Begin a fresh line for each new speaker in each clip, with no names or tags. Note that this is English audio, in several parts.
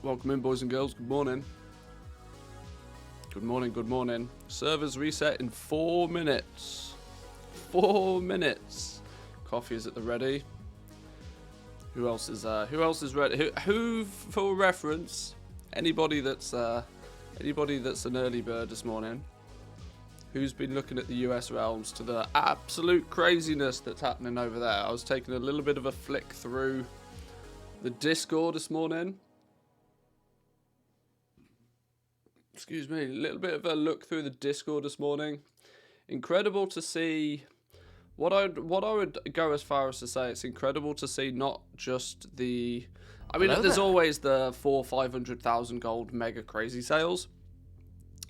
Welcome in, boys and girls. Good morning. Good morning, good morning. Servers reset in 4 minutes. 4 minutes. Coffee is at the ready. Who else is ready? Who for reference, anybody that's an early bird this morning, who's been looking at the US realms to the absolute craziness that's happening over there. I was taking a little bit of a flick through the Discord this morning. Excuse me, a little bit of a look through the Discord this morning. Incredible to see. What I would go as far as to say, it's incredible to see not just the. I mean, there's always the 400,000-500,000 gold mega crazy sales,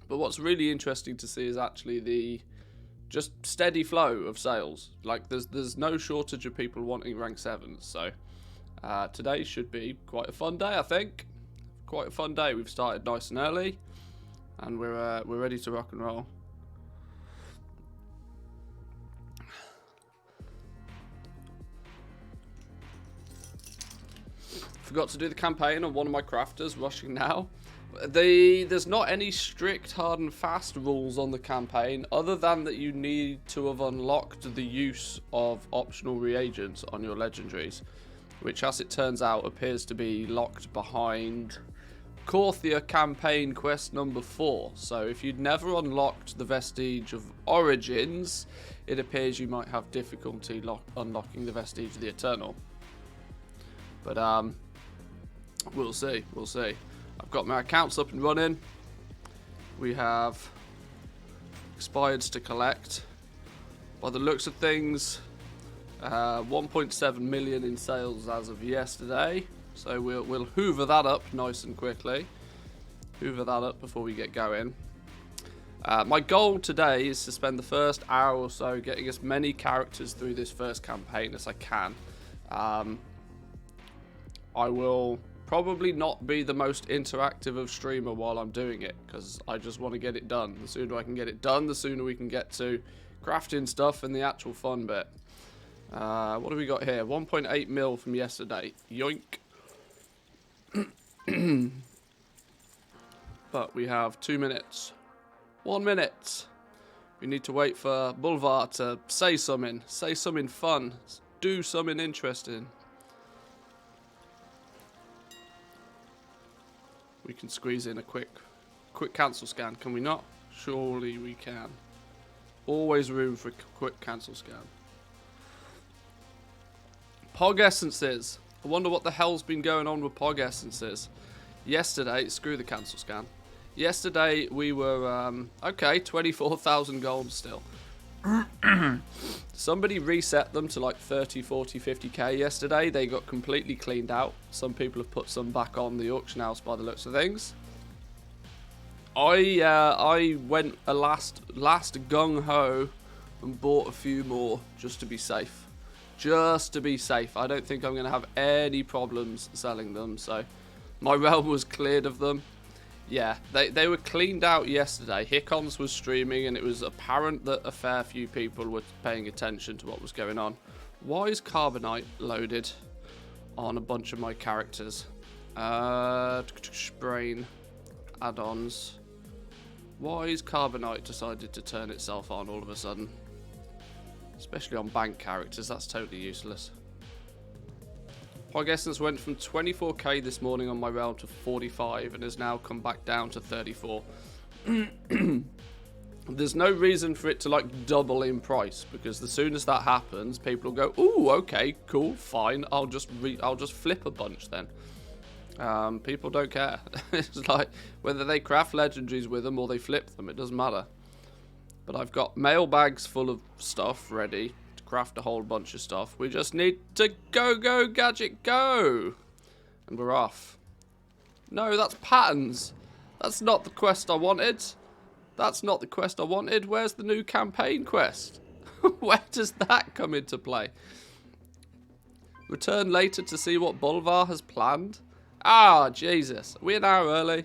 but what's really interesting to see is actually the just steady flow of sales. Like there's no shortage of people wanting rank 7s. So today should be quite a fun day, I think. Quite a fun day. We've started nice and early, and we're ready to rock and roll. Forgot to do the campaign on one of my crafters, rushing now. There's not any strict hard and fast rules on the campaign, other than that you need to have unlocked the use of optional reagents on your legendaries, which, as it turns out, appears to be locked behind Korthia campaign quest number 4. So if you'd never unlocked the Vestige of Origins, it appears you might have difficulty unlocking the Vestige of the Eternal. But we'll see. I've got my accounts up and running. We have expireds to collect. By the looks of things, 1.7 million in sales as of yesterday. So we'll hoover that up nice and quickly. Hoover that up before we get going. My goal today is to spend the first hour or so getting as many characters through this first campaign as I can. I will probably not be the most interactive of streamer while I'm doing it, because I just want to get it done. The sooner I can get it done, the sooner we can get to crafting stuff and the actual fun bit. What do we got here? 1.8 mil from yesterday. Yoink. But we have 2 minutes. 1 minute. We need to wait for Boulevard to say something fun, do something interesting. We can squeeze in a quick cancel scan, can we not? Surely we can. Always room for a quick cancel scan. Pog essences. I wonder what the hell's been going on with Pog essences. Yesterday, screw the cancel scan. Yesterday we were, okay, 24,000 gold still. Somebody reset them to like 30, 40, 50k yesterday. They got completely cleaned out. Some people have put some back on the auction house by the looks of things. I went a last gung-ho and bought a few more just to be safe. Just to be safe. I don't think I'm going to have any problems selling them. So my realm was cleared of them. Yeah, they were cleaned out yesterday. Hickons was streaming, and it was apparent that a fair few people were paying attention to what was going on. Why is Carbonite loaded on a bunch of my characters? Brain add-ons. Why is Carbonite decided to turn itself on all of a sudden? Especially on bank characters, that's totally useless. Pog Essence went from 24k this morning on my realm to 45 and has now come back down to 34. There's no reason for it to like double in price, because as soon as that happens, people will go, "Ooh, okay, cool, fine. I'll just flip a bunch then." People don't care. It's like whether they craft legendaries with them or they flip them, it doesn't matter. But I've got mail bags full of stuff ready. Craft a whole bunch of stuff. We just need to go gadget go, and we're off. No, that's patterns. That's not the quest I wanted. That's not the quest I wanted. Where's the new campaign quest? Where does that come into play? Return later to see what Boulevard has planned. Ah, Jesus, we're an hour early.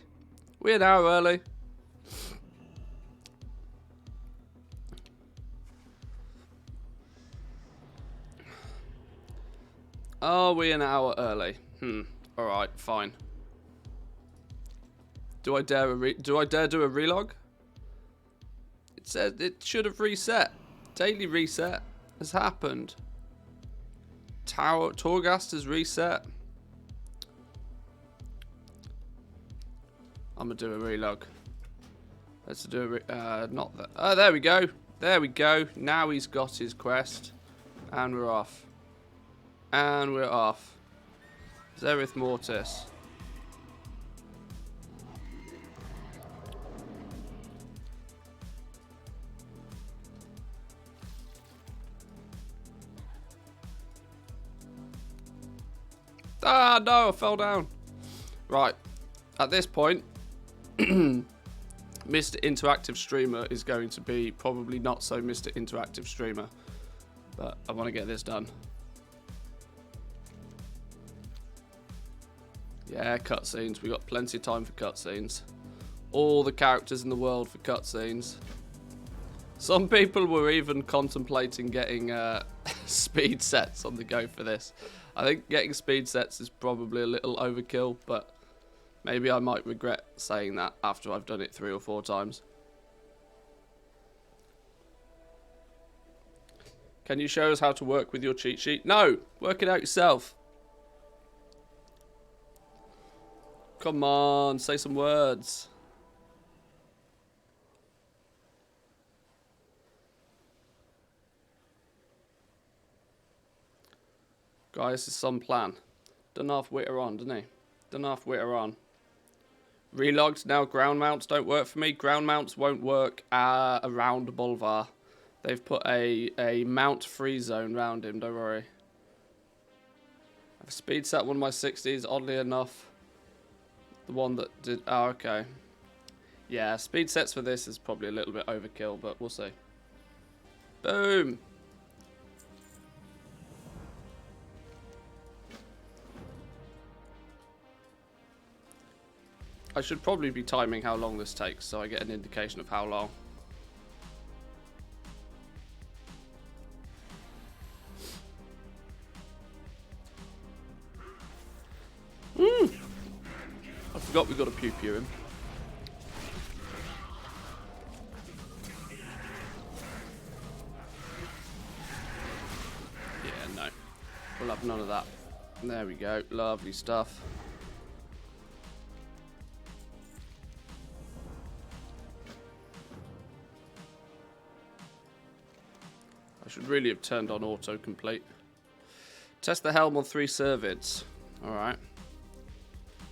Are we an hour early? Alright, fine. Do I dare do a relog? It says it should have reset. Daily reset has happened. Torghast has reset. I'm gonna do a relog. Let's do a not that. Oh, there we go. There we go. Now he's got his quest, and we're off. And we're off. Zerith Mortis. Ah, no, I fell down. Right. At this point, Mr. Interactive Streamer is going to be probably not so Mr. Interactive Streamer. But I want to get this done. Yeah, cutscenes. We got plenty of time for cutscenes. All the characters in the world for cutscenes. Some people were even contemplating getting speed sets on the go for this. I think getting speed sets is probably a little overkill, but maybe I might regret saying that after I've done it 3 or 4 times. Can you show us how to work with your cheat sheet? No! Work it out yourself. Come on, say some words. Guys, this is some plan. Done half witter on, didn't he? Done half witter on. Relogged, now ground mounts don't work for me. Ground mounts won't work around Bolvar. They've put a mount free zone around him, don't worry. I've speed set one of my 60s, oddly enough. The one that did, oh okay. Yeah, speed sets for this is probably a little bit overkill, but we'll see. Boom! I should probably be timing how long this takes so I get an indication of how long. I forgot we got to pew him. Yeah, no. We'll have none of that. There we go. Lovely stuff. I should really have turned on autocomplete. Test the helm on 3 servants. Alright.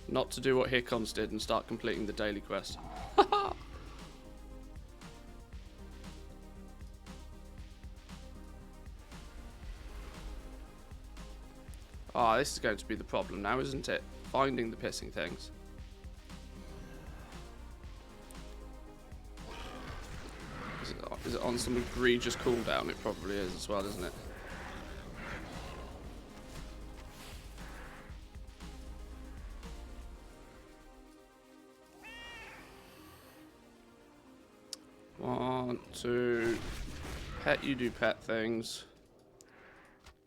Not to do what Here Comes did and start completing the daily quest. Ah, this is going to be the problem now, isn't it? Finding the pissing things. Is it on some egregious cooldown? It probably is as well, isn't it? One, two. Pet, you do pet things.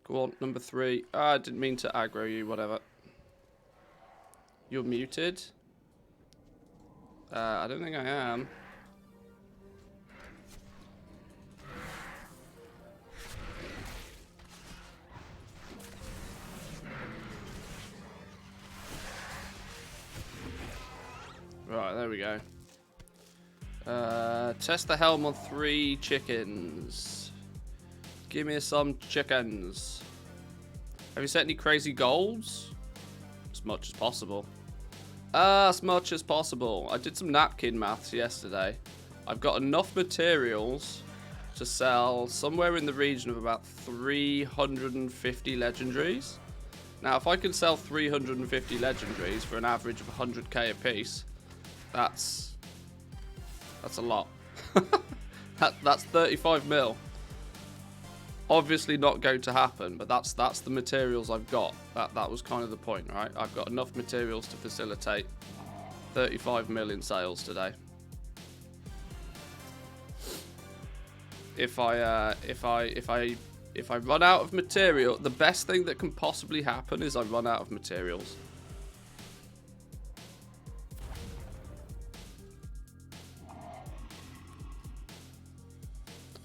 Go on, number 3. Ah, I didn't mean to aggro you, whatever. You're muted? I don't think I am. Right, there we go. Test the helm on 3 chickens. Give me some chickens. Have you set any crazy goals? As much as possible. As much as possible. I did some napkin maths yesterday. I've got enough materials to sell somewhere in the region of about 350 legendaries. Now, if I can sell 350 legendaries for an average of 100k a piece, that's a lot. That's 35 mil. Obviously not going to happen, but that's the materials I've got. That was kind of the point, right? I've got enough materials to facilitate 35 mil in sales today. If I run out of material, the best thing that can possibly happen is I run out of materials.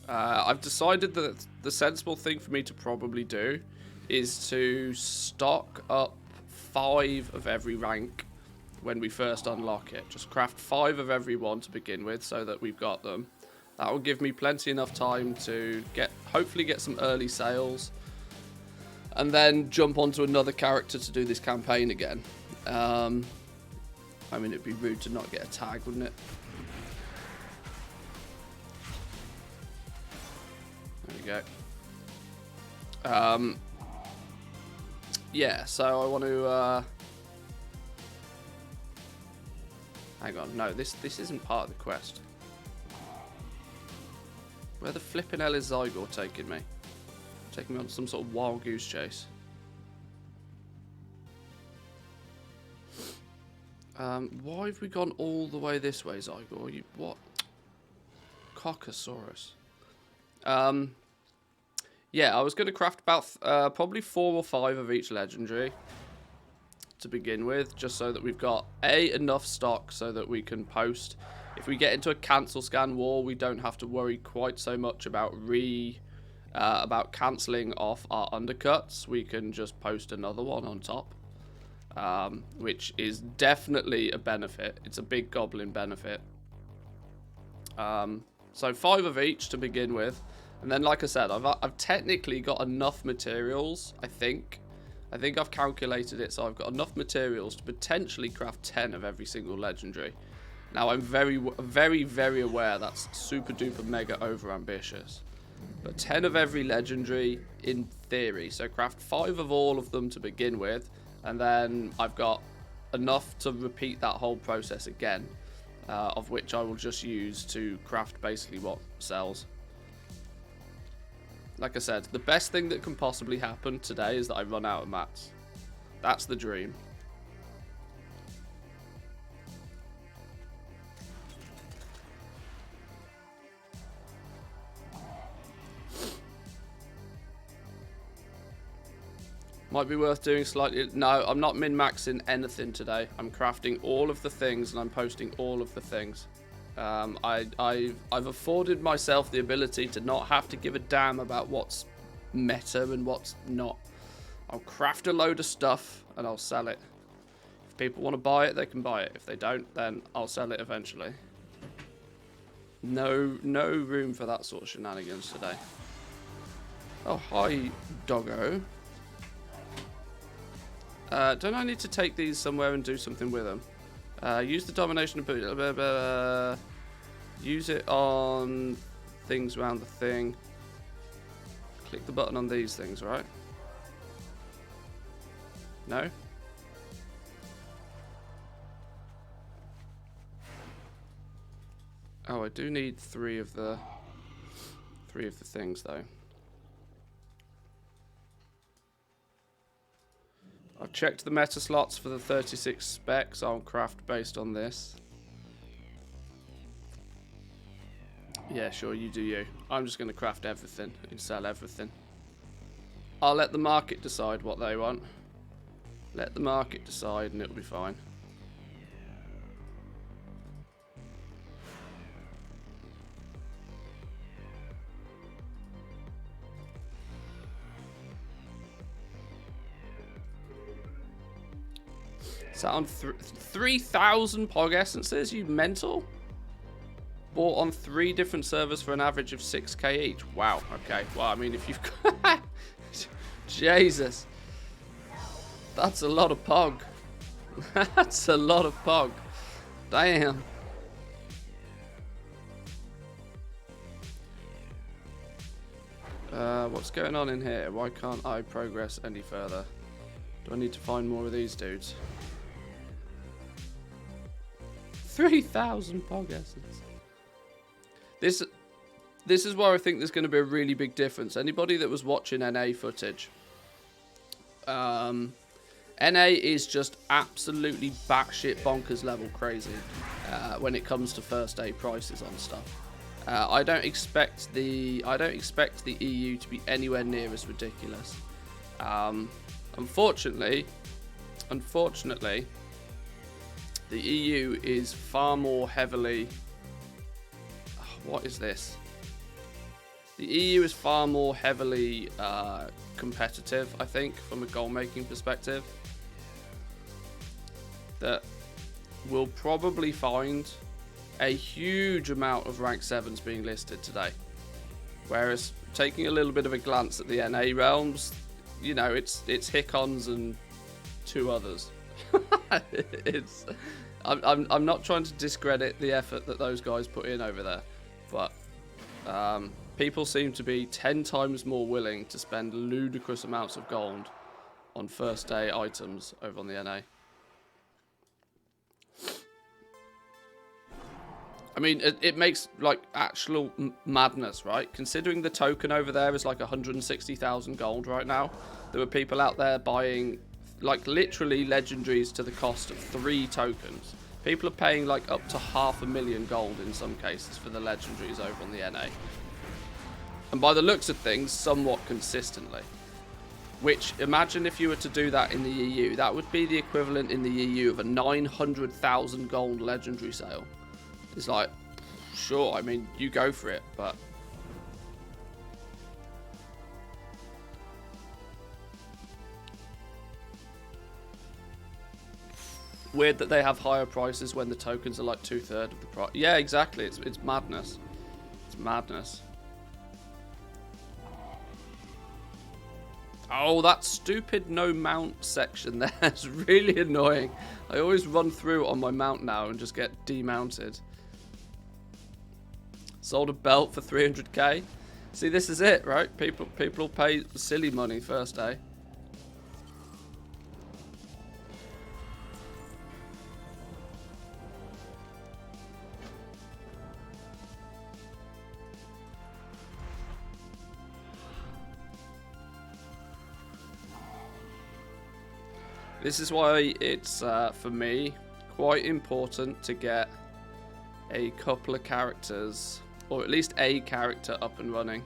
I've decided that the sensible thing for me to probably do is to stock up 5 of every rank when we first unlock it. Just craft 5 of every one to begin with so that we've got them. That will give me plenty enough time to hopefully get some early sales and then jump onto another character to do this campaign again. I mean, it'd be rude to not get a tag, wouldn't it? There we go. Yeah, so I want to hang on. No, this isn't part of the quest. Where the flipping hell is Zygor taking me? Taking me on some sort of wild goose chase. Why have we gone all the way this way, Zygor? You what? Cockosaurus. Yeah, I was going to craft about probably 4 or 5 of each legendary to begin with, just so that we've got enough stock so that we can post. If we get into a cancel scan war, we don't have to worry quite so much about cancelling off our undercuts. We can just post another one on top, which is definitely a benefit. It's a big goblin benefit. So 5 of each to begin with. And then, like I said, I've technically got enough materials, I think. I think I've calculated it, so I've got enough materials to potentially craft 10 of every single legendary. Now, I'm very, very, very aware that's super duper mega over ambitious. But 10 of every legendary in theory. So craft 5 of all of them to begin with. And then I've got enough to repeat that whole process again. Of which I will just use to craft basically what sells. Like I said, the best thing that can possibly happen today is that I run out of mats. That's the dream. Might be worth doing slightly. No, I'm not min-maxing anything today. I'm crafting all of the things and I'm posting all of the things. I've afforded myself the ability to not have to give a damn about what's meta and what's not. I'll craft a load of stuff and I'll sell it. If people want to buy it, they can buy it. If they don't, then I'll sell it eventually. No room for that sort of shenanigans today. Oh, hi, doggo. Don't I need to take these somewhere and do something with them? Use the domination and put it. Use it on things around the thing. Click the button on these things, right? No? Oh, I do need 3 of the things though. I've checked the meta slots for the 36 specs. I'll craft based on this. Yeah, sure, you do you. I'm just going to craft everything and sell everything. I'll let the market decide what they want. Let the market decide and it'll be fine. Is that on 3,000 Pog Essences, you mental? Bought on 3 different servers for an average of 6k each. Wow, okay. Well, I mean, if you've got... Jesus. That's a lot of Pog. That's a lot of Pog. Damn. What's going on in here? Why can't I progress any further? Do I need to find more of these dudes? 3,000 Pog Essence. This is where I think there's going to be a really big difference. Anybody that was watching NA footage, NA is just absolutely batshit bonkers level crazy when it comes to first aid prices on stuff. I don't expect the EU to be anywhere near as ridiculous. Unfortunately, the EU is far more heavily... Oh, what is this? The EU is far more heavily competitive, I think, from a goal-making perspective. That we'll probably find a huge amount of rank 7s being listed today. Whereas, taking a little bit of a glance at the NA realms, you know, it's Hickons and 2 others. I'm not trying to discredit the effort that those guys put in over there, but people seem to be 10 times more willing to spend ludicrous amounts of gold on first day items over on the NA. I mean, it makes, like, actual madness, right? Considering the token over there is like 160,000 gold right now. There were people out there buying, like, literally legendaries to the cost of 3 tokens. People are paying, like, up to 500,000 gold in some cases for the legendaries over on the NA. And by the looks of things, somewhat consistently. Which, imagine if you were to do that in the EU. That would be the equivalent in the EU of a 900,000 gold legendary sale. It's like, sure, I mean, you go for it, but... Weird that they have higher prices when the tokens are like 2/3 of the price. Yeah, exactly, it's madness. It's madness. Oh, that stupid no mount section there is really annoying. I always run through on my mount now and just get demounted. Sold a belt for 300k. See, this is it, right? People will pay silly money first day. This is why it's, for me, quite important to get a couple of characters, or at least a character up and running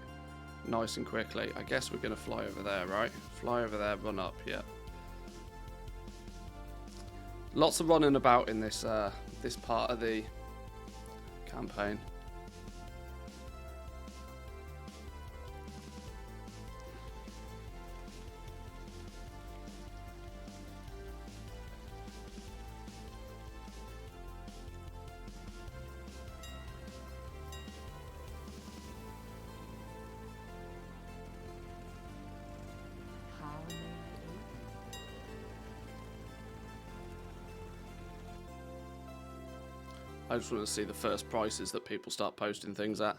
nice and quickly. I guess we're going to fly over there, right? Fly over there, run up, yeah. Lots of running about in this, this part of the campaign. I just want to see the first prices that people start posting things at.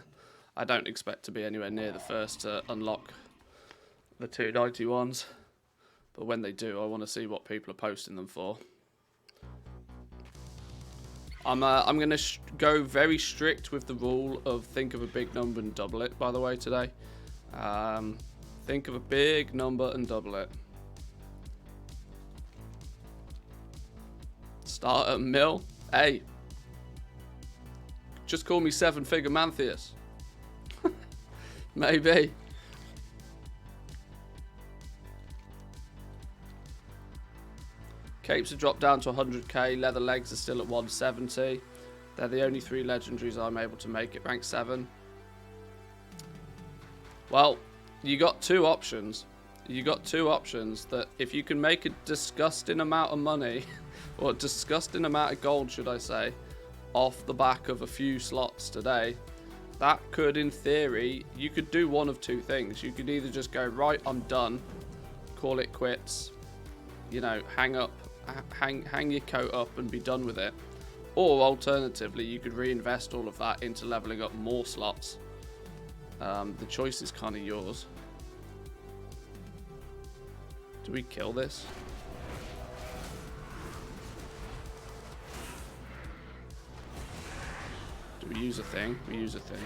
I don't expect to be anywhere near the first to unlock the 291s. But when they do, I want to see what people are posting them for. I'm going to go very strict with the rule of think of a big number and double it, by the way, today. Think of a big number and double it. Start at mil. Hey. Just call me 7-figure Mantheus. Maybe. Capes have dropped down to 100k. Leather legs are still at 170. They're the only 3 legendaries I'm able to make at rank 7. Well, you got 2 options. You got 2 options that if you can make a disgusting amount of money, or a disgusting amount of gold, should I say, off the back of a few slots today, that could, in theory, you could do one of 2 things. You could either just go, right, I'm done, call it quits, you know, hang your coat up and be done with it. Or alternatively, you could reinvest all of that into leveling up more slots. The choice is kind of yours. Do we kill this? Do we use a thing? We use a thing.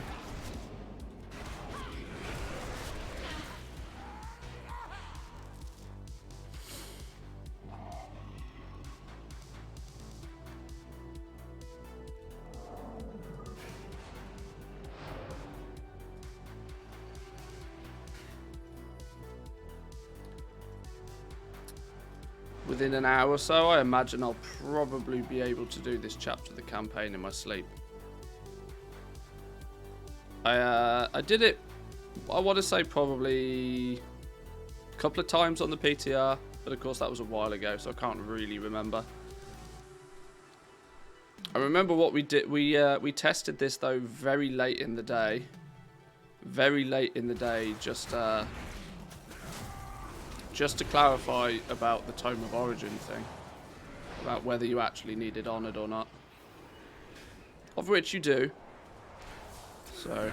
Within an hour or so, I imagine I'll probably be able to do this chapter of the campaign in my sleep. I did it I want to say probably a couple of times on the PTR, but of course that was a while ago, so I can't really remember. I remember what we did. We tested this though very late in the day. Very late in the day, just to clarify about the Tome of Origin thing, about whether you actually needed Honoured or not, of which you do. So,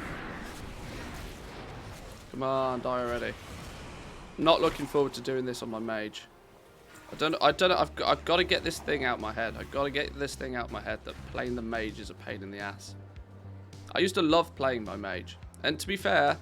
come on, die already. Not looking forward to doing this on my mage. I don't know. I've got to get this thing out my head. I've got to get this thing out my head that playing the mage is a pain in the ass. I used to love playing my mage, and to be fair,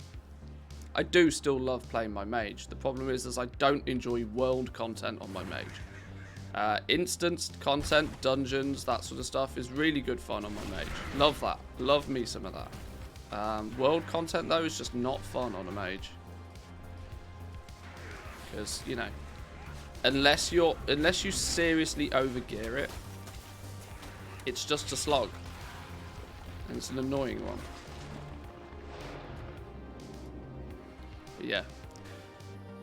I do still love playing my mage. The problem is I don't enjoy world content on my mage. Instanced content, dungeons, that sort of stuff is really good fun on my mage. Love that. Love me some of that. World content though is just not fun on a mage. Because, you know, unless you seriously overgear it, it's just a slog. And it's an annoying one. But yeah.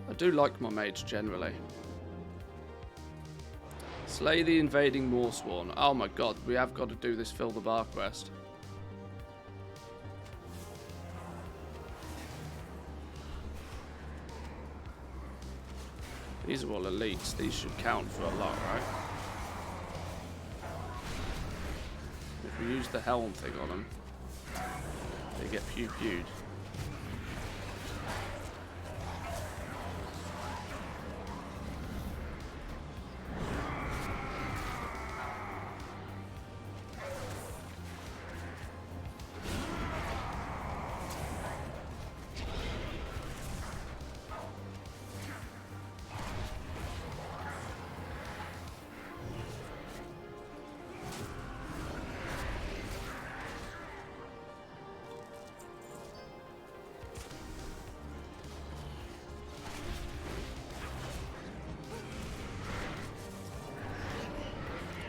I do like my mage generally. Slay the invading Moorsworn. Oh my god, we have got to do this Fill the Bar quest. These are all elites. These should count for a lot, right? If we use the helm thing on them, they get pew-pewed.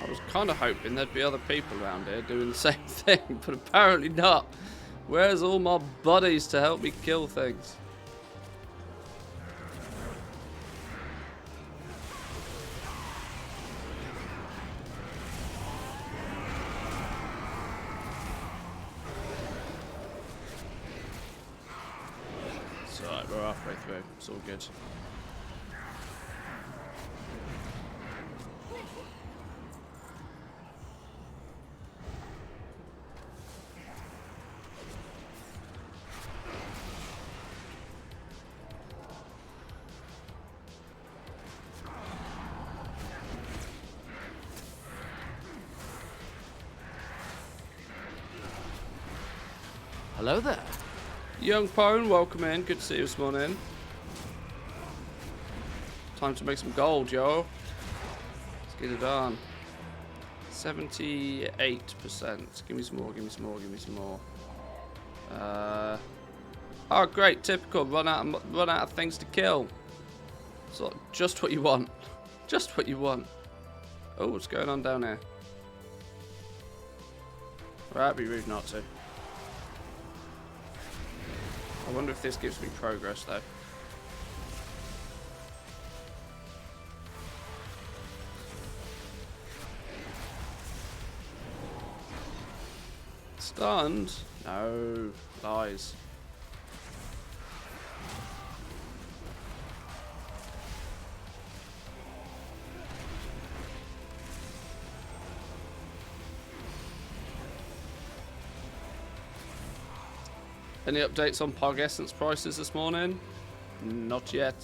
I was kind of hoping there'd be other people around here doing the same thing, but apparently not. Where's all my buddies to help me kill things? It's alright, we're halfway through. It's all good.
Hello there.
Young Pone, welcome in. Good to see you this morning. Time to make some gold, yo. Let's get it on. 78%. Give me some more, give me some more, give me some more. Oh, great. Typical. Run out of things to kill. So, just what you want. Just what you want. Oh, what's going on down here? Right, be rude not to. I wonder if this gives me progress, though. Stunned? No. Lies. Any updates on Pog Essence prices this morning? Not yet.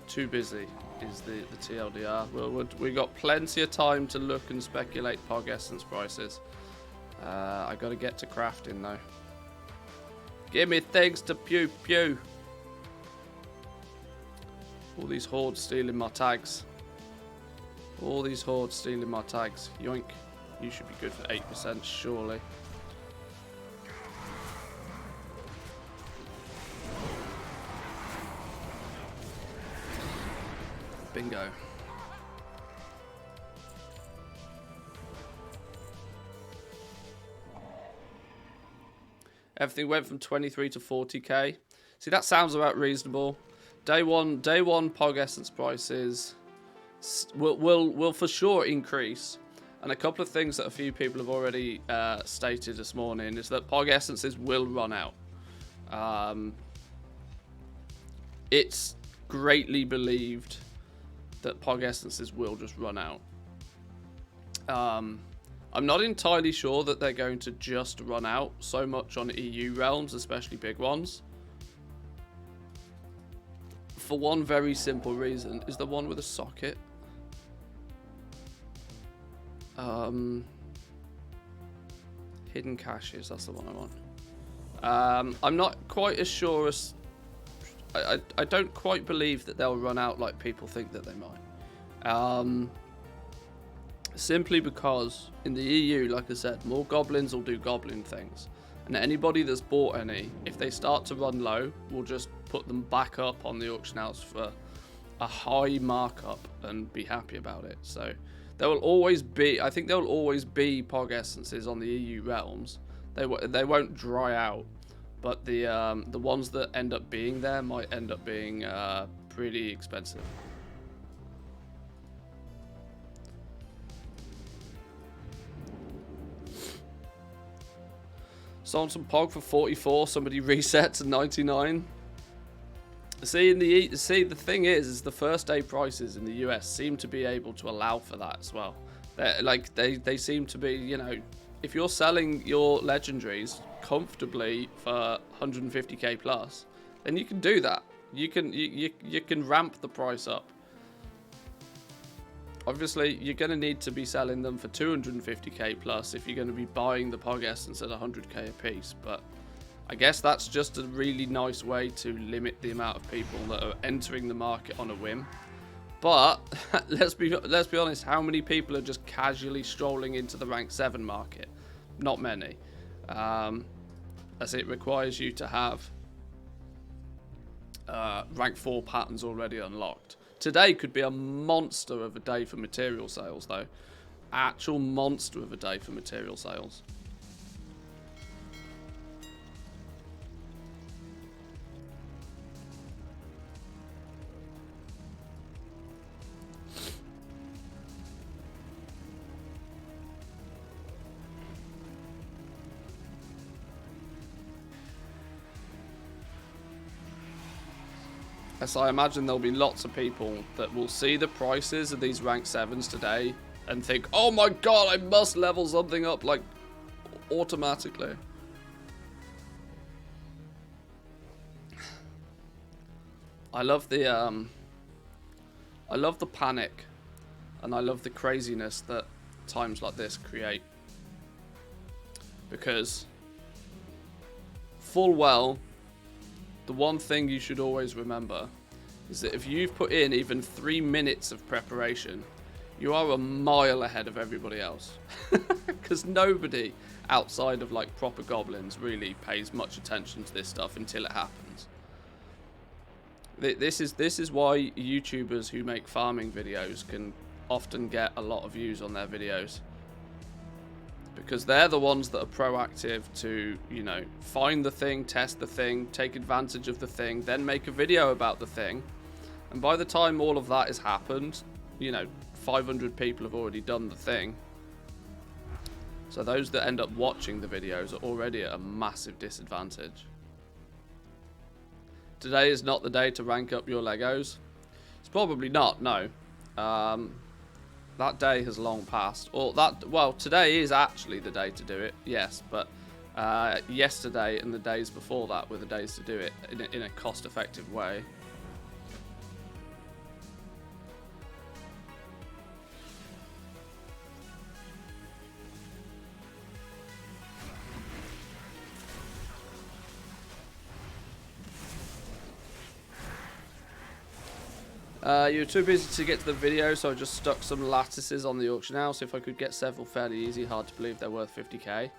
Too busy is the TLDR. We got plenty of time to look and speculate Pog Essence prices. I got to get to crafting though. Give me things to pew pew. All these hordes stealing my tags. All these hordes stealing my tags. Yoink. You should be good for 8% surely. Bingo. Everything went from 23 to 40k. See, that sounds about reasonable. Day one Pog Essence prices will for sure increase. And a couple of things that a few people have already stated this morning is that Pog Essences will run out. It's greatly believed that Pog Essences will just run out. I'm not entirely sure that they're going to just run out so much on EU realms, especially big ones. For one very simple reason, is the one with a socket. Hidden caches, that's the one I want. I'm not quite as sure as... I don't quite believe that they'll run out like people think that they might. Simply because in the EU, like I said, more goblins will do goblin things. And anybody that's bought any, if they start to run low, will just put them back up on the auction house for a high markup and be happy about it. So there will always be, I think there will always be Pog Essences on the EU realms. They won't dry out. But the ones that end up being there might end up being pretty expensive. Sold some Pog for 44. Somebody reset to 99. See, the thing is the first day prices in the US seem to be able to allow for that as well. They seem to be, you know, if you're selling your legendaries comfortably for 150k plus, then you can do that. You can ramp the price up. Obviously, you're going to need to be selling them for 250k plus if you're going to be buying the Pog Essence at 100k a piece. But I guess that's just a really nice way to limit the amount of people that are entering the market on a whim. But let's be honest, how many people are just casually strolling into the rank 7 market? Not many, as it requires you to have rank 4 patterns already unlocked. Today could be a monster of a day for material sales, though. Actual monster of a day for material sales. So I imagine there'll be lots of people that will see the prices of these rank 7s today and think, oh my god, I must level something up, like, automatically. I love the panic, and I love the craziness that times like this create. Because full well, the one thing you should always remember is that if you've put in even 3 minutes of preparation, you are a mile ahead of everybody else. Because nobody outside of like proper goblins really pays much attention to this stuff until it happens. This is why YouTubers who make farming videos can often get a lot of views on their videos. Because they're the ones that are proactive to, you know, find the thing, test the thing, take advantage of the thing, then make a video about the thing. And by the time all of that has happened, you know, 500 people have already done the thing. So those that end up watching the videos are already at a massive disadvantage. Today is not the day to rank up your Legos. It's probably not, no. That day has long passed. Or well, today is actually the day to do it, yes, but yesterday and the days before that were the days to do it in a cost-effective way. You were too busy to get to the video, so I just stuck some lattices on the auction house. If I could get several fairly easy, hard to believe they're worth 50k.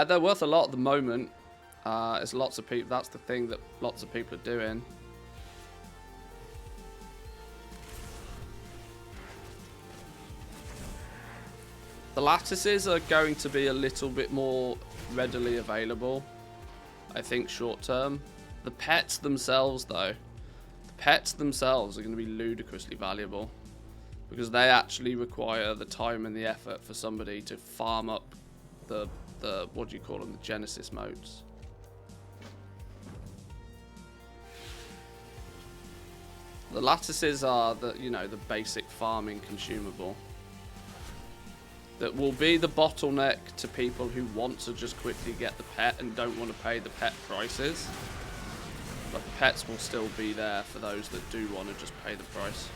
They're worth a lot at the moment. It's lots of people. That's the thing that lots of people are doing. The lattices are going to be a little bit more readily available I think short term. The pets themselves, though. The pets themselves are going to be ludicrously valuable. Because they actually require the time and the effort for somebody to farm up the what do you call them? The Genesis motes. The lattices are the, you know, the basic farming consumable. That will be the bottleneck to people who want to just quickly get the pet and don't want to pay the pet prices. But the pets will still be there for those that do want to just pay the price.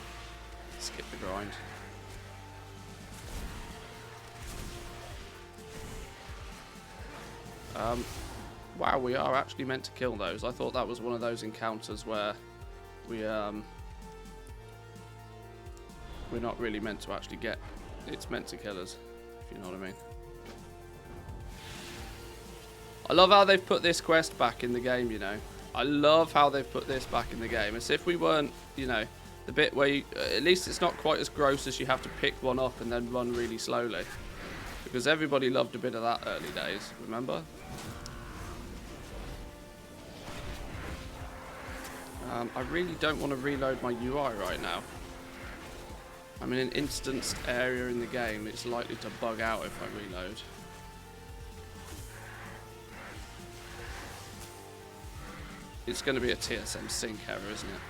Skip the grind. Wow, we are actually meant to kill those. I thought that was one of those encounters where we're not really meant to actually get. It's meant to kill us, if you know what I mean. I love how they've put this quest back in the game, you know. I love how they've put this back in the game. As if we weren't, you know, the bit where you, at least it's not quite as gross as you have to pick one up and then run really slowly. Because everybody loved a bit of that early days, remember? I really don't want to reload my UI right now. I'm in an instanced area in the game. It's likely to bug out if I reload. It's going to be a TSM sync error, isn't it?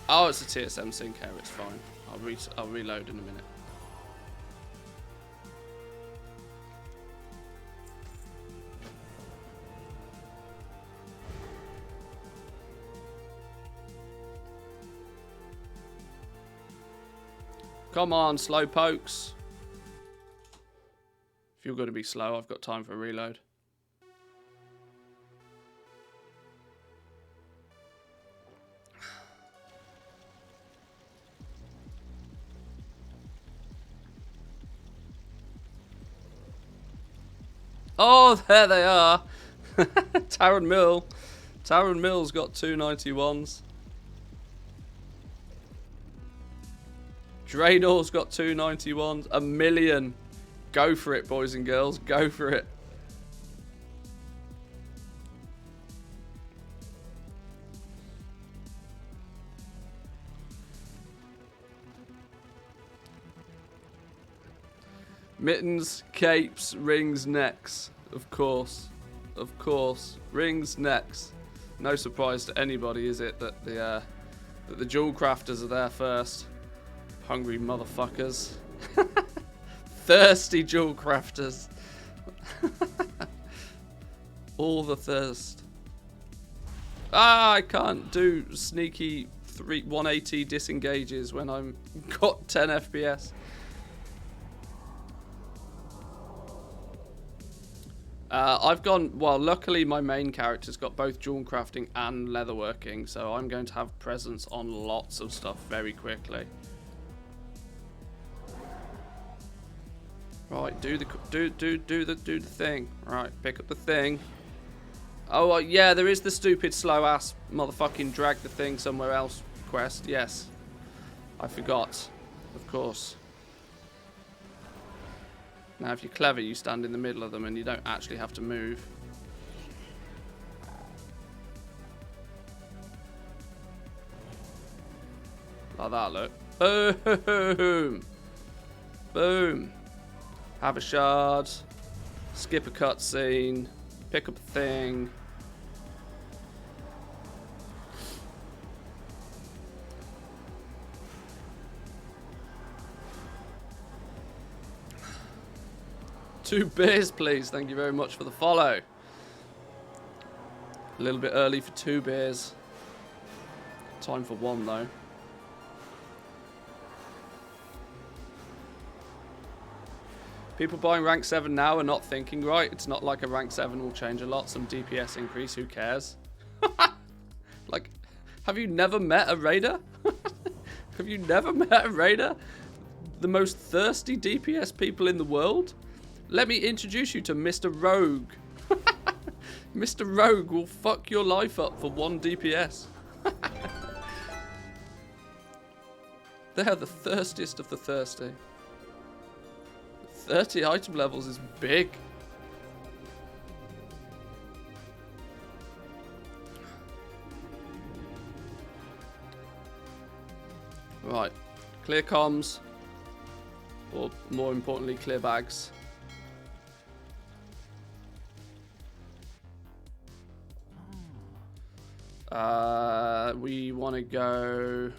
Oh, it's a TSM sync error. It's fine. I'll reload in a minute. Come on, slow pokes. If you're going to be slow, I've got time for a reload. Oh, there they are. Taron Mill. Taron Mill's got 291s. Drainor's got 291s. A million. Go for it, boys and girls. Go for it. Mittens, capes, rings, necks. Of course. Of course. Rings, necks. No surprise to anybody, is it, that the jewel crafters are there first. Hungry motherfuckers. Thirsty jewel crafters. All the thirst. Ah, I can't do sneaky 180 disengages when I'm got 10 FPS. I've gone, well, luckily my main character's got both jewel crafting and leatherworking, so I'm going to have presence on lots of stuff very quickly. Right, do the thing. Right, pick up the thing. Oh, yeah, there is the stupid slow ass motherfucking drag the thing somewhere else quest. Yes, I forgot. Of course. Now, if you're clever, you stand in the middle of them and you don't actually have to move. Like that, look. Boom! Boom! Have a shard. Skip a cutscene. Pick up a thing. Two beers, please. Thank you very much for the follow. A little bit early for 2 beers. Time for 1, though. People buying rank 7 now are not thinking right. It's not like a rank 7 will change a lot. Some DPS increase, who cares? Like, have you never met a raider? Have you never met a raider? The most thirsty DPS people in the world? Let me introduce you to Mr. Rogue. Mr. Rogue will fuck your life up for 1 DPS. They're the thirstiest of the thirsty. 30 item levels is big. Right. Clear comms. Or more importantly, clear bags. We want to go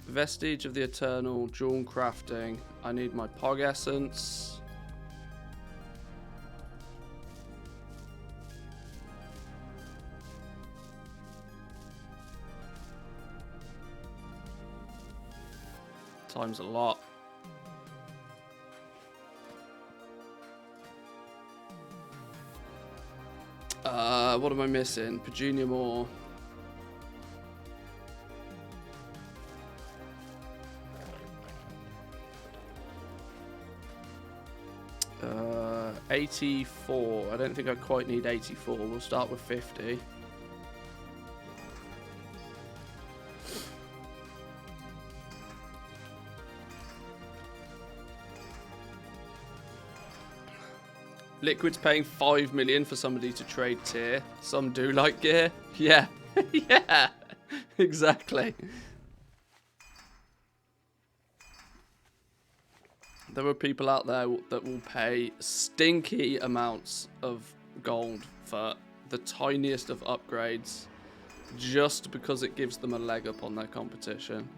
Vestige of the Eternal, Jewel Crafting. I need my Pog Essence. Time's a lot. What am I missing? Petunia Moore. Uh, 84. I don't think I quite need 84. We'll start with 50. Liquid's paying 5 million for somebody to trade tier. Some do like gear. Yeah. Yeah. Exactly. There are people out there that will pay stinky amounts of gold for the tiniest of upgrades just because it gives them a leg up on their competition.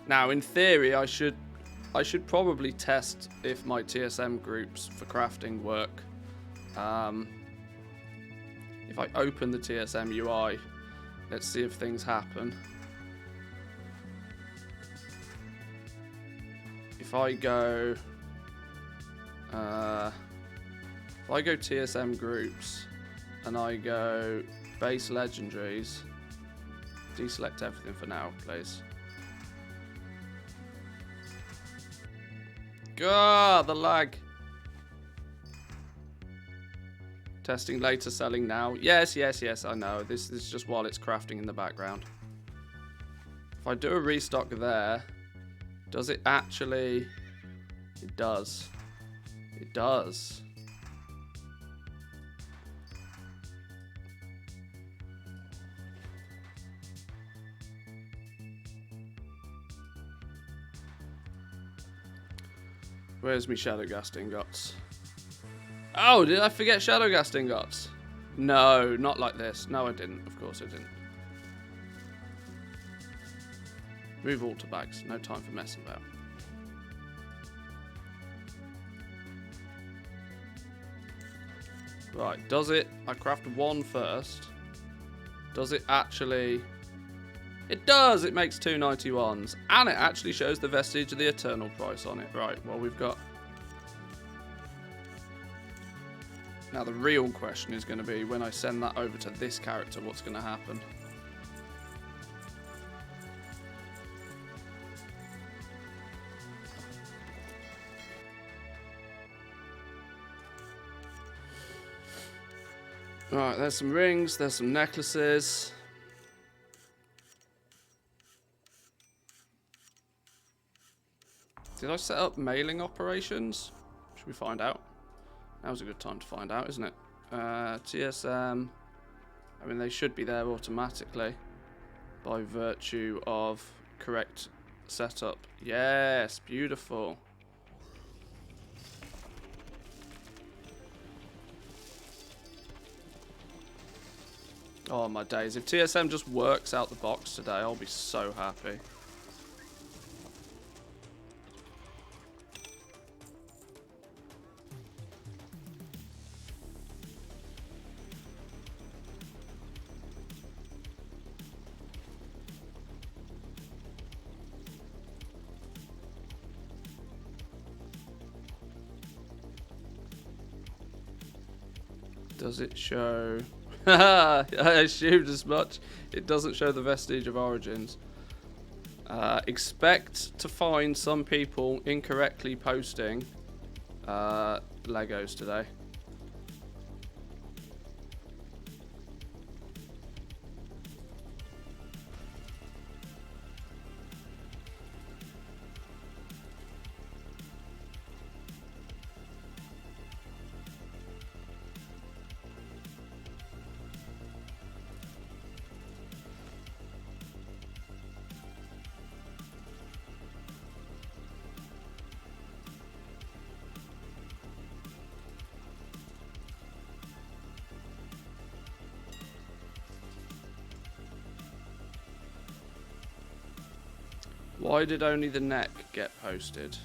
Now, in theory, I should probably test if my TSM groups for crafting work. If I open the TSM UI, let's see if things happen. If I go TSM groups and I go base legendaries, deselect everything for now, please. God, the lag. Testing later, selling now. Yes, yes, yes, I know. This is just while it's crafting in the background. If I do a restock there, does it actually... It does. It does. Where's me Shadowgast ingots? Oh, did I forget Shadowgast ingots? No, not like this. No, I didn't. Of course I didn't. Move all to bags. No time for messing about. Right, does it... I craft one first. Does it actually... It does! It makes 291s. And it actually shows the Vestige of the Eternal price on it. Right, well, we've got... Now, the real question is going to be, when I send that over to this character, what's going to happen? Right, there's some rings, there's some necklaces. Did I set up mailing operations? Should we find out? Now's a good time to find out, isn't it? TSM. I mean, they should be there automatically by virtue of correct setup. Yes, beautiful. Oh, my days. If TSM just works out the box today, I'll be so happy. Does it show... I assumed as much. It doesn't show the Vestige of Origins. Expect to find some people incorrectly posting Legos today. Why did only the neck get posted?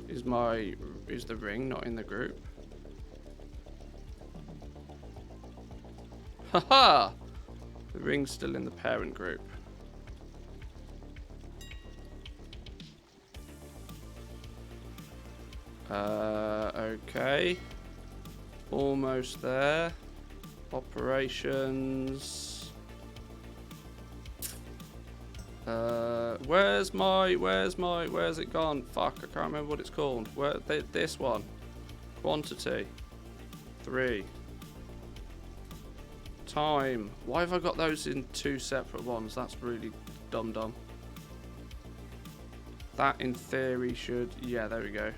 Is the ring not in the group? Haha! The ring's still in the parent group. Okay. Almost there. Operations. Where's it gone? Fuck, I can't remember what it's called. This one. Quantity. 3. Time. Why have I got those in 2 separate ones? That's really dumb. That in theory should, yeah, there we go.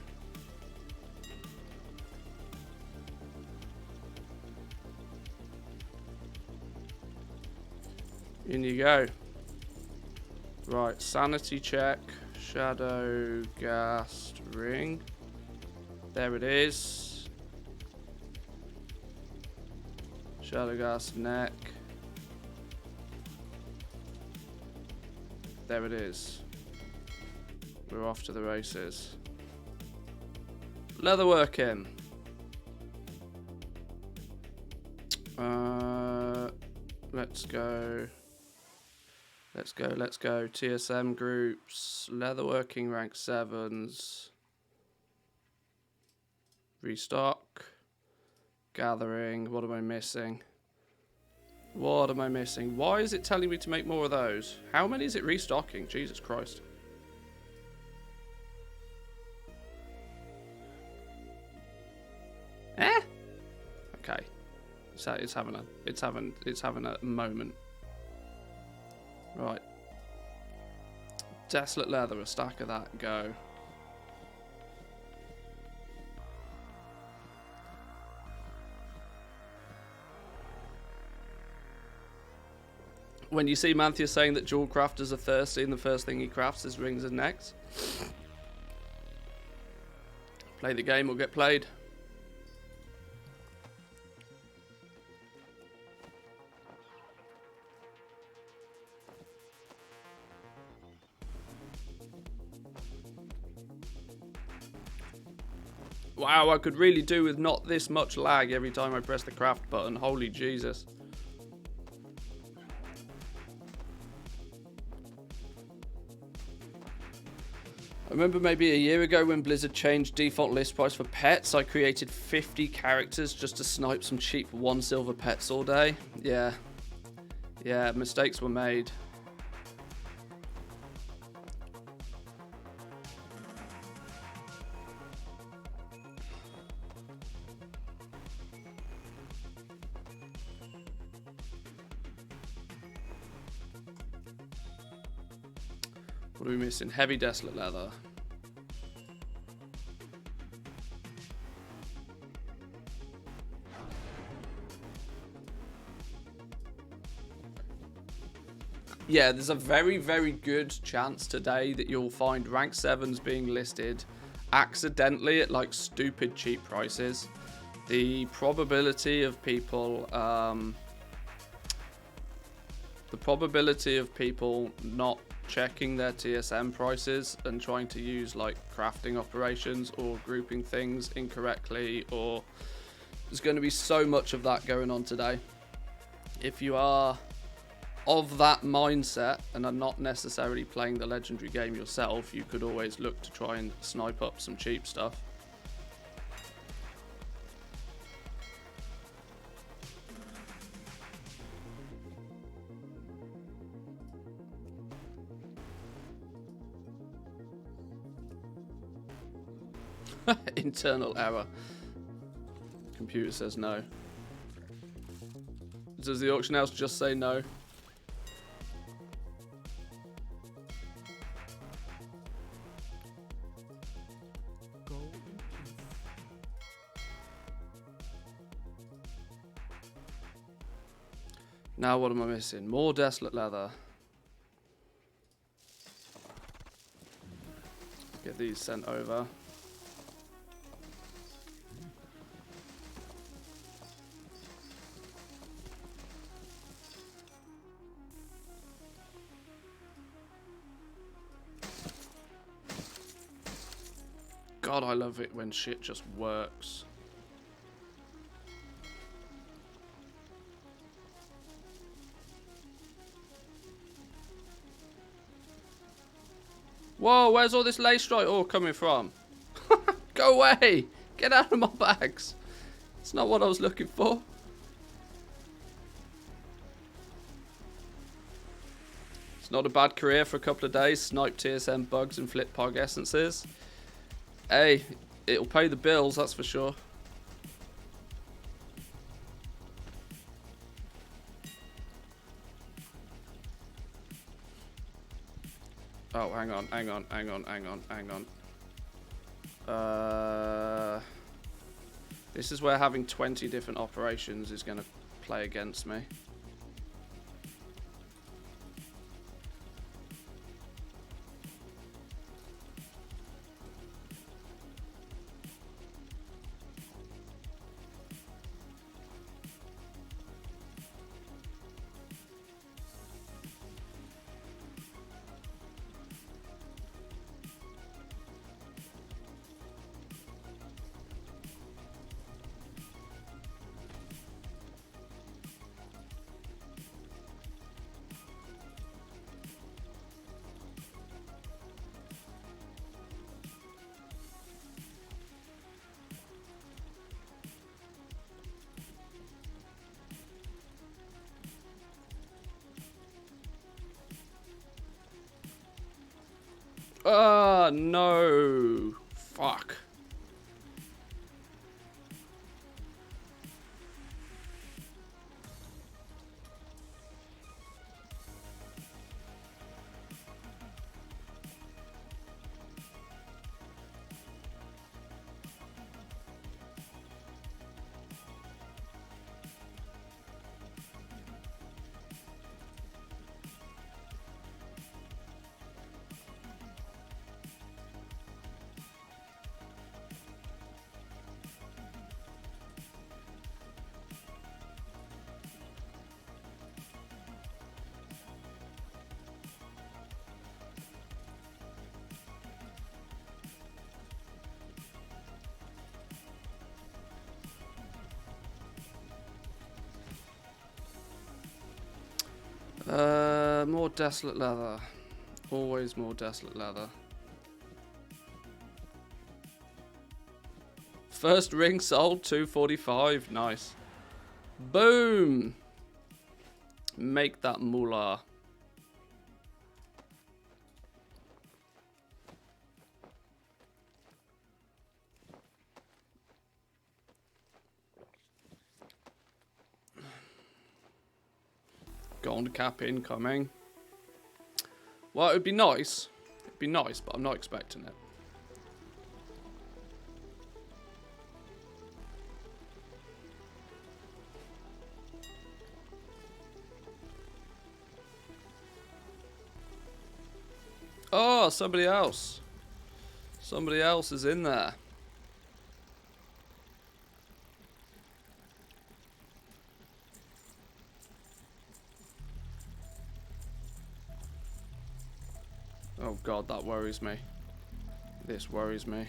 In you go. Right, sanity check, shadow, ghast, ring. There it is. Shadow, ghast, neck. There it is. We're off to the races. Leatherworking. Let's go. Let's go. TSM groups, leatherworking rank 7s. Restock. Gathering. What am I missing? What am I missing? Why is it telling me to make more of those? How many is it restocking? Jesus Christ. Eh? Okay. It's having a moment. Right. Desolate leather, a stack of that, go. When you see Manthia saying that jewel crafters are thirsty and the first thing he crafts is rings and necks, play the game or get played. Wow, I could really do with not this much lag every time I press the craft button. Holy Jesus. I remember maybe a year ago when Blizzard changed default list price for pets, I created 50 characters just to snipe some cheap 1 silver pets all day. Yeah. Yeah, mistakes were made. What are we missing? Heavy desolate leather. Yeah, there's a very, very good chance today that you'll find rank 7s being listed accidentally at like stupid cheap prices. The probability of people not checking their TSM prices and trying to use like crafting operations or grouping things incorrectly, or there's going to be so much of that going on today. If you are of that mindset and are not necessarily playing the legendary game yourself, you could always look to try and snipe up some cheap stuff. Internal error. Computer says no. Does the auction house just say no? Now what am I missing? More desolate leather. Get these sent over. God, I love it when shit just works. Whoa, where's all this lace strike ore coming from? Go away! Get out of my bags! It's not what I was looking for. It's not a bad career for a couple of days. Snipe TSM bugs and flip pog essences. Hey, it'll pay the bills, that's for sure. Oh, hang on. This is where having 20 different operations is going to play against me. Oh, no. Fuck. More desolate leather. Always more desolate leather. First ring sold, 245. Nice. Boom. Make that moolah. Gold cap incoming. Well, it'd be nice. It'd be nice, but I'm not expecting it. Oh, somebody else. Somebody else is in there. Oh god, that worries me. This worries me.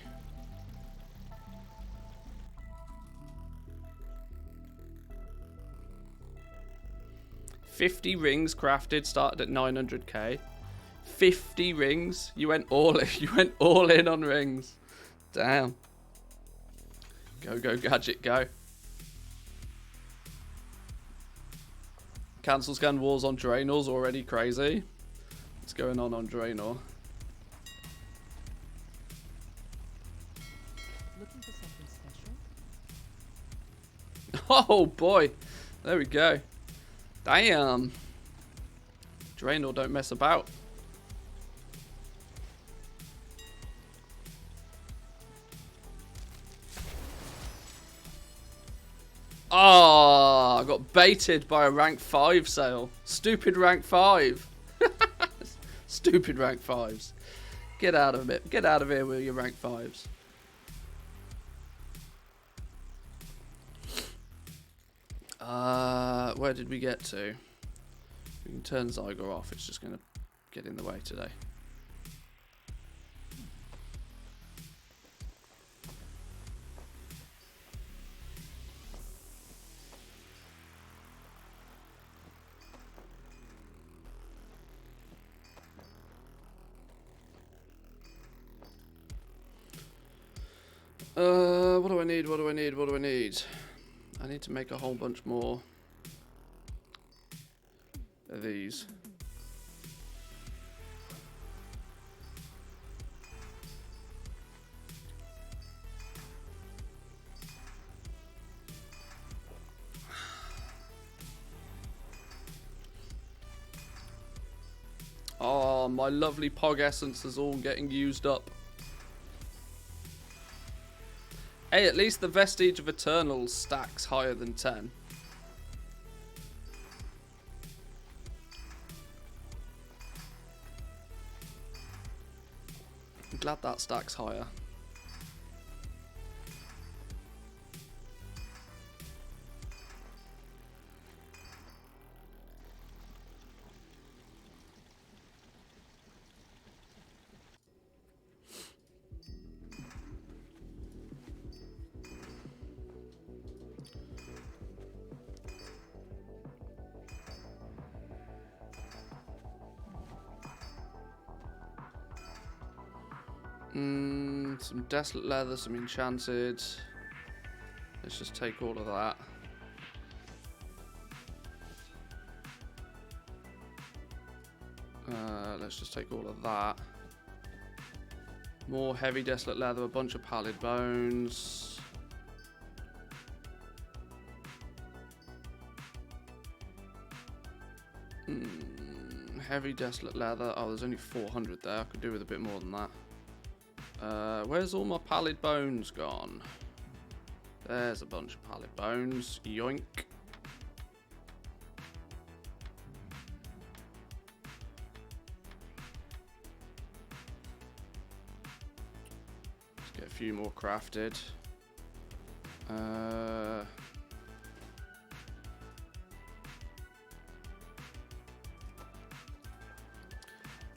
$50 rings crafted, started at 900k. 50 rings. You went all in. You went all in on rings. Damn. Go, go, gadget, go. Cancel scan wars on Draenor's already crazy. What's going on Draenor?
Looking for something special?
Oh boy. There we go. Damn. Draenor don't mess about. Oh, I got baited by a rank 5 sale. Stupid rank 5. Stupid rank 5s. Get out of it. Get out of here with your rank 5s. Where did we get to? We can turn Zyger off. It's just going to get in the way today. What do I need? What do I need? What do I need? I need to make a whole bunch more of these. Oh, my lovely Pog Essence is all getting used up. Hey, at least the Vestige of Eternals stacks higher than 10. I'm glad that stacks higher. Some Desolate Leather, some Enchanted. Let's just take all of that. Let's just take all of that. More Heavy Desolate Leather, a bunch of Pallid Bones. Heavy Desolate Leather. Oh, there's only 400 there. I could do with a bit more than that. Where's all my Pallid Bones gone? There's a bunch of Pallid Bones. Yoink. Let's get a few more crafted.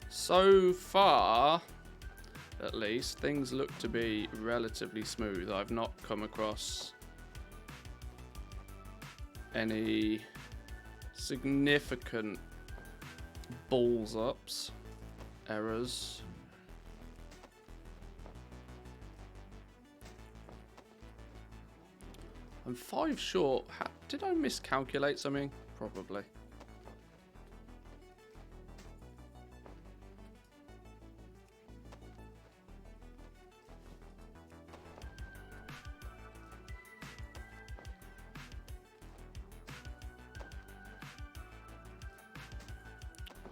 So far, at least, things look to be relatively smooth. I've not come across any significant balls ups, errors. I'm 5 short. Did I miscalculate something? Probably.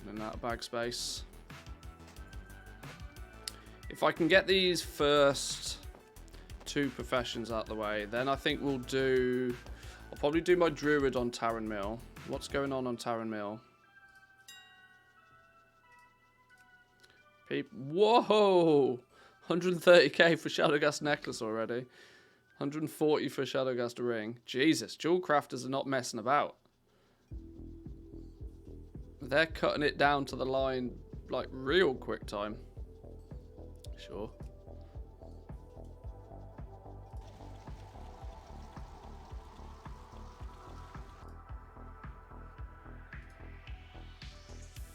Running out of bag space. If I can get these first 2 professions out the way, then I think we'll do... I'll probably do my Druid on Tarren Mill. What's going on Tarren Mill? Whoa! 130k for Shadowgast Necklace already. 140 for Shadowgast Ring. Jesus, Jewel Crafters are not messing about. They're cutting it down to the line like real quick time. Sure.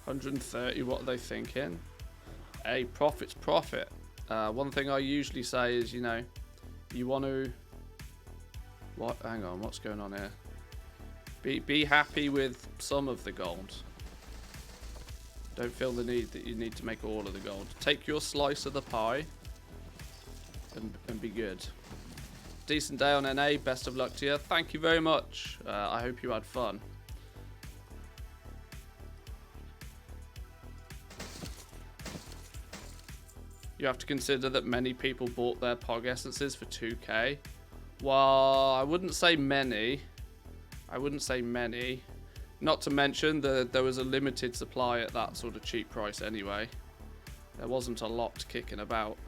$130, what are they thinking? Hey, profit's profit. One thing I usually say is, you know, you want to... What? Hang on, what's going on here? Be happy with some of the gold. Don't feel the need that you need to make all of the gold. Take your slice of the pie and be good. Decent day on NA. Best of luck to you. Thank you very much. I hope you had fun. You have to consider that many people bought their Pog Essences for 2k. Well, I wouldn't say many. I wouldn't say many. Not to mention that there was a limited supply at that sort of cheap price anyway. There wasn't a lot kicking about.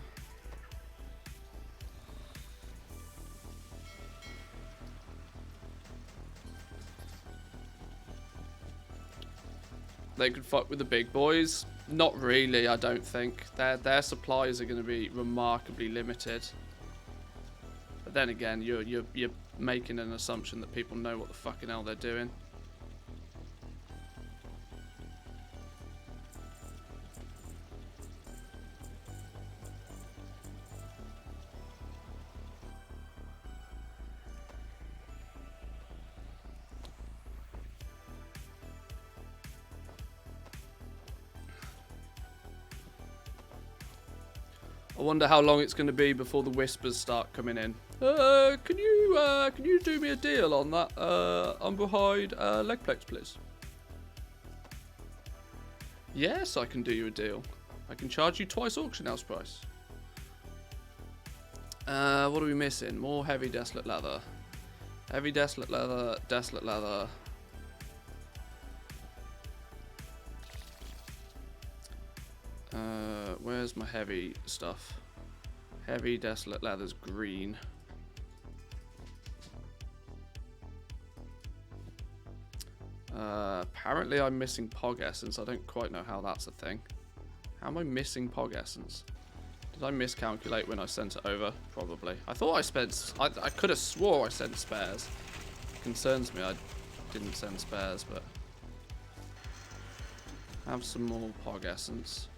They could fuck with the big boys. Not really, I don't think. Their supplies are going to be remarkably limited. But then again, you're making an assumption that people know what the fucking hell they're doing. I wonder how long it's going to be before the whispers start coming in. Can you do me a deal on that unbehind leg plex, please? Yes, I can do you a deal. I can charge you twice auction house price. What are we missing? More heavy desolate leather. Heavy desolate leather, desolate leather. Where's my heavy stuff? Heavy desolate leather's green. Apparently I'm missing Pog Essence. I don't quite know how that's a thing. How am I missing Pog Essence? Did I miscalculate when I sent it over? Probably. I thought I spent... I could have swore I sent spares. It concerns me I didn't send spares, but... Have some more Pog Essence.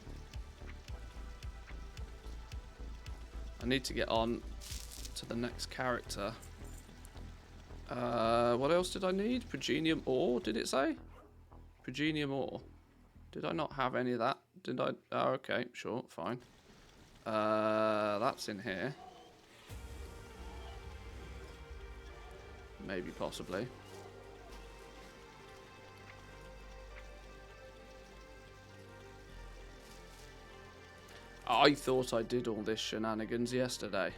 I need to get on to the next character. What else did I need? Progenium ore, did it say? Progenium ore. Did I not have any of that? Did I? Oh, okay, sure, fine. That's in here. Maybe, possibly. I thought I did all this shenanigans yesterday.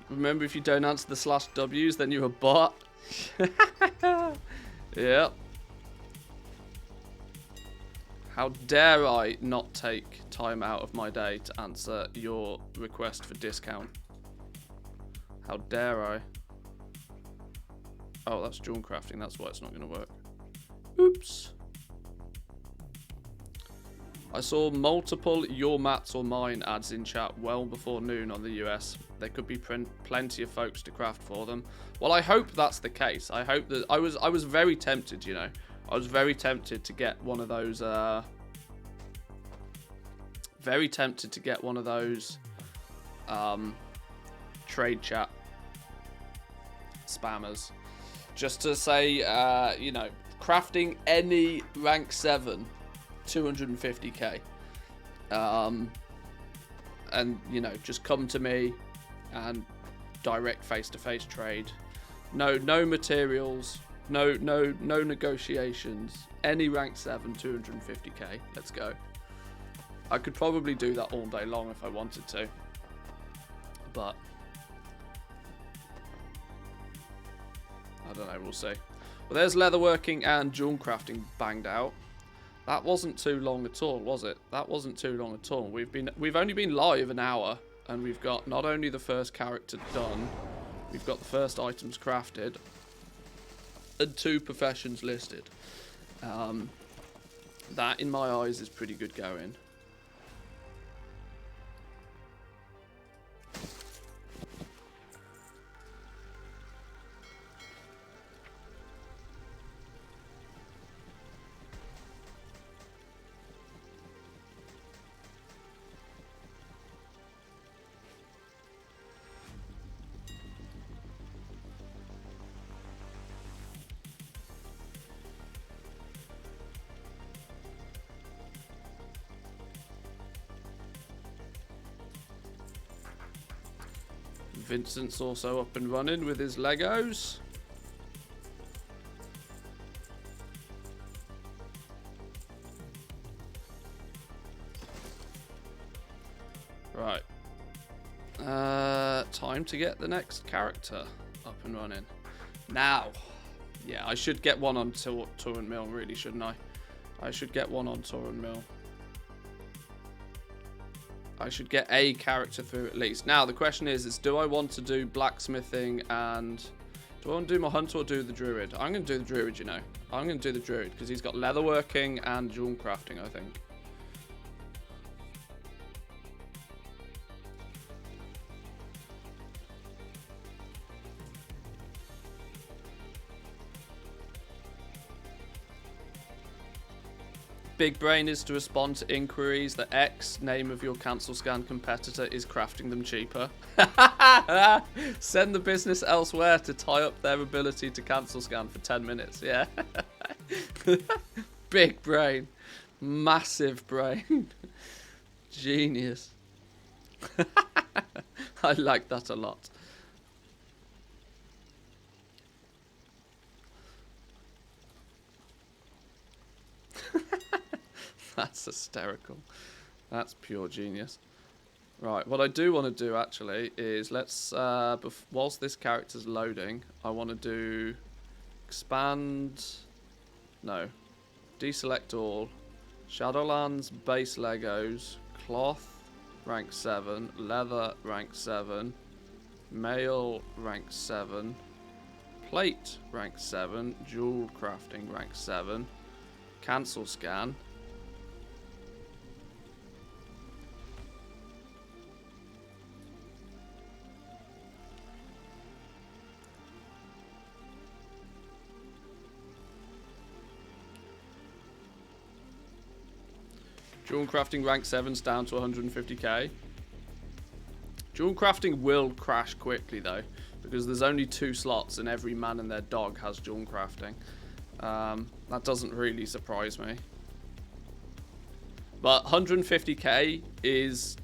Remember, if you don't answer the /Ws, then you're a bot. Yep. How dare I not take time out of my day to answer your request for discount? How dare I? Oh, that's Jawn crafting. That's why it's not going to work. Oops. I saw multiple your mats or mine ads in chat well before noon on the US. There could be plenty of folks to craft for them. Well, I hope that's the case. I hope that I was very tempted, you know. I was very tempted to get one of those trade chat spammers, just to say, you know, crafting any rank 7 250k, and you know, just come to me and direct face-to-face trade. No materials, no negotiations. Any rank 7 250k. Let's go. I could probably do that all day long if I wanted to, but I don't know, we'll see. Well, there's leatherworking and Jawn crafting banged out. That wasn't too long at all, was it? That wasn't too long at all. We've only been live an hour, and we've got not only the first character done, we've got the first items crafted, and 2 professions listed. That, in my eyes, is pretty good going. Vincent's also up and running with his Legos. Right. Time to get the next character up and running. Now. Yeah, I should get one on Torrent Mill, really, shouldn't I? I should get one on Torrent Mill. I should get a character through at least. Now, the question is do I want to do blacksmithing and... Do I want to do my hunter or do the druid? I'm going to do the druid, you know. I'm going to do the druid because he's got leatherworking and Jawn crafting, I think. Big Brain is to respond to inquiries that X, name of your cancel scan competitor, is crafting them cheaper. Send the business elsewhere to tie up their ability to cancel scan for 10 minutes. Yeah. Big Brain. Massive brain. Genius. I like that a lot. That's hysterical. That's pure genius. Right, what I do want to do actually is let's, whilst this character's loading, I want to do expand, no, deselect all, Shadowlands base Legos, cloth rank 7, leather rank 7, mail rank 7, plate rank 7, jewel crafting rank 7, cancel scan. Jewel crafting rank 7's down to 150k. Jewel crafting will crash quickly though, because there's only 2 slots and every man and their dog has jewel crafting. That doesn't really surprise me. But 150k is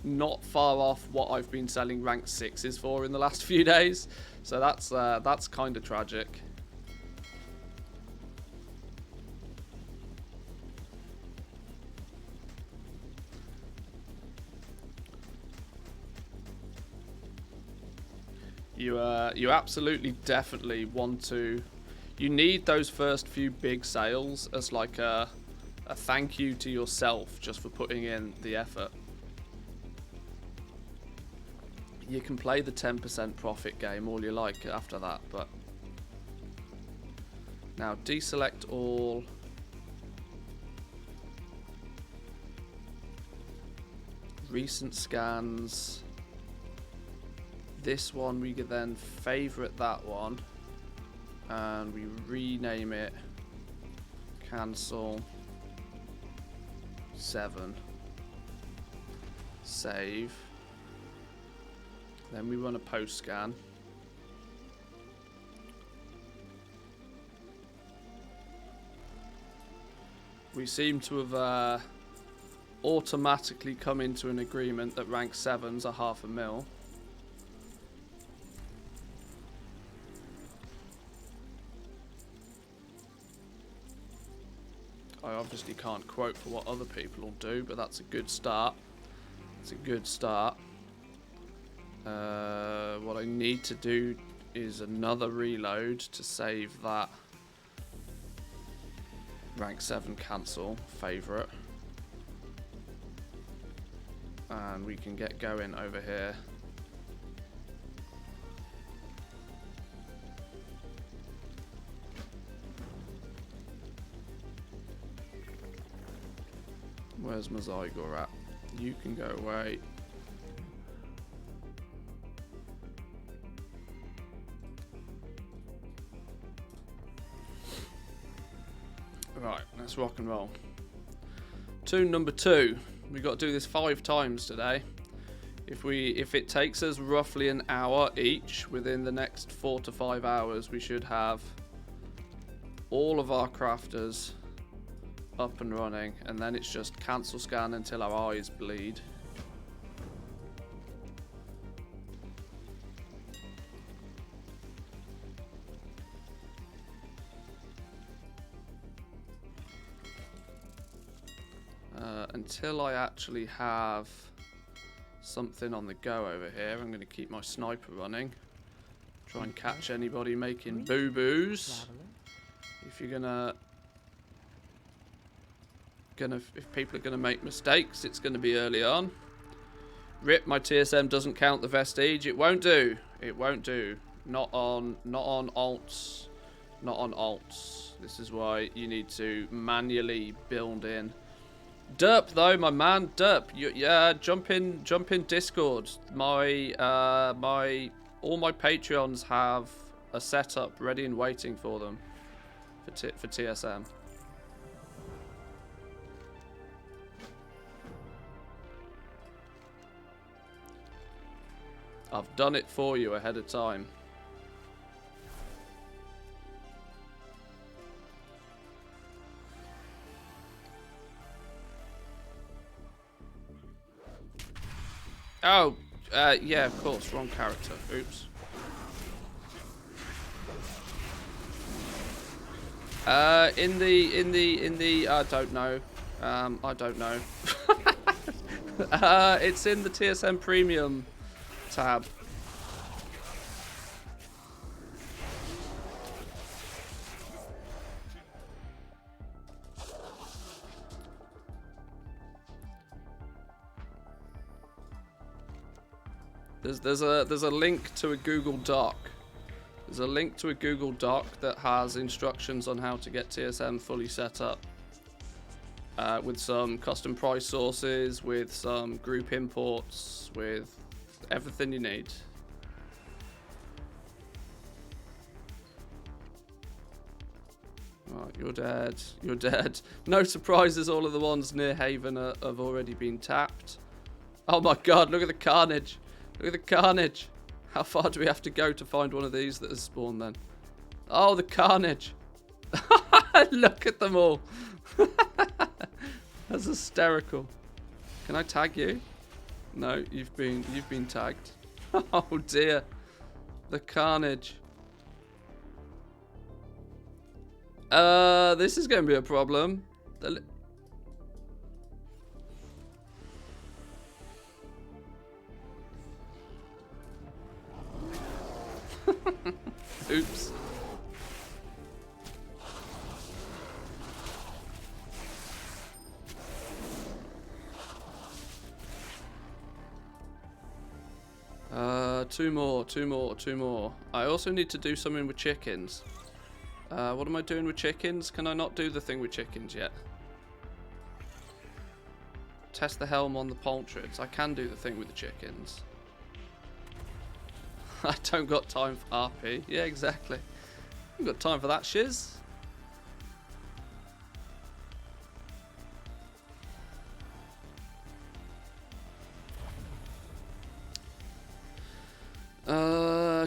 not far off what I've been selling rank 6s for in the last few days. So that's kind of tragic. You absolutely definitely want to. You need those first few big sales as like a thank you to yourself just for putting in the effort. You can play the 10% profit game all you like after that, but now deselect all. Recent scans. This one we could then favorite that one and we rename it cancel 7, save, then we run a post scan. We seem to have automatically come into an agreement that rank 7s are $500,000. I obviously can't quote for what other people will do, but that's a good start. It's a good start. What I need to do is another reload to save that rank 7 cancel favourite. And we can get going over here. Where's my Zygor at? You can go away. Right, let's rock and roll. Tune number 2. We've got to do this 5 times today. If it takes us roughly an hour each, within the next 4 to 5 hours, we should have all of our crafters up and running, and then it's just cancel scan until our eyes bleed. Until I actually have something on the go over here, I'm going to keep my sniper running. Try and catch anybody making boo-boos. If you're if people are gonna make mistakes, it's gonna be early on. Rip, my TSM doesn't count the vestige. It won't do. It won't do. Not on alts. Not on alts. This is why you need to manually build in. Derp though, my man, Derp. Yeah, jump in Discord. All my Patreons have a setup ready and waiting for them for TSM. I've done it for you ahead of time. Oh, yeah, of course, wrong character. Oops. In the, I don't know. I don't know. It's in the TSM Premium tab. There's a link to a Google Doc. There's a link to a Google Doc that has instructions on how to get TSM fully set up. With some custom price sources, with some group imports, with everything you need. Right, you're dead. You're dead. No surprises, all of the ones near Haven have already been tapped. Oh my god, look at the carnage. Look at the carnage. How far do we have to go to find one of these that has spawned then? Oh, the carnage. Look at them all. That's hysterical. Can I tag you? No, you've been tagged. Oh dear. The carnage. This is going to be a problem. Oops. Two more. I also need to do something with chickens. What am I doing with chickens? Can I not do the thing with chickens yet? Test the helm on the poultries. I can do the thing with the chickens. I don't got time for RP. Yeah, exactly. I haven't got time for that shiz.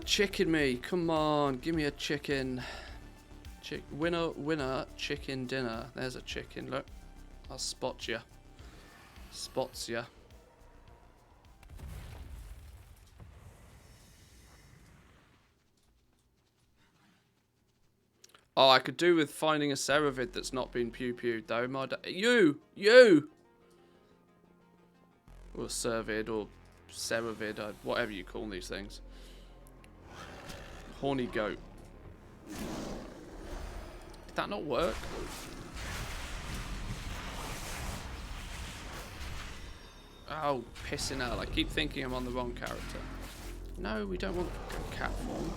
Chicken me. Come on, give me a chicken. Winner, chicken dinner. There's a chicken, look. I'll spot you. Spots ya. Oh, I could do with finding a Ceravid that's not been pew-pewed, though. You! Or Cervid, or Ceravid, or whatever you call these things. Horny goat. Did that not work? Oh, pissing out. I keep thinking I'm on the wrong character. No, we don't want cat form.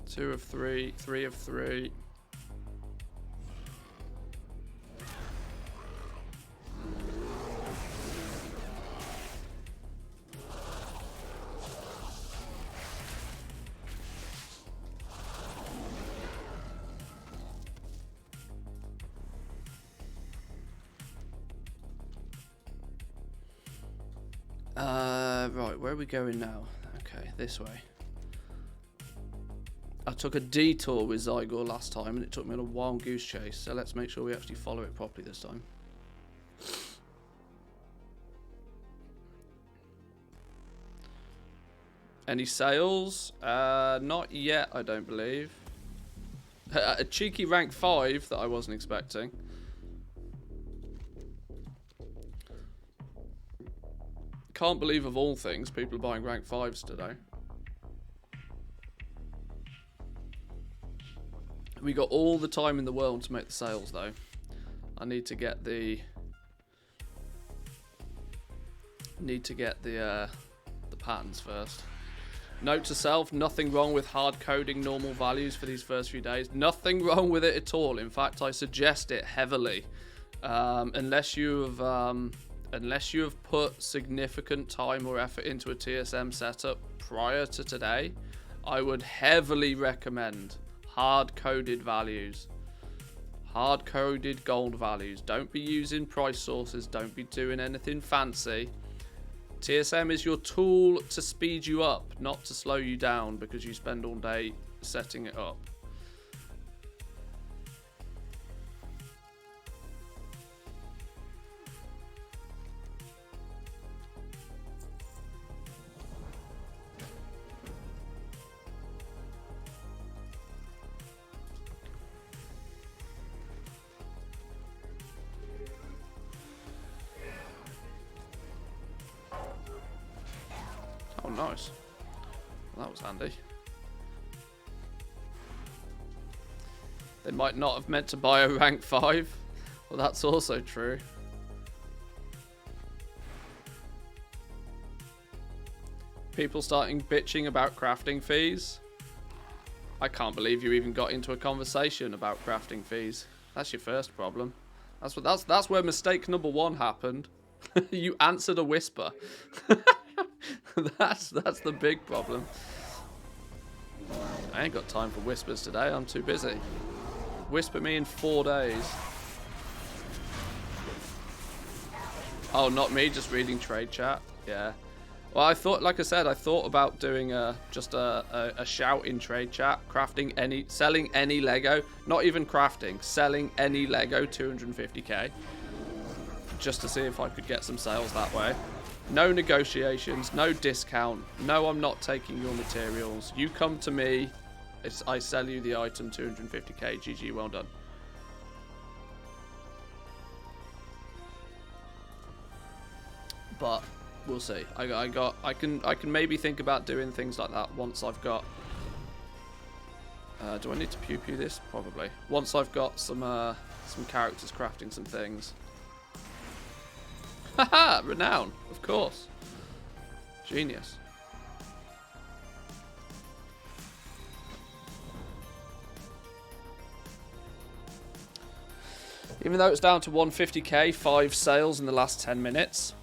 Two of three, 3 of 3. Right, where are we going now? Okay, this way. I took a detour with Zygor last time and it took me on a wild goose chase, so let's make sure we actually follow it properly this time. Any sales? Not yet, I don't believe. A cheeky rank 5 that I wasn't expecting. Can't believe of all things people are buying rank 5s today. We got all the time in the world to make the sales though. I need to get the patterns first. Note to self, nothing wrong with hard coding normal values for these first few days. Nothing wrong with it at all. In fact, I suggest it heavily. Unless you have put significant time or effort into a TSM setup prior to today, I would heavily recommend hard-coded values. Hard-coded gold values. Don't be using price sources. Don't be doing anything fancy. TSM is your tool to speed you up, not to slow you down because you spend all day setting it up. Oh, nice. Well, that was handy. They might not have meant to buy a rank 5. Well, that's also true. People starting bitching about crafting fees. I can't believe you even got into a conversation about crafting fees. That's your first problem. That's where mistake number 1 happened. You answered a whisper. That's the big problem. I ain't got time for whispers today. I'm too busy. Whisper me in 4 days. Oh, not me, just reading trade chat. Yeah. Well, I thought, like I said, I thought about doing just a shout in trade chat, selling any Lego, not even crafting, selling any Lego 250k, just to see if I could get some sales that way. No negotiations, no discount. No, I'm not taking your materials. You come to me, I sell you the item 250k. GG, well done. But we'll see. I can maybe think about doing things like that once I've got. Do I need to pew this? Probably. Once I've got some characters crafting some things. Haha, renown, of course. Genius. Even though it's down to 150k, 5 sales in the last 10 minutes.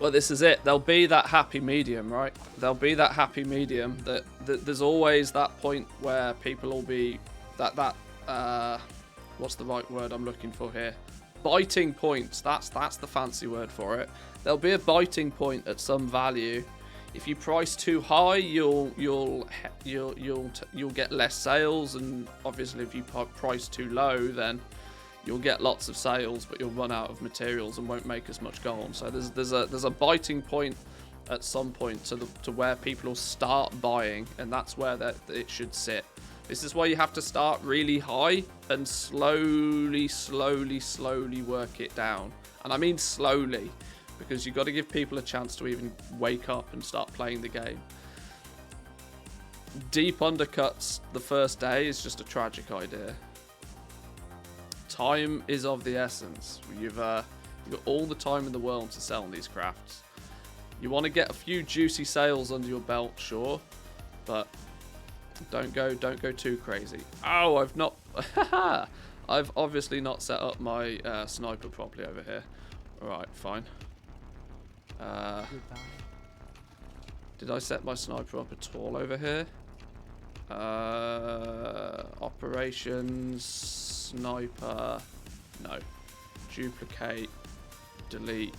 Well, this is it. There'll be that happy medium, right? There'll be that happy medium that there's always that point where people will be what's the right word I'm looking for here? Biting points. That's the fancy word for it. There'll be a biting point at some value. If you price too high, you'll get less sales, and obviously if you price too low, then you'll get lots of sales, but you'll run out of materials and won't make as much gold. So there's a biting point at some point to where people will start buying, and that's where it should sit. This is why you have to start really high and slowly work it down. And I mean slowly, because you've got to give people a chance to even wake up and start playing the game. Deep undercuts the first day is just a tragic idea. Time is of the essence. You've got all the time in the world to sell these crafts. You want to get a few juicy sales under your belt, sure, but don't go too crazy. Oh, I've obviously not set up my sniper properly over here. Alright, fine. Did I set my sniper up at all over here? Operations, sniper, no. Duplicate, delete.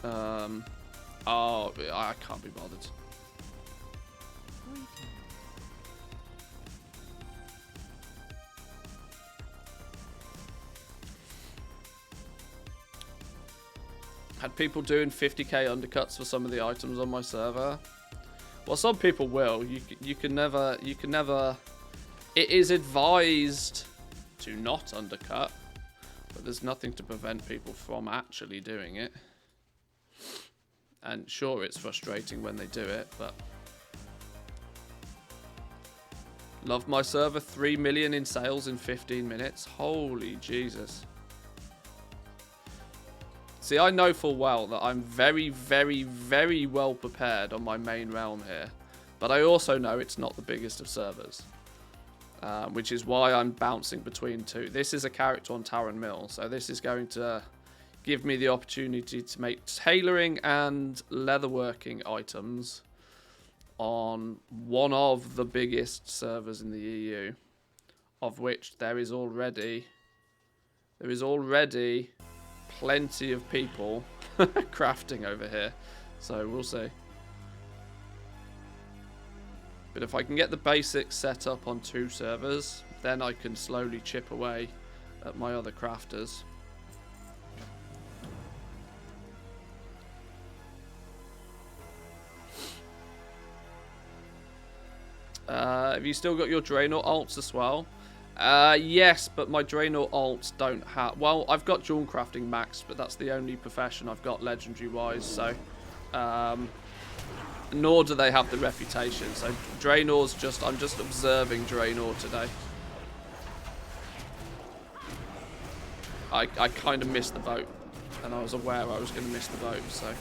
Oh, I can't be bothered. Had people doing 50k undercuts for some of the items on my server. Well, some people will. You can never. It is advised to not undercut, but there's nothing to prevent people from actually doing it. And sure, it's frustrating when they do it, but love my server. 3 million in sales in 15 minutes. Holy Jesus. See, I know full well that I'm very, very, very well prepared on my main realm here. But I also know it's not the biggest of servers. Which is why I'm bouncing between two. This is a character on Taran Mill, so this is going to give me the opportunity to make tailoring and leatherworking items on one of the biggest servers in the EU, of which there is already plenty of people crafting over here. So we'll see. But if I can get the basics set up on 2 servers, then I can slowly chip away at my other crafters. Have you still got your Draenor alts as well? Yes, but my Draenor alts don't have... Well, I've got Jewel Crafting maxed, but that's the only profession I've got legendary-wise, so... nor do they have the reputation, so Draenor's just... I'm just observing Draenor today. I kind of missed the boat, and I was aware I was going to miss the boat, so...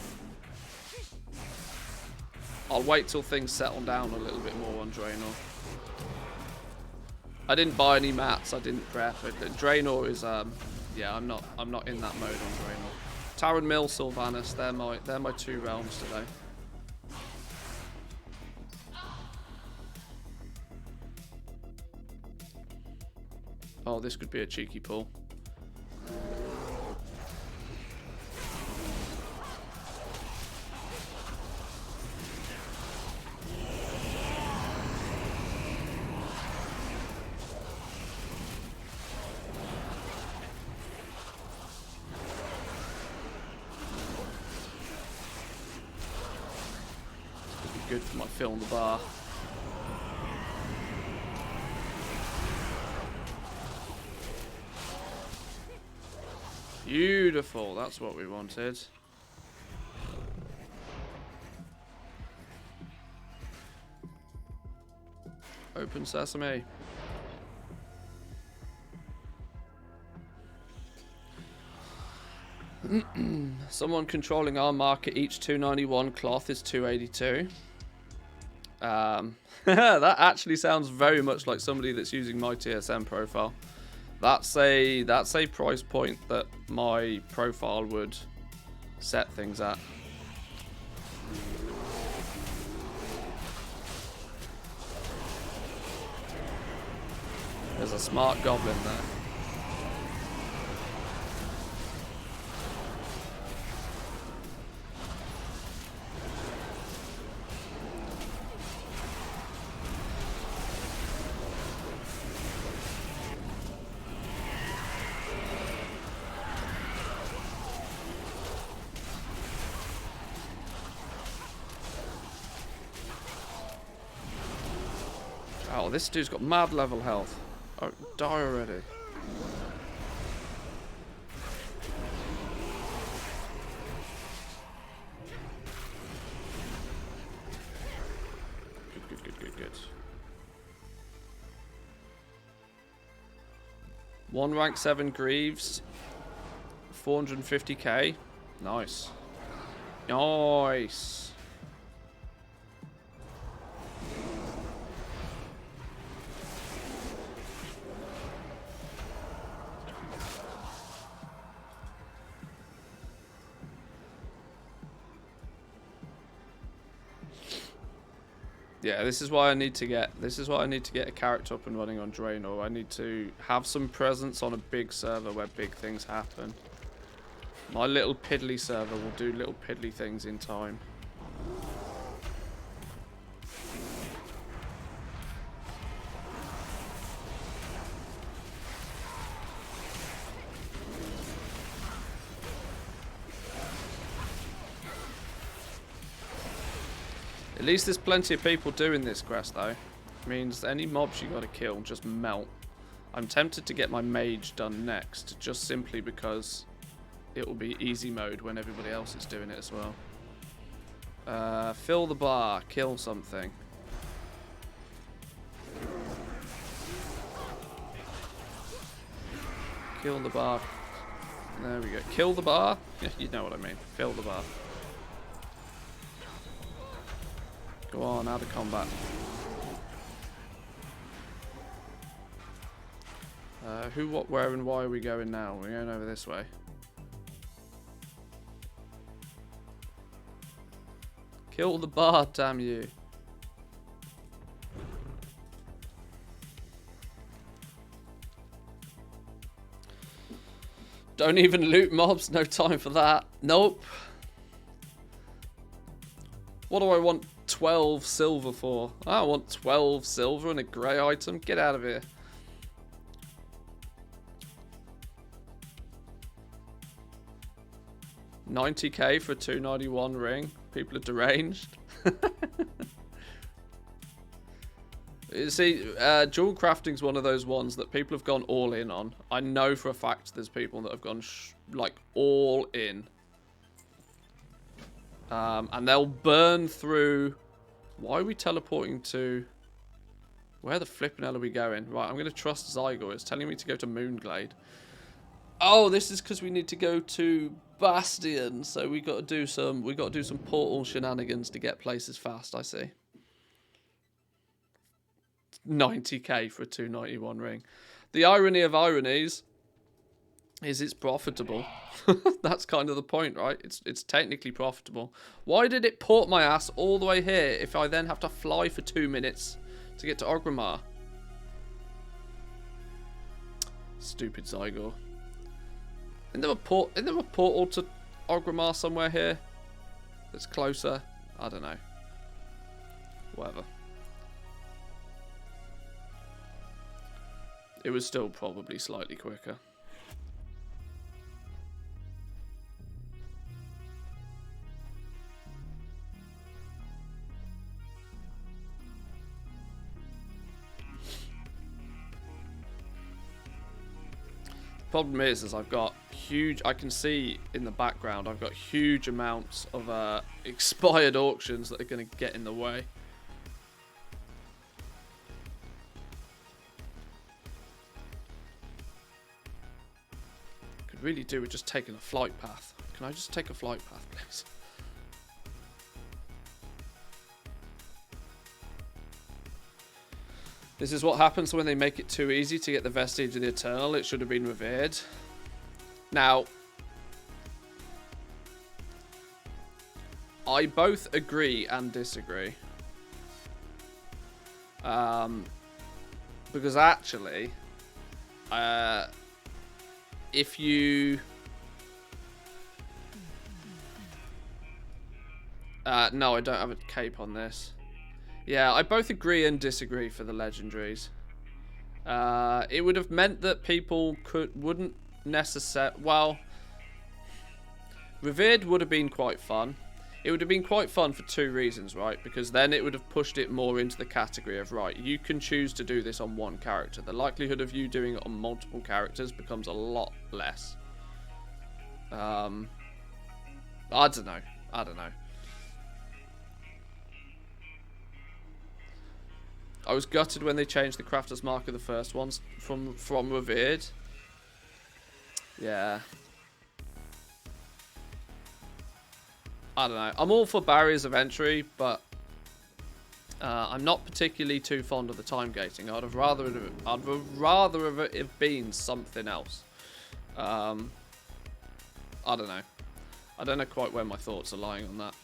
I'll wait till things settle down a little bit more on Draenor. I didn't buy any mats. I didn't prep it. Draenor is yeah. I'm not in that mode on Draenor. Tarren Mill, Sylvanas. They're my 2 realms today. Oh, this could be a cheeky pull. Good for my fill in the bar. Beautiful, that's what we wanted. Open sesame. Someone controlling our market, each 291 cloth is 282. That actually sounds very much like somebody that's using my TSM profile. That's a price point that my profile would set things at. There's a smart goblin there. Oh, this dude's got mad level health. Oh, die already. Good. 1 rank 7 Greaves. 450k. Nice. Nice. Yeah, this is why I need to get a character up and running on Draenor. I need to have some presence on a big server where big things happen. My little piddly server will do little piddly things in time. At least there's plenty of people doing this quest though. Means any mobs you gotta kill just melt. I'm tempted to get my mage done next, just simply because it will be easy mode when everybody else is doing it as well. Fill the bar, kill something. Kill the bar. There we go. Kill the bar? Yeah, you know what I mean. Fill the bar. Go on, out of combat. Who, what, where, and why are we going now? We're going over this way. Kill the bar, damn you. Don't even loot mobs. No time for that. Nope. What do I want 12 silver for? I want 12 silver and a grey item. Get out of here. $90k for a 291 ring. People are deranged. You see, jewel crafting is one of those ones that people have gone all in on. I know for a fact there's people that have gone like all in. And they'll burn through... Why are we teleporting to... Where the flipping hell are we going? Right, I'm going to trust Zygor. It's telling me to go to Moonglade. Oh, this is because we need to go to Bastion. So we got to do some portal shenanigans to get places fast, I see. 90k for a 291 ring. The irony of ironies is it's profitable. That's kind of the point, right? It's technically profitable. Why did it port my ass all the way here if I then have to fly for 2 minutes to get to Orgrimmar? Stupid Zygor. Isn't there a portal to Orgrimmar somewhere here that's closer? I don't know. Whatever. It was still probably slightly quicker. Problem is I've got huge, I can see in the background, I've got huge amounts of expired auctions that are going to get in the way. Could really do with just taking a flight path. Can I just take a flight path, please? This is what happens when they make it too easy to get the Vestige of the Eternal. It should have been revered. Now, I both agree and disagree. Because actually, if you... no, I don't have a cape on this. Yeah, I both agree and disagree for the legendaries. It would have meant that people wouldn't necessarily... Well, Revered would have been quite fun. It would have been quite fun for two reasons, right? Because then it would have pushed it more into the category of, right, you can choose to do this on one character. The likelihood of you doing it on multiple characters becomes a lot less. I don't know. I don't know. I was gutted when they changed the crafter's mark of the first ones from Revered. Yeah. I don't know. I'm all for barriers of entry, but I'm not particularly too fond of the time gating. I'd rather have it been something else. I don't know. I don't know quite where my thoughts are lying on that.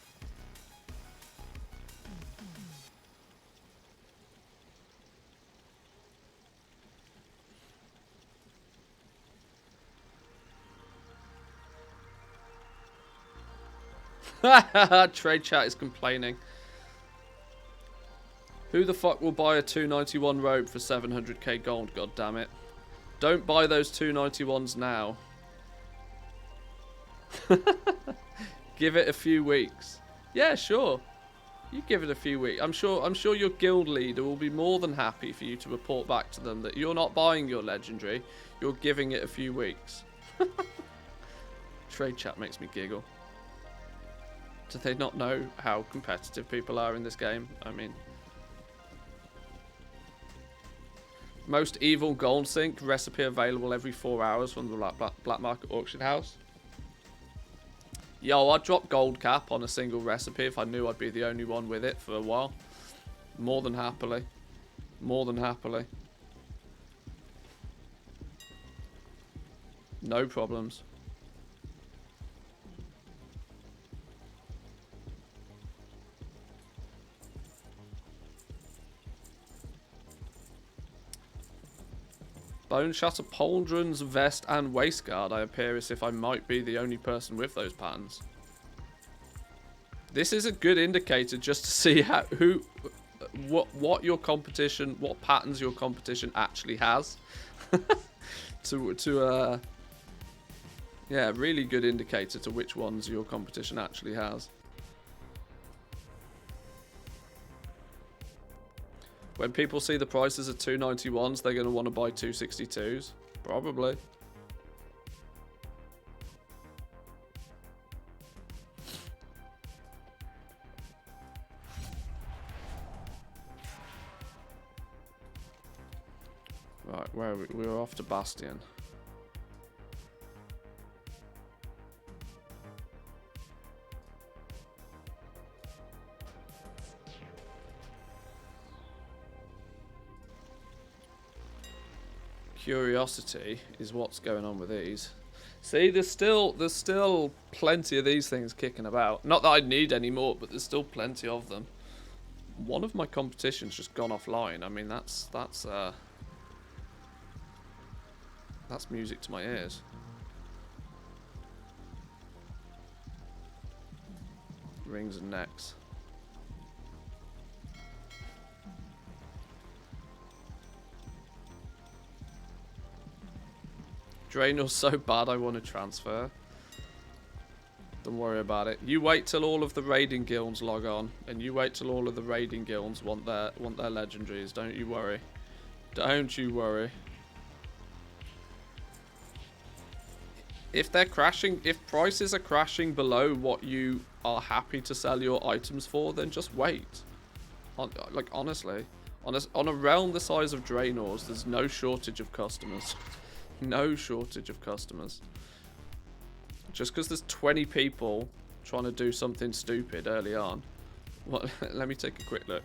Trade chat is complaining. Who the fuck will buy a 291 robe for 700k gold, god damn it. Don't buy those 291s now. Give it a few weeks. Yeah, sure. You give it a few weeks. I'm sure your guild leader will be more than happy for you to report back to them that you're not buying your legendary, you're giving it a few weeks. Trade chat makes me giggle. Do they not know how competitive people are in this game? I mean... Most evil gold sink recipe available every 4 hours from the black market auction house. Yo, I'd drop gold cap on a single recipe if I knew I'd be the only one with it for a while. More than happily. More than happily. No problems. Bone Shatter Pauldron's vest and waistguard. I appear as if I might be the only person with those patterns. This is a good indicator just to see what your competition, what patterns your competition actually has. Yeah, really good indicator to which ones your competition actually has. When people see the prices of 291s, they're going to want to buy 262s. Probably. Right, where are we? We're off to Bastion. Curiosity is what's going on with these. See, there's still plenty of these things kicking about. Not that I need any more, but there's still plenty of them. One of my competition's just gone offline. I mean, that's music to my ears. Rings and necks. Draenor's so bad I want to transfer. Don't worry about it. You wait till all of the raiding guilds log on, and you wait till all of the raiding guilds want their legendaries. Don't you worry. Don't you worry. If they're crashing, if prices are crashing below what you are happy to sell your items for, then just wait. Like honestly, on a realm the size of Draenor's, there's no shortage of customers. No shortage of customers. Just because there's 20 people trying to do something stupid early on. What? Let me take a quick look.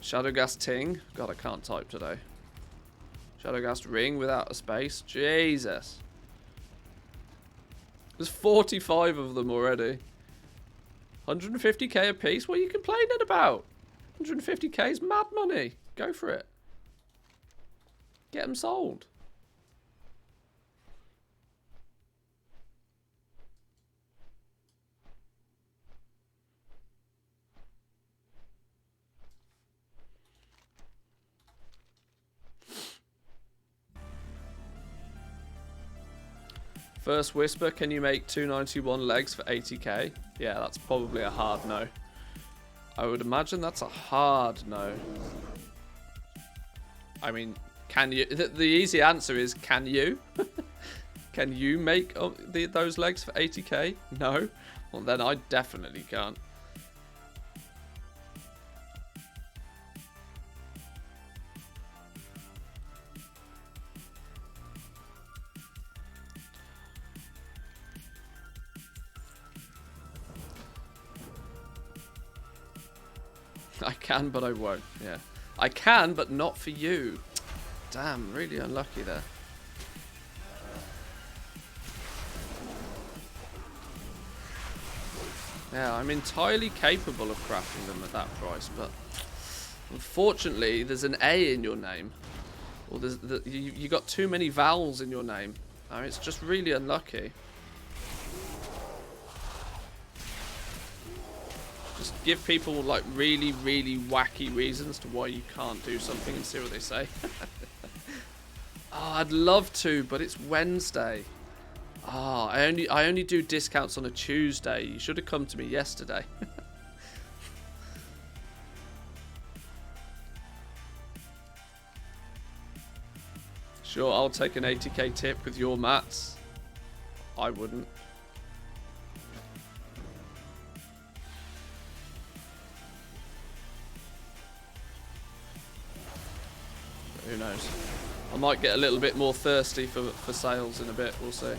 Shadowgast Ting. God, I can't type today. Shadowgast Ring without a space. Jesus. There's 45 of them already. 150k a piece? What are you complaining about? 150k is mad money. Go for it. Get them sold. First Whisper, can you make 291 legs for 80k? Yeah, that's probably a hard no. I would imagine that's a hard no. I mean, can you? The easy answer is, can you? Can you make those legs for 80k? No? Well, then I definitely can't. I can, but I won't. Yeah. I can, but not for you. Damn, really unlucky there. Yeah, I'm entirely capable of crafting them at that price, but unfortunately, there's an A in your name. Or you got too many vowels in your name. I mean, it's just really unlucky. Just give people like really, really wacky reasons to why you can't do something and see what they say. Oh, I'd love to, but it's Wednesday. Ah, oh, I only do discounts on a Tuesday. You should have come to me yesterday. Sure, I'll take an 80k tip with your mats. I wouldn't. But who knows? I might get a little bit more thirsty for sales in a bit. We'll see.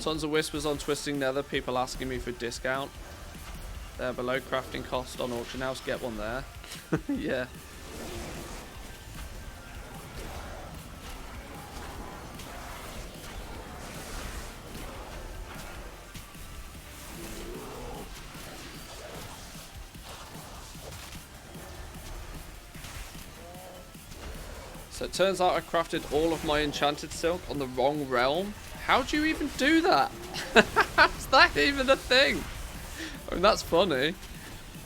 Tons of whispers on Twisting Nether. People asking me for discount. They're below crafting cost on auction house. Get one there. Yeah. So it turns out I crafted all of my enchanted silk on the wrong realm. How do you even do that? How's that even a thing? I mean, that's funny.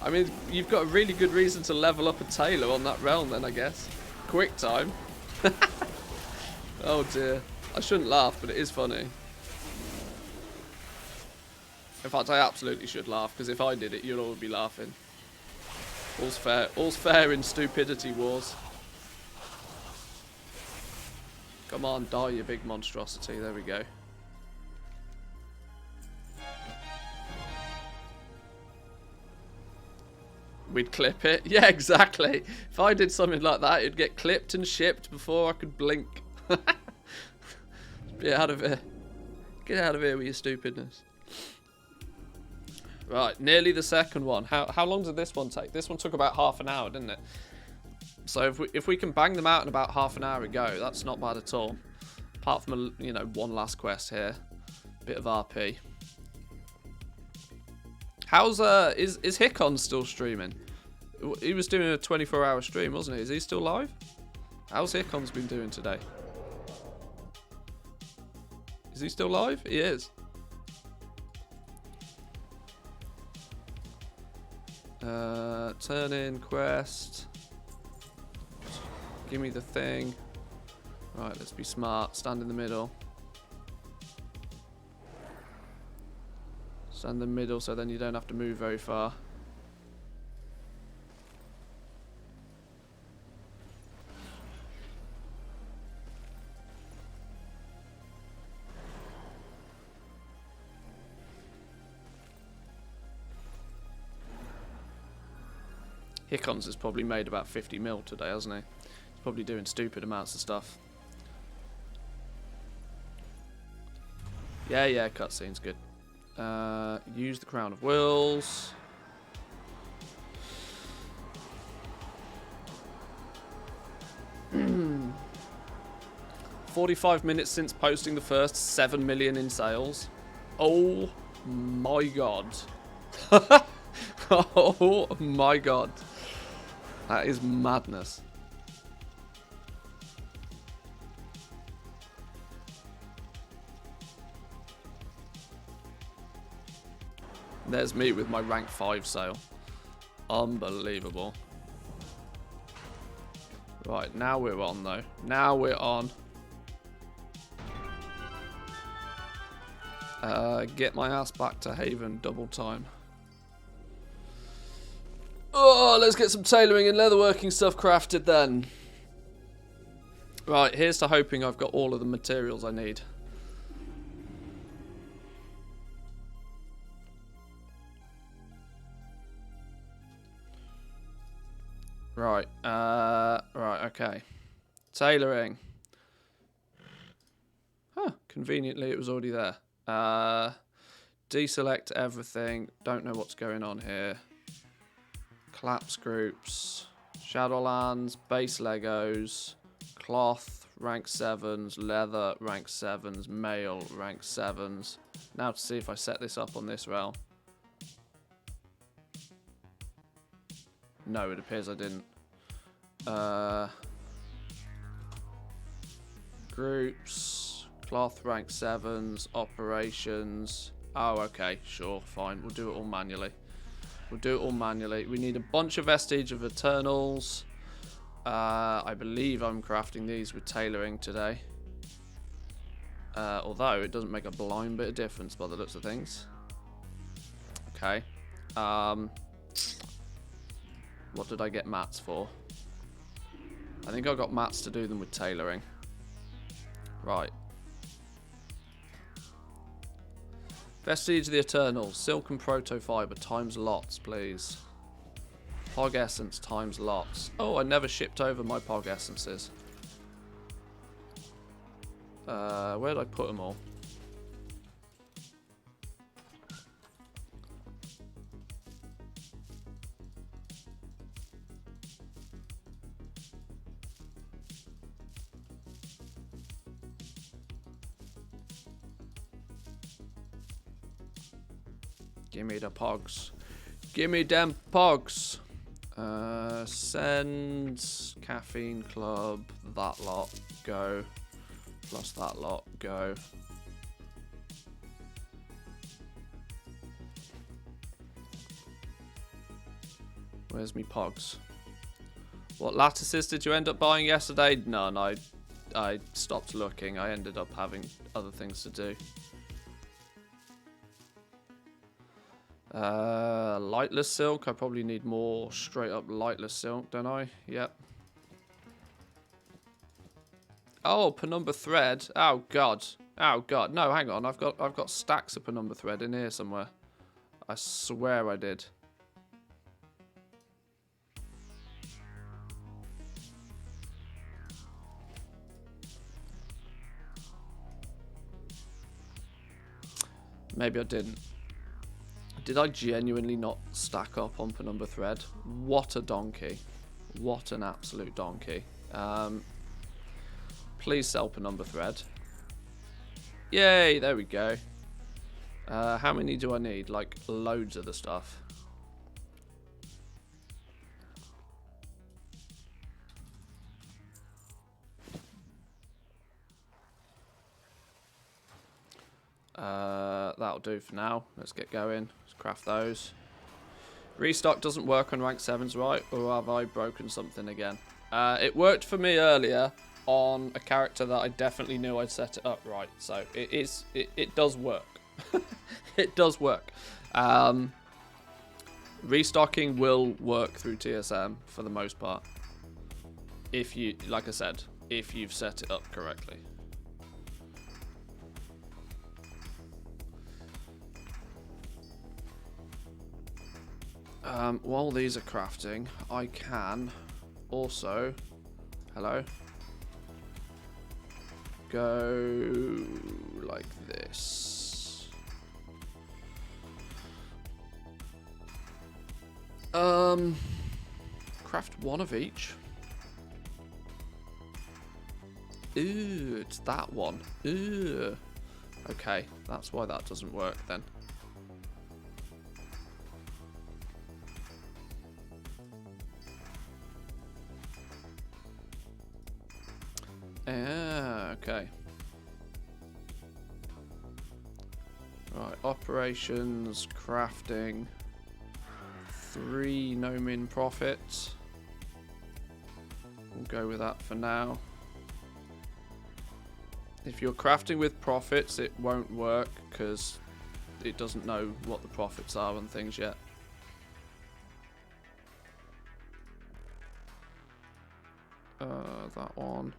I mean, you've got a really good reason to level up a tailor on that realm then, I guess. Quick time. Oh dear. I shouldn't laugh, but it is funny. In fact, I absolutely should laugh, because if I did it, you'd all be laughing. All's fair in stupidity wars. Come on, die, you big monstrosity. There we go. We'd clip it. Yeah, exactly. If I did something like that, it'd get clipped and shipped before I could blink. Get out of here. Get out of here with your stupidness. Right, nearly the second one. How long did this one take? This one took about half an hour, didn't it? So if we can bang them out in about half an hour ago, that's not bad at all. Apart from a, you know, one last quest here, bit of RP. How's is Hickon still streaming? He was doing a 24-hour stream, wasn't he? Is he still live? How's Hickon's been doing today? Is he still live? He is. Turn in quest. Give me the thing. Right, let's be smart. Stand in the middle. Stand in the middle so then you don't have to move very far. Hickons has probably made about 50 mil today, hasn't he? He's probably doing stupid amounts of stuff. Yeah, cutscene's good. Use the Crown of Wills. Hmm. 45 minutes since posting the first 7 million in sales. Oh my god. Oh my god. That is madness. There's me with my rank 5 sale. Unbelievable. Right, now we're on though. Now we're on. Get my ass back to Haven double time. Oh, let's get some tailoring and leatherworking stuff crafted then. Right, here's to hoping I've got all of the materials I need. Right, okay. Tailoring. Huh, conveniently it was already there. Deselect everything. Don't know what's going on here. Collapse groups, Shadowlands, base Legos, cloth, rank 7s, leather, rank 7s, mail, rank 7s. Now to see if I set this up on this realm. No, it appears I didn't. Groups, cloth, rank 7s, operations. Oh, okay, sure, fine. We'll do it all manually. We'll do it all manually. We need a bunch of Vestige of Eternals. I believe I'm crafting these with tailoring today. Although it doesn't make a blind bit of difference by the looks of things. Okay. What did I get mats for? I think I got mats to do them with tailoring. Right. Vestige of the Eternals, silk and proto-fiber times lots, please. Pog essence times lots. Oh, I never shipped over my pog essences. Where did I put them all? Give me the pogs. Give me them pogs. Send caffeine club, that lot, go. Plus that lot, go. Where's me pogs? What lattices did you end up buying yesterday? None. I stopped looking. I ended up having other things to do. Lightless silk. I probably need more straight up lightless silk, don't I? Yep. Oh, penumbra thread. Oh god. Oh god. No, hang on. I've got stacks of penumbra thread in here somewhere. I swear I did. Maybe I didn't. Did I genuinely not stack up on penumbra thread? What a donkey. What an absolute donkey. Please sell penumbra thread. Yay, there we go. How many do I need? Like, loads of the stuff. That'll do for now. Let's get going. Let's craft those. Restock doesn't work on rank 7s, right? Or have I broken something again? It worked for me earlier on a character that I definitely knew I'd set it up right. So it does work. It does work. Restocking will work through TSM for the most part. If you, like I said, if you've set it up correctly. While these are crafting, I can also, hello, go like this. Craft one of each. Ooh, it's that one. Ooh. Okay, that's why that doesn't work then. Okay. Right, operations, crafting, 3 no min profits. We'll go with that for now. If you're crafting with profits, it won't work because it doesn't know what the profits are on things yet. That one.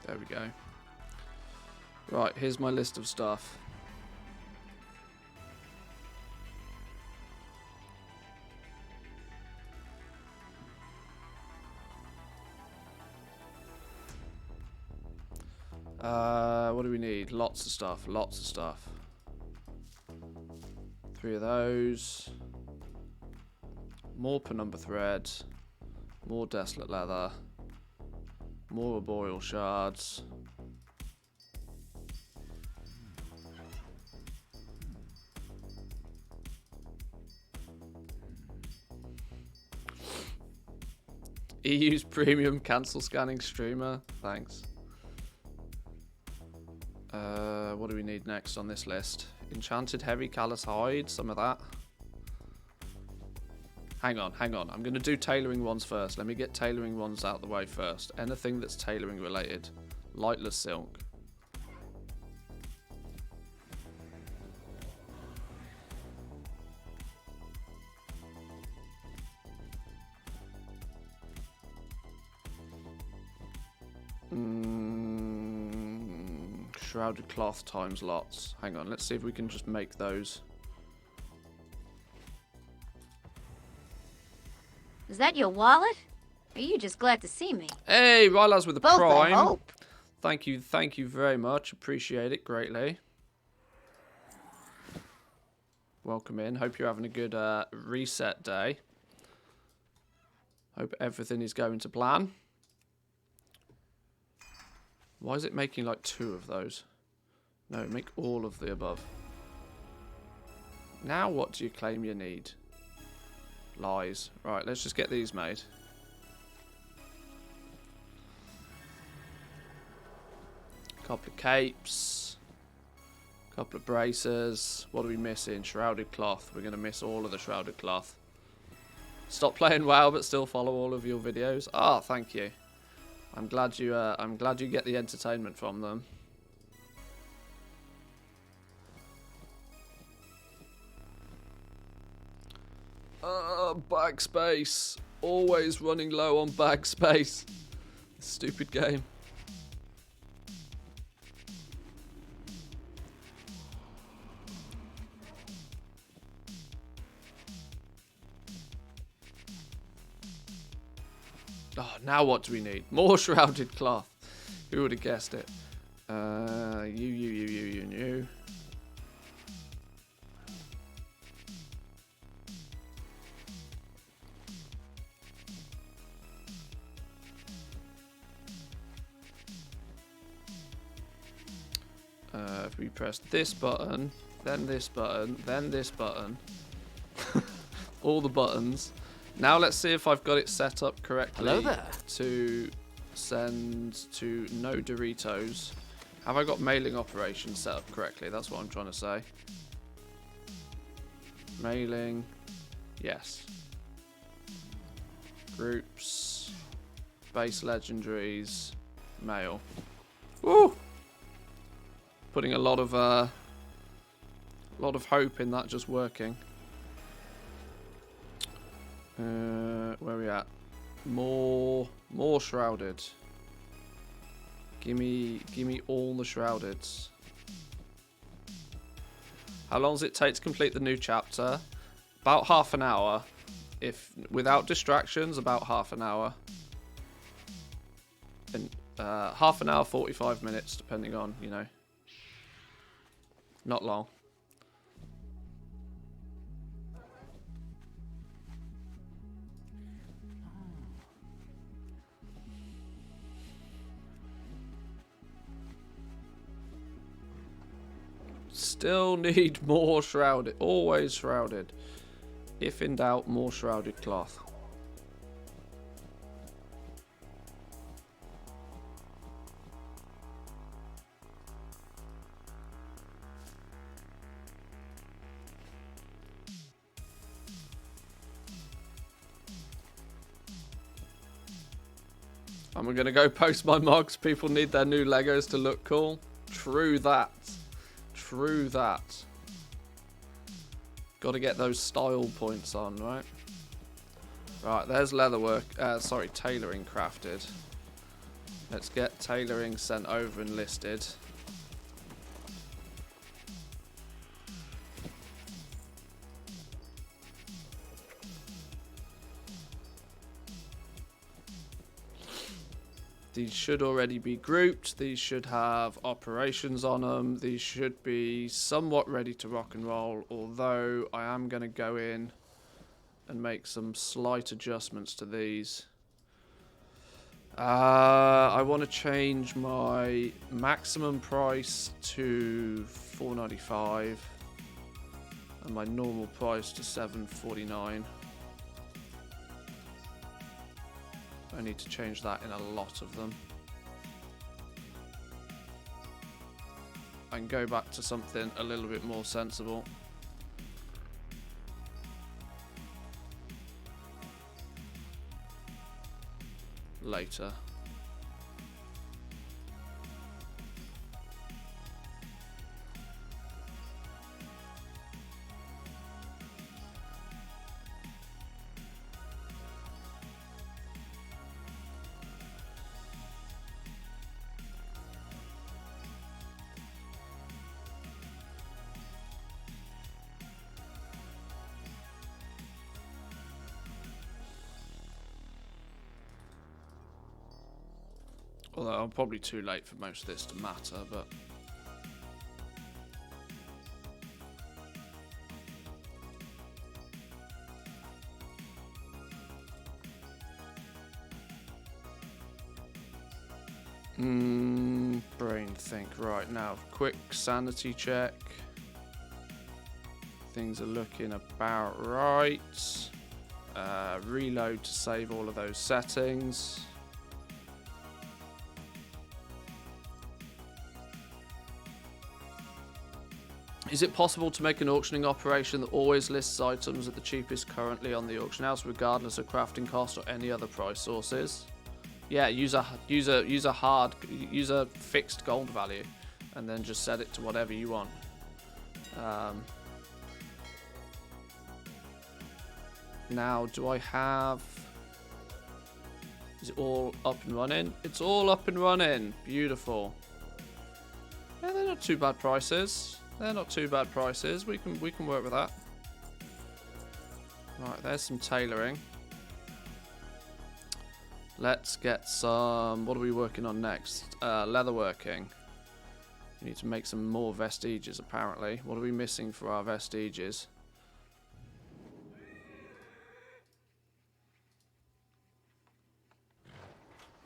There we go. Right, here's my list of stuff. What do we need? Lots of stuff, lots of stuff. 3 of those. More penumbra thread. More desolate leather. More arboreal shards. EU's premium cancel scanning streamer. Thanks. What do we need next on this list? Enchanted heavy callous hide. Some of that. Hang on, hang on. I'm going to do tailoring ones first. Let me get tailoring ones out the way first. Anything that's tailoring related. Lightless silk. Shrouded cloth times lots. Hang on, let's see if we can just make those.
Is that your wallet? Or are you just glad to see me?
Hey, Rylas with the
Both,
prime.
I hope.
Thank you very much. Appreciate it greatly. Welcome in. Hope you're having a good reset day. Hope everything is going to plan. Why is it making like 2 of those? No, make all of the above. Now what do you claim you need? Lies. Right, let's just get these made. Couple of capes. Couple of braces. What are we missing? Shrouded cloth. We're going to miss all of the shrouded cloth. Stop playing WoW but still follow all of your videos. Ah, thank you. I'm glad you get the entertainment from them. Backspace. Always running low on backspace. Stupid game. Oh, now what do we need? More shrouded cloth. Who would have guessed it? You. If we press this button, then this button, then this button. All the buttons. Now let's see if I've got it set up correctly.
Hello there.
To send to no Doritos. Have I got mailing operations set up correctly? That's what I'm trying to say. Mailing. Yes. Groups. Base legendaries. Mail. Woo! Putting a lot of hope in that just working. Where are we at? More shrouded. Gimme all the shroudeds. How long does it take to complete the new chapter? About half an hour. If without distractions, about half an hour. And half an hour, 45 minutes, depending on, you know. Not long. Still need more shrouded. Always shrouded. If in doubt, more shrouded cloth. And we're going to go post my mugs. People need their new Legos to look cool. True that. True that. Got to get those style points on, right? Right, there's leatherwork. Sorry, tailoring crafted. Let's get tailoring sent over and listed. These should already be grouped. These should have operations on them. These should be somewhat ready to rock and roll, although I am going to go in and make some slight adjustments to these. I want to change my maximum price to $4.95 and my normal price to $7.49. I need to change that in a lot of them. And go back to something a little bit more sensible. Later. Although I'm probably too late for most of this to matter, but... Brain think. Right, now, quick sanity check. Things are looking about right. Reload to save all of those settings. Is it possible to make an auctioning operation that always lists items at the cheapest currently on the auction house, regardless of crafting cost or any other price sources? Yeah, use a fixed gold value, and then just set it to whatever you want. Now, do I have... Is it all up and running? It's all up and running. Beautiful. Yeah, they're not too bad prices. They're not too bad prices. We can work with that. Right, there's some tailoring. Let's get some... What are we working on next? Leatherworking. We need to make some more vestiges, apparently. What are we missing for our vestiges?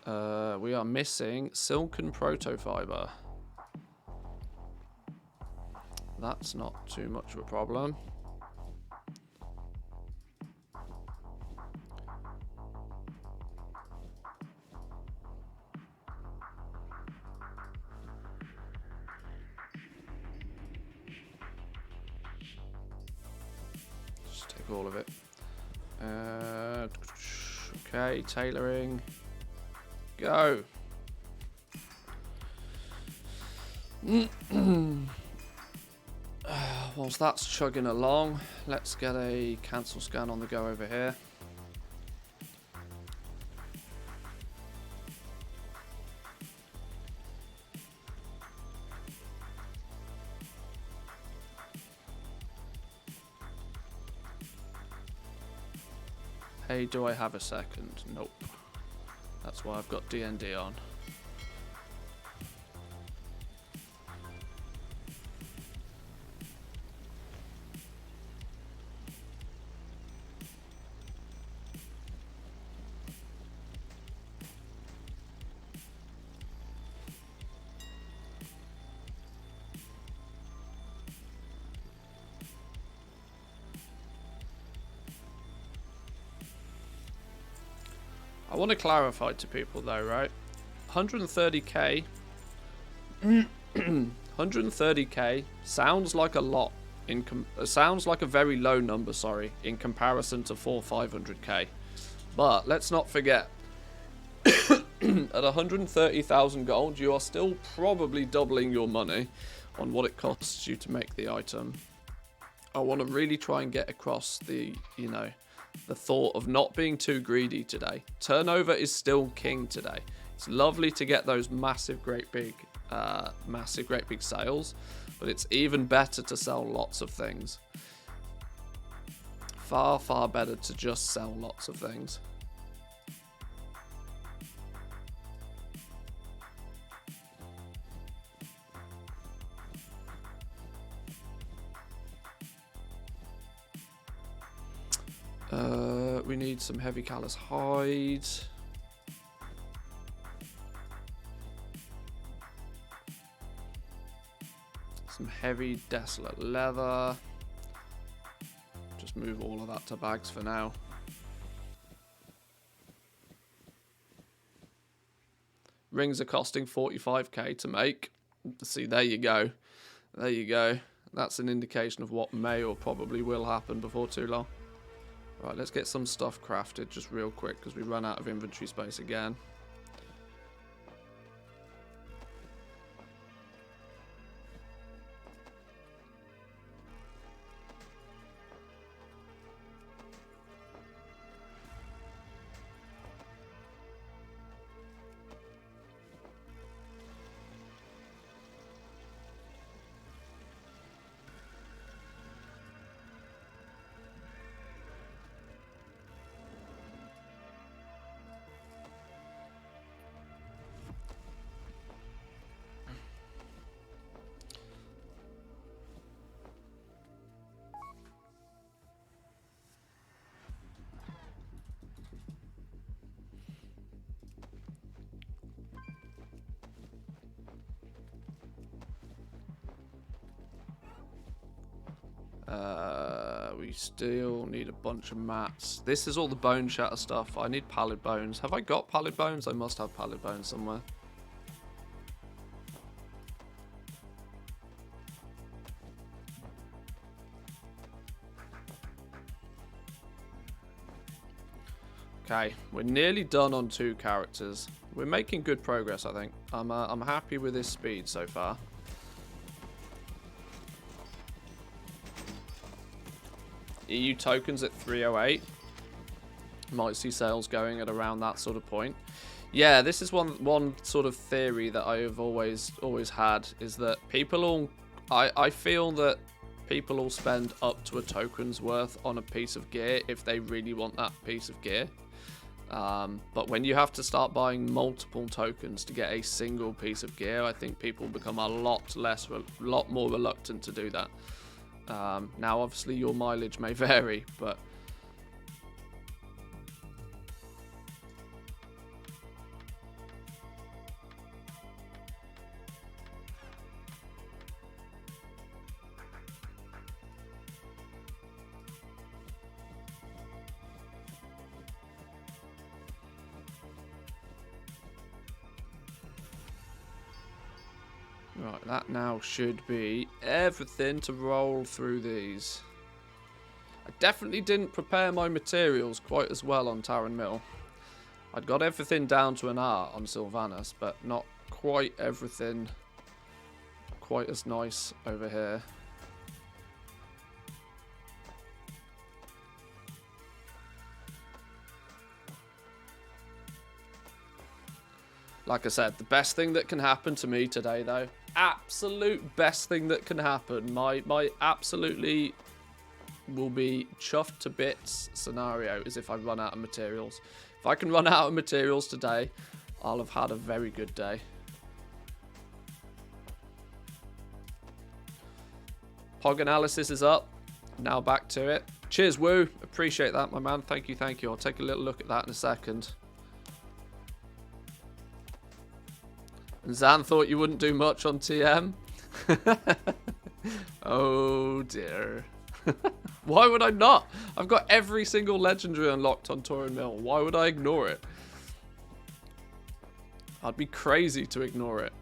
We are missing silken protofiber. That's not too much of a problem. Just take all of it. Okay, tailoring. Go. Whilst that's chugging along, let's get a cancel scan on the go over here. Hey, do I have a second? Nope. That's why I've got D&D on. I want to clarify to people though, right? 130k 130k sounds like a lot sounds like a very low number, sorry, in comparison to 500k. But let's not forget at 130,000 gold, you are still probably doubling your money on what it costs you to make the item. I want to really try and get across the, you know, the thought of not being too greedy today. Turnover is still king today. It's lovely to get those massive, great big sales, but it's even better to sell lots of things. Far, far better to just sell lots of things. We need some heavy callous hide. Some heavy desolate leather. Just move all of that to bags for now. Rings are costing 45k to make. See, there you go. There you go. That's an indication of what may or probably will happen before too long. Right, let's get some stuff crafted just real quick because we run out of inventory space again. We still need a bunch of mats. This is all the bone shatter stuff. I need pallid bones. Have I got pallid bones? I must have pallid bones somewhere. Okay, we're nearly done on 2 characters. We're making good progress, I think. I'm happy with this speed so far. EU tokens at 308. Might see sales going at around that sort of point. Yeah, this is one sort of theory that I have always had, is that people all... I feel that people will spend up to a token's worth on a piece of gear if they really want that piece of gear. But when you have to start buying multiple tokens to get a single piece of gear, I think people become a lot more reluctant to do that. Now, obviously, your mileage may vary, but... Right, that now should be everything to roll through these. I definitely didn't prepare my materials quite as well on Taran Mill. I'd got everything down to an art on Sylvanas, but not quite everything quite as nice over here. Like I said, the best thing that can happen to me today, though, absolute best thing that can happen, my absolutely will be chuffed to bits scenario is if I run out of materials. If I can run out of materials today, I'll have had a very good day. Pog analysis is up. Now back to it. Cheers, Woo. Appreciate that, my man. Thank you, thank you. I'll take a little look at that in a second. Zan thought you wouldn't do much on TM. Oh dear. Why would I not? I've got every single legendary unlocked on Taran Mill. Why would I ignore it? I'd be crazy to ignore it.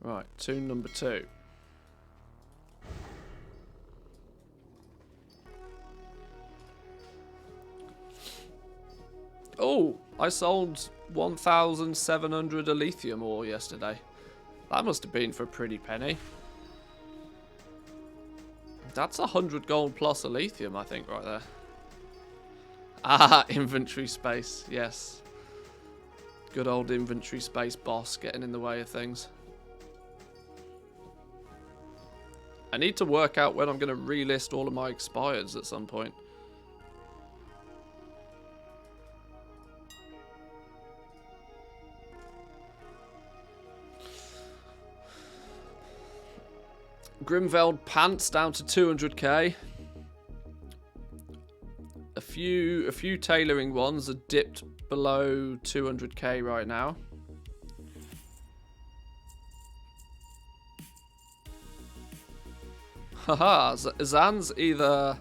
Right, tune number 2. Oh, I sold 1,700 Aletheum ore yesterday. That must have been for a pretty penny. That's 100 gold plus Aletheum, I think, right there. Ah, inventory space, yes. Good old inventory space boss getting in the way of things. I need to work out when I'm going to relist all of my expireds at some point. Grimveld pants down to 200k. A few tailoring ones are dipped below 200k right now. Haha, Zan's either...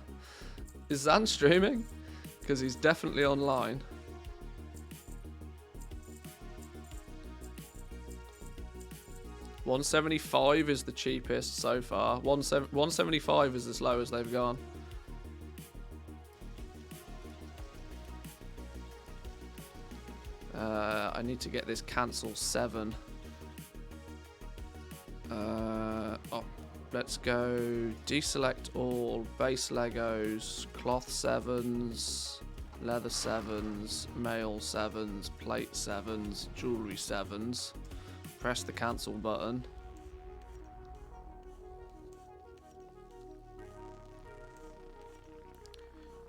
Is Zan streaming? Because he's definitely online. $175 is the cheapest so far. 175 is as low as they've gone. I need to get this cancel 7. Oh. Let's go deselect all base Legos, cloth 7s, leather 7s, mail 7s, plate 7s, jewelry 7s. Press the cancel button.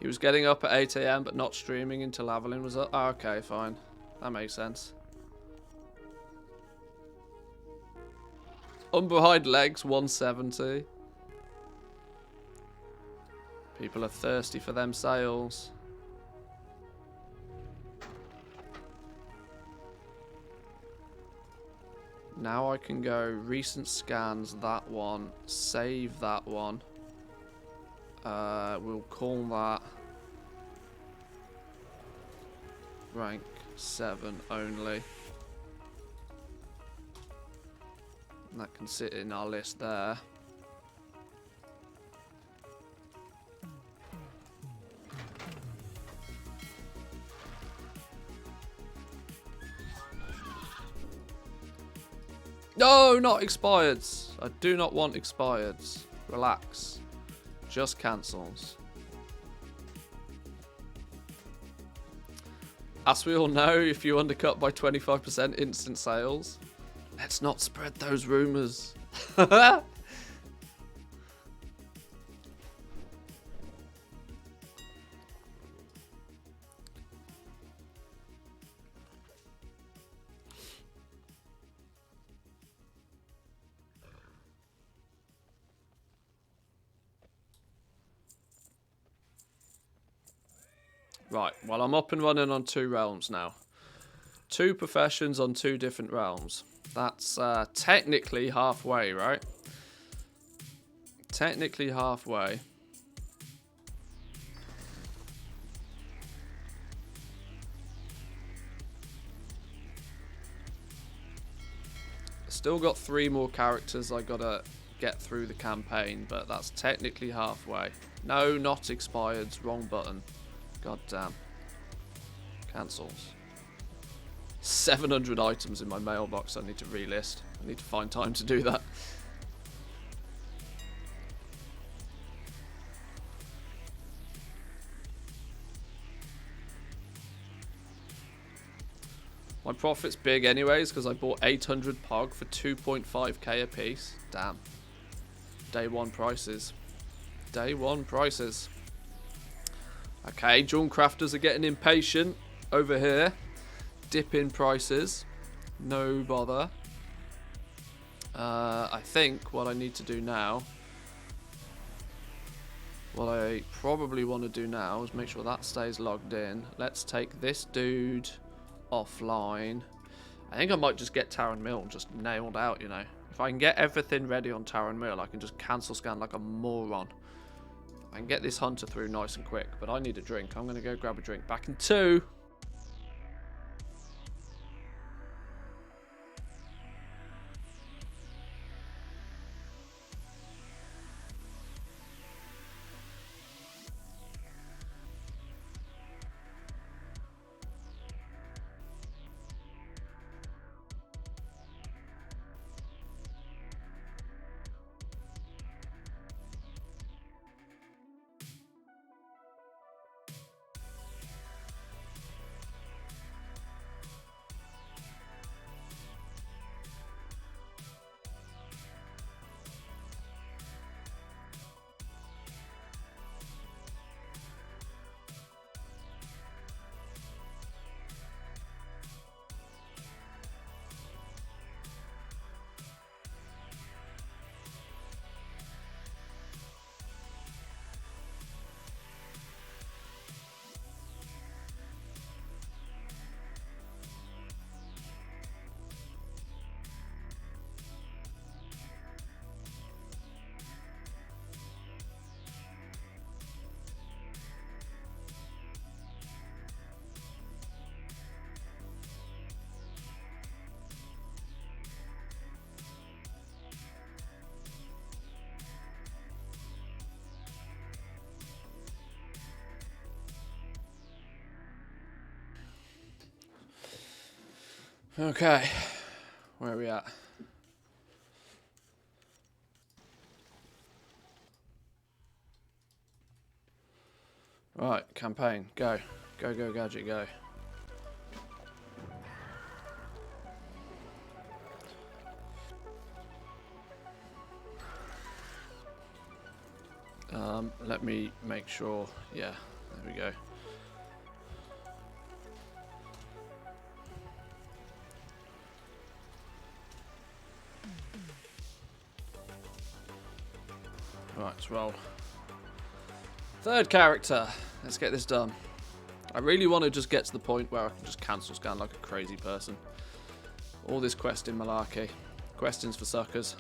He was getting up at 8 AM but not streaming until Avalon was up. Oh, okay, fine. That makes sense. Unbehind legs, 170. People are thirsty for them sales. Now I can go recent scans, that one, save that one. We'll call that rank 7 only. And that can sit in our list there. No, not expireds. I do not want expireds. Relax. Just cancels. As we all know, if you undercut by 25% instant sales. Let's not spread those rumours. Right, well, I'm up and running on 2 realms now. 2 professions on 2 different realms. That's technically halfway, right? Technically halfway. Still got 3 more characters I gotta get through the campaign, but that's technically halfway. No, not expired. Wrong button. God damn. Cancels. 700 items in my mailbox I need to relist. I need to find time to do that. My profit's big anyways because I bought 800 POG for 2.5k a piece. Damn. Day 1 prices. Day 1 prices. Okay, Junk Crafters are getting impatient over here. Dip in prices. No bother. I think what I need to do now, what I probably want to do now is make sure that stays logged in. Let's take this dude offline. I think I might just get Taran Mill just nailed out, you know. If I can get everything ready on Taran Mill, I can just cancel scan like a moron. I can get this hunter through nice and quick, but I need a drink. I'm going to go grab a drink. Back in 2. Okay, where are we at? Right, campaign, go. Go, go, gadget, go. Let me make sure, yeah, There we go. Right, let's roll. Third character. Let's get this done. I really want to just get to the point where I can just cancel scan like a crazy person. All this questing malarkey. Questions for suckers.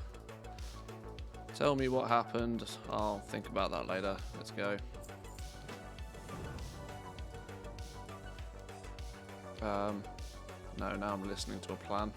Tell me what happened. I'll think about that later. Let's go. No, now I'm listening to a plan.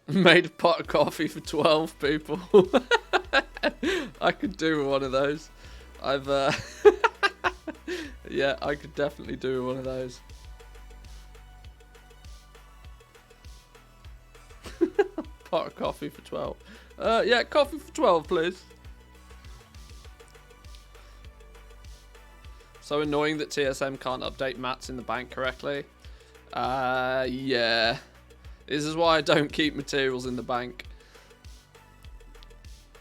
Made a pot of coffee for 12 people. I could do one of those. Yeah, I could definitely do one of those. Pot of coffee for 12. Yeah, coffee for 12, please. So annoying that TSM can't update mats in the bank correctly. Yeah. This is why I don't keep materials in the bank.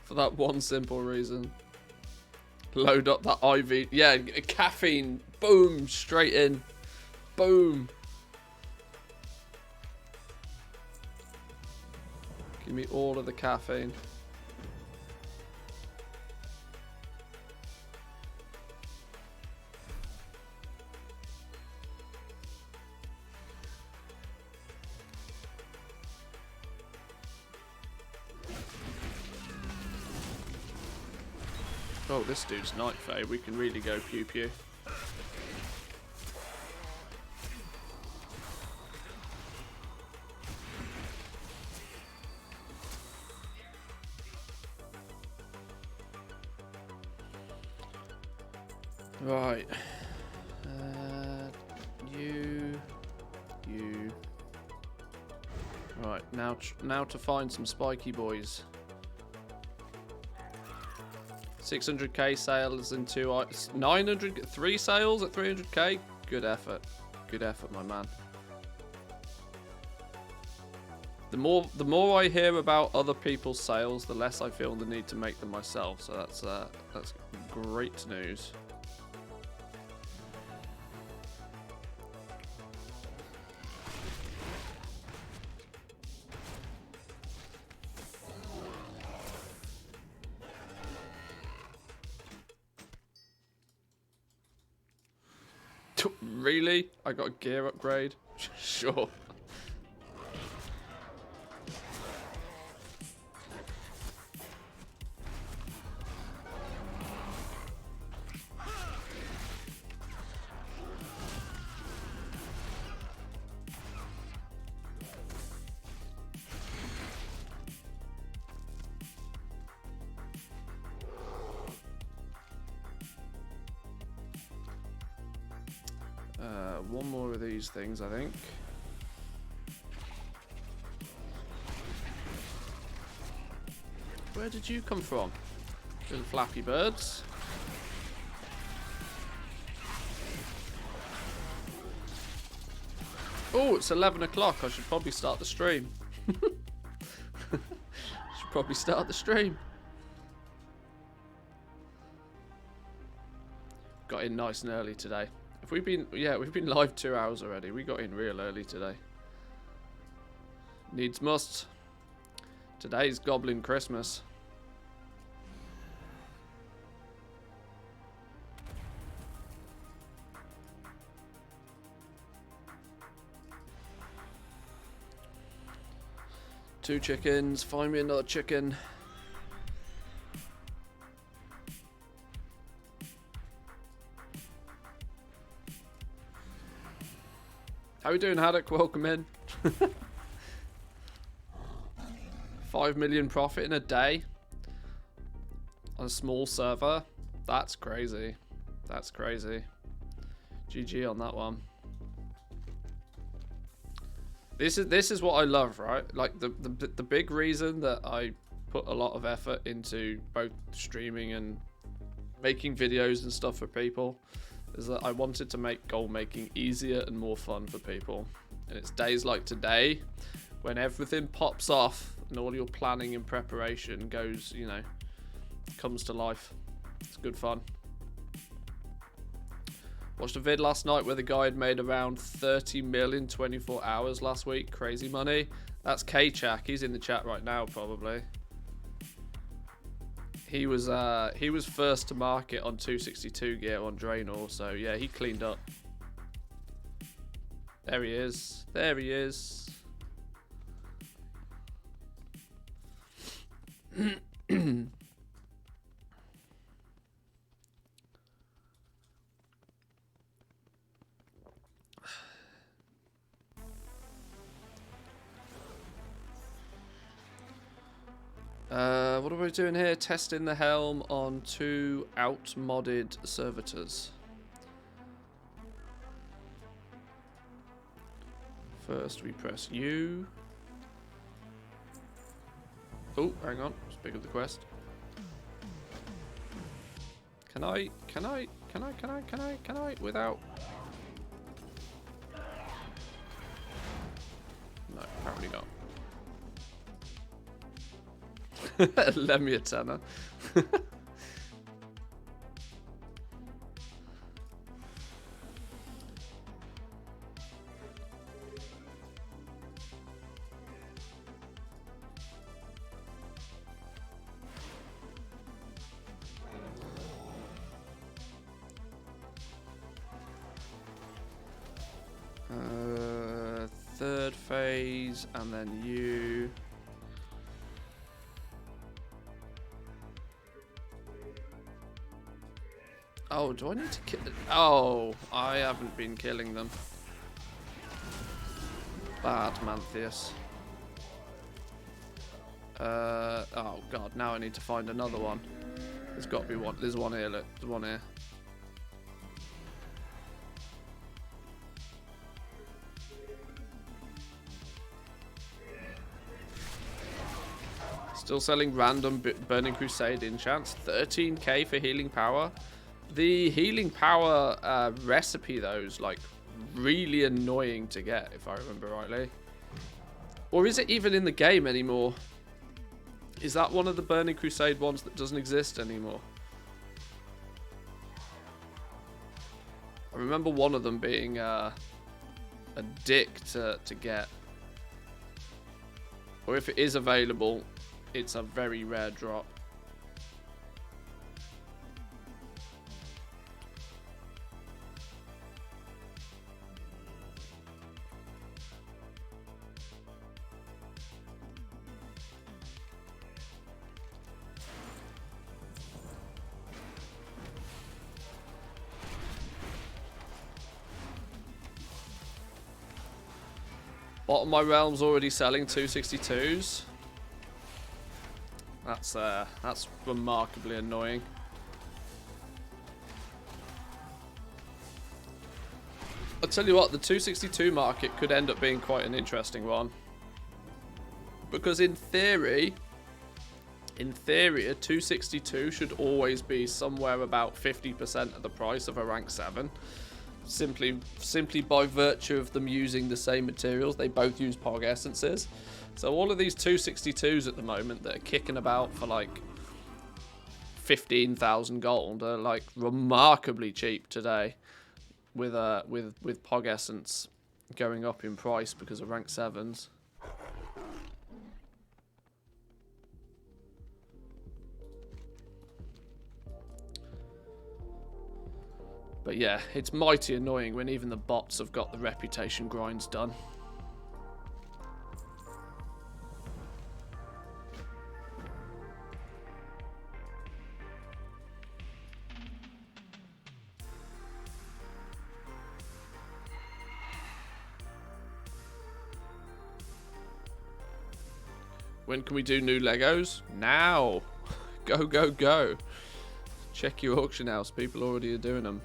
For that one simple reason. Load up that IV. Yeah, caffeine. Boom. Straight in. Boom. Give me all of the caffeine. Oh, this dude's night fade. We can really go pew pew. Right. You. Right, now to find some spiky boys. 600k sales in 900, 3 sales at 300k. Good effort. Good effort, my man. The more I hear about other people's sales, the less I feel the need to make them myself. So that's great news. Really? I got a gear upgrade? Sure. One more of these things, I think. Where did you come from? Little flappy birds. Oh, it's 11 o'clock. I should probably start the stream. Should probably start the stream. Got in nice and early today. We've been live 2 hours already. We got in real early today. Needs must. Today's Goblin Christmas. Two chickens. Find me another chicken. How we doing, Haddock? Welcome in. 5 million profit in a day on a small server. That's crazy. That's crazy. GG on that one. This is what I love, right? Like the big reason that I put a lot of effort into both streaming and making videos and stuff for people, is that I wanted to make goal making easier and more fun for people. And it's days like today when everything pops off and all your planning and preparation goes, you know, comes to life. It's good fun. Watched a vid last night where the guy had made around 30 mil in 24 hours last week. Crazy money. That's K-Chak. He's in the chat right now, probably. He was first to market on 262 gear on Draenor, so yeah, he cleaned up. There he is. There he is. What are we doing here? Testing the helm on 2 out-modded servitors. First we press U. Oh, hang on. Speak of the quest. Can I, without... No, apparently not. Lend me a tenner. Third phase, and then you. Oh, do I need to kill? Oh, I haven't been killing them. Bad, Mantheus. Oh god, now I need to find another one. There's got to be one. There's one here. Look, there's one here. Still selling random Burning Crusade enchants. 13k for healing power. The healing power recipe, though, is like really annoying to get, if I remember rightly. Or is it even in the game anymore? Is that one of the Burning Crusade ones that doesn't exist anymore? I remember one of them being a dick to get. Or if it is available, it's a very rare drop. Bottom of my realm's already selling 262s. That's remarkably annoying. I'll tell you what, the 262 market could end up being quite an interesting one. Because in theory, a 262 should always be somewhere about 50% of the price of a rank 7. Simply by virtue of them using the same materials. They both use Pog essences. So all of these 262s at the moment that are kicking about for like 15,000 gold are like remarkably cheap today, with Pog essence going up in price because of rank 7s. But yeah, it's mighty annoying when even the bots have got the reputation grinds done. When can we do new Legos? Now! Go, go, go! Check your auction house. People already are doing them.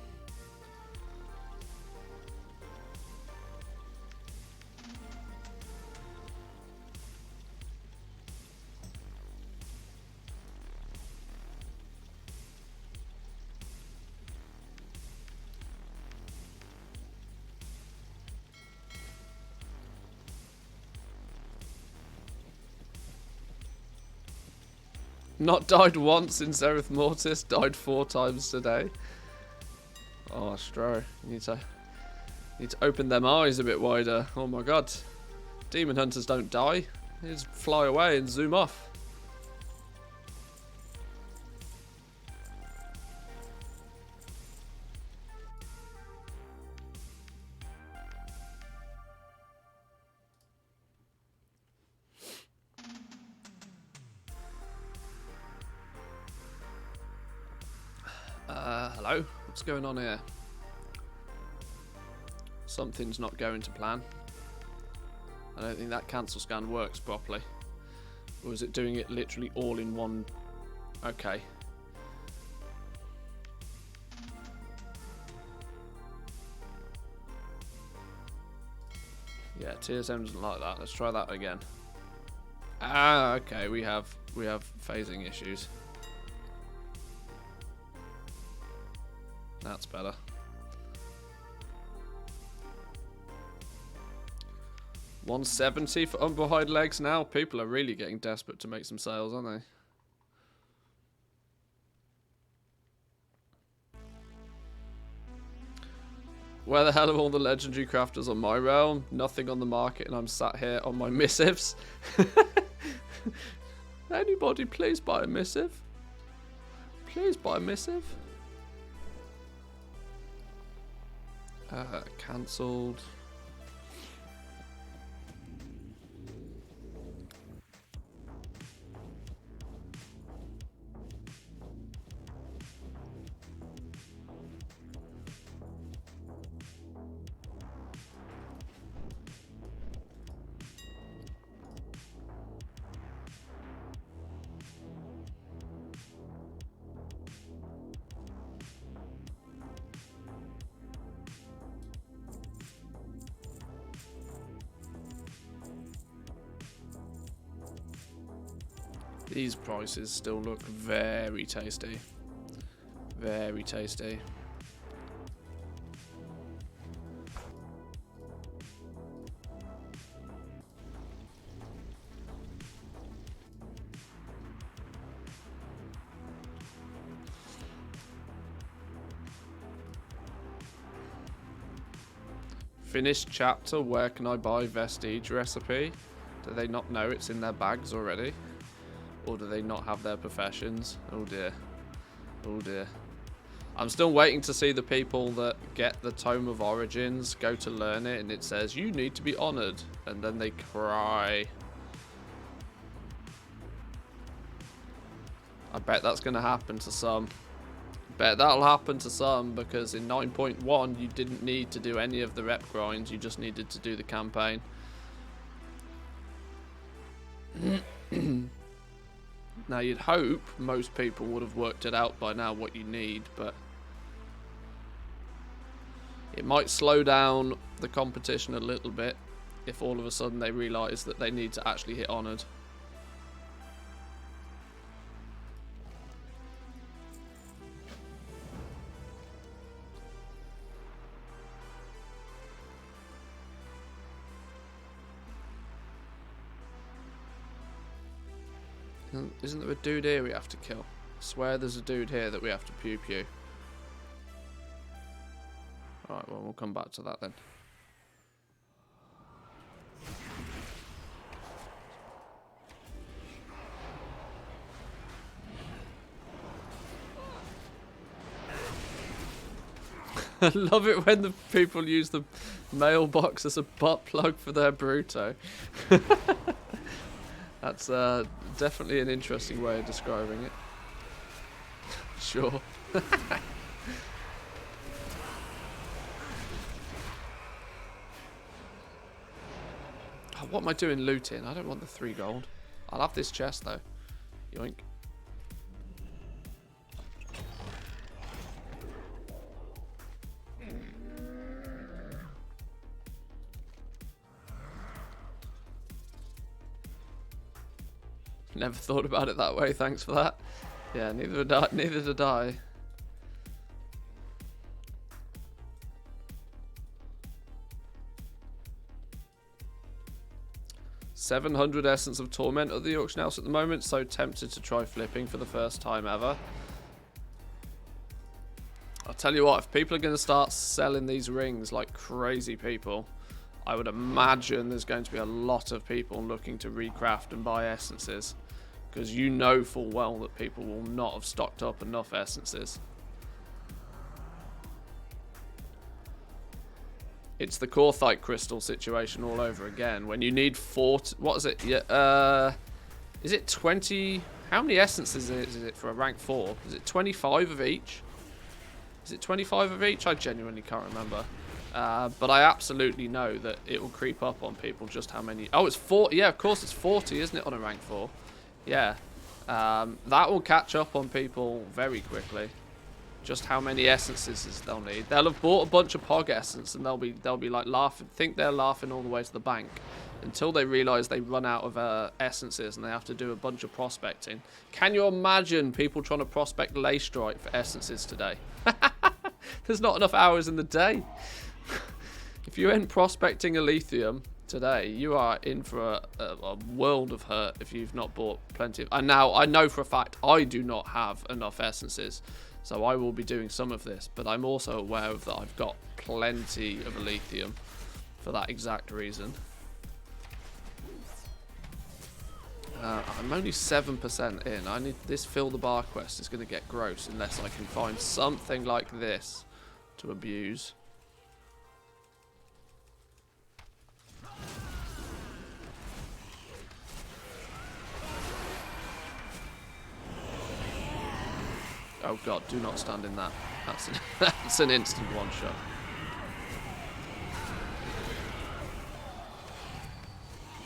Not died once in Zereth Mortis, died 4 times today. Oh, Stro, you need to open them eyes a bit wider. Oh my god. Demon Hunters don't die. They just fly away and zoom off. Hello? What's going on here? Something's not going to plan. I don't think that cancel scan works properly. Or is it doing it literally all in one? Okay. Yeah, TSM doesn't like that. Let's try that again. Ah, okay, we have phasing issues. That's better. $170 for unbehind legs now. People are really getting desperate to make some sales, aren't they? Where the hell are all the legendary crafters on my realm? Nothing on the market, and I'm sat here on my missives. Anybody, please buy a missive. Please buy a missive. Cancelled. These prices still look very tasty. Very tasty. Finished chapter, where can I buy Vestige recipe? Do they not know it's in their bags already? Or do they not have their professions? Oh dear. Oh dear. I'm still waiting to see the people that get the Tome of Origins go to learn it and it says, you need to be honoured. And then they cry. I bet that's going to happen to some. Bet that'll happen to some because in 9.1 you didn't need to do any of the rep grinds. You just needed to do the campaign. Now you'd hope most people would have worked it out by now what you need, but it might slow down the competition a little bit if all of a sudden they realise that they need to actually hit honoured. Isn't there a dude here we have to kill? I swear there's a dude here that we have to pew pew. Alright, well, we'll come back to that then. I love it when the people use the mailbox as a butt plug for their Bruto. That's definitely an interesting way of describing it. Sure. Oh, what am I doing looting? I don't want the 3 gold. I'll have this chest though. Yoink. Never thought about it that way, thanks for that. Yeah, neither did I. 700 Essence of Torment at the auction house at the moment. So tempted to try flipping for the first time ever. I'll tell you what, if people are going to start selling these rings like crazy people, I would imagine there's going to be a lot of people looking to recraft and buy essences. Because you know full well that people will not have stocked up enough essences. It's the Korthite crystal situation all over again. When you need 40... What is it? Yeah, is it 20... How many essences is it for a rank 4? Is it 25 of each? Is it 25 of each? I genuinely can't remember. But I absolutely know that it will creep up on people just how many... Oh, it's 40. Yeah, of course it's 40, isn't it, on a rank 4? Yeah. That will catch up on people very quickly. Just how many essences they'll need. They'll have bought a bunch of Pog essence and they'll be like laughing, think they're laughing all the way to the bank until they realise they run out of essences and they have to do a bunch of prospecting. Can you imagine people trying to prospect Leystrite for essences today? There's not enough hours in the day. If you end prospecting Elysium today, you are in for a world of hurt if you've not bought plenty of... And now, I know for a fact I do not have enough essences. So I will be doing some of this, but I'm also aware of that I've got plenty of Elysium for that exact reason. I'm only 7% in. I need this fill the bar quest is going to get gross unless I can find something like this to abuse. Oh god, do not stand in that. That's an instant one-shot.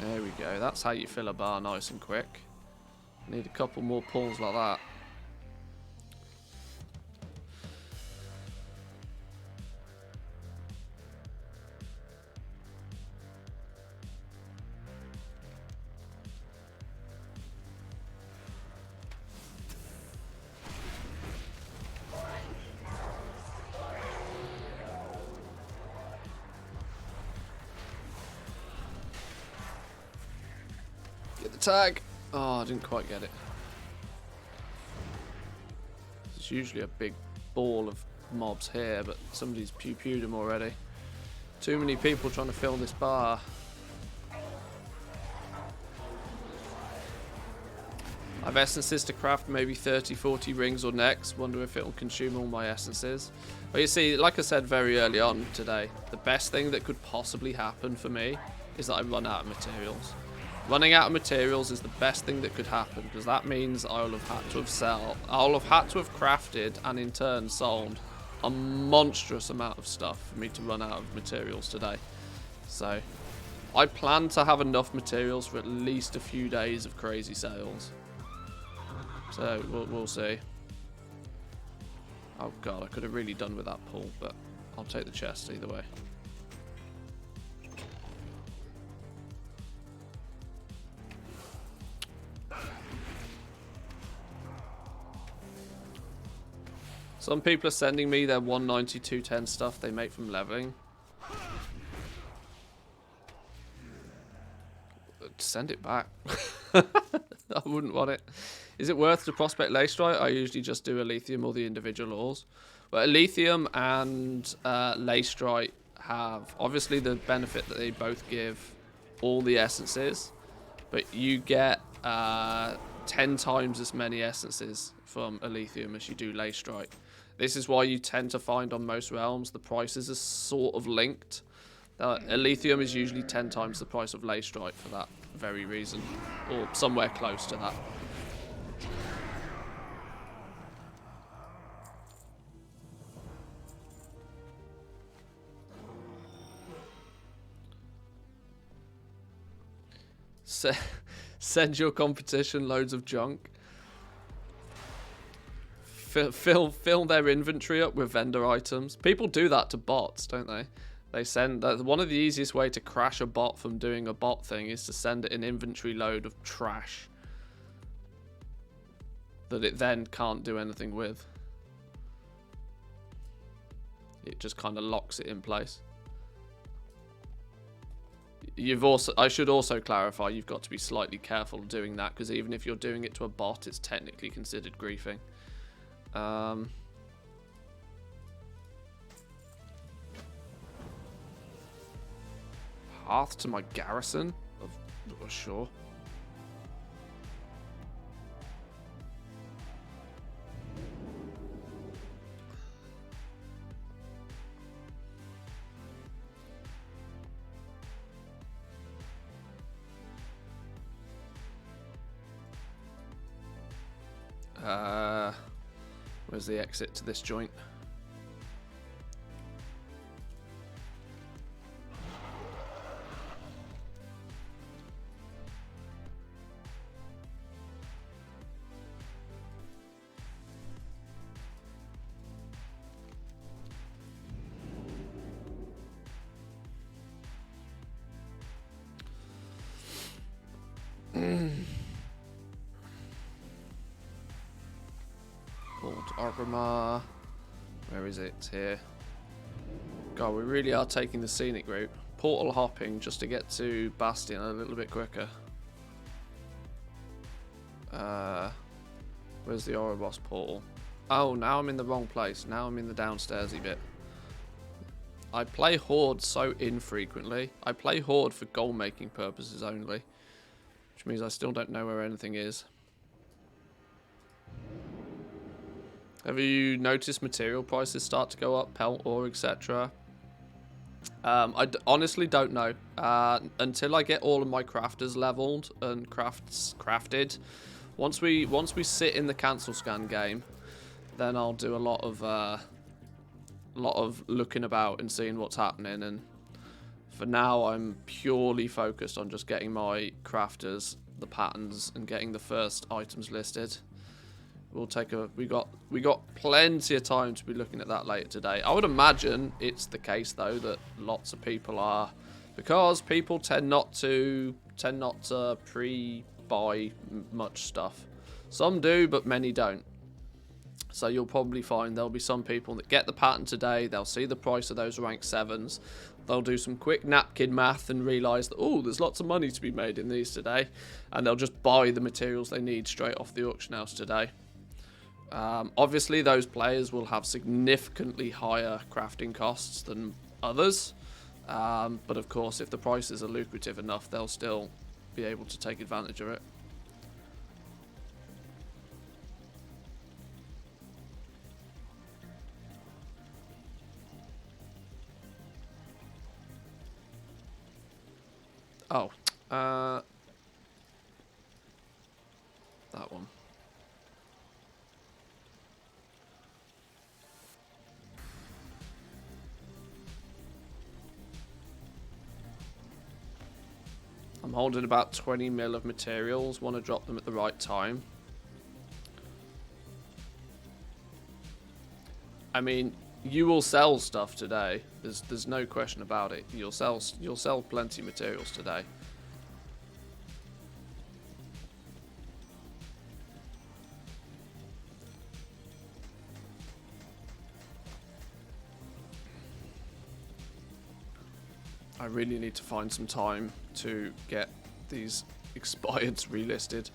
There we go. That's how you fill a bar nice and quick. Need a couple more pulls like that. Get the tag. Oh, I didn't quite get it. There's usually a big ball of mobs here, but somebody's pew-pewed them already. Too many people trying to fill this bar. I've essences to craft maybe 30-40 rings or necks. Wonder if it'll consume all my essences. But you see, like I said very early on today, the best thing that could possibly happen for me is that I run out of materials. Running out of materials is the best thing that could happen, because that means I'll have had to have crafted and in turn sold a monstrous amount of stuff for me to run out of materials today. So I plan to have enough materials for at least a few days of crazy sales. So we'll see. Oh god, I could have really done with that pull, but I'll take the chest either way. Some people are sending me their 190, 210 stuff they make from leveling. Send it back. I wouldn't want it. Is it worth to prospect Leystrite? I usually just do Elysium or the individual ores. But Elysium and Leystrite have obviously the benefit that they both give all the essences, but you get 10 times as many essences from Elysium as you do Leystrite. This is why you tend to find on most realms the prices are sort of linked. Elysium is usually 10 times the price of Leystrite for that very reason, or somewhere close to that. Send your competition loads of junk. Fill their inventory up with vendor items. People do that to bots, don't they? They send one of the easiest way to crash a bot from doing a bot thing is to send it an inventory load of trash that it then can't do anything with. It just kind of locks it in place. I should also clarify, you've got to be slightly careful doing that, because even if you're doing it to a bot, it's technically considered griefing. Path to my garrison? Sure. Where's the exit to this joint? Argramar. Where is it? It's here. God, we really are taking the scenic route. Portal hopping just to get to Bastion a little bit quicker. Where's the Ouroboros portal? Oh, now I'm in the wrong place. Now I'm in the downstairsy bit. I play Horde so infrequently. I play Horde for goal-making purposes only. Which means I still don't know where anything is. Have you noticed material prices start to go up, pelt ore, etc.? I honestly don't know. Until I get all of my crafters leveled and crafted. Once we sit in the cancel scan game, then I'll do a lot of looking about and seeing what's happening. And for now, I'm purely focused on just getting my crafters, the patterns, and getting the first items listed. We'll take we got plenty of time to be looking at that later today. I would imagine it's the case though that lots of people are, because people tend not to pre-buy much stuff. Some do, but many don't. So you'll probably find there'll be some people that get the pattern today. They'll see the price of those rank 7s. They'll do some quick napkin math and realise that, oh, there's lots of money to be made in these today, and they'll just buy the materials they need straight off the auction house today. Obviously, those players will have significantly higher crafting costs than others. But of course, if the prices are lucrative enough, they'll still be able to take advantage of it. Oh, that one. I'm holding about 20 mil of materials. Want to drop them at the right time. I mean, you will sell stuff today. There's no question about it. You'll sell plenty of materials today. I really need to find some time to get these expireds relisted.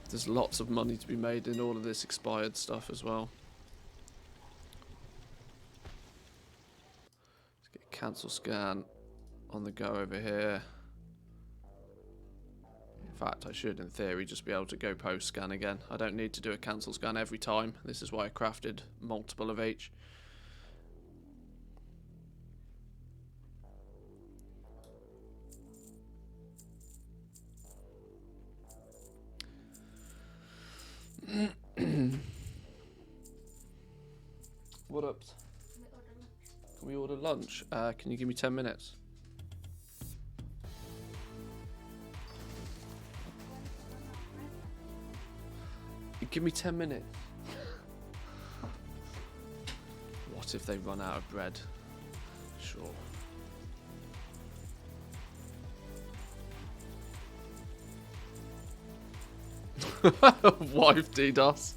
There's lots of money to be made in all of this expired stuff as well. Let's get cancel scan on the go over here. In fact, I should, in theory, just be able to go post scan again. I don't need to do a cancel scan every time. This is why I crafted multiple of each. What up? Can we order lunch? Can you give me 10 minutes? Give me 10 minutes. What if they run out of bread? Sure. Wife DDoS.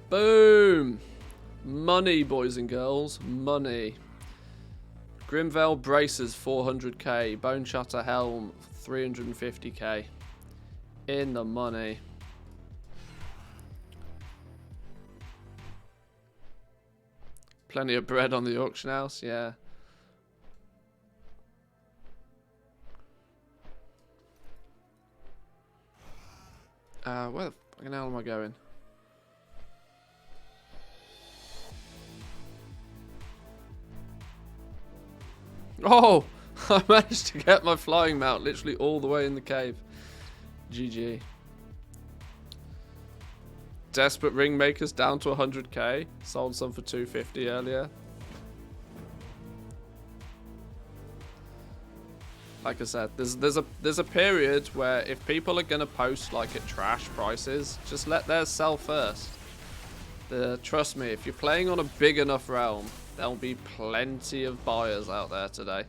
Boom! Money, boys and girls. Money. Grimvale Braces, 400k. Bone Shatter Helm, 350k. In the money. Plenty of bread on the auction house, yeah. Where the fucking hell am I going? Oh! I managed to get my flying mount literally all the way in the cave. GG. Desperate Ringmakers down to 100k. Sold some for 250 earlier. Like I said, there's a period where if people are gonna post like at trash prices, just let theirs sell first. Trust me, if you're playing on a big enough realm, there'll be plenty of buyers out there today.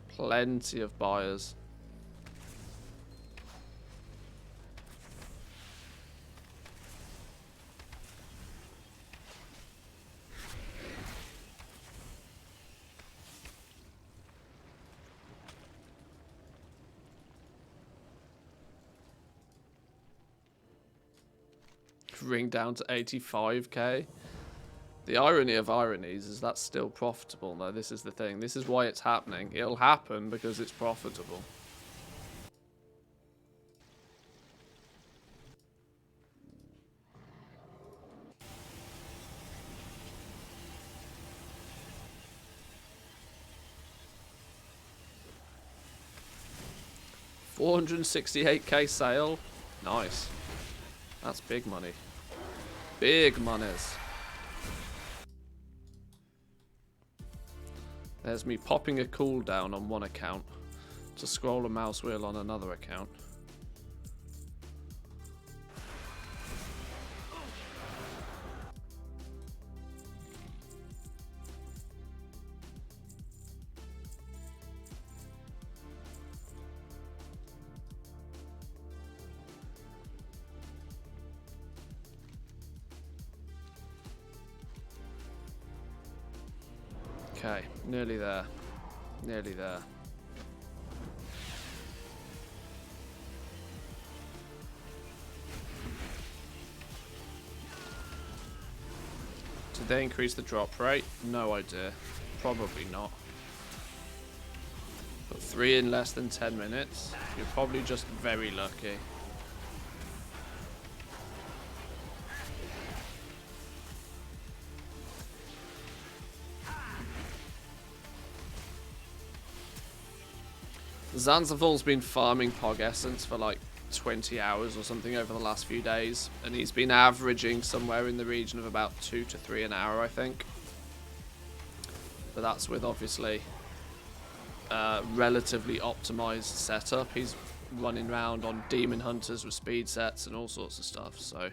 Plenty of buyers. Ring down to 85k. The irony of ironies is that's still profitable. No, this is the thing. This is why it's happening. It'll happen because it's profitable. $468k sale. Nice. That's big money. Big monies. There's me popping a cooldown on one account to scroll a mouse wheel on another account. Okay, nearly there. Nearly there. Did they increase the drop rate? No idea. Probably not. But 3 in less than 10 minutes? You're probably just very lucky. Zanzival's been farming Pog Essence for like 20 hours or something over the last few days, and he's been averaging somewhere in the region of about 2 to 3 an hour, I think. But that's with obviously relatively optimized setup. He's running around on Demon Hunters with speed sets and all sorts of stuff, so...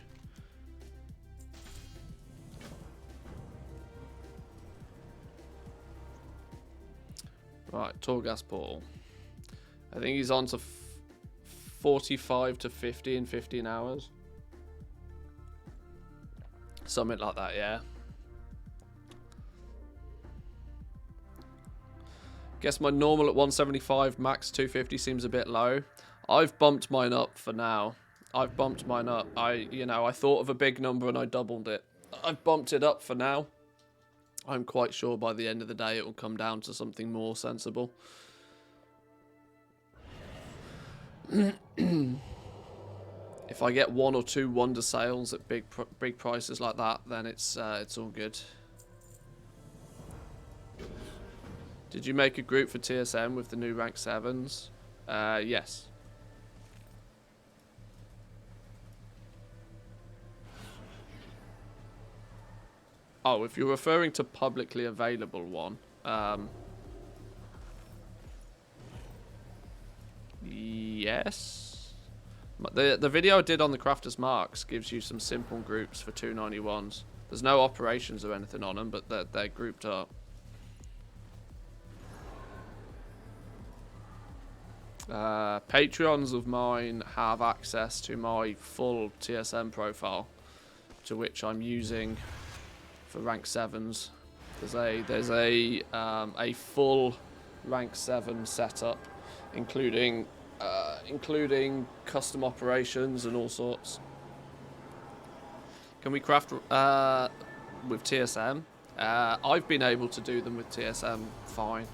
Right, Torghast Portal. I think he's on to 45 to 50 in 15 hours. Something like that, yeah. Guess my normal at 175, max 250 seems a bit low. I've bumped mine up for now. I've bumped mine up. I thought of a big number and I doubled it. I've bumped it up for now. I'm quite sure by the end of the day it will come down to something more sensible. If I get 1 or 2 wonder sales at big prices like that, then it's all good. Did you make a group for TSM with the new rank 7s? Yes. Oh, if you're referring to publicly available one, yes. The video I did on the Crafter's Marks gives you some simple groups for 291s. There's no operations or anything on them, but they're grouped up. Patreons of mine have access to my full TSM profile, to which I'm using for rank 7s. There's a full rank 7 setup, including custom operations and all sorts. Can we craft with TSM? I've been able to do them with TSM fine.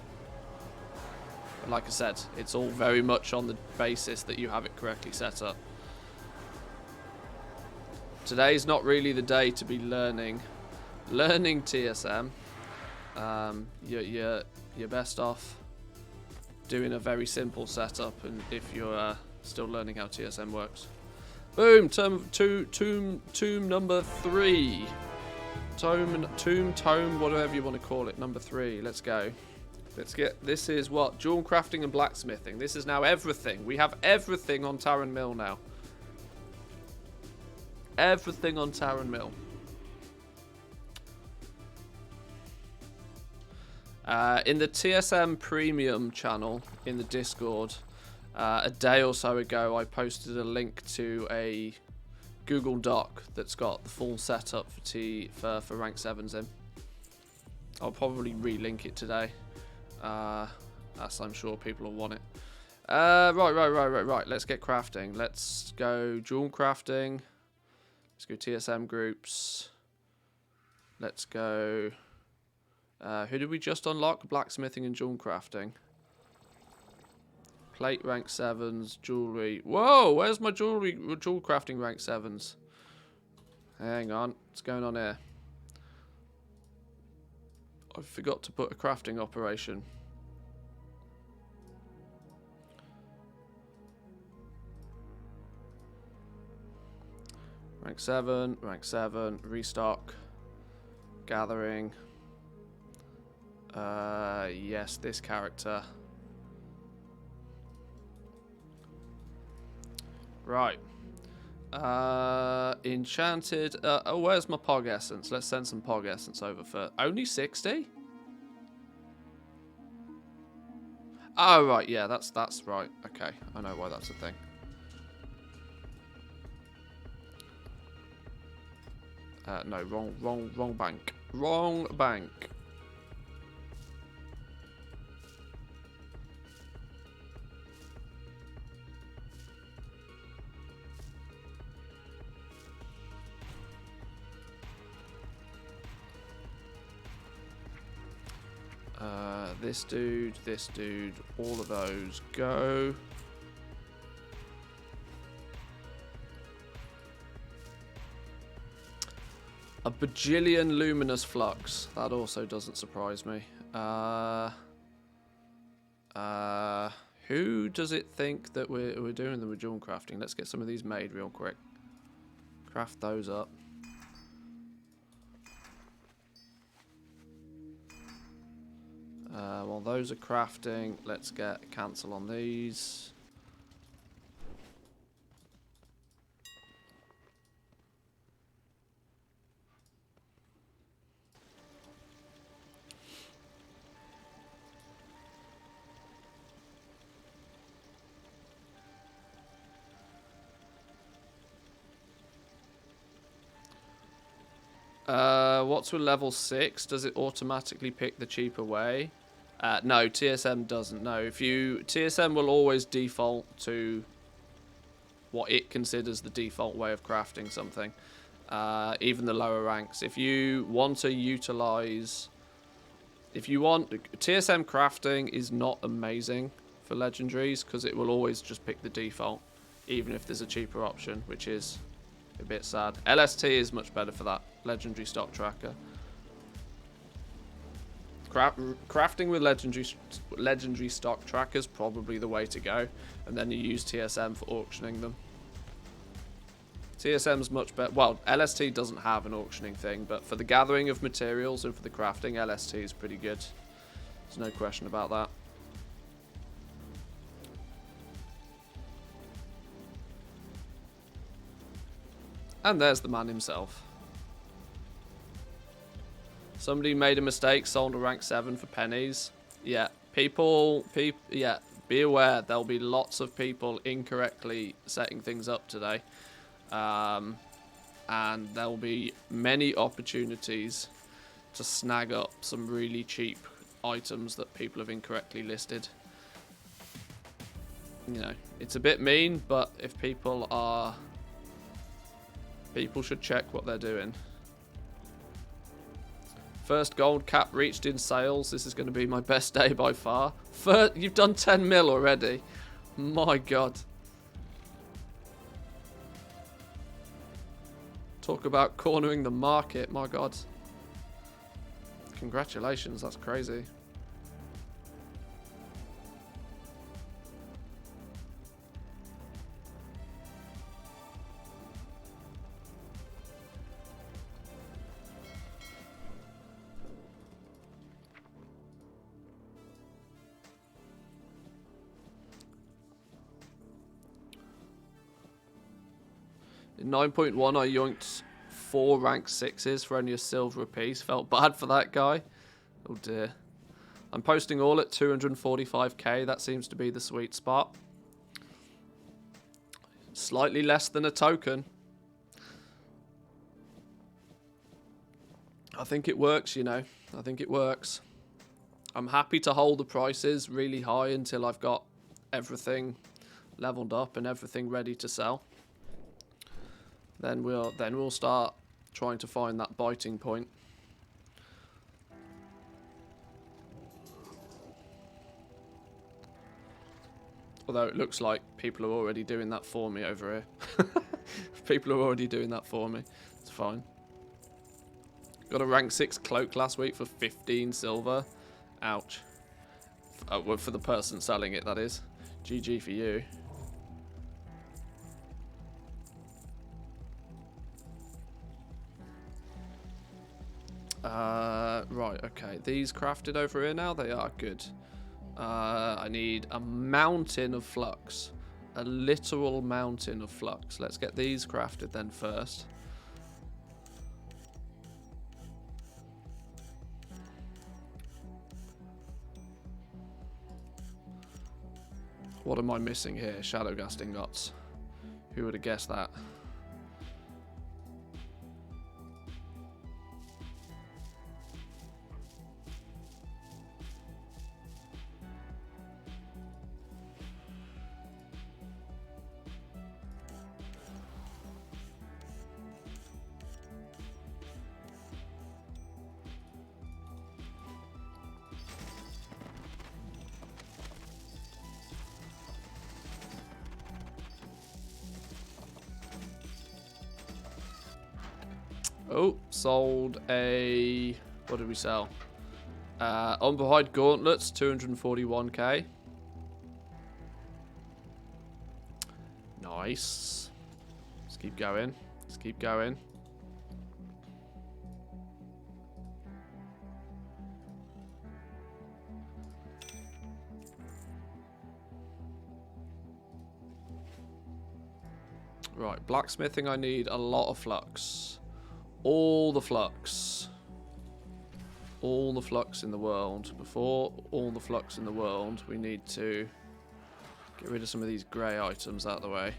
But like I said, it's all very much on the basis that you have it correctly set up. Today's not really the day to be learning TSM. You're best off doing a very simple setup, and if you're still learning how TSM works. Boom! Tomb number 3. Tome, whatever you want to call it. Number 3. Let's go. Let's get. This is what? Jewel crafting and blacksmithing. This is now everything. We have everything on Taran Mill now. Everything on Taran Mill. In the TSM Premium channel in the Discord, a day or so ago, I posted a link to a Google Doc that's got the full setup for rank 7s in. I'll probably relink it today, as I'm sure people will want it. Right. Let's get crafting. Let's go jewel crafting. Let's go TSM groups. Let's go. Who did we just unlock? Blacksmithing and jewel crafting. Plate rank 7s, jewelry. Whoa, where's my jewel crafting rank 7s? Hang on, what's going on here? I forgot to put a crafting operation. Rank 7, restock, gathering. Yes, this character. Right. Enchanted. Oh, where's my Pog Essence? Let's send some Pog Essence over for... Only 60? Oh, right. Yeah, that's right. Okay. I know why that's a thing. No, wrong bank. Wrong bank. This dude, all of those go. A bajillion luminous flux. That also doesn't surprise me. Who does it think that we're doing the jewel crafting? Let's get some of these made real quick. Craft those up. While those are crafting, let's get a cancel on these. What's with level 6? Does it automatically pick the cheaper way? No, TSM doesn't. No, TSM will always default to what it considers the default way of crafting something. Even the lower ranks. If you want to utilize... TSM crafting is not amazing for legendaries because it will always just pick the default, even if there's a cheaper option, which is a bit sad. LST is much better for that. Legendary stock tracker. Crafting with legendary stock trackers probably the way to go, and then you use TSM for auctioning them. TSM's much better. Well, LST doesn't have an auctioning thing, but for the gathering of materials and for the crafting, LST is pretty good. There's no question about that. And there's the man himself. Somebody made a mistake, sold a rank 7 for pennies. Yeah, yeah, be aware, there'll be lots of people incorrectly setting things up today. and there will be many opportunities to snag up some really cheap items that people have incorrectly listed. You know, it's a bit mean, but if people should check what they're doing. First gold cap reached in sales. This is going to be my best day by far. You've done 10 mil already. My God. Talk about cornering the market. My God. Congratulations. That's crazy. In 9.1, I yoinked 4 rank 6s for only a silver apiece. Felt bad for that guy. Oh dear. I'm posting all at 245k. That seems to be the sweet spot. Slightly less than a token. I think it works, you know. I think it works. I'm happy to hold the prices really high until I've got everything leveled up and everything ready to sell. Then we'll start trying to find that biting point. Although it looks like people are already doing that for me over here. People are already doing that for me. It's fine. Got a rank 6 cloak last week for 15 silver. Ouch. Well, for the person selling it, that is. GG for you. Right, okay. These crafted over here now? They are good. I need a mountain of flux. A literal mountain of flux. Let's get these crafted then first. What am I missing here? Shadow ghast ingots. Who would have guessed that? Oh, sold a... What did we sell? Unbehind gauntlets, 241k. Nice. Let's keep going. Let's keep going. Right, blacksmithing, I need a lot of flux. All the flux. All the flux in the world. Before all the flux in the world, we need to get rid of some of these grey items out of the way.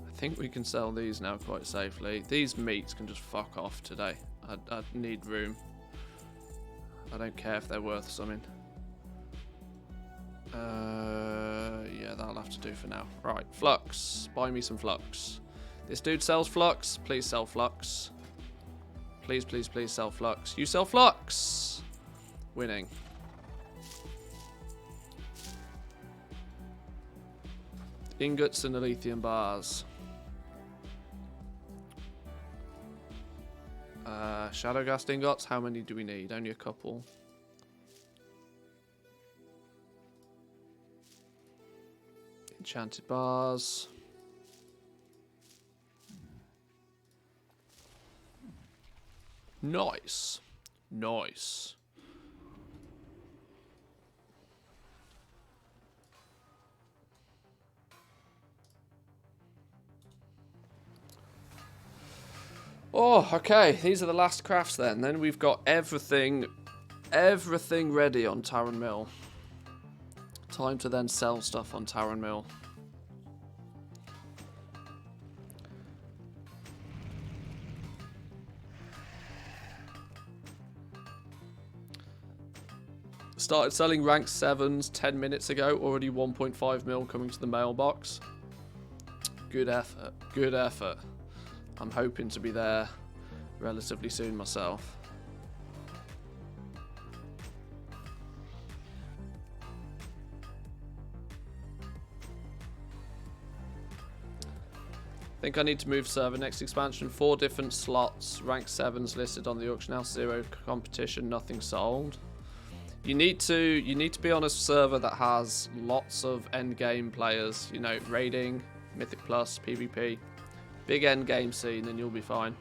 I think we can sell these now quite safely. These meats can just fuck off today. I need room. I don't care if they're worth something. Yeah, that'll have to do for now. Right, flux. Buy me some flux. This dude sells flux. Please sell flux. Please, please, please sell flux. You sell flux! Winning. Ingots and lithium bars. Shadow ghast ingots. How many do we need? Only a couple. Enchanted bars. Nice. Nice. Oh, okay. These are the last crafts then. Then we've got everything ready on Taran Mill. Time to then sell stuff on Taran Mill. Started selling rank 7s 10 minutes ago. Already 1.5 mil coming to the mailbox. Good effort. Good effort. I'm hoping to be there relatively soon myself. I think I need to move server next expansion. 4 different slots, rank 7s listed on the auction house, 0 competition, nothing sold. You need to be on a server that has lots of end game players, you know, raiding, Mythic Plus, PvP, big end game scene, and you'll be fine.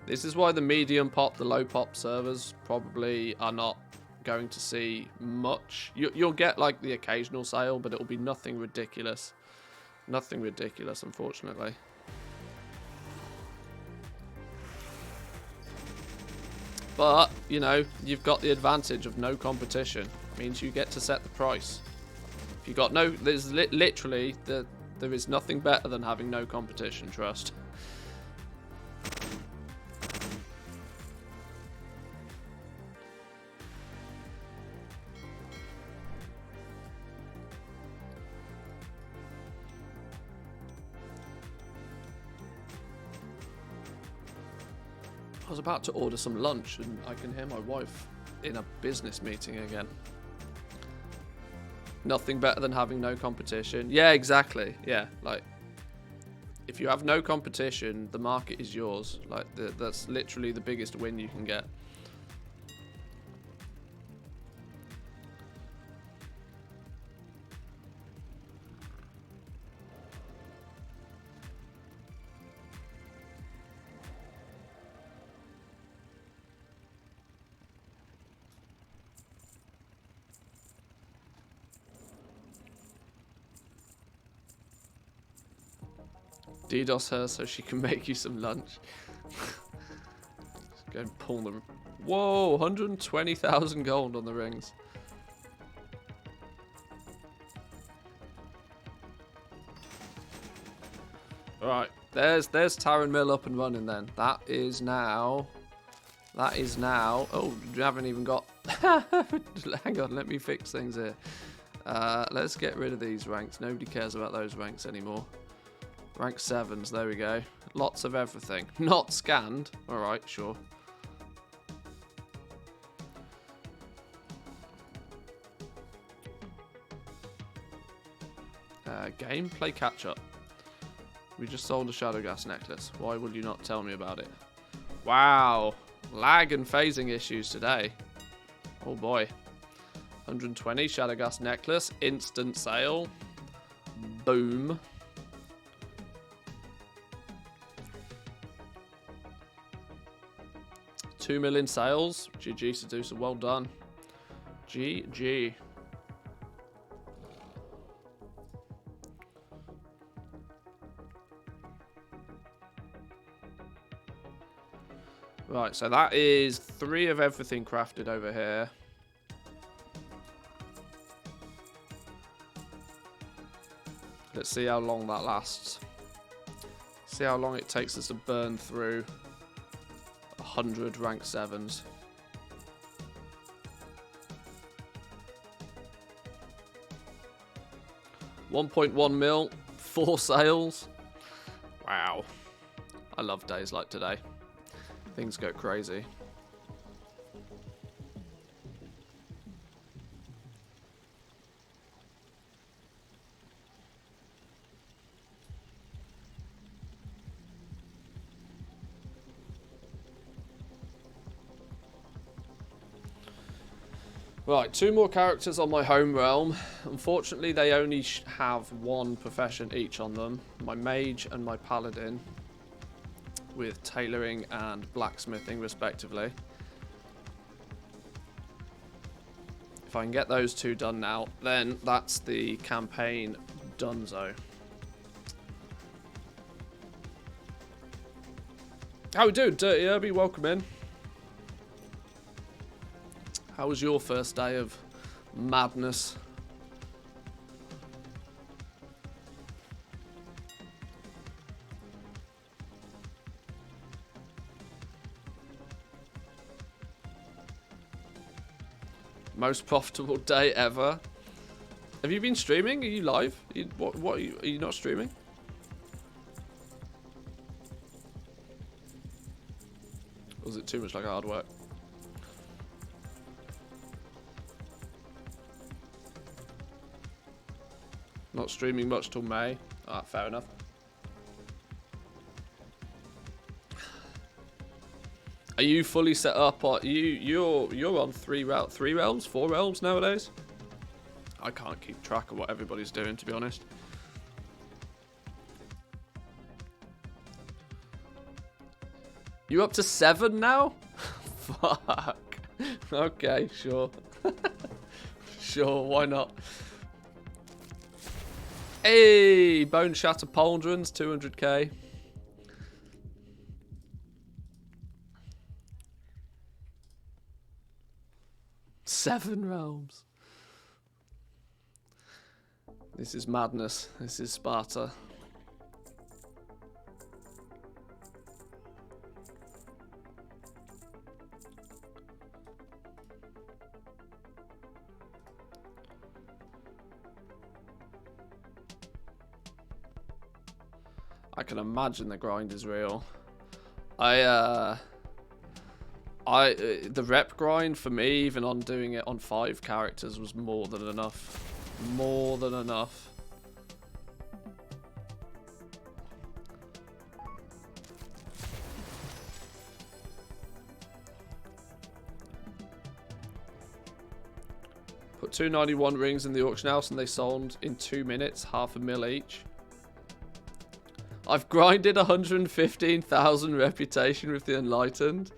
This is why the medium pop, the low pop servers probably are not going to see much. You'll get like the occasional sale, but it'll be nothing ridiculous. Nothing ridiculous, unfortunately. But, you know, you've got the advantage of no competition. It means you get to set the price. If you got no... There's literally... There is nothing better than having no competition, trust. I was about to order some lunch and I can hear my wife in a business meeting again. Nothing better than having no competition. Yeah, exactly. Yeah, like, if you have no competition, the market is yours. Like, that's literally the biggest win you can get. DDoS her so she can make you some lunch. Just go and pull them. Whoa, 120,000 gold on the rings. Alright, there's Taran Mill up and running then. That is now... Oh, you haven't even got... Hang on, let me fix things here. Let's get rid of these ranks. Nobody cares about those ranks anymore. Rank 7s, there we go. Lots of everything. Not scanned. Alright, sure. Game, play catch up. We just sold a Shadow Gas necklace. Why would you not tell me about it? Wow. Lag and phasing issues today. Oh boy. 120 Shadow Gas necklace. Instant sale. Boom. $2 million sales. GG, Seducer. Well done. GG. Right, so that is 3 of everything crafted over here. Let's see how long that lasts. See how long it takes us to burn through 100 rank 7s. $1.1 mil, 4 sales. Wow. I love days like today. Things go crazy. Right, 2 more characters on my home realm. Unfortunately, they only have 1 profession each on them. My mage and my paladin, with tailoring and blacksmithing, respectively. If I can get those 2 done now, then that's the campaign donezo. How we doing, Dirty Herbie? Welcome in. How was your first day of madness? Most profitable day ever. Have you been streaming? Are you live? What are you not streaming? Or is it too much like hard work? Not streaming much till May. Ah, fair enough. Are you fully set up? Or you're on 4 realms nowadays? I can't keep track of what everybody's doing, to be honest. You up to 7 now? Fuck. Okay, sure. Sure, why not? Hey, Bone Shatter Pauldrons, 200k. Seven realms. This is madness. This is Sparta. I can imagine the grind is real. The rep grind for me, even on doing it on 5 characters, was more than enough. More than enough. Put 291 rings in the auction house and they sold in 2 minutes, $500,000 each. I've grinded 115,000 reputation with the Enlightened.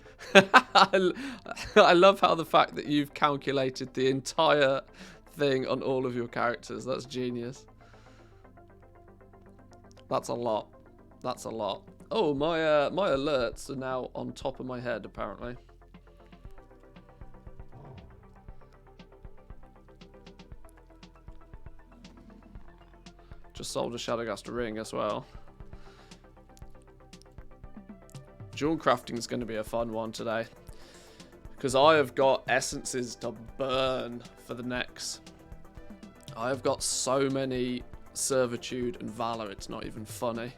I love how the fact that you've calculated the entire thing on all of your characters. That's genius. That's a lot. That's a lot. Oh, my alerts are now on top of my head, apparently. Just sold a Shadowgast ring as well. Jewel crafting is going to be a fun one today, because I have got essences to burn for the next. I have got so many servitude and valor, it's not even funny.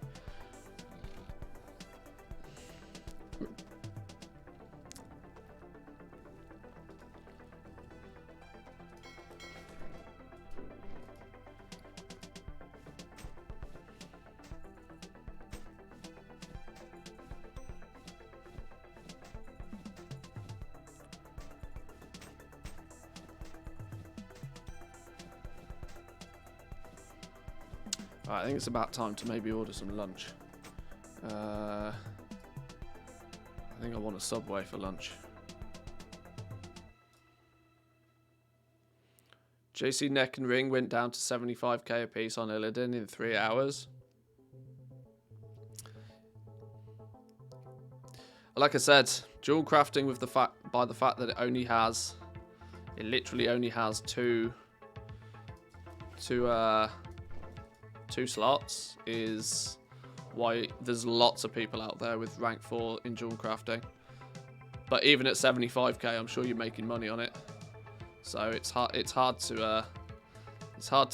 I think it's about time to maybe order some lunch. I think I want a Subway for lunch. JC Neck and Ring went down to 75k a piece on Illidan in 3 hours. Like I said, dual crafting with the fact that it literally only has two slots is why there's lots of people out there with rank 4 in dual crafting. But even at 75k, I'm sure you're making money on it. So it's hard to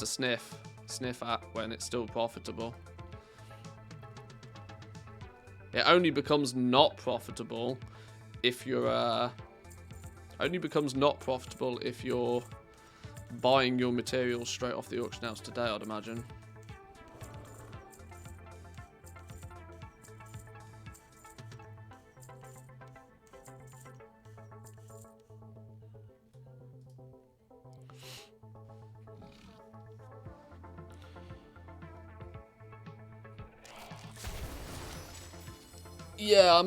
sniff at when it's still profitable. It only becomes not profitable if you're buying your materials straight off the auction house today, I'd imagine. Yeah, I'm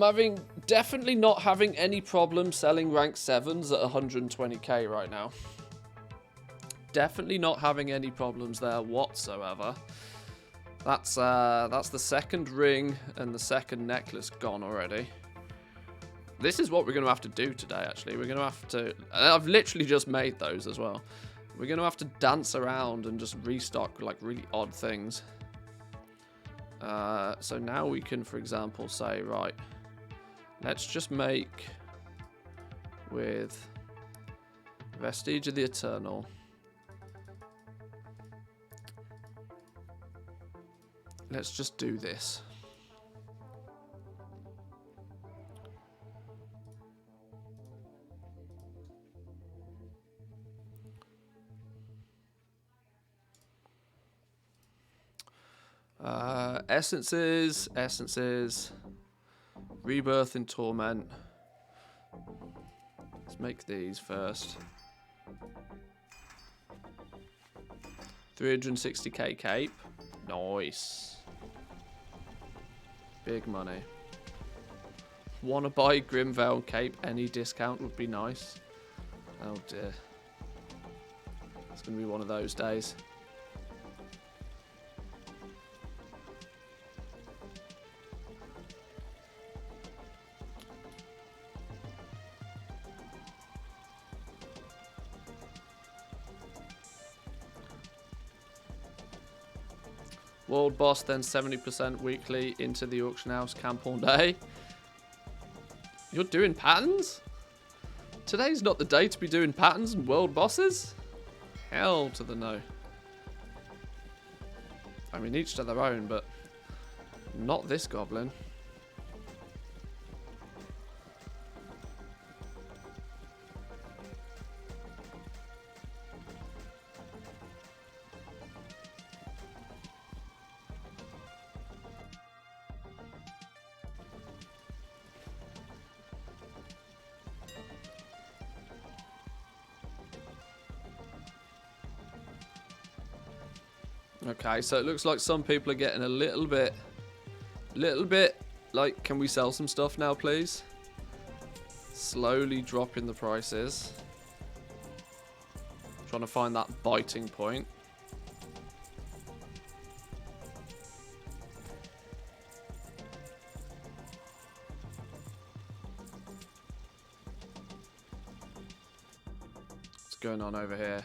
definitely not having any problem selling rank 7s at 120k right now. Definitely not having any problems there whatsoever. That's the second ring and the second necklace gone already. This is what we're going to have to do today, actually. We're going to have to... I've literally just made those as well. We're going to have to dance around and just restock, like, really odd things. So now we can, for example, say, right, let's just make with Vestige of the Eternal. Let's just do this. Essences. Rebirth in Torment. Let's make these first. 360k cape. Nice. Big money. Wanna buy Grimvale cape? Any discount would be nice. Oh dear. It's gonna be one of those days. World boss, then 70% weekly into the auction house camp all day. You're doing patterns? Today's not the day to be doing patterns and world bosses? Hell to the no. I mean, each to their own, but not this goblin. Okay, so it looks like some people are getting a little bit, like, can we sell some stuff now, please? Slowly dropping the prices. Trying to find that biting point. What's going on over here?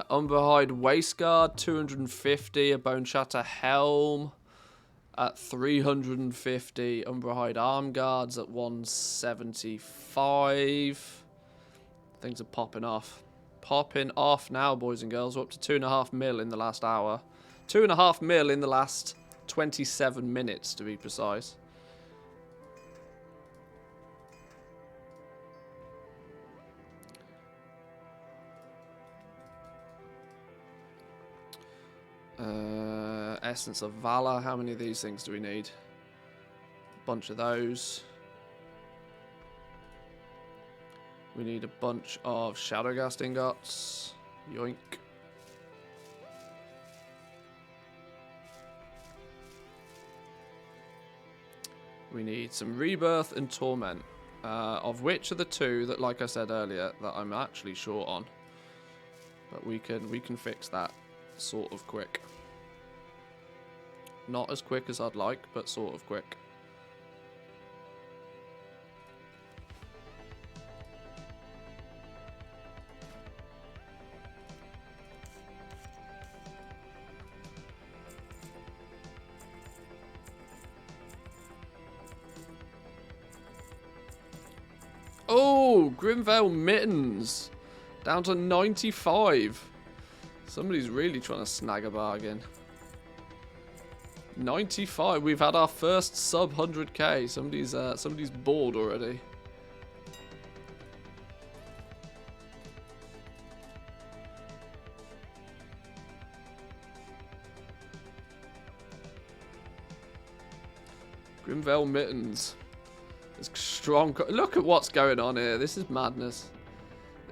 Umberhide Waistguard, 250. A Bone Shatter Helm at 350. Umberhide Arm Guards at 175. Things are popping off. Popping off now, boys and girls. We're up to 2.5 mil in the last hour. 2.5 mil in the last 27 minutes, to be precise. Essence of Valor. How many of these things do we need? A bunch of those. We need a bunch of Shadowgast ingots. Yoink. We need some Rebirth and Torment. Of which are the two that, like I said earlier, that I'm actually short on. But we can fix that sort of quick. Not as quick as I'd like, but sort of quick. Oh, Grimvale Mittens. Down to 95. Somebody's really trying to snag a bargain. 95. We've had our first sub 100k. Somebody's bored already. Grimvale Mittens. It's strong. Look at what's going on here. This is madness.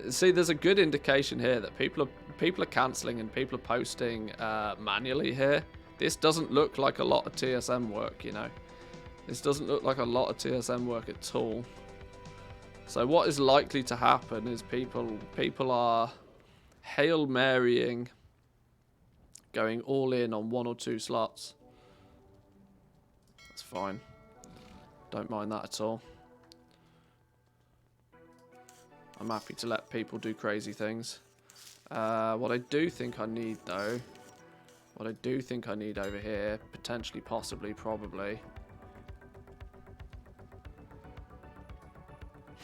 See, there's a good indication here that people are cancelling and people are posting manually here. This doesn't look like a lot of TSM work, you know. This doesn't look like a lot of TSM work at all. So what is likely to happen is people are Hail Marying, going all in on 1 or 2 slots. That's fine. Don't mind that at all. I'm happy to let people do crazy things. What I do think I need, though... What I do think I need over here, potentially, possibly, probably...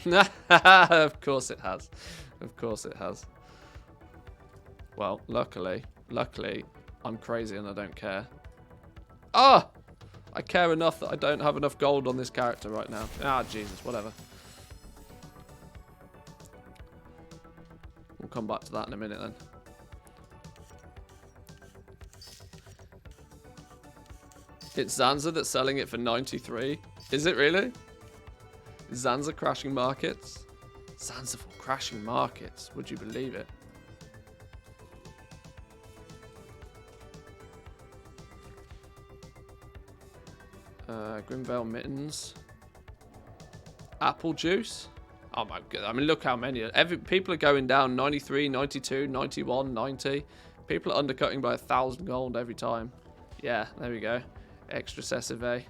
Of course it has. Of course it has. Well, luckily, I'm crazy and I don't care. Ah! I care enough that I don't have enough gold on this character right now. Ah, Jesus, whatever. We'll come back to that in a minute then. It's Zanza that's selling it for 93. Is it really? Zanza crashing markets? Zanza for crashing markets. Would you believe it? Grimvale mittens. Apple juice. Oh my god. I mean, look how many. People are going down 93, 92, 91, 90. People are undercutting by 1,000 gold every time. Yeah, there we go. Extra Sessive.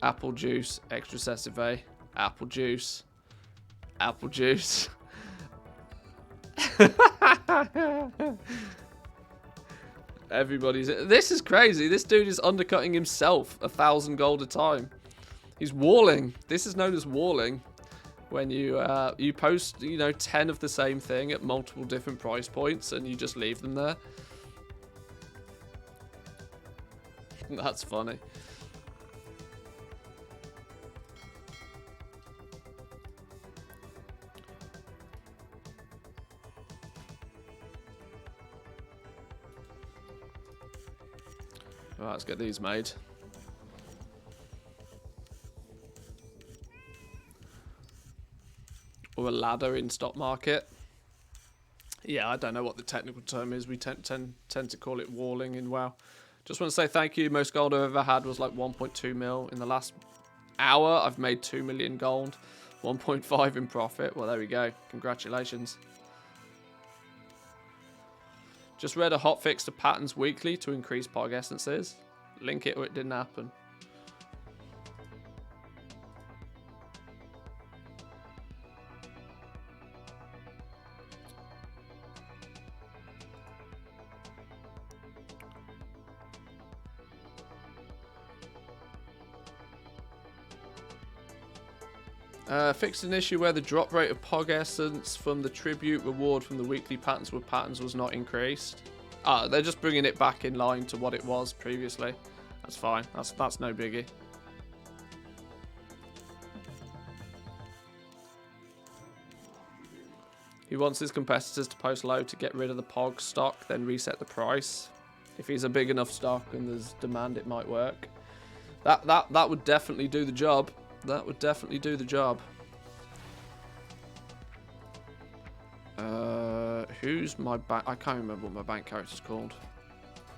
Apple juice. Extra Sessive. Apple juice. Apple juice. Everybody's... This is crazy. This dude is undercutting himself 1,000 gold a time. He's walling. This is known as walling. When you you post, 10 of the same thing at multiple different price points and you just leave them there. That's funny. Right, let's get these made. Or a ladder in stock market. Yeah, I don't know what the technical term is. We tend to call it walling in WoW. Just want to say thank you. Most gold I've ever had was like 1.2 mil. In the last hour, I've made 2 million gold. 1.5 in profit. Well, there we go. Congratulations. Just read a hotfix to patterns weekly to increase pog essences. Link it or it didn't happen. Fixed an issue where the drop rate of pog essence from the tribute reward from the weekly patterns with patterns was not increased. They're just bringing it back in line to what it was previously. That's fine. That's no biggie. He wants his competitors to post low to get rid of the pog stock, then reset the price. If he's a big enough stock and there's demand, it might work. That would definitely do the job. That would definitely do the job. Who's my bank? I can't remember what my bank character's called.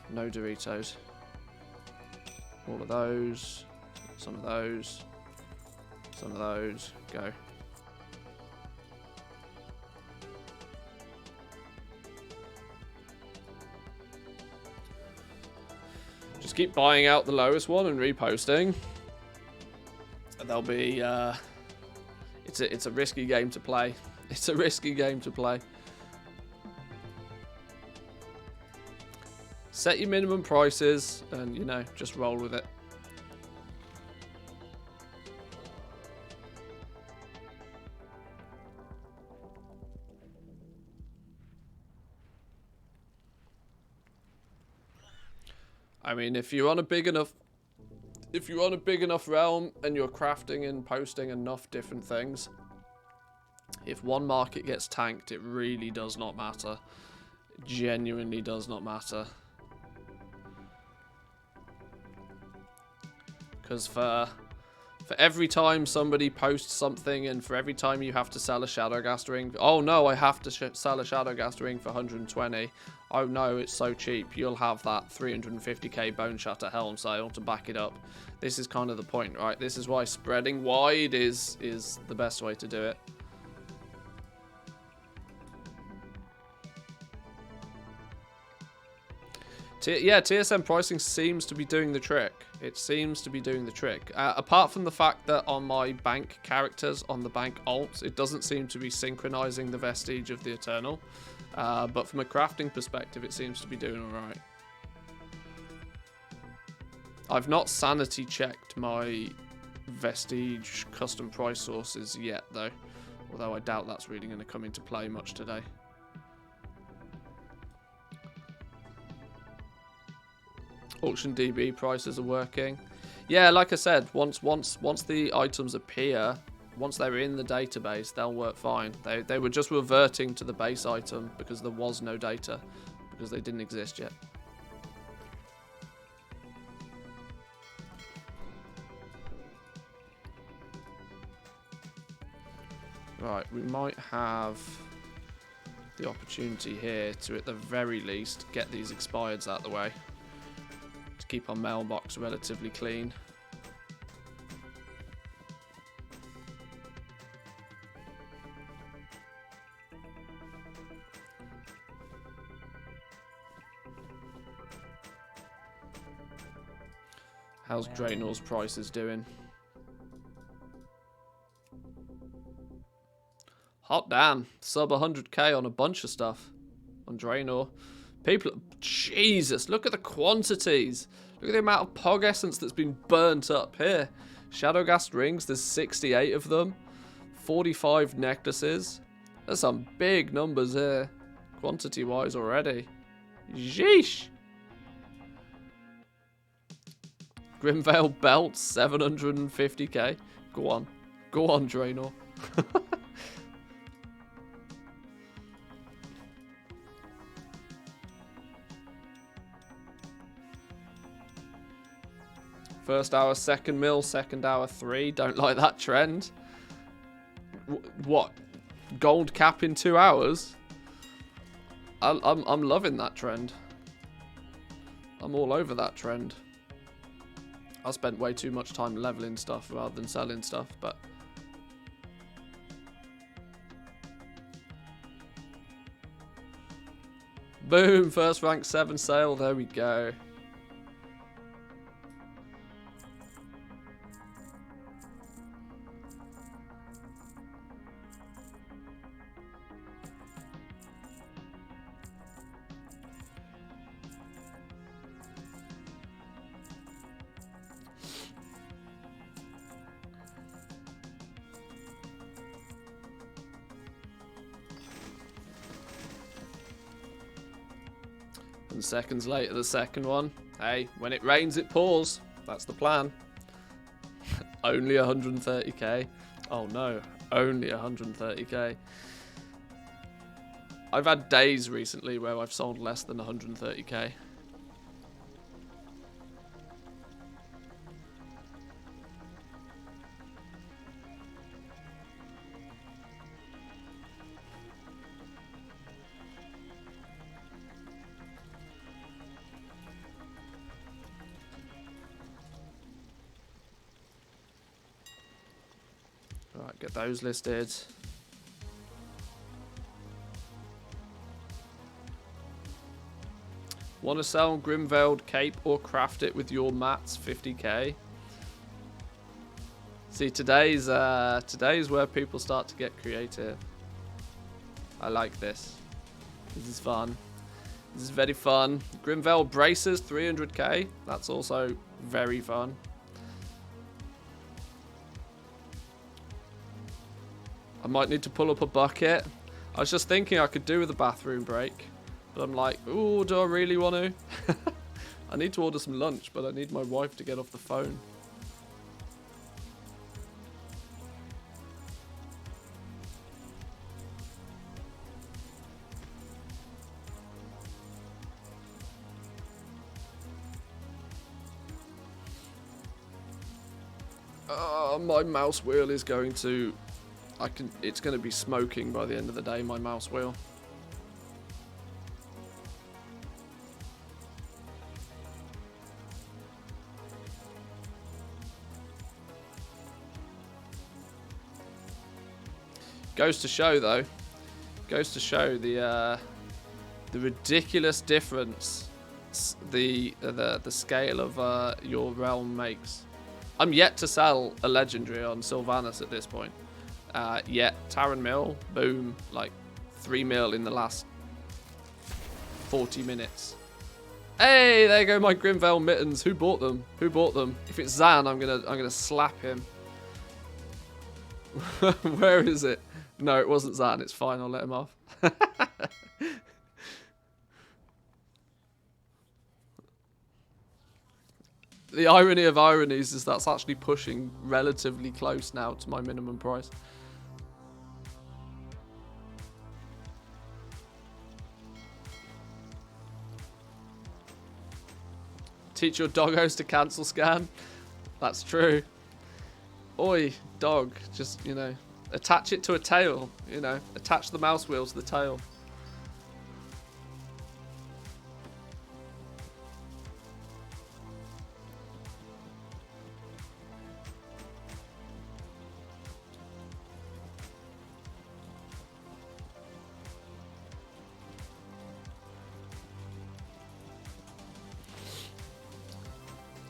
No Doritos. All of those. Some of those. Some of those. Go. Just keep buying out the lowest one and reposting. There'll be it's a risky game to play. It's a risky game to play. Set your minimum prices and just roll with it. I mean, if you're on a big enough realm and you're crafting and posting enough different things, if one market gets tanked, it really does not matter. It genuinely does not matter. Because for every time somebody posts something and for every time you have to sell a Shadowgast ring, oh no, I have to sell a Shadowgast ring for 120. Oh no, it's so cheap. You'll have that 350k Bone Shatter Helm sale to back it up. This is kind of the point, right? This is why spreading wide is the best way to do it. Yeah, TSM pricing seems to be doing the trick. It seems to be doing the trick. Apart from the fact that on my bank characters, on the bank alts, it doesn't seem to be synchronizing the Vestige of the Eternal. But from a crafting perspective, it seems to be doing alright. I've not sanity checked my Vestige custom price sources yet, though. Although I doubt that's really going to come into play much today. Auction DB prices are working. Yeah, like I said, once the items appear, once they're in the database, they'll work fine. They were just reverting to the base item because there was no data, because they didn't exist yet. Right, we might have the opportunity here to, at the very least, get these expireds out of the way. To keep our mailbox relatively clean. How's Draenor's prices doing? Hot damn. Sub 100k on a bunch of stuff. On Draenor. People, Jesus, look at the quantities. Look at the amount of Pog Essence that's been burnt up here. Shadowgast rings, there's 68 of them. 45 necklaces. There's some big numbers here. Quantity-wise already. Yeesh. Grimvale belt, 750k. Go on. Go on, Draenor. First hour, second mill, second hour, 3. Don't like that trend. What? Gold cap in 2 hours? I'm loving that trend. I'm all over that trend. I spent way too much time leveling stuff rather than selling stuff, but... Boom! First rank 7 sale, there we go. And seconds later, the second one. Hey, when it rains, it pours. That's the plan. Only 130k. Oh no, only 130k. I've had days recently where I've sold less than 130k. Right, get those listed. Want to sell Grimveiled Cape or craft it with your mats? 50k. See, today's where people start to get creative. I like this. This is fun. This is very fun. Grimveil braces, 300k. That's also very fun. I might need to pull up a bucket. I was just thinking I could do with a bathroom break. But I'm like, ooh, do I really want to? I need to order some lunch, but I need my wife to get off the phone. My mouse wheel is going to... it's going to be smoking by the end of the day, my mouse wheel. Goes to show, though. Goes to show the ridiculous difference the scale of your realm makes. I'm yet to sell a legendary on Sylvanas at this point. Yet Taran Mill, boom, like 3 mil in the last 40 minutes. Hey, there you go, my Grimveil mittens. Who bought them? Who bought them? If it's Zan, I'm gonna slap him. Where is it? No, it wasn't Zan. It's fine. I'll let him off. The irony of ironies is that's actually pushing relatively close now to my minimum price. Teach your doggos to cancel scan. That's true. Oi, dog. Just, you know, attach it to a tail. You know, attach the mouse wheel to the tail.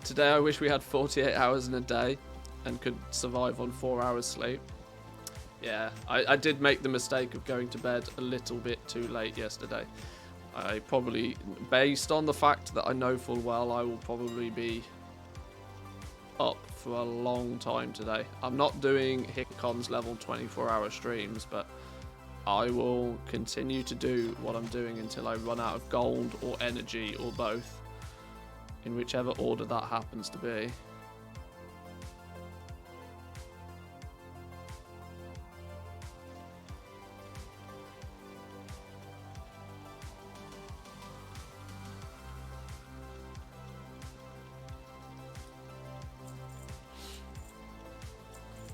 Today I wish we had 48 hours in a day and could survive on 4 hours sleep. Yeah, I did make the mistake of going to bed a little bit too late yesterday. I probably, based on the fact that I know full well I will probably be up for a long time today. I'm not doing Hickon's level 24-hour streams, but I will continue to do what I'm doing until I run out of gold or energy or both. In whichever order that happens to be.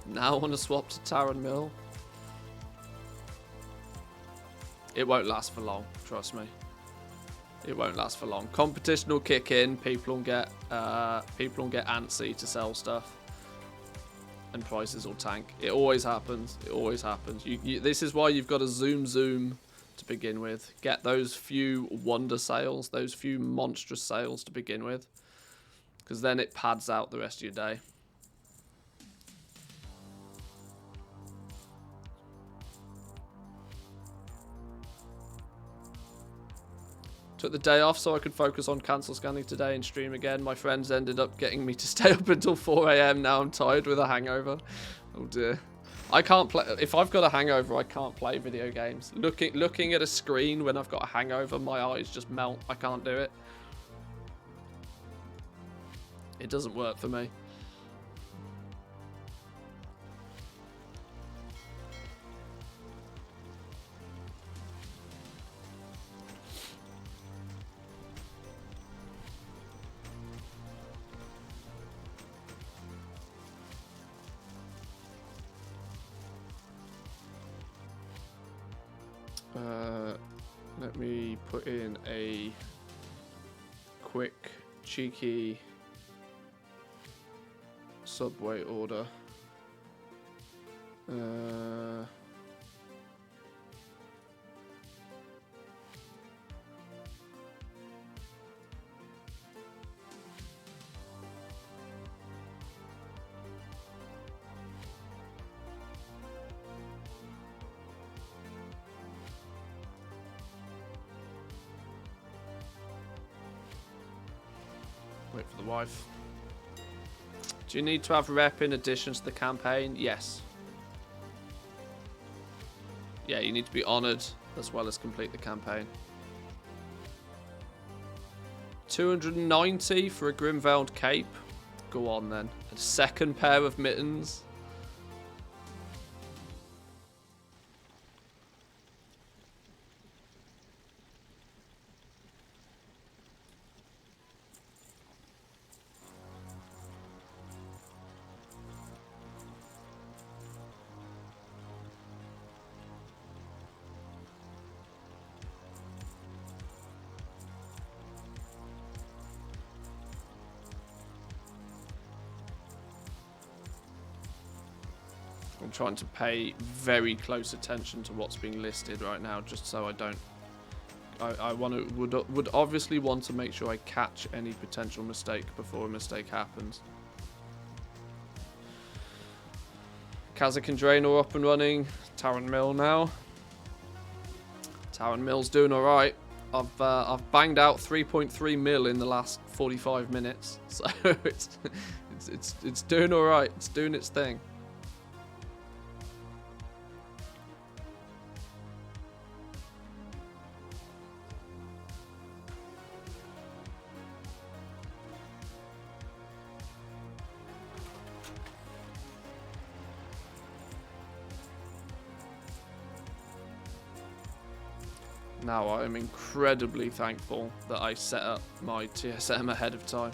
Now I want to swap to Taran Mill. It won't last for long, trust me. It won't last for long. Competition will kick in. People will get antsy to sell stuff, and prices will tank. It always happens. It always happens. This is why you've got to zoom to begin with. Get those few wonder sales, those few monstrous sales to begin with, because then it pads out the rest of your day. Took the day off so I could focus on cancel scanning today and stream again. My friends ended up getting me to stay up until 4 AM. Now I'm tired with a hangover. Oh dear. I can't play. If I've got a hangover, I can't play video games. Looking at a screen when I've got a hangover, my eyes just melt. I can't do it. It doesn't work for me. Let me put in a quick, cheeky Subway order. Wait for the wife. Do you need to have rep in addition to the campaign? Yes. Yeah, you need to be honoured as well as complete the campaign. 290 for a Grimveld cape. Go on then. A second pair of mittens. I'm trying to pay very close attention to what's being listed right now, just so I don't. I would obviously want to make sure I catch any potential mistake before a mistake happens. Kazakh and Draenor up and running. Taran Mill now. Taran Mill's doing all right. I've banged out 3.3 mil in the last 45 minutes, so it's doing all right. It's doing its thing. Now I am incredibly thankful that I set up my TSM ahead of time.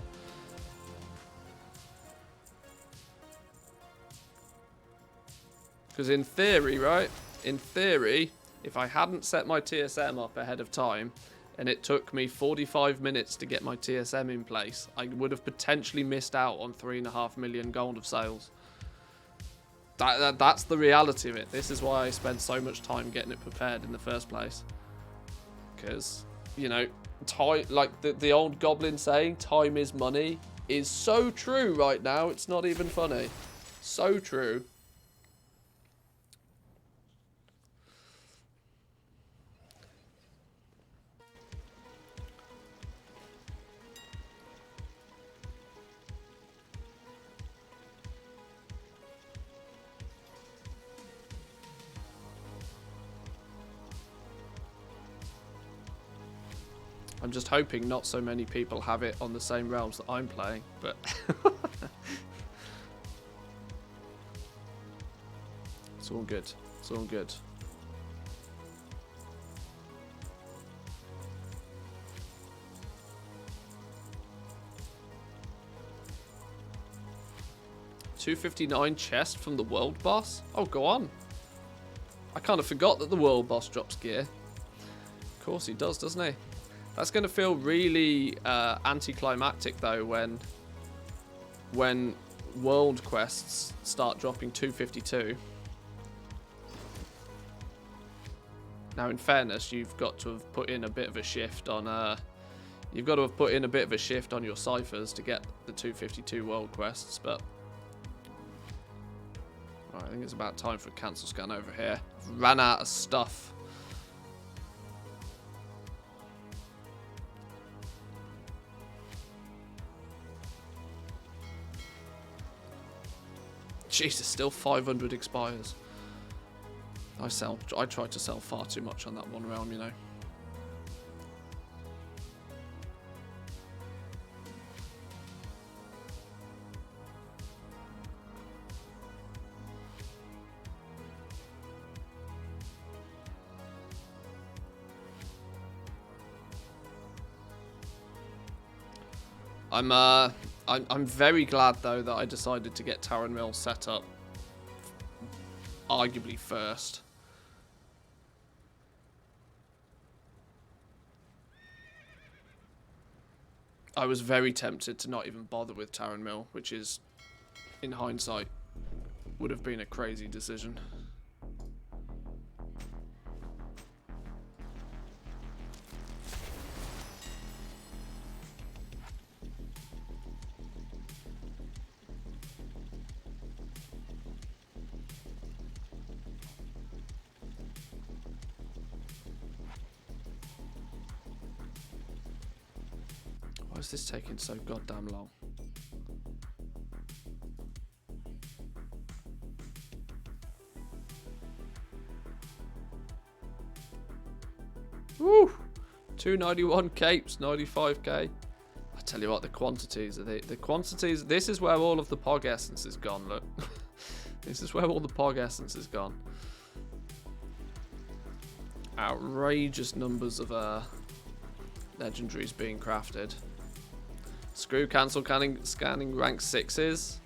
Because in theory, right? In theory, if I hadn't set my TSM up ahead of time, and it took me 45 minutes to get my TSM in place, I would have potentially missed out on 3.5 million gold of sales. That's the reality of it. This is why I spent so much time getting it prepared in the first place. Because, you know, time, like the old goblin saying, time is money, is so true right now. It's not even funny. So true. I'm just hoping not so many people have it on the same realms that I'm playing, but it's all good. It's all good. $259 chest from the world boss? Oh, go on. I kind of forgot that the world boss drops gear. Of course he does, doesn't he? That's going to feel really anticlimactic, though, when world quests start dropping 252. Now, in fairness, you've got to have put in a bit of a shift on your ciphers to get the 252 world quests, but right, I think it's about time for a cancel scan over here. I've ran out of stuff. Jesus, still 500 expires. I tried to sell far too much on that one realm, you know. I'm very glad though that I decided to get Taran Mill set up arguably first. I was very tempted to not even bother with Taran Mill, which is, in hindsight, would have been a crazy decision. Why is this taking so goddamn long? Woo! 291 capes, 95k. I tell you what, the quantities, the quantities, this is where all of the Pog essence is gone, look. This is where all the Pog essence is gone. Outrageous numbers of legendaries being crafted. Screw cancel scanning rank 6s.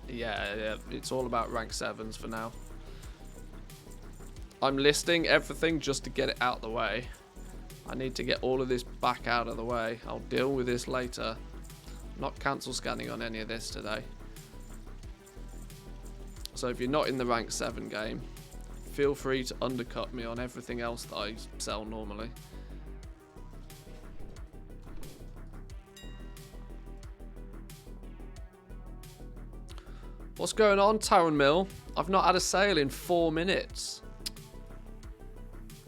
Yeah, it's all about rank 7s for now. I'm listing everything just to get it out the way. I need to get all of this back out of the way. I'll deal with this later. I'm not cancel scanning on any of this today. So if you're not in the rank 7 game, feel free to undercut me on everything else that I sell normally. What's going on, Taran Mill? I've not had a sale in 4 minutes.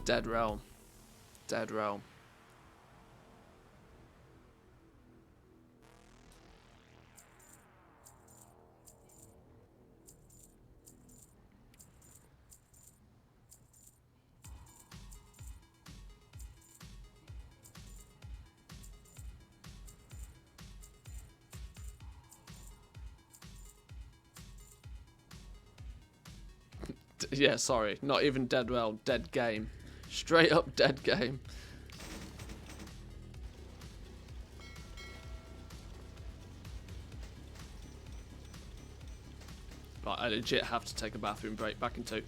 Dead realm. Dead realm. Yeah, sorry. Not even dead realm. Dead game. Straight up dead game. Right, I legit have to take a bathroom break. Back in 2.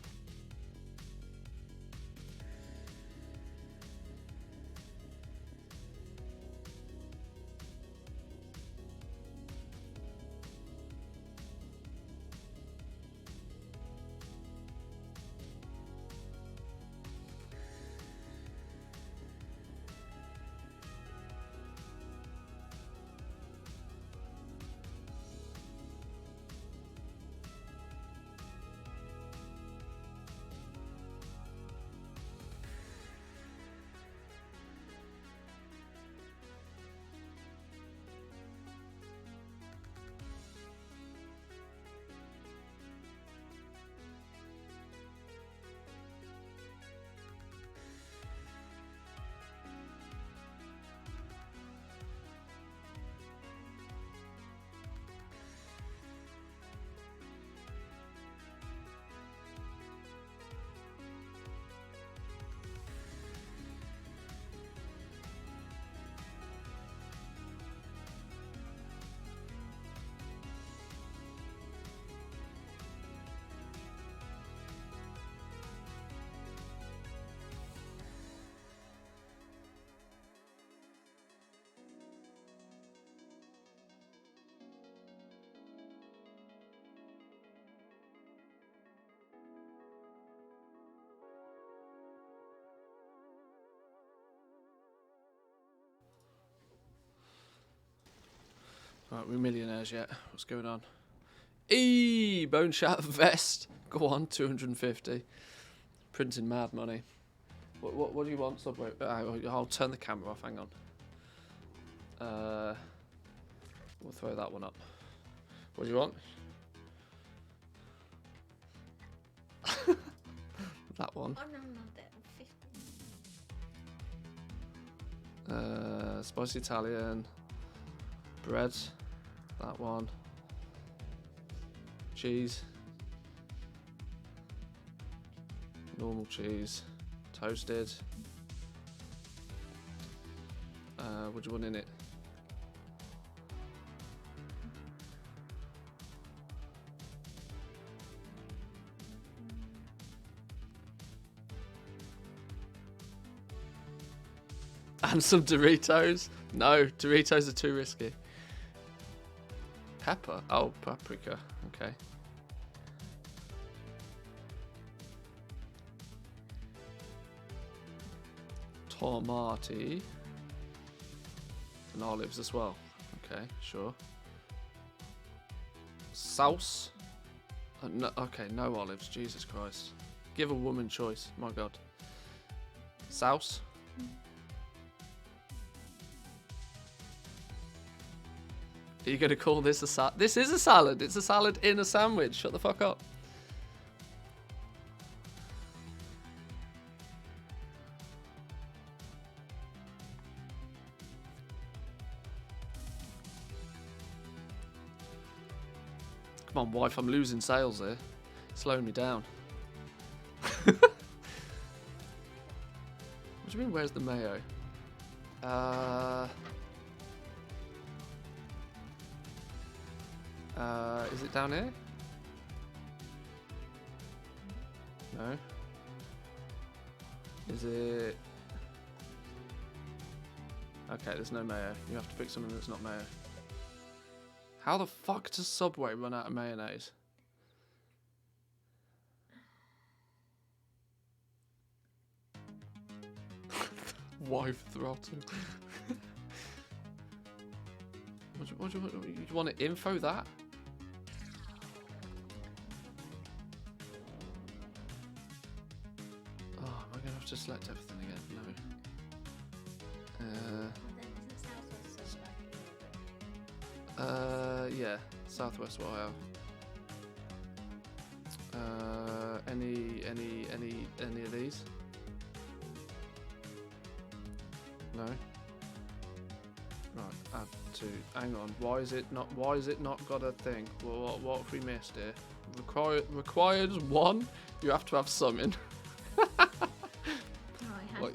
Right, we're millionaires yet. What's going on? Bone shatter vest. Go on, 250. Printing mad money. What do you want, Subway? I'll turn the camera off. Hang on. We'll throw that one up. What do you want? That one.
Oh, no, not that.
Spicy Italian. Bread. That one. Cheese. Normal cheese. Toasted. What do you want in it? And some Doritos? No, Doritos are too risky. Pepper? Oh, paprika. Okay. Tomati. And olives as well. Okay, sure. Sauce. No, okay, no olives. Jesus Christ. Give a woman choice. My God. Sauce. Are you going to call this a salad? This is a salad. It's a salad in a sandwich. Shut the fuck up. Come on, wife. I'm losing sales here. Slowing me down. What do you mean, where's the mayo? Is it down here? No. Is it... Okay, there's no mayo. You have to pick something that's not mayo. How the fuck does Subway run out of mayonnaise? Wife throttle. What do you want to info that? Oh, am I going to have to select everything again? No. Yeah, Southwest what I have. Any of these? No. Right, add to. Hang on. Why is it not got a thing? Well, what have we missed here? Required 1. You have to have some in.
Oh,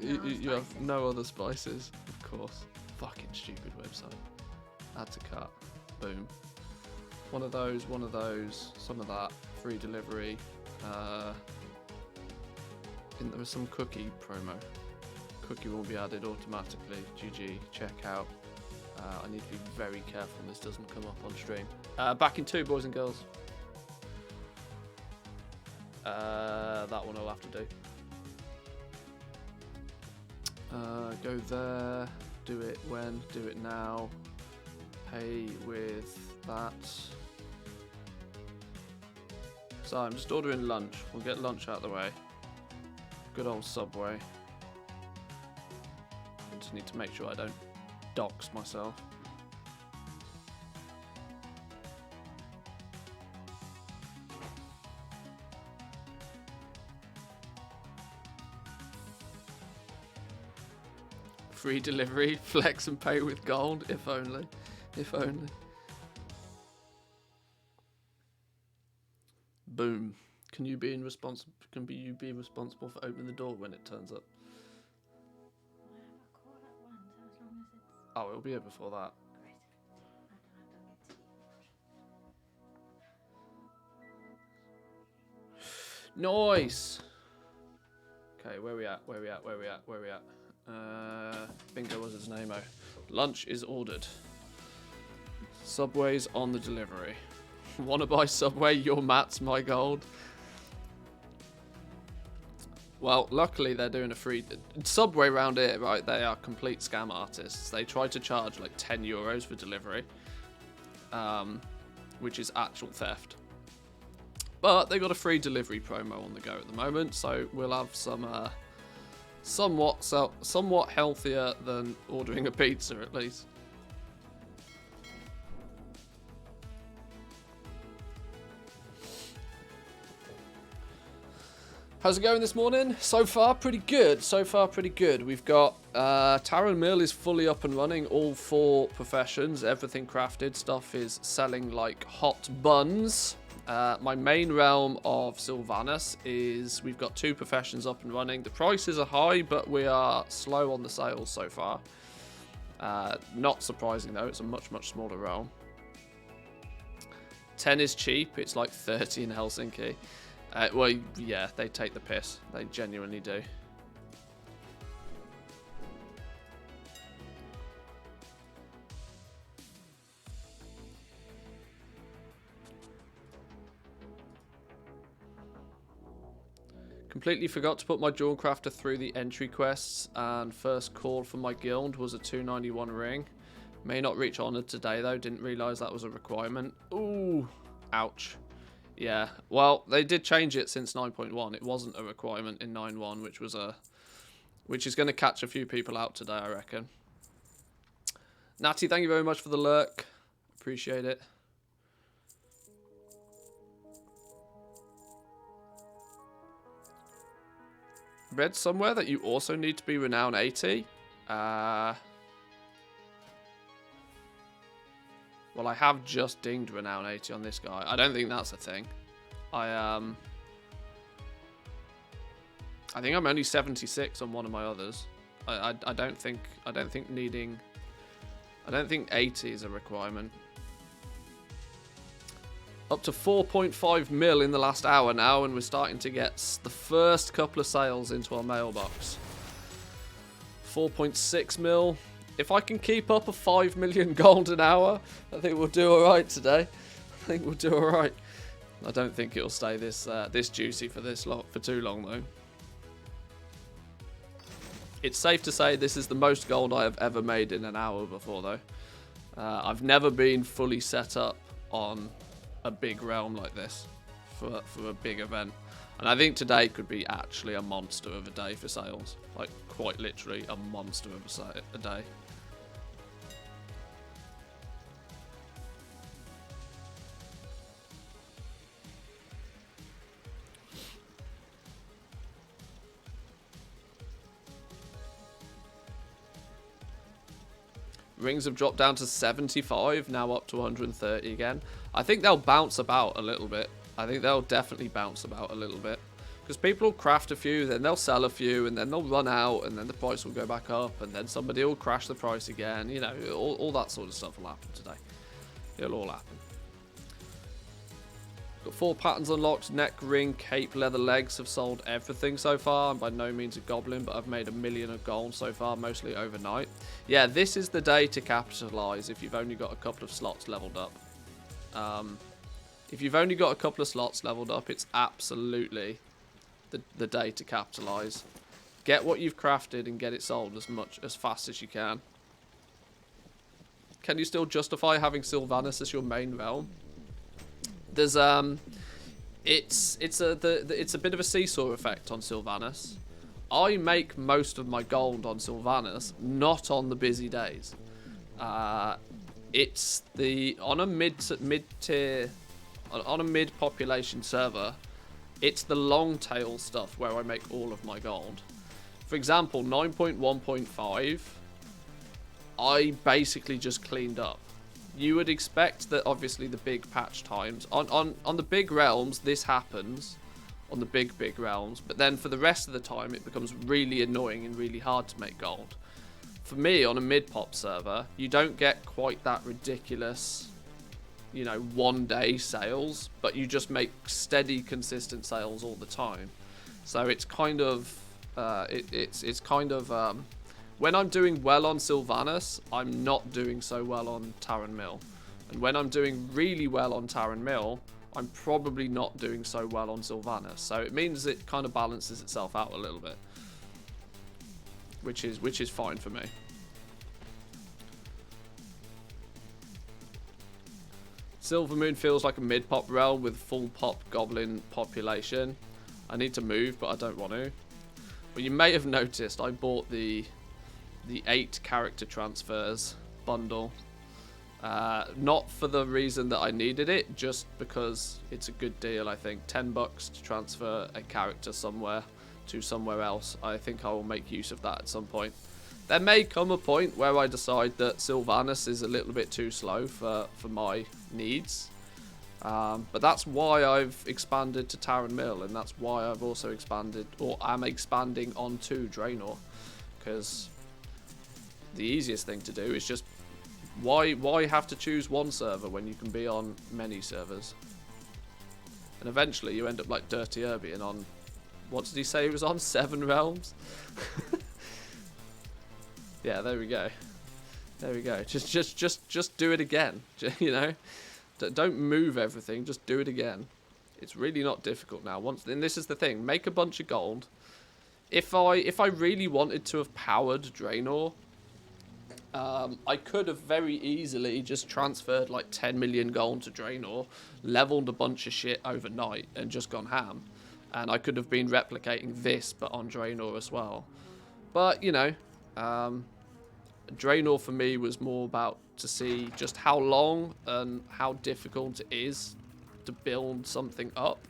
You have no other spices, of course. Fucking stupid website. Add to cart. Boom. One of those, some of that. Free delivery. There was some cookie promo. Cookie will be added automatically. GG. Checkout. I need to be very careful this doesn't come up on stream. Back in 2, boys and girls. That one I'll have to do. Go there. Do it when. Do it now. Pay with that. So I'm just ordering lunch. We'll get lunch out of the way. Good old Subway. I just need to make sure I don't dox myself. Free delivery, flex and pay with gold, if only. If only. Boom. Can you be responsible for opening the door when it turns up? Oh, it'll be here before that. Nice. Okay, where we at? Bingo was his name. Lunch is ordered. Subway's on the delivery. Wanna buy Subway? Your mats, my gold. Well, luckily they're doing a free... Subway round here, right, they are complete scam artists. They try to charge like €10 for delivery, which is actual theft. But they got a free delivery promo on the go at the moment, so we'll have some somewhat healthier than ordering a pizza at least. How's it going this morning? So far, pretty good. We've got Taran Mill is fully up and running. All 4 professions, everything crafted. Stuff is selling like hot buns. My main realm of Sylvanas is we've got 2 professions up and running. The prices are high, but we are slow on the sales so far. Not surprising though, it's a much smaller realm. 10 is cheap, it's like 30 in Helsinki. Well, yeah, they take the piss. They genuinely do. Completely forgot to put my Jewel Crafter through the entry quests, and first call for my guild was a 291 ring. May not reach Honoured today though, didn't realise that was a requirement. Ooh, ouch. Yeah, well, they did change it since 9.1. It wasn't a requirement in 9.1, which is going to catch a few people out today, I reckon. Natty, thank you very much for the lurk. Appreciate it. Read somewhere that you also need to be Renown 80. Well, I have just dinged Renown 80 on this guy. I don't think that's a thing. I think I'm only 76 on one of my others. I don't think 80 is a requirement. Up to 4.5 mil in the last hour now, and we're starting to get the first couple of sales into our mailbox. 4.6 mil. If I can keep up a 5 million gold an hour, I think we'll do alright today. I don't think it'll stay this juicy for too long though. It's safe to say this is the most gold I have ever made in an hour before though. I've never been fully set up on a big realm like this for a big event. And I think today could be actually a monster of a day for sales. Like, quite literally a monster of a day. Rings have dropped down to 75, now up to 130 again. I think they'll bounce about a little bit. I think they'll definitely bounce about a little bit. Because people will craft a few, then they'll sell a few, and then they'll run out, and then the price will go back up, and then somebody will crash the price again. You know, all that sort of stuff will happen today. It'll all happen. Got 4 patterns unlocked. Neck, ring, cape, leather legs. Have sold everything so far. I'm by no means a goblin, but I've made $1 million of gold so far, mostly overnight. Yeah, this is the day to capitalize if you've only got a couple of slots leveled up. If you've only got a couple of slots leveled up, it's absolutely the day to capitalize. Get what you've crafted and get it sold as fast as you can. Can you still justify having Sylvanas as your main realm? There's it's a bit of a seesaw effect on Sylvanas. I make most of my gold on Sylvanas, not on the busy days. It's on a mid-tier, on a mid-population server. It's the long tail stuff where I make all of my gold. For example, 9.1.5, I basically just cleaned up. You would expect that obviously the big patch times, on the big realms, this happens, on the big realms, but then for the rest of the time it becomes really annoying and really hard to make gold. For me, on a mid-pop server, you don't get quite that ridiculous, you know, one-day sales, but you just make steady, consistent sales all the time. So it's kind of, when I'm doing well on Sylvanas, I'm not doing so well on Taran Mill. And when I'm doing really well on Taran Mill, I'm probably not doing so well on Sylvanas. So it means it kind of balances itself out a little bit, which is fine for me. Silvermoon feels like a mid-pop realm with full pop goblin population. I need to move, but I don't want to. But you may have noticed I bought the 8 character transfers bundle. Not for the reason that I needed it, just because it's a good deal, I think. $10 to transfer a character somewhere to somewhere else. I think I will make use of that at some point. There may come a point where I decide that Sylvanas is a little bit too slow for my needs. But that's why I've expanded to Taran Mill, and that's why I've also expanded, or am expanding onto Draenor. Because the easiest thing to do is just, why have to choose one server when you can be on many servers? And eventually you end up like Dirty Irby and on, what did he say he was on? 7 realms? Yeah, there we go. There we go. Just do it again. You know, don't move everything. Just do it again. It's really not difficult now. And this is the thing. Make a bunch of gold. If I really wanted to have powered Draenor, I could have very easily just transferred like 10 million gold to Draenor, leveled a bunch of shit overnight, and just gone ham. And I could have been replicating this, but on Draenor as well. But, you know, Draenor for me was more about to see just how long and how difficult it is to build something up.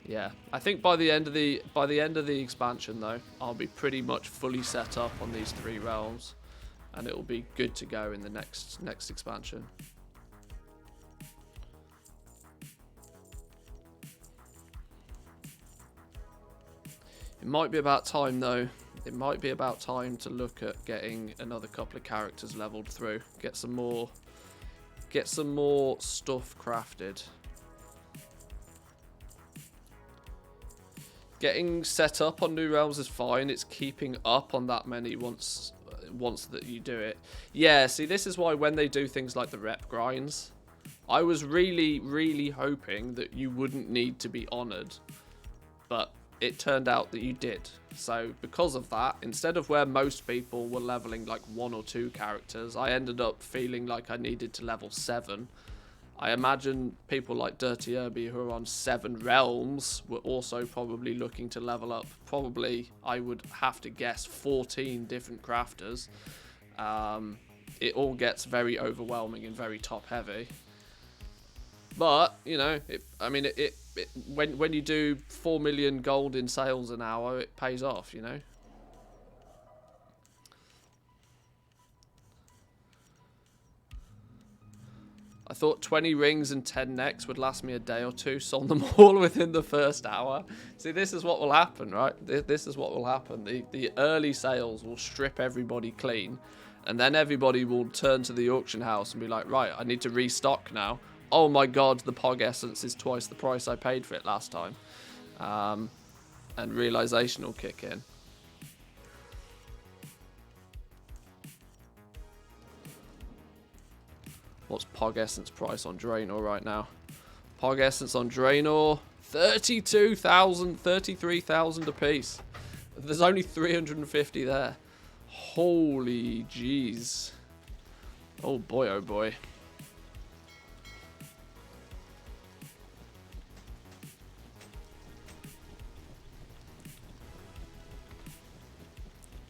Yeah, I think by the end of the expansion though, I'll be pretty much fully set up on these 3 realms, and it will be good to go in the next expansion. It might be about time though. It might be about time to look at getting another couple of characters leveled through. Get some more stuff crafted. Getting set up on new realms is fine. It's keeping up on that many once that you do it. Yeah, see, this is why when they do things like the rep grinds, I was really, really hoping that you wouldn't need to be honoured. But it turned out that you did. So because of that, instead of where most people were leveling like 1 or 2 characters, I ended up feeling like I needed to level 7. I imagine people like Dirty Irby who are on 7 realms were also probably looking to level up. Probably, I would have to guess, 14 different crafters. It all gets very overwhelming and very top heavy. But, you know, when you do 4 million gold in sales an hour, it pays off, you know. I thought 20 rings and 10 necks would last me a day or two. Sold them all within the first hour. See, this is what will happen, right? This is what will happen. The early sales will strip everybody clean. And then everybody will turn to the auction house and be like, right, I need to restock now. Oh my god, the Pog Essence is twice the price I paid for it last time. And realization will kick in. What's Pog Essence price on Draenor right now? Pog Essence on Draenor, 32,000, 33,000 a piece. There's only 350 there. Holy jeez. Oh boy, oh boy.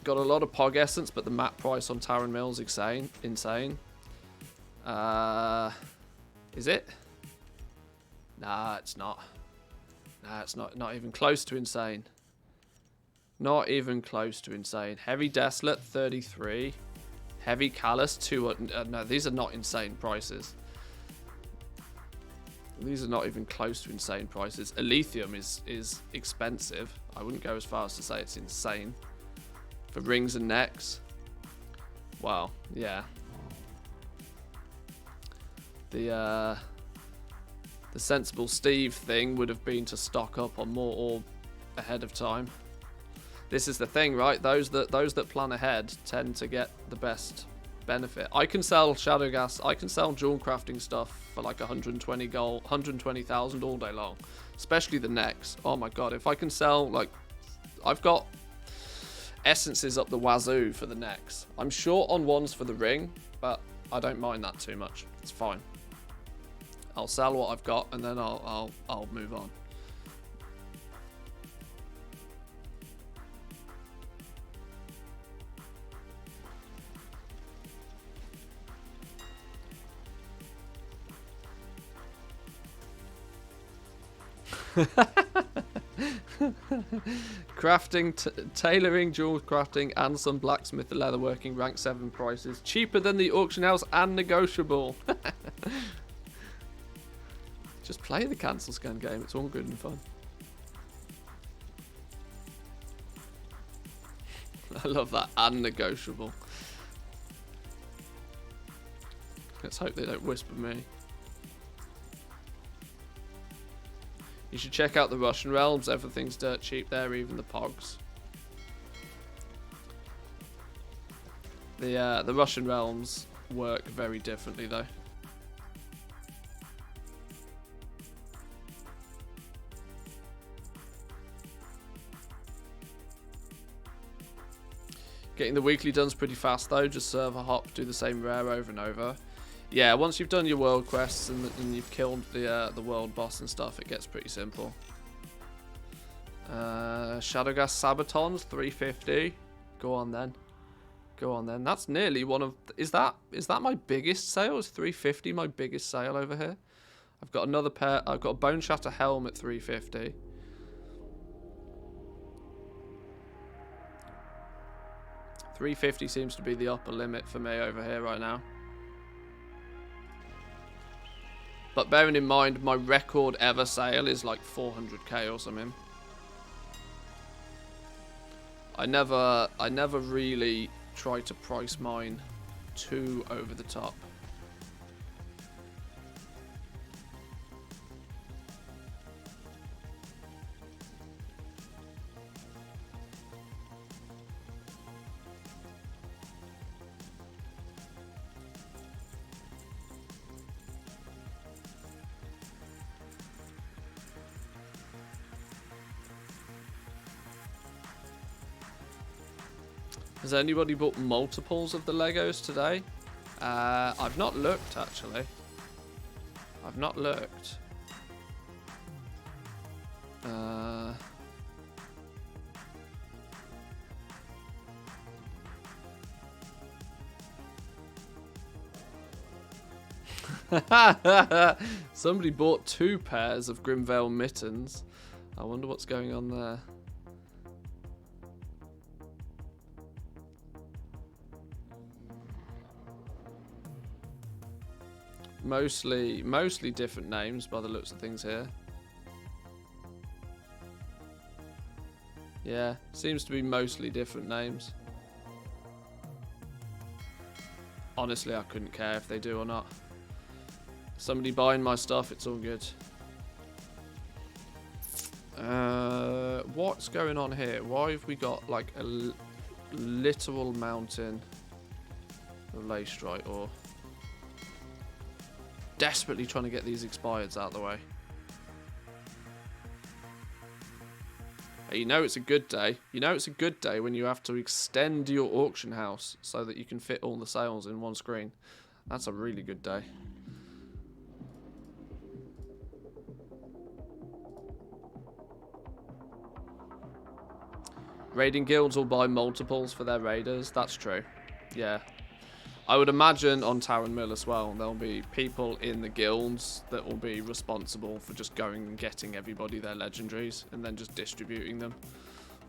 Got a lot of Pog Essence, but the map price on Taran Mill's insane. Is it? Nah, it's not. Nah, it's not even close to insane. Not even close to insane. Heavy Desolate, 33. Heavy Callus, 200. No, these are not insane prices. These are not even close to insane prices. Elysium is expensive. I wouldn't go as far as to say it's insane. For rings and necks. Wow, yeah. The sensible Steve thing would have been to stock up on more orb ahead of time. This is the thing, right? Those that plan ahead tend to get the best benefit. I can sell Shadow Gas, I can sell jewel crafting stuff for like 120 gold, 120,000 all day long. Especially the necks. Oh my god, if I can sell, like, I've got essences up the wazoo for the necks. I'm short on ones for the ring, but I don't mind that too much. It's fine. I'll sell what I've got and then I'll move on. Crafting, tailoring, jewel crafting, and some blacksmith leatherworking rank 7 prices. Cheaper than the auction house and negotiable. Just play the cancel scan game, it's all good and fun. I love that, and negotiable. Let's hope they don't whisper me. You should check out the Russian realms, everything's dirt cheap there, even the Pogs. The Russian realms work very differently though. Getting the weekly done's pretty fast though, just server hop, do the same rare over and over. Yeah, once you've done your world quests and you've killed the world boss and stuff, it gets pretty simple. Shadowgas Sabatons, 350. Go on then. Go on then. That's nearly one of... Is that my biggest sale? Is 350 my biggest sale over here? I've got another pair. I've got a Bone Shatter Helm at 350. $350 seems to be the upper limit for me over here right now. But bearing in mind, my record ever sale is like 400k or something. I never really try to price mine too over the top. Has anybody bought multiples of the Legos today? I've not looked, actually. I've not looked. Somebody bought 2 pairs of Grimvale mittens. I wonder what's going on there. Mostly different names by the looks of things here. Yeah, seems to be mostly different names. Honestly, I couldn't care if they do or not. Somebody buying my stuff, it's all good. What's going on here? Why have we got like a literal mountain of lay strike ore? Desperately trying to get these expireds out of the way. Hey, you know it's a good day. You know it's a good day when you have to extend your auction house so that you can fit all the sales in one screen. That's a really good day. Raiding guilds will buy multiples for their raiders. That's true. Yeah. I would imagine on Tower and Mill as well, there'll be people in the guilds that will be responsible for just going and getting everybody their legendaries and then just distributing them.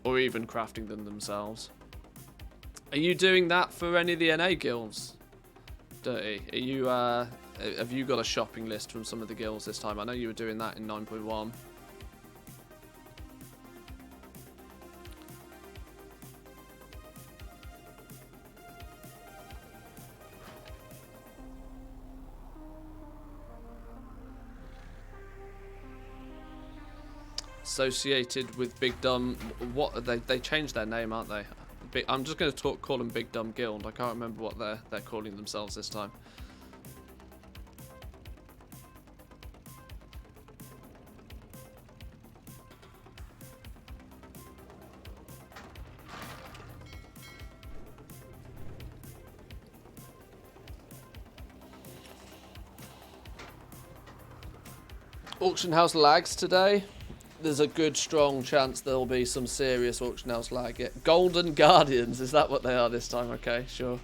Or even crafting them themselves. Are you doing that for any of the NA guilds, Dirty? Are you, have you got a shopping list from some of the guilds this time? I know you were doing that in 9.1. Associated with Big Dumb, what they changed their name, aren't they? I'm just going to call them Big Dumb Guild. I can't remember what they're calling themselves this time. Auction house lags today. There's a good strong chance there'll be some serious auction house lag. Yeah. Golden Guardians, is that what they are this time? Okay, sure.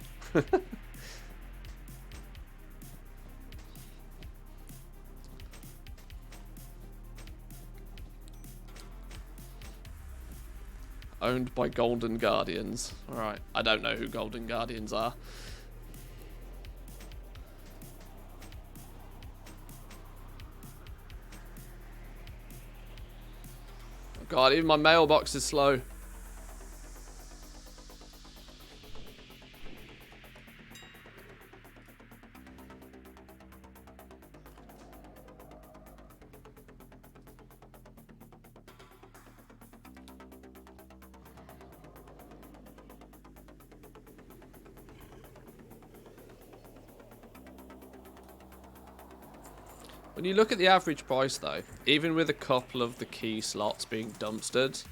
Owned by Golden Guardians. Alright, I don't know who Golden Guardians are. God, even my mailbox is slow. When you look at the average price though, even with a couple of the key slots being dumpstered,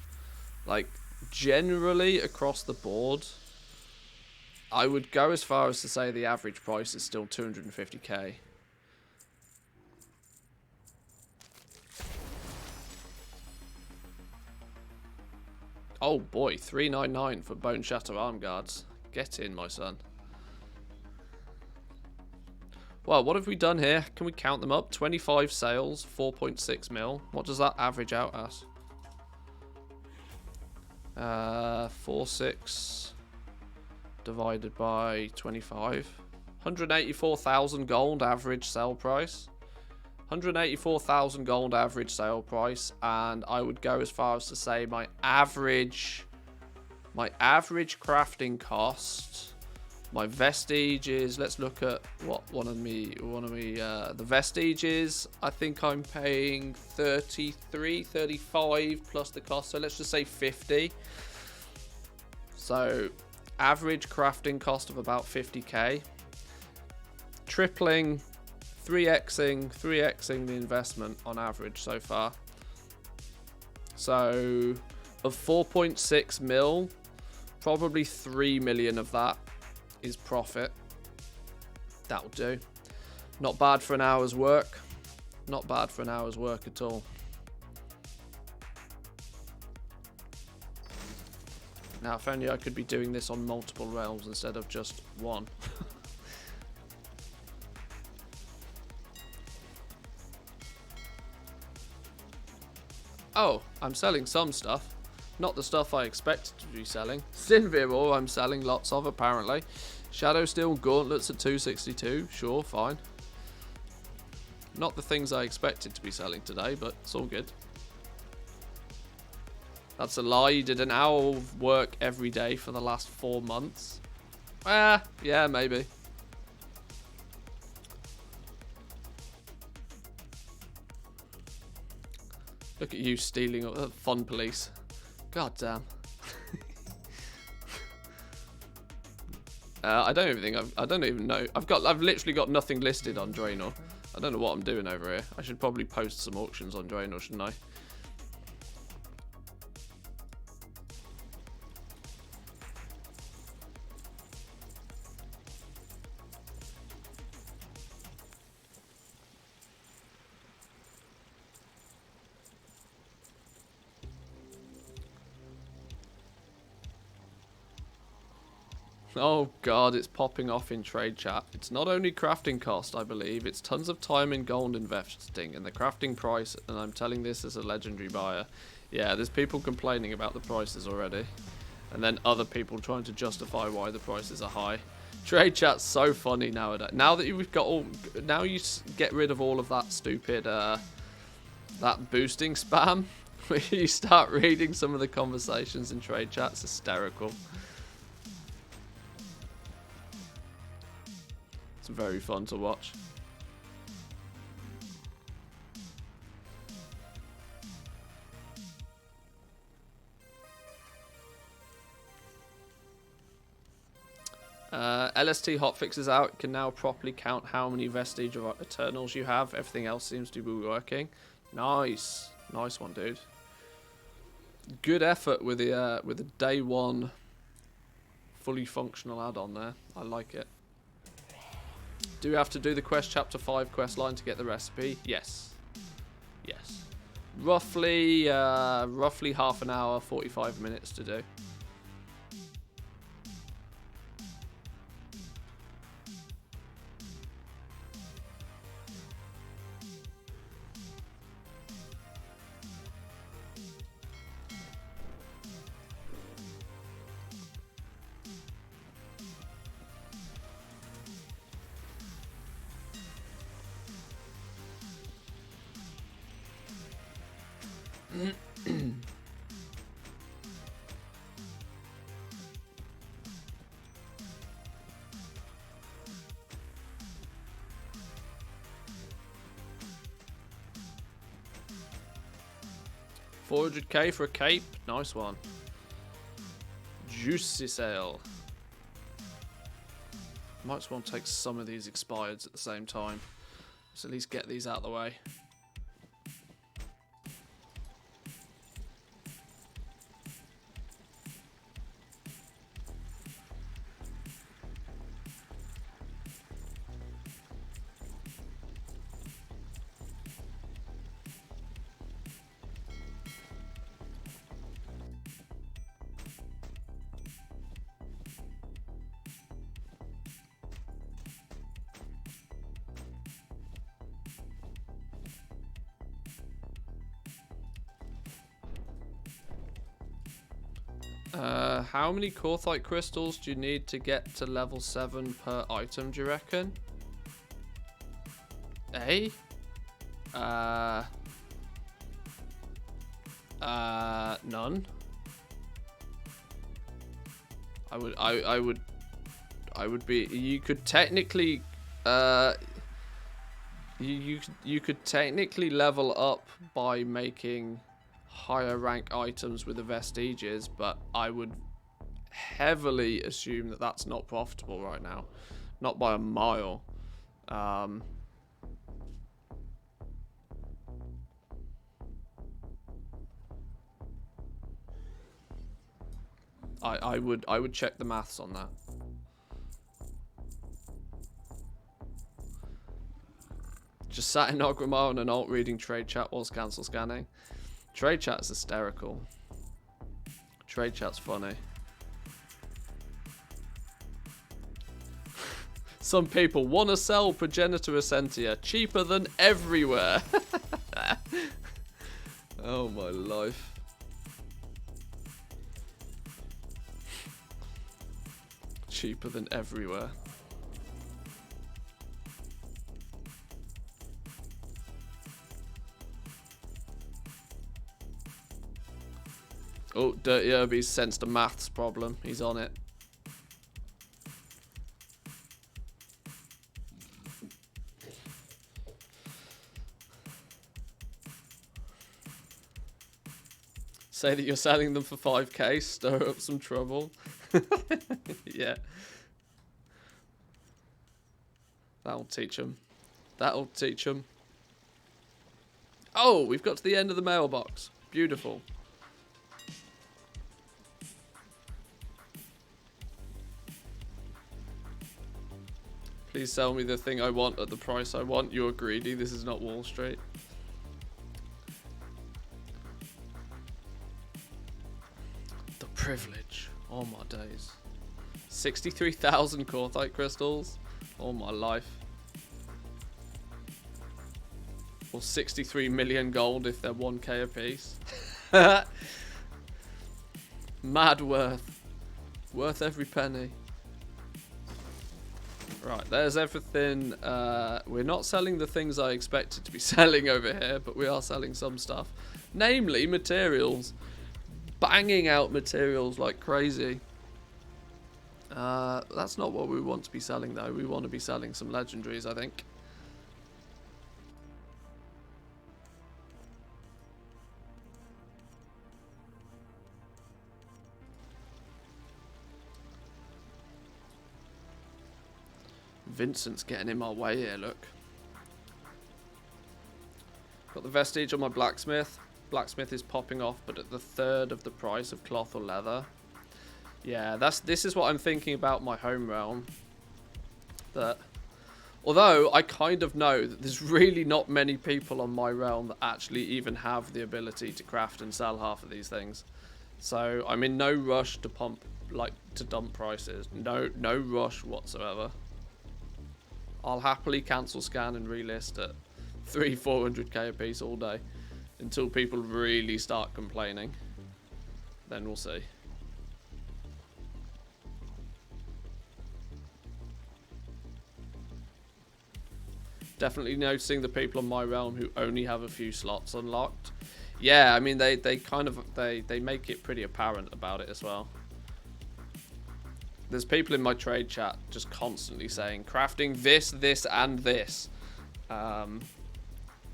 like generally across the board, I would go as far as to say the average price is still 250k. Oh boy, 399 for Bone Shatter Arm Guards. Get in, my son. Well, what have we done here? Can we count them up? 25 sales, 4.6 mil. What does that average out as? 46 divided by 25. 184,000 gold average sale price. 184,000 gold average sale price, and I would go as far as to say my average crafting cost. My vestiges, let's look at what the vestiges, I think I'm paying 33, 35 plus the cost, so let's just say 50. So average crafting cost of about 50k. Tripling, 3xing the investment on average so far. So of 4.6 mil, probably 3 million of that is profit. That'll do. Not bad for an hour's work. Not bad for an hour's work at all. Now, if only I could be doing this on multiple realms instead of just one. Oh, I'm selling some stuff. Not the stuff I expected to be selling. Sinvir ore I'm selling lots of, apparently. Shadow Steel Gauntlets at 262. Sure, fine. Not the things I expected to be selling today, but it's all good. That's a lie. You did an hour of work every day for the last 4 months. Yeah, maybe. Look at you stealing fun police. God damn. I don't even know. I've literally got nothing listed on Draenor. I don't know what I'm doing over here. I should probably post some auctions on Draenor, shouldn't I? Oh god, it's popping off in trade chat. It's not only crafting cost, I believe, it's tons of time and gold investing and the crafting price, and I'm telling this as a legendary buyer. Yeah, there's people complaining about the prices already. And then other people trying to justify why the prices are high. Trade chat's so funny nowadays. Now that we've got all... Now you get rid of all of that stupid... that boosting spam. Where you start reading some of the conversations in trade chat's hysterical. It's very fun to watch. LST hotfix is out. It can now properly count how many vestige of Eternals you have. Everything else seems to be working. Nice. Nice one, dude. Good effort with the day one fully functional add-on there. I like it. Do we have to do the quest chapter 5 quest line to get the recipe? Yes. Yes. Roughly half an hour, 45 minutes to do. $400k for a cape. Nice one. Juicy sale. Might as well take some of these expireds at the same time. Let's at least get these out of the way. How many Corthite crystals do you need to get to level 7 per item, do you reckon? None. I would be, you could technically, you could technically level up by making higher rank items with the vestiges, but I would heavily assume that that's not profitable right now, not by a mile. I would check the maths on that. Just sat in Ogrimmar on an alt reading trade chat whilst cancel scanning. Trade chat is hysterical. Trade chat's funny. Some people want to sell Progenitor Essentia cheaper than everywhere. Oh my life. Cheaper than everywhere. Oh, Dirty Herbie's sensed a maths problem. He's on it. Say that you're selling them for 5k, stir up some trouble. Yeah. That'll teach them. That'll teach them. Oh, we've got to the end of the mailbox. Beautiful. Please sell me the thing I want at the price I want. You're greedy. This is not Wall Street. The privilege. Oh my days. 63,000 Corthite crystals. Oh my life. Or 63 million gold if they're 1k a piece. Mad worth. Worth every penny. Right, there's everything. We're not selling the things I expected to be selling over here, but we are selling some stuff. Namely, materials. Banging out materials like crazy. That's not what we want to be selling, though. We want to be selling some legendaries, I think. Vincent's getting in my way here, look. Got the vestige on my blacksmith. Blacksmith is popping off, but at the third of the price of cloth or leather. Yeah, this is what I'm thinking about my home realm. That, although I kind of know that there's really not many people on my realm that actually even have the ability to craft and sell half of these things. So I'm in no rush to dump prices. No rush whatsoever. I'll happily cancel scan and relist at 300-400k a piece all day until people really start complaining. Then we'll see. Definitely noticing the people on my realm who only have a few slots unlocked. Yeah, I mean they make it pretty apparent about it as well. There's people in my trade chat just constantly saying, crafting this, this, and this.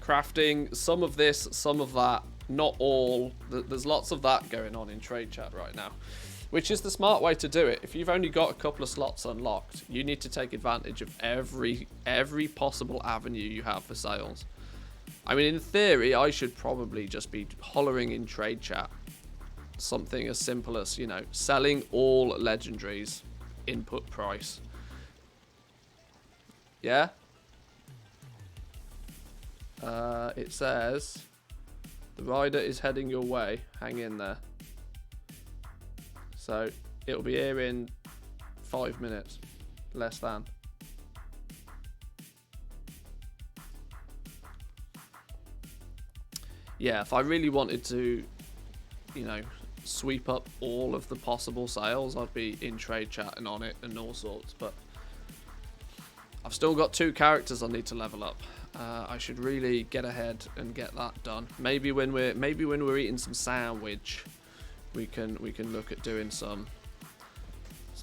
Crafting some of this, some of that, not all. There's lots of that going on in trade chat right now, which is the smart way to do it. If you've only got a couple of slots unlocked, you need to take advantage of every possible avenue you have for sales. I mean, in theory, I should probably just be hollering in trade chat something as simple as, you know, selling all legendaries, input price. Yeah? It says the rider is heading your way. Hang in there. So it'll be here in 5 minutes, less than. Yeah, if I really wanted to, you know, sweep up all of the possible sales, I'd be in trade chat and on it and all sorts, but I've still got 2 characters I need to level up. I should really get ahead and get that done. Maybe when we're eating some sandwich, we can look at doing some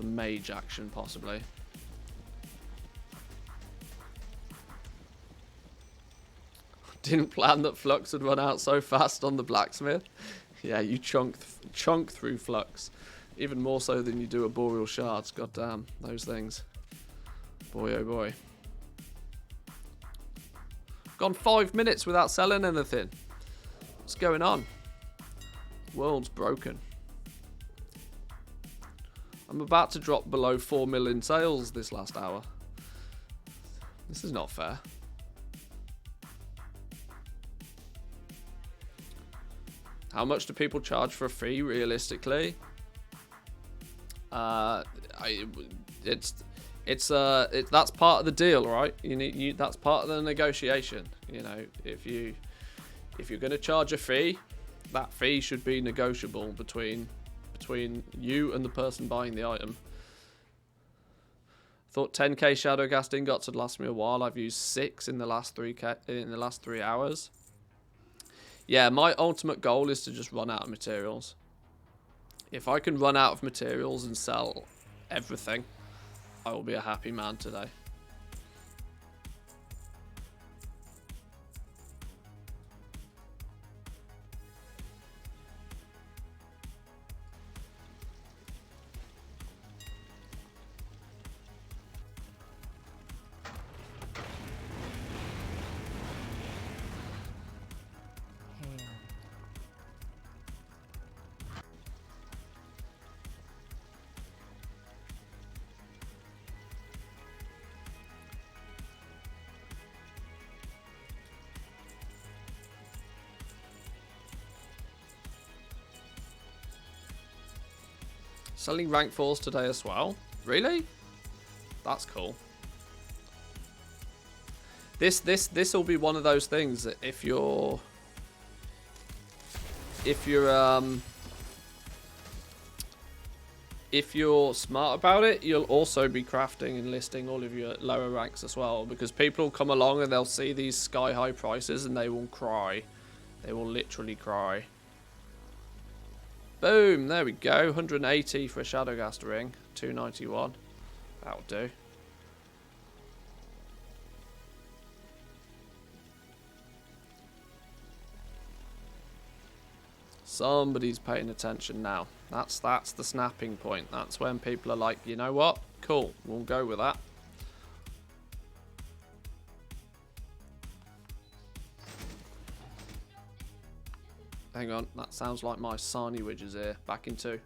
mage action possibly. Didn't plan that Flux would run out so fast on the blacksmith. Yeah, you chunk through Flux, even more so than you do a Boreal Shards. God damn, those things. Boy, oh boy. Gone 5 minutes without selling anything. What's going on? World's broken. I'm about to drop below 4 million sales this last hour. This is not fair. How much do people charge for a fee realistically? That's part of the deal, right? That's part of the negotiation. You know, if you're going to charge a fee, that fee should be negotiable between you and the person buying the item. Thought 10k Shadowcast ingots would last me a while. I've used 6 in the last 3 hours. Yeah, my ultimate goal is to just run out of materials. If I can run out of materials and sell everything, I will be a happy man today. Selling rank 4s today as well. Really? That's cool. This will be one of those things that if you're smart about it, you'll also be crafting and listing all of your lower ranks as well, because people will come along and they'll see these sky high prices and they will cry. They will literally cry. Boom, there we go. 180 for a Shadowgast ring. 291. That'll do. Somebody's paying attention now. That's the snapping point. That's when people are like, you know what? Cool, we'll go with that. Hang on, that sounds like my Sarny Widges here. Back in 2.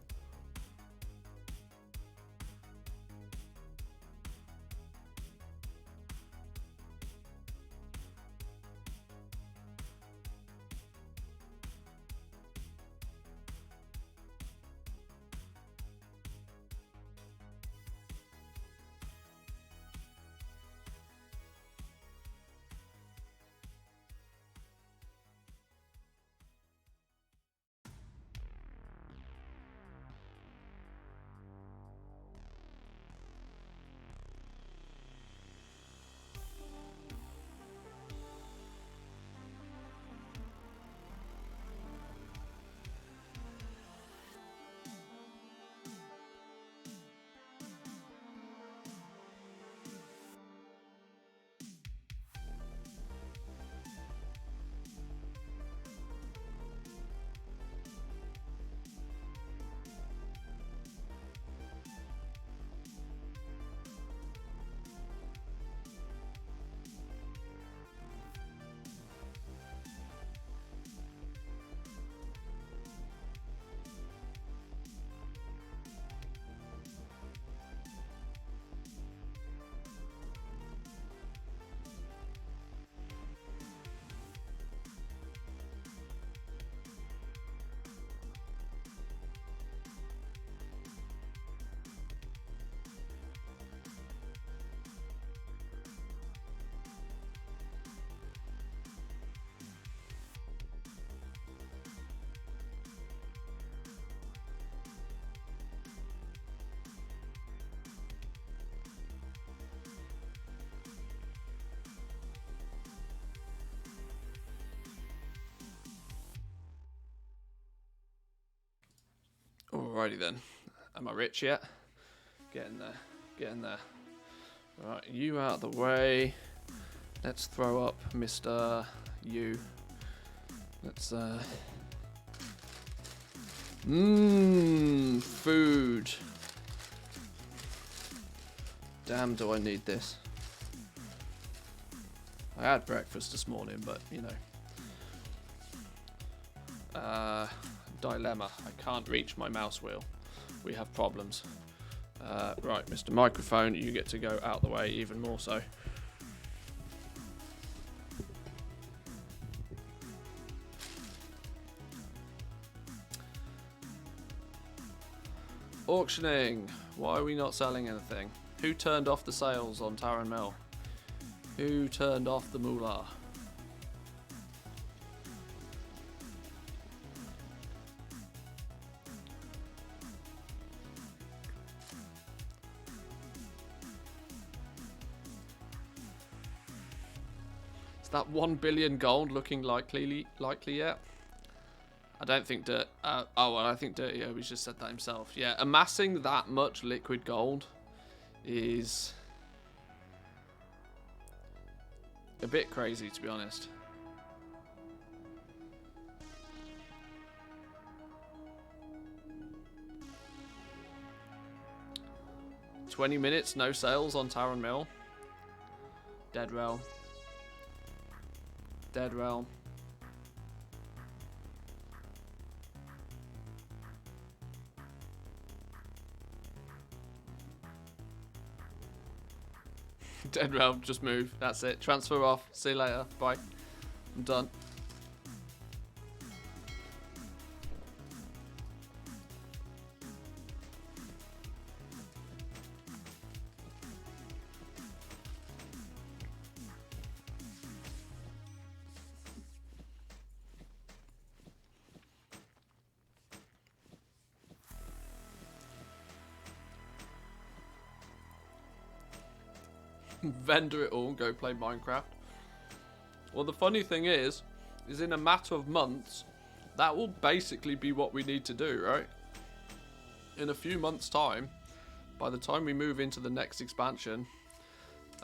Alrighty then. Am I rich yet? Getting there. Getting there. Right, you out of the way. Let's throw up Mr. You. Let's food. Damn, do I need this? I had breakfast this morning, but you know. Dilemma. I can't reach my mouse wheel. We have problems. Right, Mr. Microphone, you get to go out the way even more so. Auctioning. Why are we not selling anything? Who turned off the sales on Taran Mill? Who turned off the moolah? Is that 1 billion gold looking likely yet? I don't think Dirt... oh, well, I think Dirty Obi's just said that himself. Yeah, amassing that much liquid gold is a bit crazy, to be honest. $20 minutes, no sales on Taron Mill. Dead rail. Dead rail. Dead rail, just move. That's it. Transfer off. See you later. Bye. I'm done. Vendor it all, go play Minecraft. Well, the funny thing is in a matter of months, that will basically be what we need to do, right? In a few months' time, by the time we move into the next expansion,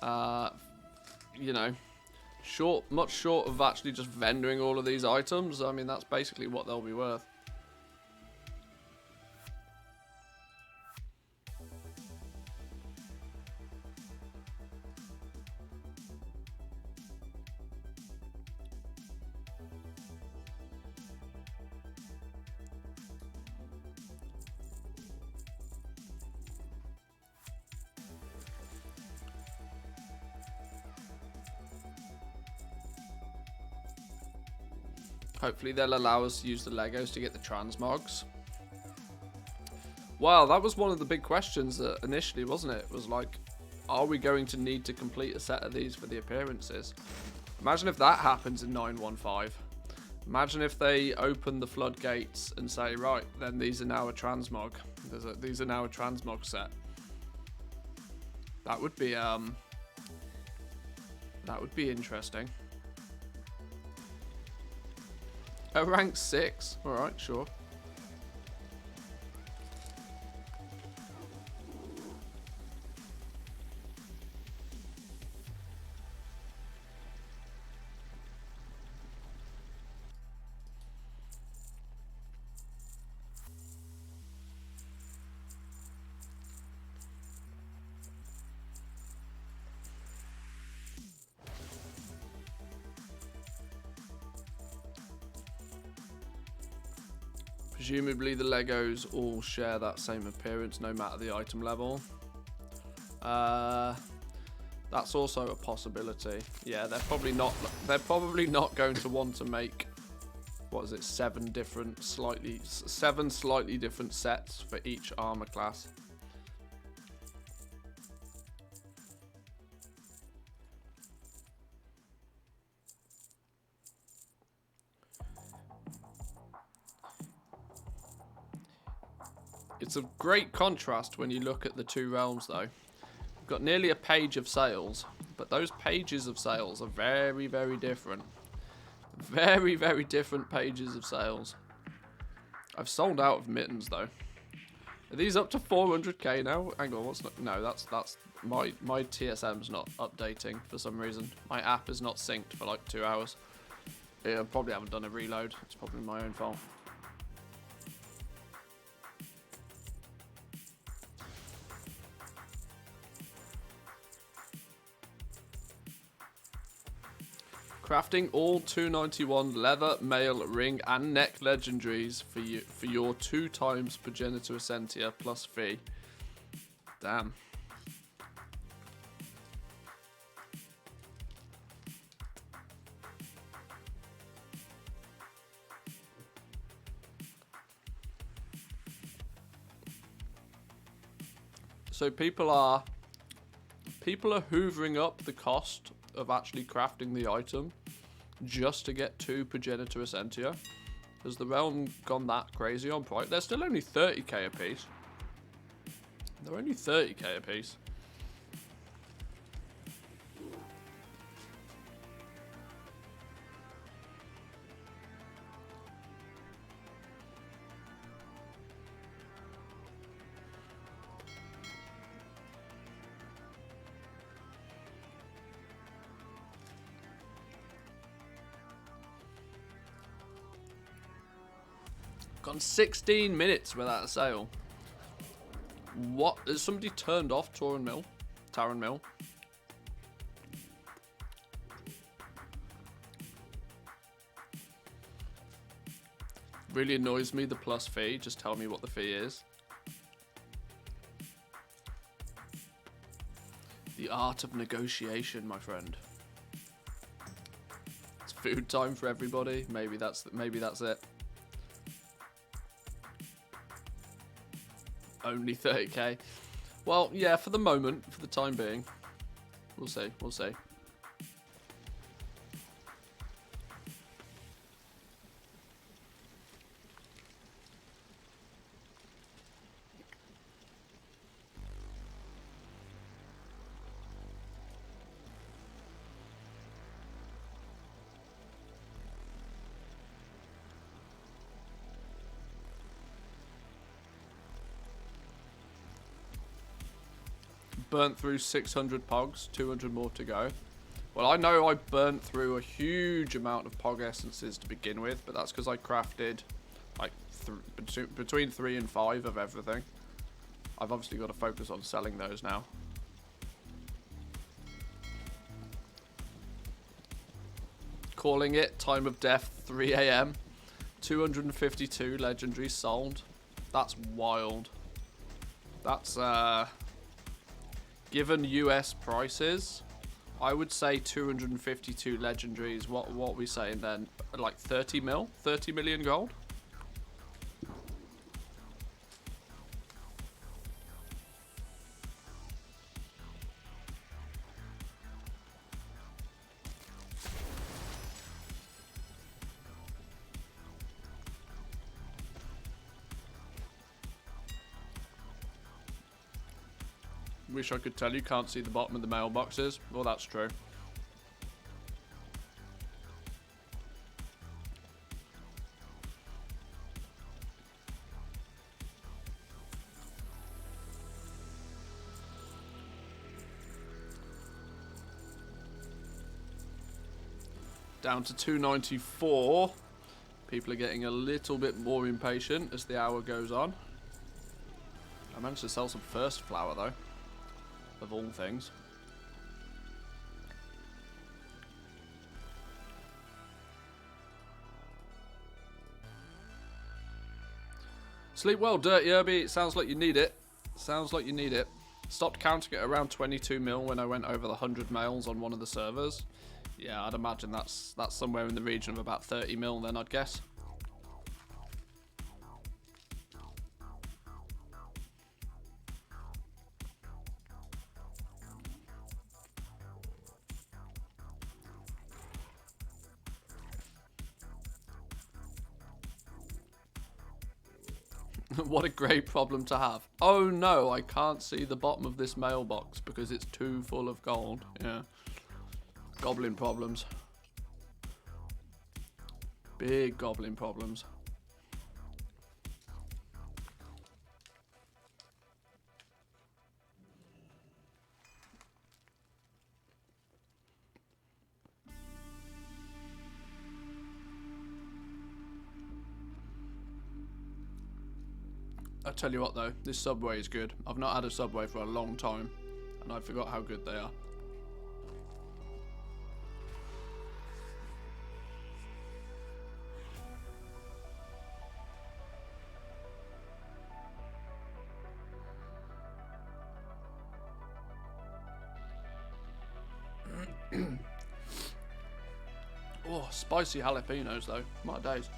you know, much short of actually just vendoring all of these items, I mean, that's basically what they'll be worth. Hopefully they'll allow us to use the Legos to get the transmogs. Wow, that was one of the big questions initially, wasn't it? It was like, are we going to need to complete a set of these for the appearances? Imagine if that happens in 915. Imagine if they open the floodgates and say, right, then these are now a transmog. These are now a transmog set. That would be interesting. Oh, rank 6. Alright, sure. Presumably the Legos all share that same appearance no matter the item level. That's also a possibility. Yeah, they're probably not going to want to make, what is it, 7 slightly different sets for each armor class. It's a great contrast when you look at the two realms, though. We've got nearly a page of sales, but those pages of sales are very, very different. Very, very different pages of sales. I've sold out of mittens, though. Are these up to 400k now? Hang on, no, that's my TSM's not updating for some reason. My app is not synced for like 2 hours. Yeah, I probably haven't done a reload. It's probably my own fault. Crafting all 291 leather, mail, ring, and neck legendaries for your 2 times Progenitor Essentia plus fee. Damn. So people are hoovering up the cost of actually crafting the item just to get 2 Progenitor Essentia. Has the realm gone that crazy on price? They're still only 30k a piece. They're only 30k a piece. Gone 16 minutes without a sale. What? Has somebody turned off Taran Mill? Really annoys me, the plus fee. Just tell me what the fee is. The art of negotiation, my friend. It's food time for everybody. Maybe that's it. Only 30k. Well, yeah, for the moment, for the time being. We'll see, we'll see. Burnt through 600 pogs, 200 more to go. Well, I know I burnt through a huge amount of pog essences to begin with, but that's because I crafted like between 3 and 5 of everything. I've obviously got to focus on selling those now. Calling it, time of death 3 AM. 252 legendaries sold. That's wild. That's given US prices, I would say 252 legendaries. What are we saying then? Like 30 million gold? Wish I could tell you can't see the bottom of the mailboxes. Well, that's true. Down to 294. People are getting a little bit more impatient as the hour goes on. I managed to sell some first flower though. Of all things. Sleep well, Dirty Herbie. It sounds like you need it. Sounds like you need it. Stopped counting at around 22 mil when I went over the 100 mails on one of the servers. Yeah, I'd imagine that's somewhere in the region of about 30 mil then, I'd guess. What a great problem to have. Oh no, I can't see the bottom of this mailbox because it's too full of gold. Yeah. Goblin problems. Big goblin problems. I tell you what though, this Subway is good. I've not had a Subway for a long time, and I forgot how good they are. Oh, spicy jalapenos though, my days.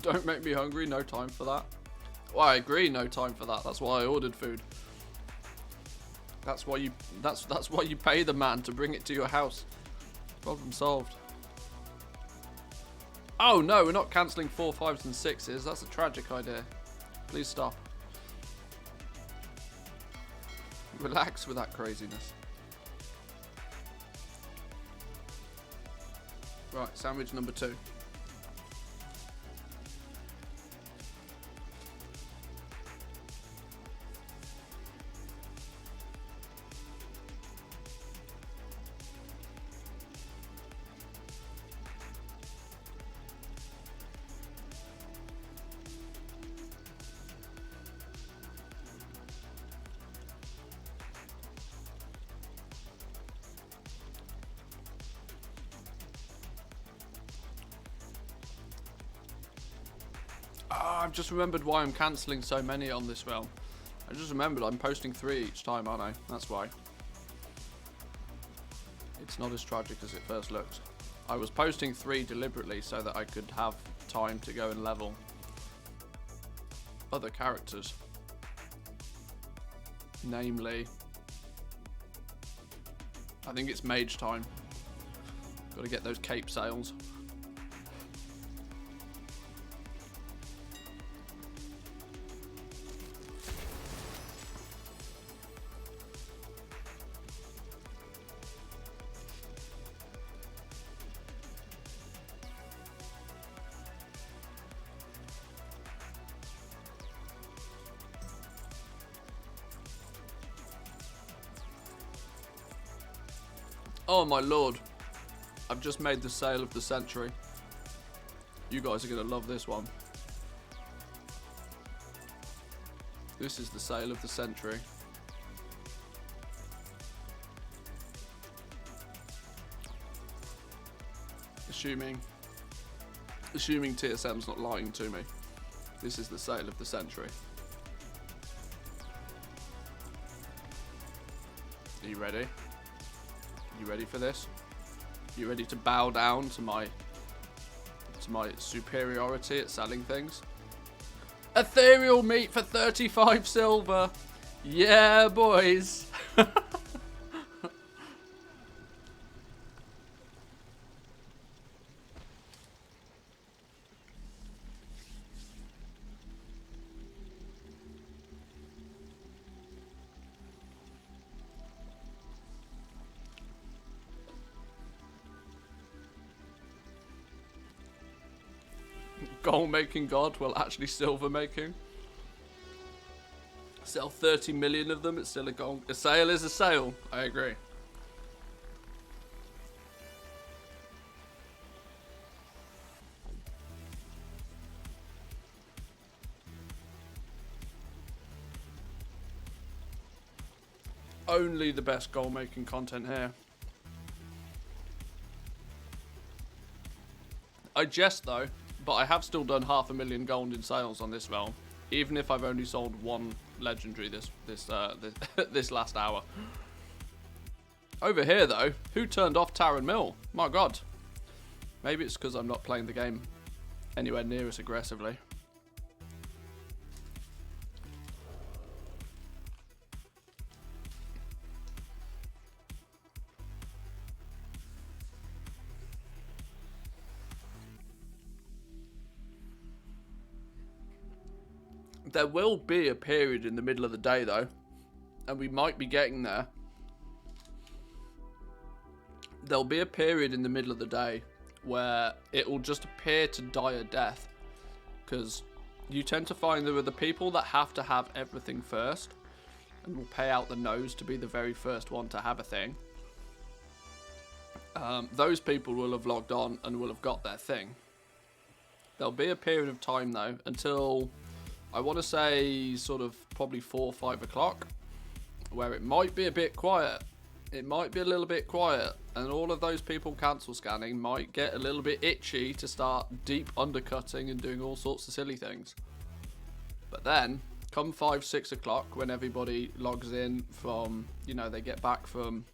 Don't make me hungry, no time for that. Well, I agree, no time for that. That's why I ordered food. That's why you pay the man to bring it to your house. Problem solved. Oh no, we're not cancelling 4, 5s and 6s. That's a tragic idea. Please stop. Relax with that craziness. Right, sandwich number 2. I've just remembered why I'm cancelling so many on this realm. I just remembered I'm posting 3 each time, aren't I? That's why. It's not as tragic as it first looks. I was posting 3 deliberately so that I could have time to go and level other characters. Namely, I think it's mage time. Got to get those cape sails. Oh my lord. I've just made the sale of the century. You guys are going to love this one. This is the sale of the century. Assuming TSM's not lying to me. This is the sale of the century. Are you ready? You ready for this? You ready to bow down to my superiority at selling things? Ethereal meat for 35 silver. Yeah, boys. Gold making god, well actually silver making. Sell 30 million of them, it's still a gold. A sale is a sale, I agree. Only the best gold making content here. I jest though, but I have still done 500,000 gold in sales on this realm, even if I've only sold 1 legendary this last hour. Over here though, who turned off Taran Mill? My god. Maybe it's because I'm not playing the game anywhere near as aggressively. There will be a period in the middle of the day though, and we might be getting there. There'll be a period in the middle of the day where it will just appear to die a death, because you tend to find there are the people that have to have everything first and will pay out the nose to be the very first one to have a thing. Those people will have logged on and will have got their thing. There'll be a period of time though until I want to say sort of probably 4 or 5 o'clock, where it might be a bit quiet. It might be a little bit quiet, and all of those people cancel scanning might get a little bit itchy to start deep undercutting and doing all sorts of silly things. But then, come 5, 6 o'clock, when everybody logs in from, you know, they get back from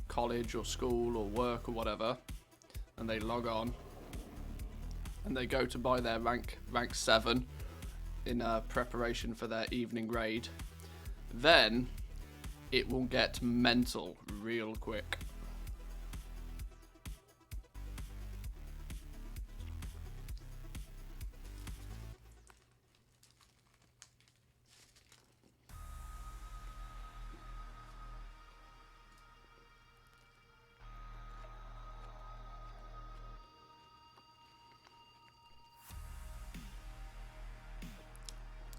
college or school or work or whatever, and they log on, and they go to buy their rank 7, in preparation for their evening raid, then it will get mental real quick.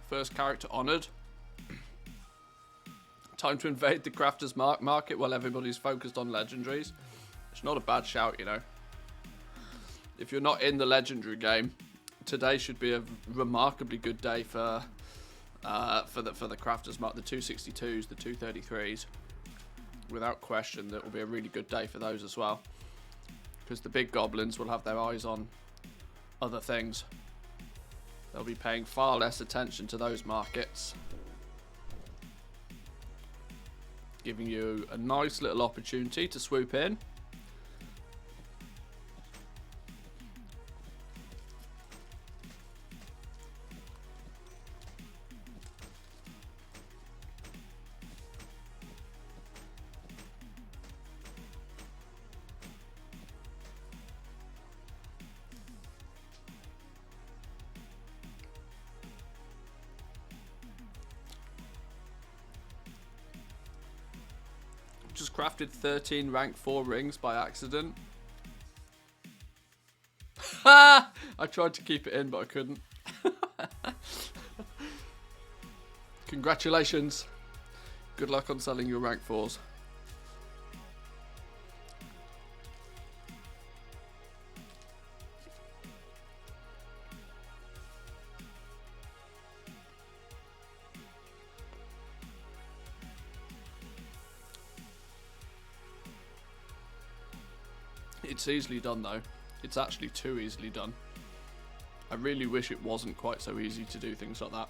First character honoured. Time to invade the crafter's market while everybody's focused on legendaries. It's not a bad shout, you know. If you're not in the legendary game, today should be a remarkably good day for the crafter's market. The 262s, the 233s. Without question, that will be a really good day for those as well. Because the big goblins will have their eyes on other things. they'll be paying far less attention to those markets, giving you a nice little opportunity to swoop in. Just crafted 13 rank 4 rings by accident. Ha! I tried to keep it in, but I couldn't. Congratulations. Good luck on selling your rank 4s. It's easily done though. It's actually too easily done. I really wish it wasn't quite so easy to do things like that.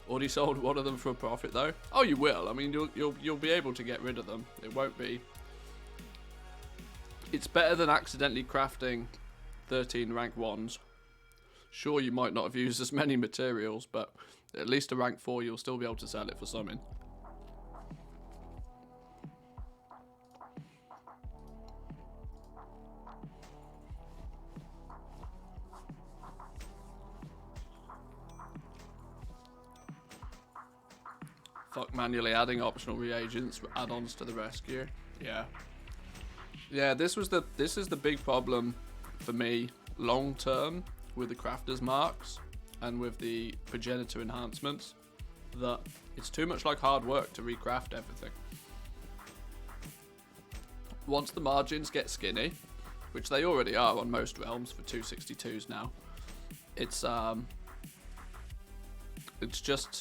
Already sold one of them for a profit though. Oh, you will. I mean, you'll be able to get rid of them. It won't be. It's better than accidentally crafting 13 rank 1s. Sure, you might not have used as many materials, but at least a rank 4 you'll still be able to sell it for something. Fuck manually adding optional reagents, add-ons to the rescue. Yeah. Yeah, this is the big problem for me long term with the crafter's marks and with the progenitor enhancements, that it's too much like hard work to recraft everything. Once the margins get skinny, which they already are on most realms for 262s now, it's just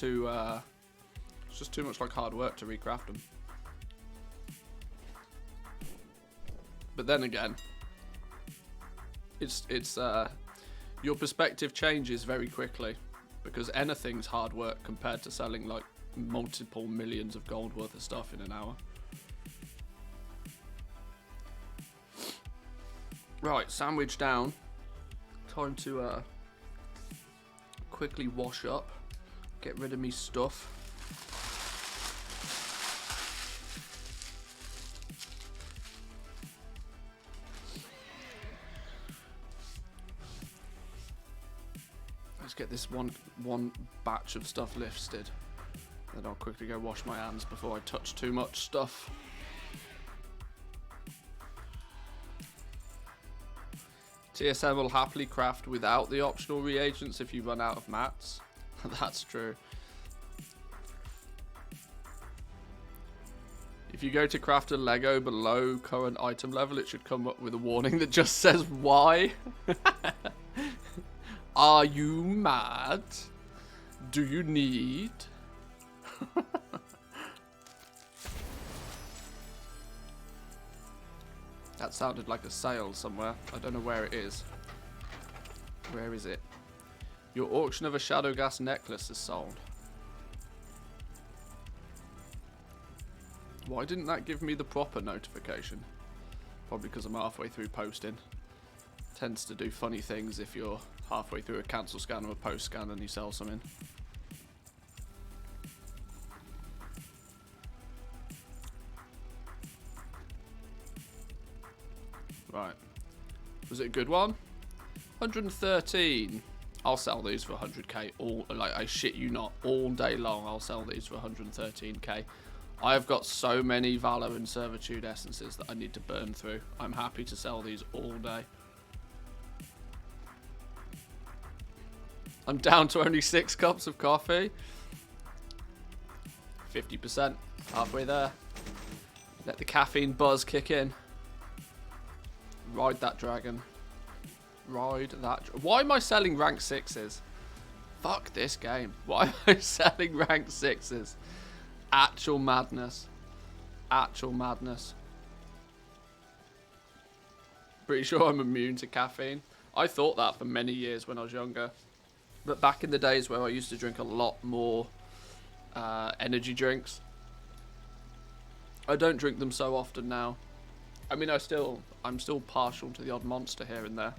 too much like hard work to recraft them. But then again, it's your perspective changes very quickly, because anything's hard work compared to selling like multiple millions of gold worth of stuff in an hour. Right, sandwich down. Time to quickly wash up, get rid of me stuff. Let's get this one batch of stuff lifted. Then I'll quickly go wash my hands before I touch too much stuff. TSM will happily craft without the optional reagents if you run out of mats. That's true. If you go to craft a Lego below current item level, it should come up with a warning that just says why. Are you mad? Do you need? That sounded like a sale somewhere. I don't know where it is. Where is it? Your auction of a shadow gas necklace is sold. Why didn't that give me the proper notification? Probably because I'm halfway through posting. Tends to do funny things if you're halfway through a cancel scan or a post scan and you sell something. Right. Was it a good one? 113. I'll sell these for 100k. I shit you not, all day long I'll sell these for 113k. I've got so many Valor and Servitude essences that I need to burn through. I'm happy to sell these all day. I'm down to only 6 cups of coffee. 50%. Halfway there. Let the caffeine buzz kick in. Ride that dragon. Ride that. Why am I selling rank 6s? Fuck this game. Why am I selling rank 6s? Actual madness. Actual madness. Pretty sure I'm immune to caffeine. I thought that for many years when I was younger. But back in the days where I used to drink a lot more energy drinks, I don't drink them so often now. I mean, I'm still partial to the odd Monster here and there,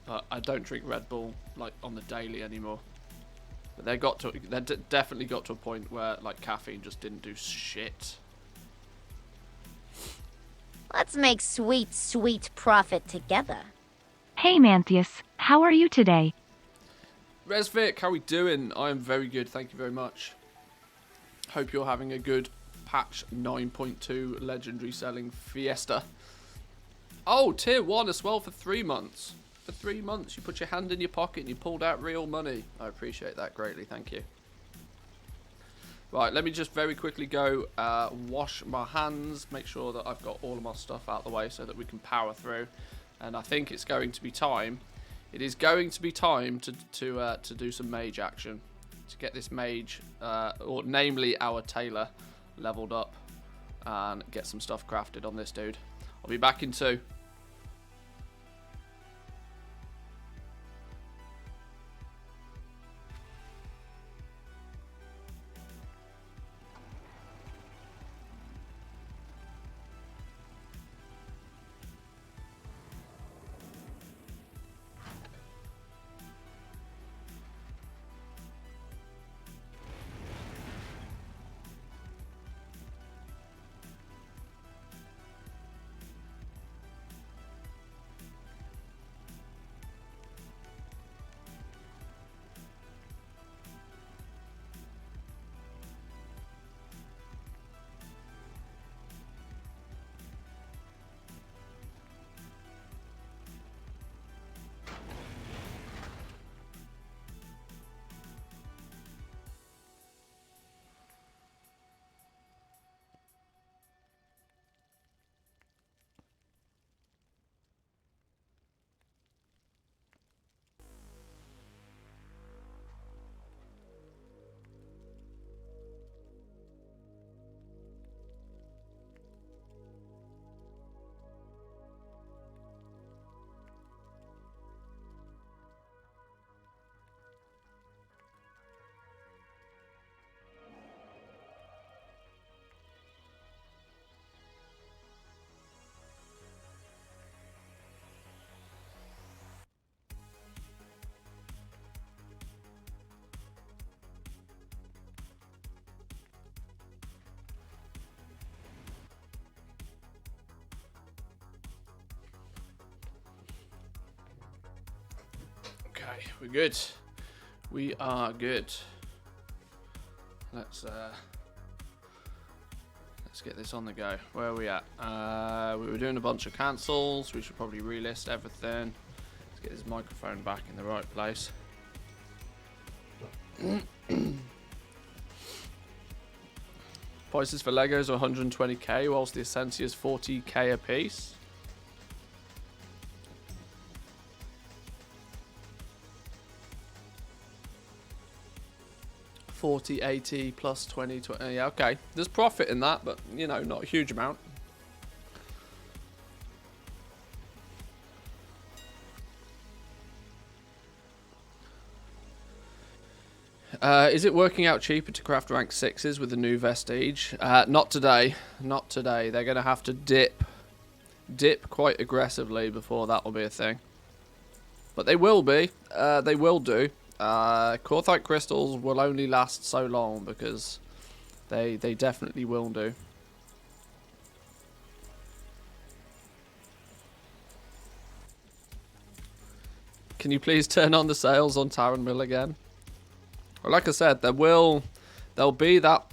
but I don't drink Red Bull like on the daily anymore. But they definitely got to a point where like caffeine just didn't do shit.
Let's make sweet, sweet profit together.
Hey MADDNESS, how are you today?
Resvic, how are we doing? I am very good, thank you very much. Hope you're having a good patch 9.2 legendary selling fiesta. Oh, tier 1 as well for 3 months. For 3 months, you put your hand in your pocket and you pulled out real money. I appreciate that greatly, thank you. Right, let me just very quickly go wash my hands, make sure that I've got all of my stuff out of the way so that we can power through. And I think it's going to be time. It is going to be time to do some mage action. To get this mage, or namely our tailor, leveled up. And get some stuff crafted on this dude. I'll be back in 2. Okay, we're good. We are good. Let's get this on the go. Where are we at? We were doing a bunch of cancels. We should probably relist everything. Let's get this microphone back in the right place. Prices for Legos are 120k, whilst the Essentia is 40k a piece. $40, $80 plus $20, $20. Yeah, okay. There's profit in that, but you know, not a huge amount. Is it working out cheaper to craft rank 6s with the new Vestige? Not today. Not today. They're going to have to dip quite aggressively before that will be a thing. But they will be. They will do. Corthite crystals will only last so long because they definitely will do. Can you please turn on the sales on Taran Mill again? Well, like I said, there'll be that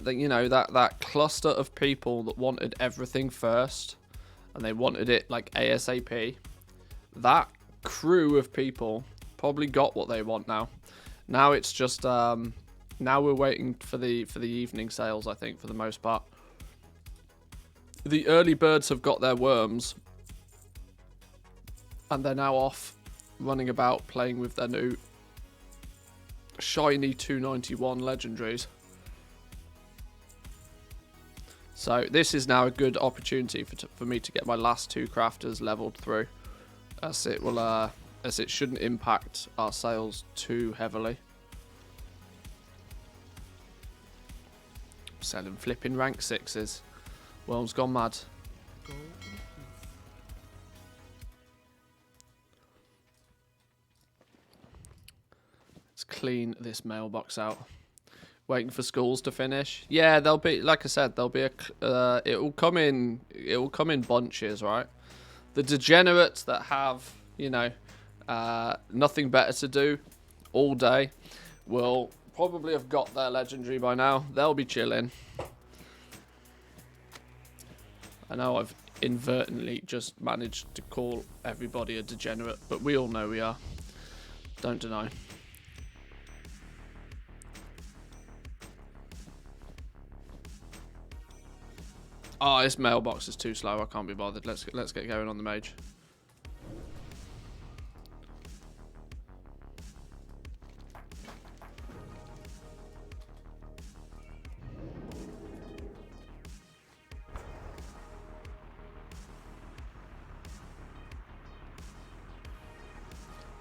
you know that cluster of people that wanted everything first, and they wanted it like ASAP. That crew of people probably got what they want now. Now it's just now we're waiting for the evening sales, I think, for the most part. The early birds have got their worms, and they're now off running about playing with their new shiny 291 legendaries. So this is now a good opportunity for me to get my last 2 crafters leveled through. As it will as it shouldn't impact our sales too heavily. Selling flipping rank 6s. World's gone mad. Let's clean this mailbox out. Waiting for schools to finish. Yeah, there'll be, like I said, there'll be a. It will come in bunches, right? The degenerates that have, you know, nothing better to do all day will probably have got their legendary by now. They'll be chilling. I know I've inadvertently just managed to call everybody a degenerate, but we all know we are. Don't deny. Oh, this mailbox is too slow. I can't be bothered. Let's get going on the mage.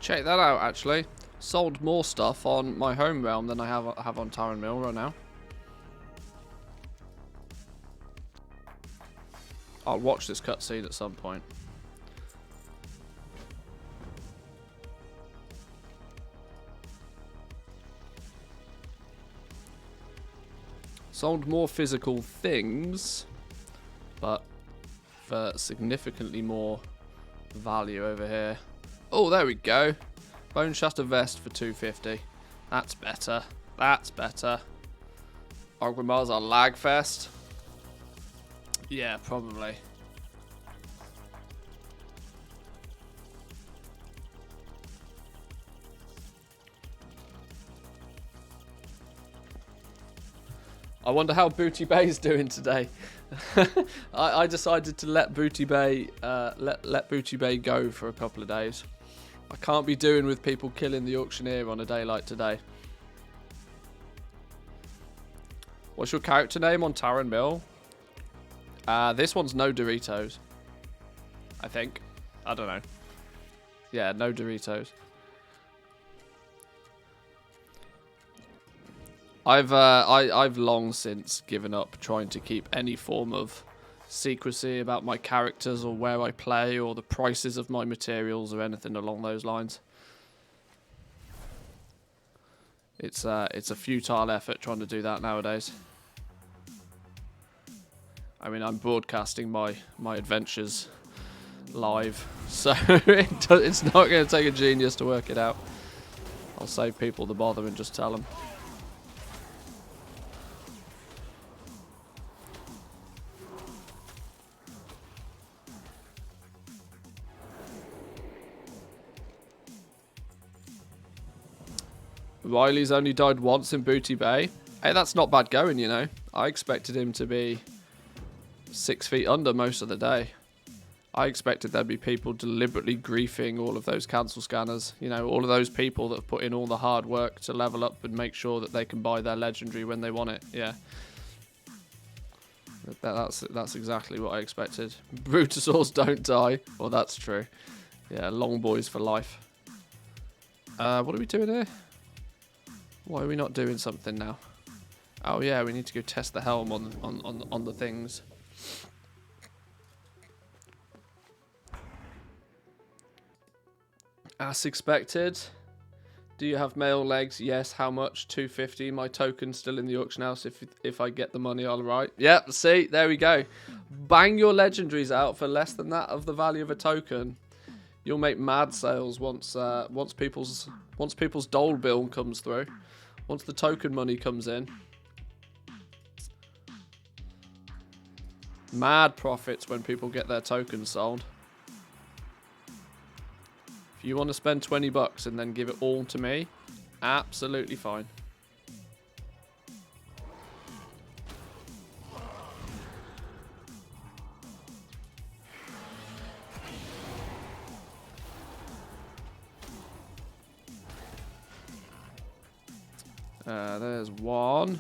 Check that out, actually. Sold more stuff on my home realm than I have on Taran Mill right now. I'll watch this cutscene at some point. Sold more physical things, but for significantly more value over here. Oh, there we go. Bone Shatter Vest for 250. That's better. That's better. Orgrimmar's our lag fest. Yeah, probably. I wonder how Booty Bay's doing today. I decided to let Booty Bay let Booty Bay go for a couple of days. I can't be doing with people killing the auctioneer on a day like today. What's your character name on Taran Mill? This one's no Doritos. I think. I don't know. Yeah, no Doritos. I've long since given up trying to keep any form of secrecy about my characters or where I play or the prices of my materials or anything along those lines. It's a futile effort trying to do that nowadays. I mean, I'm broadcasting my adventures live, so it's not going to take a genius to work it out. I'll save people the bother and just tell them. Riley's only died once in Booty Bay. Hey, that's not bad going, you know. I expected him to be 6 feet under most of the day. I expected there'd be people deliberately griefing all of those cancel scanners. You know, all of those people that have put in all the hard work to level up and make sure that they can buy their legendary when they want it. Yeah. That's exactly what I expected. Brutosaurs don't die. Well, that's true. Yeah, long boys for life. What are we doing here? Why are we not doing something now? Oh yeah, we need to go test the helm on the things. As expected. Do you have male legs? Yes. How much? 250. My token's still in the auction house. If I get the money, all right. Yep. See, there we go. Bang your legendaries out for less than that of the value of a token. You'll make mad sales once people's dole bill comes through. Once the token money comes in. Mad profits when people get their tokens sold. If you want to spend 20 bucks and then give it all to me, absolutely fine. There's one.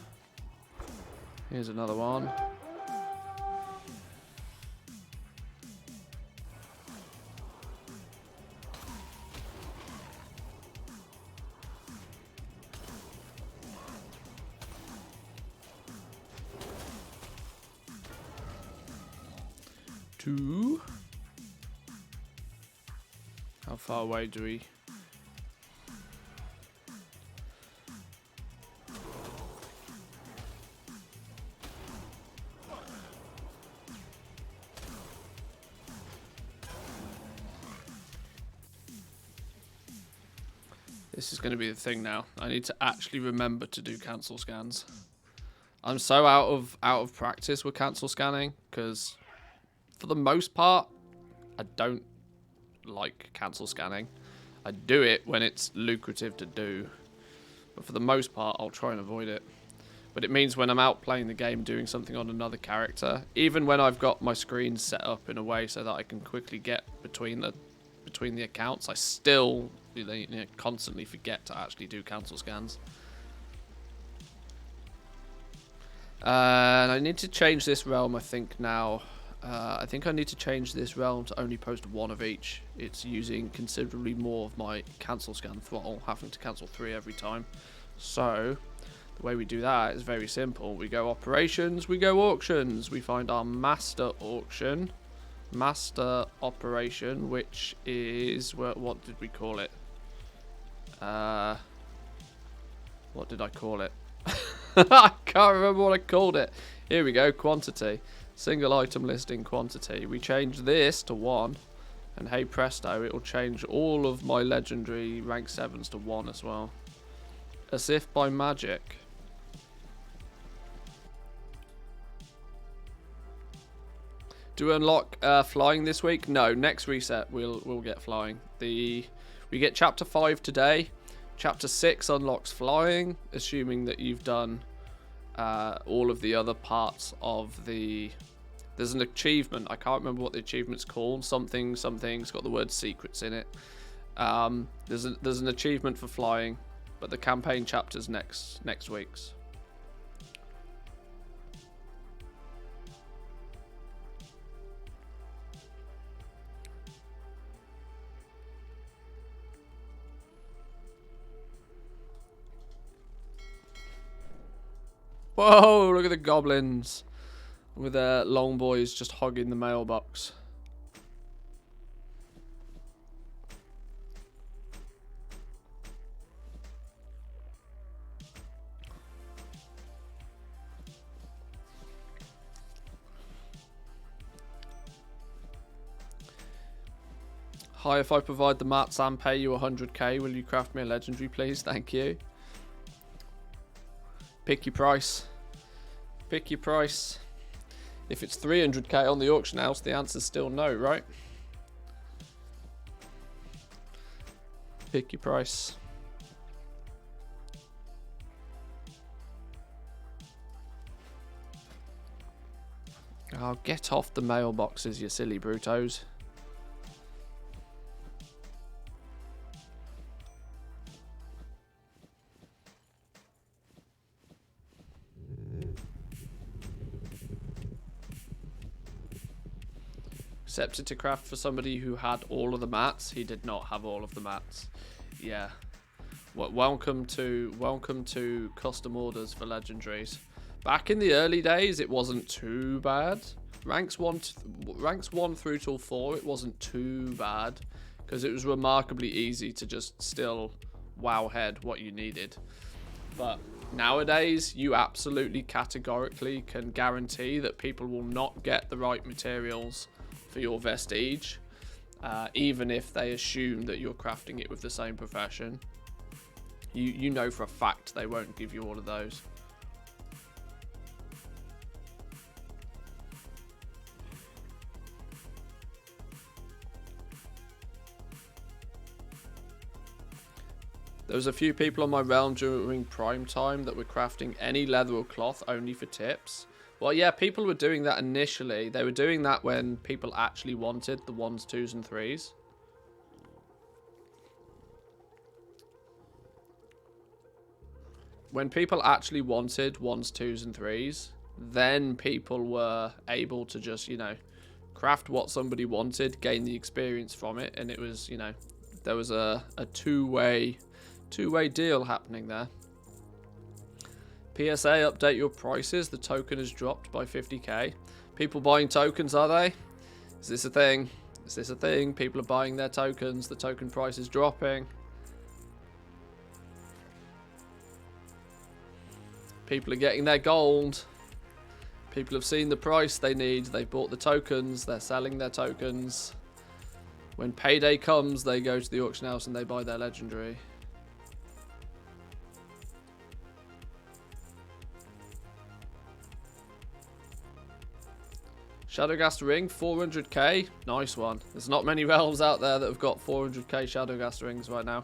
Here's another one. to... How far away do we... This is going to be the thing now. I need to actually remember to do cancel scans. I'm so out of practice with cancel scanning because for the most part, I don't like cancel scanning. I do it when it's lucrative to do, but for the most part, I'll try and avoid it. But it means when I'm out playing the game, doing something on another character, even when I've got my screen set up in a way so that I can quickly get between the accounts, I still constantly forget to actually do cancel scans. And I need to change this realm, I think, now. I think I need to change this realm to only post one of each. It's using considerably more of my cancel scan throttle, having to cancel 3 every time. So, the way we do that is very simple. We go operations, we go auctions. We find our master auction, master operation, which is, what did we call it? What did I call it? I can't remember what I called it. Here we go, quantity. Single item listing quantity. We change this to 1. And hey presto, it will change all of my legendary rank 7s to 1 as well. As if by magic. Do we unlock flying this week? No, next reset we'll get flying. We get chapter 5 today. Chapter 6 unlocks flying, assuming that you've done all of the other parts of the... There's an achievement. I can't remember what the achievement's called. Something's got the word secrets in it. There's an achievement for flying, but the campaign chapter's next week's. Whoa, look at the goblins with their long boys just hogging the mailbox. Hi, if I provide the mats and pay you 100k, will you craft me a legendary, please? Thank you. Pick your price. Pick your price. If it's 300k on the auction house, the answer's still no, right? Pick your price. Oh, get off the mailboxes, you silly brutos. Accepted to craft for somebody who had all of the mats. He did not have all of the mats. Yeah. Welcome to custom orders for legendaries. Back in the early days, it wasn't too bad. Ranks 1 through till 4, it wasn't too bad because it was remarkably easy to just still wow head what you needed. But nowadays, you absolutely categorically can guarantee that people will not get the right materials for your vestige, even if they assume that you're crafting it with the same profession. You know for a fact they won't give you all of those. There was a few people on my realm during prime time that were crafting any leather or cloth only for tips. Well, yeah, people were doing that initially. They were doing that when people actually wanted the 1s, 2s, and 3s. When people actually wanted 1s, 2s, and 3s, then people were able to just, you know, craft what somebody wanted, gain the experience from it, and it was, you know, there was a two-way deal happening there. PSA, update your prices. The token has dropped by 50k. People buying tokens, are they? Is this a thing? Is this a thing? People are buying their tokens. The token price is dropping. People are getting their gold. People have seen the price they need. They've bought the tokens. They're selling their tokens. When payday comes, they go to the auction house and they buy their legendary. Shadowgast ring, 400k. Nice one. There's not many realms out there that have got 400k Shadowgast rings right now.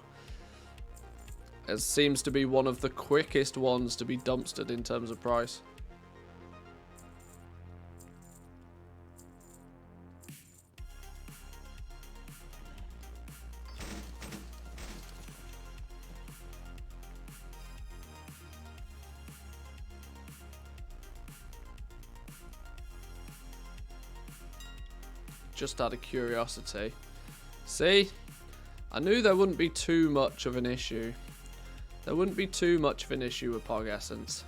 It seems to be one of the quickest ones to be dumpstered in terms of price. Just out of curiosity. See? I knew there wouldn't be too much of an issue. There wouldn't be too much of an issue with Pog Essence.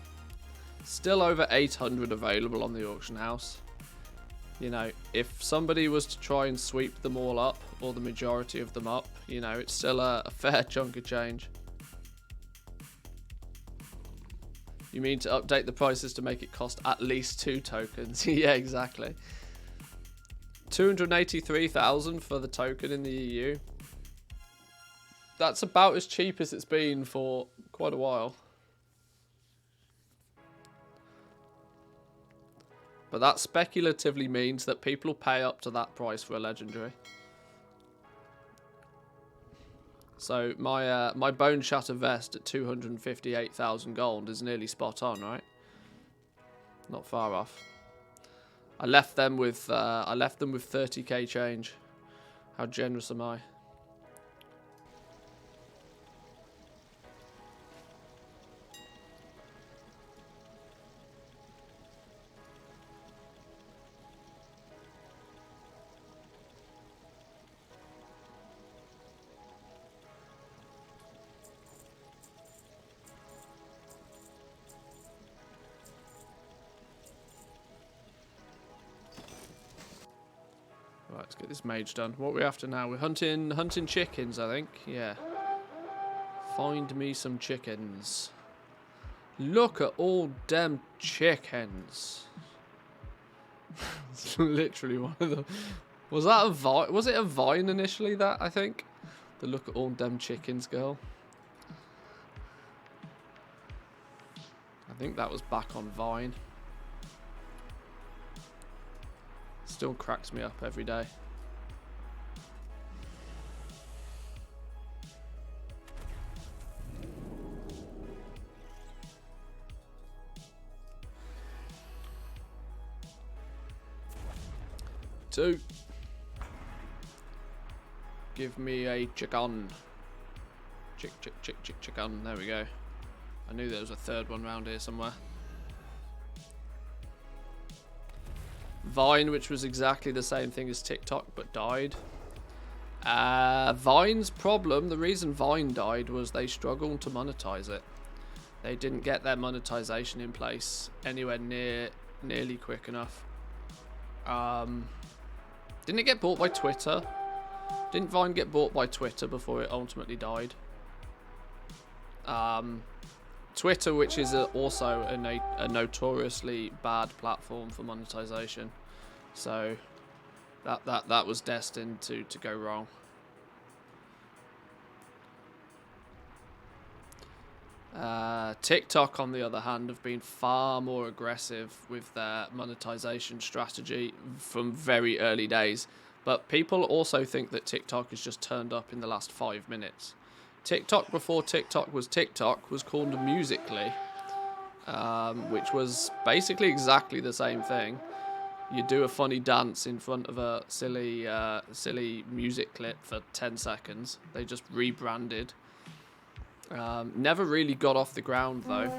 Still over 800 available on the auction house. You know, if somebody was to try and sweep them all up, or the majority of them up, you know, it's still a fair chunk of change. You mean to update the prices to make it cost at least 2 tokens? Yeah, exactly. 283,000 for the token in the EU. That's about as cheap as it's been for quite a while. But that speculatively means that people pay up to that price for a legendary. So my Bone Shatter vest at 258,000 gold is nearly spot on, right? Not far off. I left them with 30k change. How generous am I? Right, let's get this mage done. What are we after now? We're hunting chickens, I think. Yeah. Find me some chickens. Look at all them chickens. It's literally one of them. Was that a vine? Was it a vine initially, that, I think? The look at all them chickens girl. I think that was back on Vine. Still cracks me up every day. Two. Give me a chicken. Chicken. There we go. I knew there was a third one around here somewhere. Vine, which was exactly the same thing as TikTok, but died. Vine's problem, the reason Vine died was they struggled to monetize it. They didn't get their monetization in place anywhere nearly quick enough. Didn't it get bought by Twitter? Didn't Vine get bought by Twitter before it ultimately died? Twitter, which is also a notoriously bad platform for monetization, so that was destined to go wrong. TikTok, on the other hand, have been far more aggressive with their monetization strategy from very early days. But people also think that TikTok has just turned up in the last 5 minutes. TikTok, before TikTok was called Musical.ly, which was basically exactly the same thing. You do a funny dance in front of a silly music clip for 10 seconds. They just rebranded. Never really got off the ground though,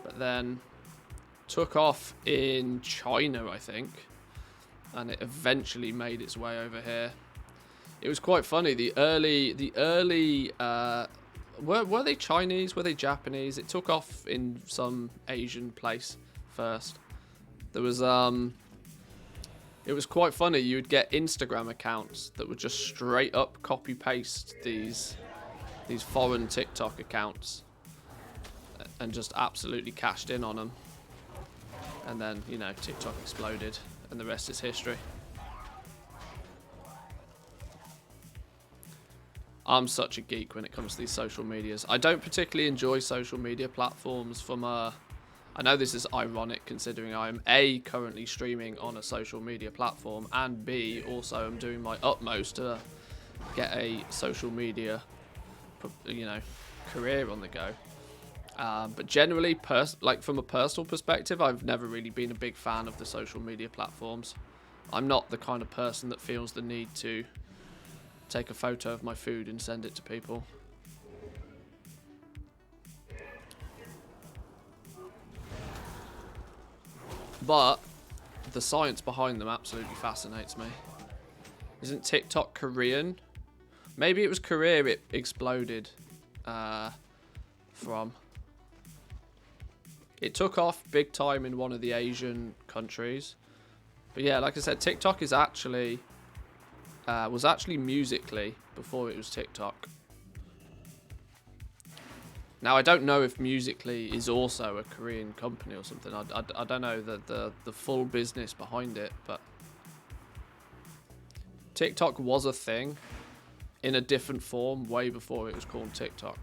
but then took off in China, I think, and it eventually made its way over here. It was quite funny. The early were they Chinese? Were they Japanese? It took off in some Asian place first. There was It was quite funny. You'd get Instagram accounts that would just straight up copy paste these foreign TikTok accounts and just absolutely cashed in on them. And then, you know, TikTok exploded and the rest is history. I'm such a geek when it comes to these social medias. I don't particularly enjoy social media platforms from a... I know this is ironic considering I'm A, currently streaming on a social media platform, and B, also I'm doing my utmost to get a social media, you know, career on the go. But generally, like from a personal perspective, I've never really been a big fan of the social media platforms. I'm not the kind of person that feels the need to take a photo of my food and send it to people. But the science behind them absolutely fascinates me. Isn't TikTok Korean? Maybe it was Korea it exploded from. It took off big time in one of the Asian countries. But yeah, like I said, TikTok is actually was actually Musical.ly before it was TikTok. Now I don't know if Musical.ly is also a Korean company or something. I don't know the full business behind it, but TikTok was a thing in a different form way before it was called TikTok.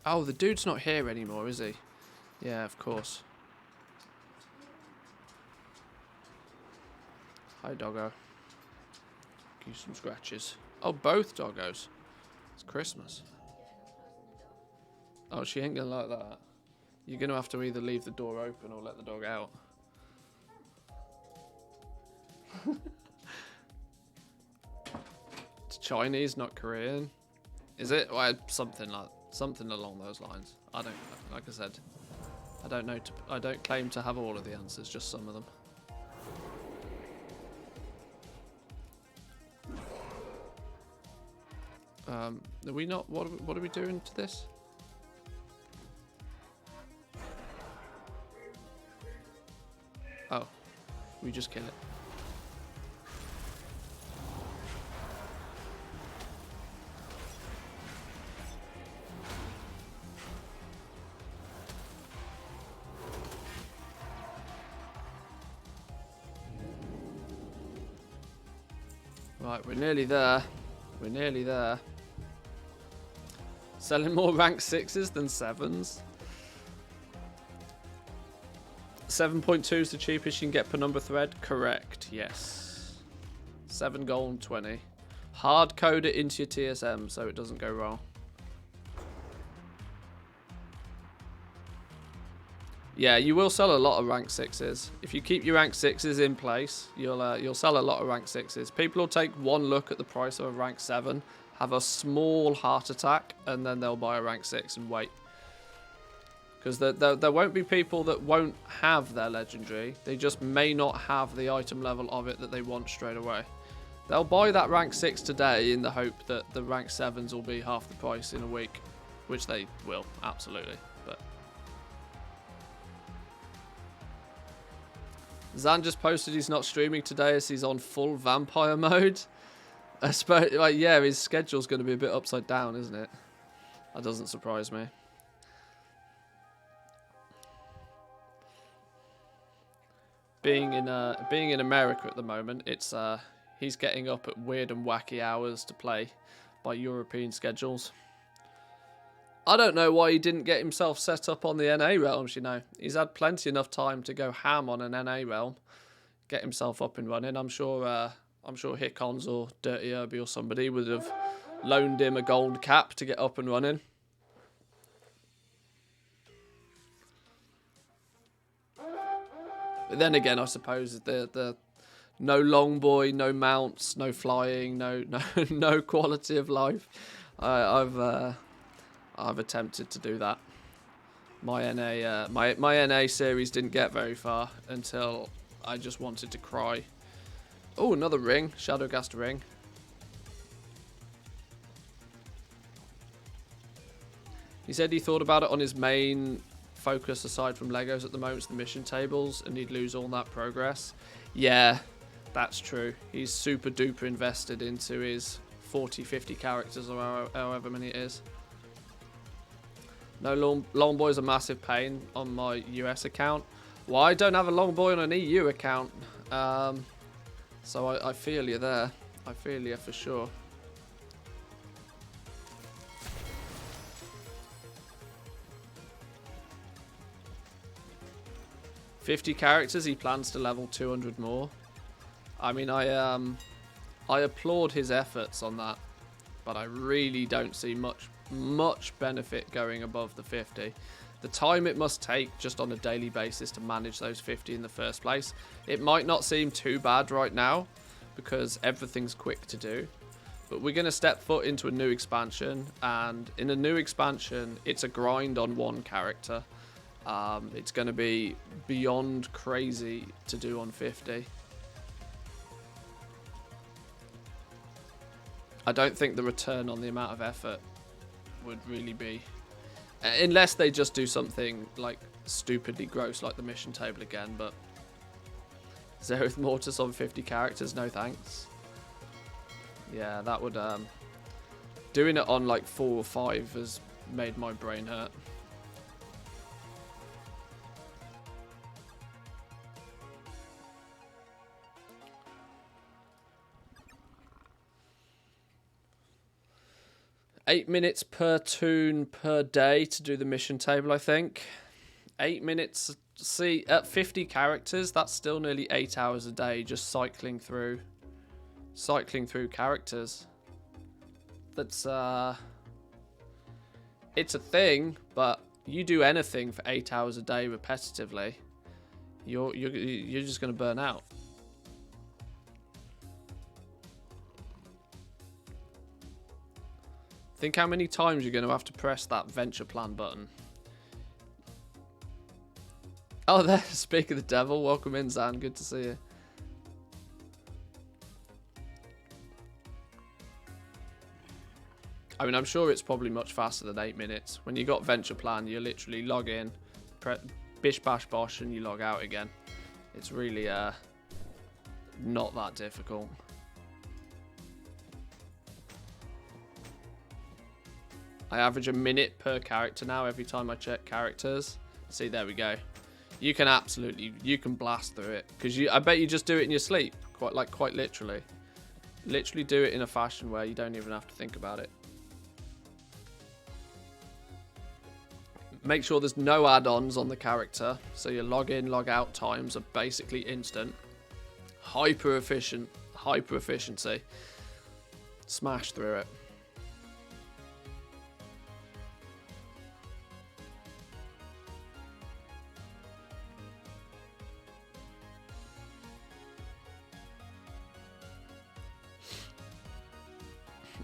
Oh, the dude's not here anymore, is he? Yeah, of course. Hi, doggo. Give you some scratches. Oh, both doggos. It's Christmas. Oh, she ain't gonna like that. You're gonna have to either leave the door open or let the dog out. It's Chinese, not Korean. Is it? Well, something along those lines. I don't know. Like I said, I don't know. I don't claim to have all of the answers. Just some of them. Are we not? What are we doing to this? Oh, we just kill it. Right, we're nearly there. We're nearly there. Selling more rank 6s than 7s. 7.2 is the cheapest you can get per number thread? Correct, yes. 7 gold, 20. Hard code it into your TSM so it doesn't go wrong. Yeah, you will sell a lot of rank 6s. If you keep your rank 6s in place, you'll sell a lot of rank 6s. People will take one look at the price of a rank 7, have a small heart attack, and then they'll buy a rank 6 and wait. Because there won't be people that won't have their legendary. They just may not have the item level of it that they want straight away. They'll buy that rank 6 today in the hope that the rank 7s will be half the price in a week. Which they will, absolutely. But Zan just posted he's not streaming today as he's on full vampire mode. I suppose, like, yeah, his schedule's going to be a bit upside down, isn't it? That doesn't surprise me. Being in America at the moment, it's he's getting up at weird and wacky hours to play by European schedules. I don't know why he didn't get himself set up on the NA realms, you know. He's had plenty enough time to go ham on an NA realm, get himself up and running. I'm sure Hickons or Dirty Herbie or somebody would have loaned him a gold cap to get up and running. But then again, I suppose the no long boy, no mounts, no flying, no quality of life. I've attempted to do that. My NA my NA series didn't get very far until I just wanted to cry. Oh, another ring, Shadowgast ring. He said he thought about it on his main focus aside from Legos at the moment, the mission tables, and he'd lose all that progress. Yeah, that's true. He's super duper invested into his 40, 50 characters or however many it is. No, long boy's a massive pain on my US account. Well, I don't have a long boy on an EU account. So I feel you there. I feel you for sure. $50 characters, he plans to level 200 more. I mean, I applaud his efforts on that, but I really don't see much benefit going above the 50. The time it must take just on a daily basis to manage those 50 in the first place. It might not seem too bad right now because everything's quick to do, but we're going to step foot into a new expansion, and in a new expansion, it's a grind on one character. It's going to be beyond crazy to do on 50. I don't think the return on the amount of effort would really be, unless they just do something like stupidly gross like the mission table again, but Zereth Mortis on 50 characters, no thanks. Yeah, that would, doing it on like 4 or 5 has made my brain hurt. $8 minutes per toon per day to do the mission table, I think. 8 minutes. See, at 50 characters, that's still nearly 8 hours a day just cycling through characters. That's it's a thing, but you do anything for 8 hours a day repetitively, you're just gonna burn out. Think how many times you're going to have to press that venture plan button. Oh, there, speak of the devil. Welcome in, Zan. Good to see you. I mean, I'm sure it's probably much faster than 8 minutes. When you got venture plan, you literally log in, bish bash bosh, and you log out again. It's really not that difficult. I average a minute per character now every time I check characters. See, there we go. You can blast through it, because I bet you just do it in your sleep, quite literally. Literally do it in a fashion where you don't even have to think about it. Make sure there's no add-ons on the character, so your log-in, log-out times are basically instant. Hyper efficiency. Smash through it.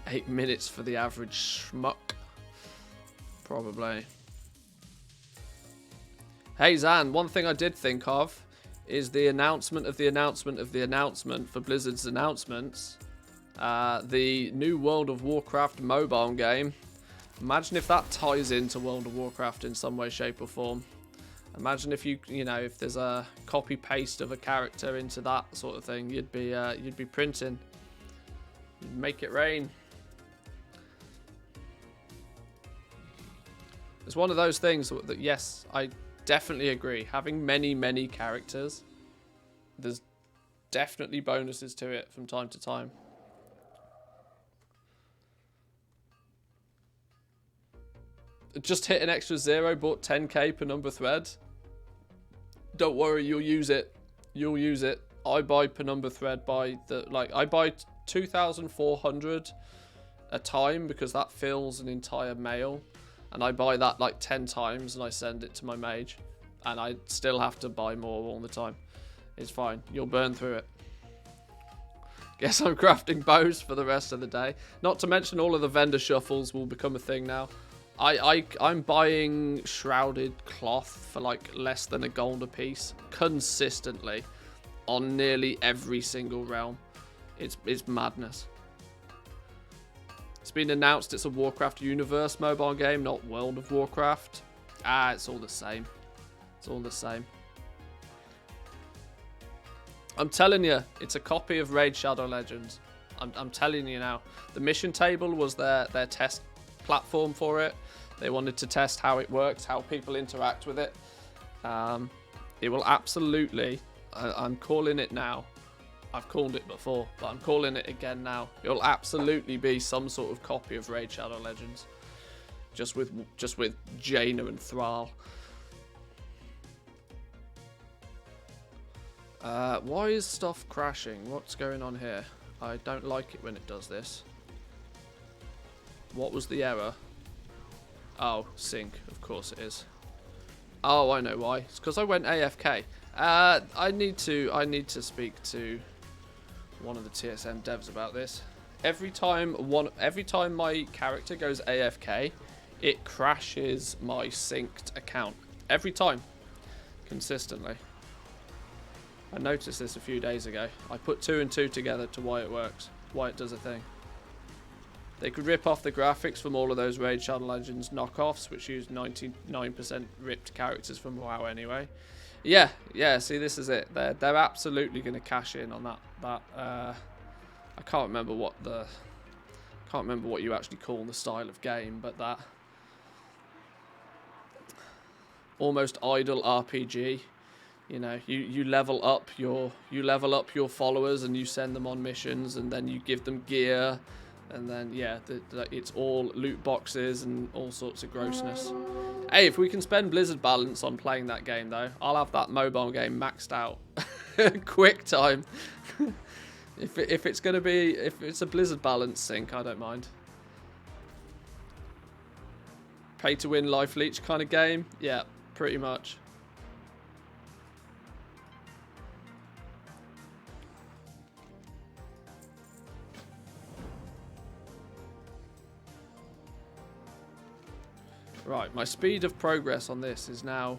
$8 minutes for the average schmuck. Probably. Hey Zan, one thing I did think of is the announcement of the announcement of the announcement for Blizzard's announcements. The new World of Warcraft mobile game. Imagine if that ties into World of Warcraft in some way, shape or form. Imagine if if there's a copy paste of a character into that sort of thing, you'd be printing. You'd make it rain. It's one of those things that, yes, I definitely agree. Having many characters, there's definitely bonuses to it from time to time. Just hit an extra 0, bought 10k per number thread. Don't worry, you'll use it. You'll use it. I buy per number thread by I buy 2,400 a time because that fills an entire mail. And I buy that like 10 times and I send it to my mage. And I still have to buy more all the time. It's fine. You'll burn through it. Guess I'm crafting bows for the rest of the day. Not to mention all of the vendor shuffles will become a thing now. I'm buying shrouded cloth for like less than a gold a piece. Consistently. On nearly every single realm. It's madness. It's been announced it's a Warcraft Universe mobile game, not World of Warcraft. Ah, it's all the same. It's all the same. I'm telling you, it's a copy of Raid Shadow Legends. I'm telling you now. The mission table was their test platform for it. They wanted to test how it works, how people interact with it. It will absolutely, I'm calling it now. I've called it before, but I'm calling it again now. It'll absolutely be some sort of copy of Raid Shadow Legends. Just with Jaina and Thrall. Why is stuff crashing? What's going on here? I don't like it when it does this. What was the error? Oh, sync. Of course it is. Oh, I know why. It's because I went AFK. I need to speak to one of the TSM devs about this. Every time my character goes AFK, it crashes my synced account. Every time. Consistently. I noticed this a few days ago. I put 2 and 2 together to why it works. Why it does a thing. They could rip off the graphics from all of those Raid Shadow Legends knockoffs, which use 99% ripped characters from WoW anyway. Yeah, see, this is it. They're absolutely going to cash in on that. I can't remember what you actually call the style of game, but that almost idle RPG. You know, you level up your followers and you send them on missions, and then you give them gear, and then yeah, it's all loot boxes and all sorts of grossness. Hey, if we can spend Blizzard balance on playing that game though, I'll have that mobile game maxed out. Quick time. if it's a Blizzard balance sync, I don't mind. Pay to win life leech kind of game, yeah, pretty much. Right, my speed of progress on this is now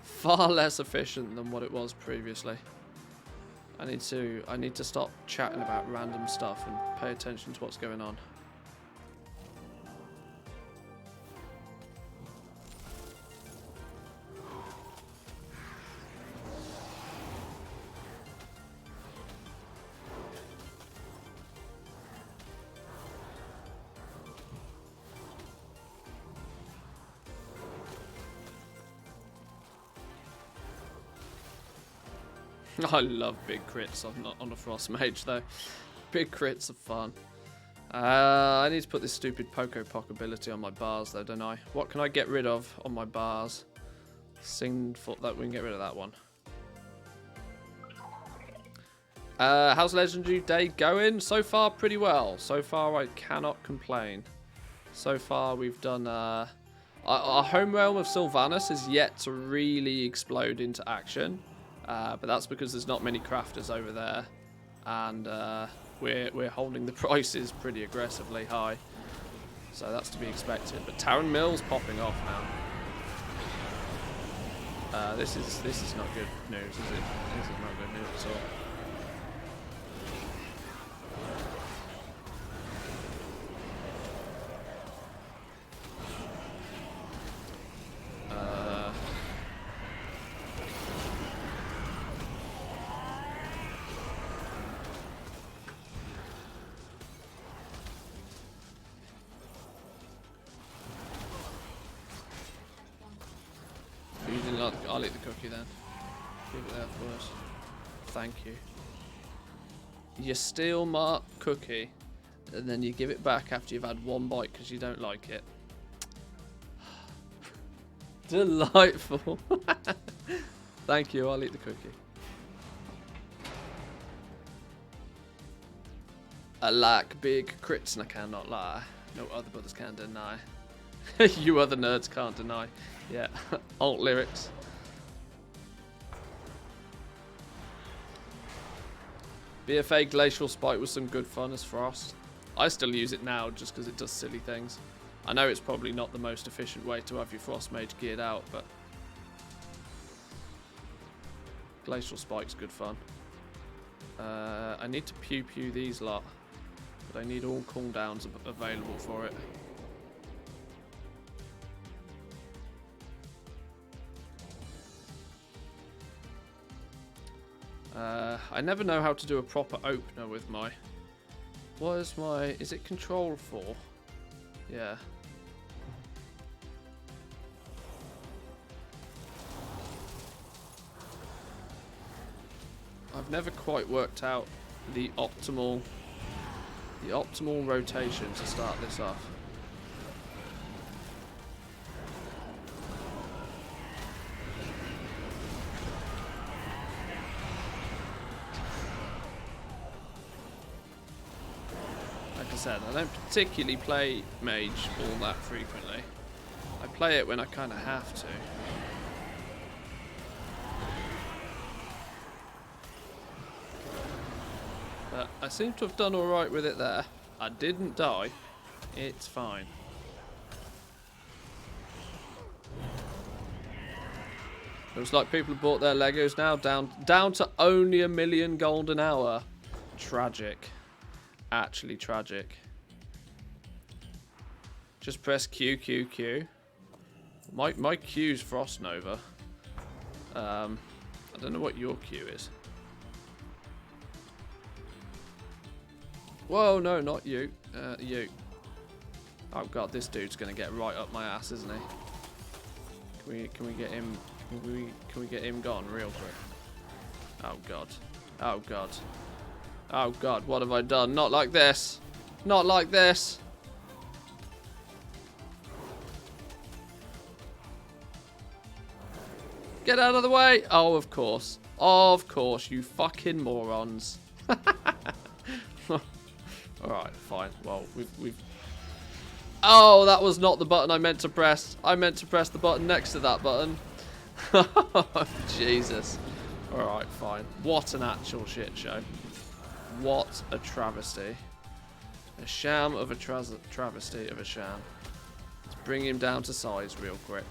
far less efficient than what it was previously. I need to stop chatting about random stuff and pay attention to what's going on. I love big crits on a Frost Mage though. Big crits are fun. I need to put this stupid Poco Pock ability on my bars though, don't I? What can I get rid of on my bars? Sing for that, we can get rid of that one. How's Legendary Day going? So far pretty well. So far I cannot complain. So far we've done our home realm of Sylvanas is yet to really explode into action. But that's because there's not many crafters over there, and we're holding the prices pretty aggressively high, so that's to be expected. But Taran Mill's popping off now. This is not good news, is it? This is not good news at all. I'll eat the cookie then. Give it there first. Thank you. You steal my cookie, and then you give it back after you've had one bite because you don't like it. Delightful. Thank you, I'll eat the cookie. I like big crits and I cannot lie. No other brothers can deny. You other nerds can't deny. Yeah, alt lyrics. BFA Glacial Spike was some good fun as Frost. I still use it now just because it does silly things. I know it's probably not the most efficient way to have your Frost Mage geared out, but Glacial Spike's good fun. I need to pew these lot. But I need all cooldowns available for it. I never know how to do a proper opener with my... What is my... Is it control 4? Yeah. I've never quite worked out the optimal rotation to start this off. Like I said, I don't particularly play mage all that frequently. I play it when I kind of have to. But I seem to have done alright with it there. I didn't die. It's fine. Looks like people have bought their Legos now down to only 1 million gold an hour. Tragic. Actually tragic. Just press Q, Q, Q. My Q's Frost Nova. I don't know what your Q is. Whoa, no, not you. You. Oh god, this dude's gonna get right up my ass, isn't he? Can we get him? Can we get him gone real quick? Oh god. Oh god. Oh god, what have I done? Not like this. Not like this. Get out of the way. Oh, of course. Of course, you fucking morons. Alright, fine. Well, we've... Oh, that was not the button I meant to press. I meant to press the button next to that button. Jesus. Alright, fine. What an actual shit show. What a travesty. A sham of a travesty of a sham. Let's bring him down to size real quick.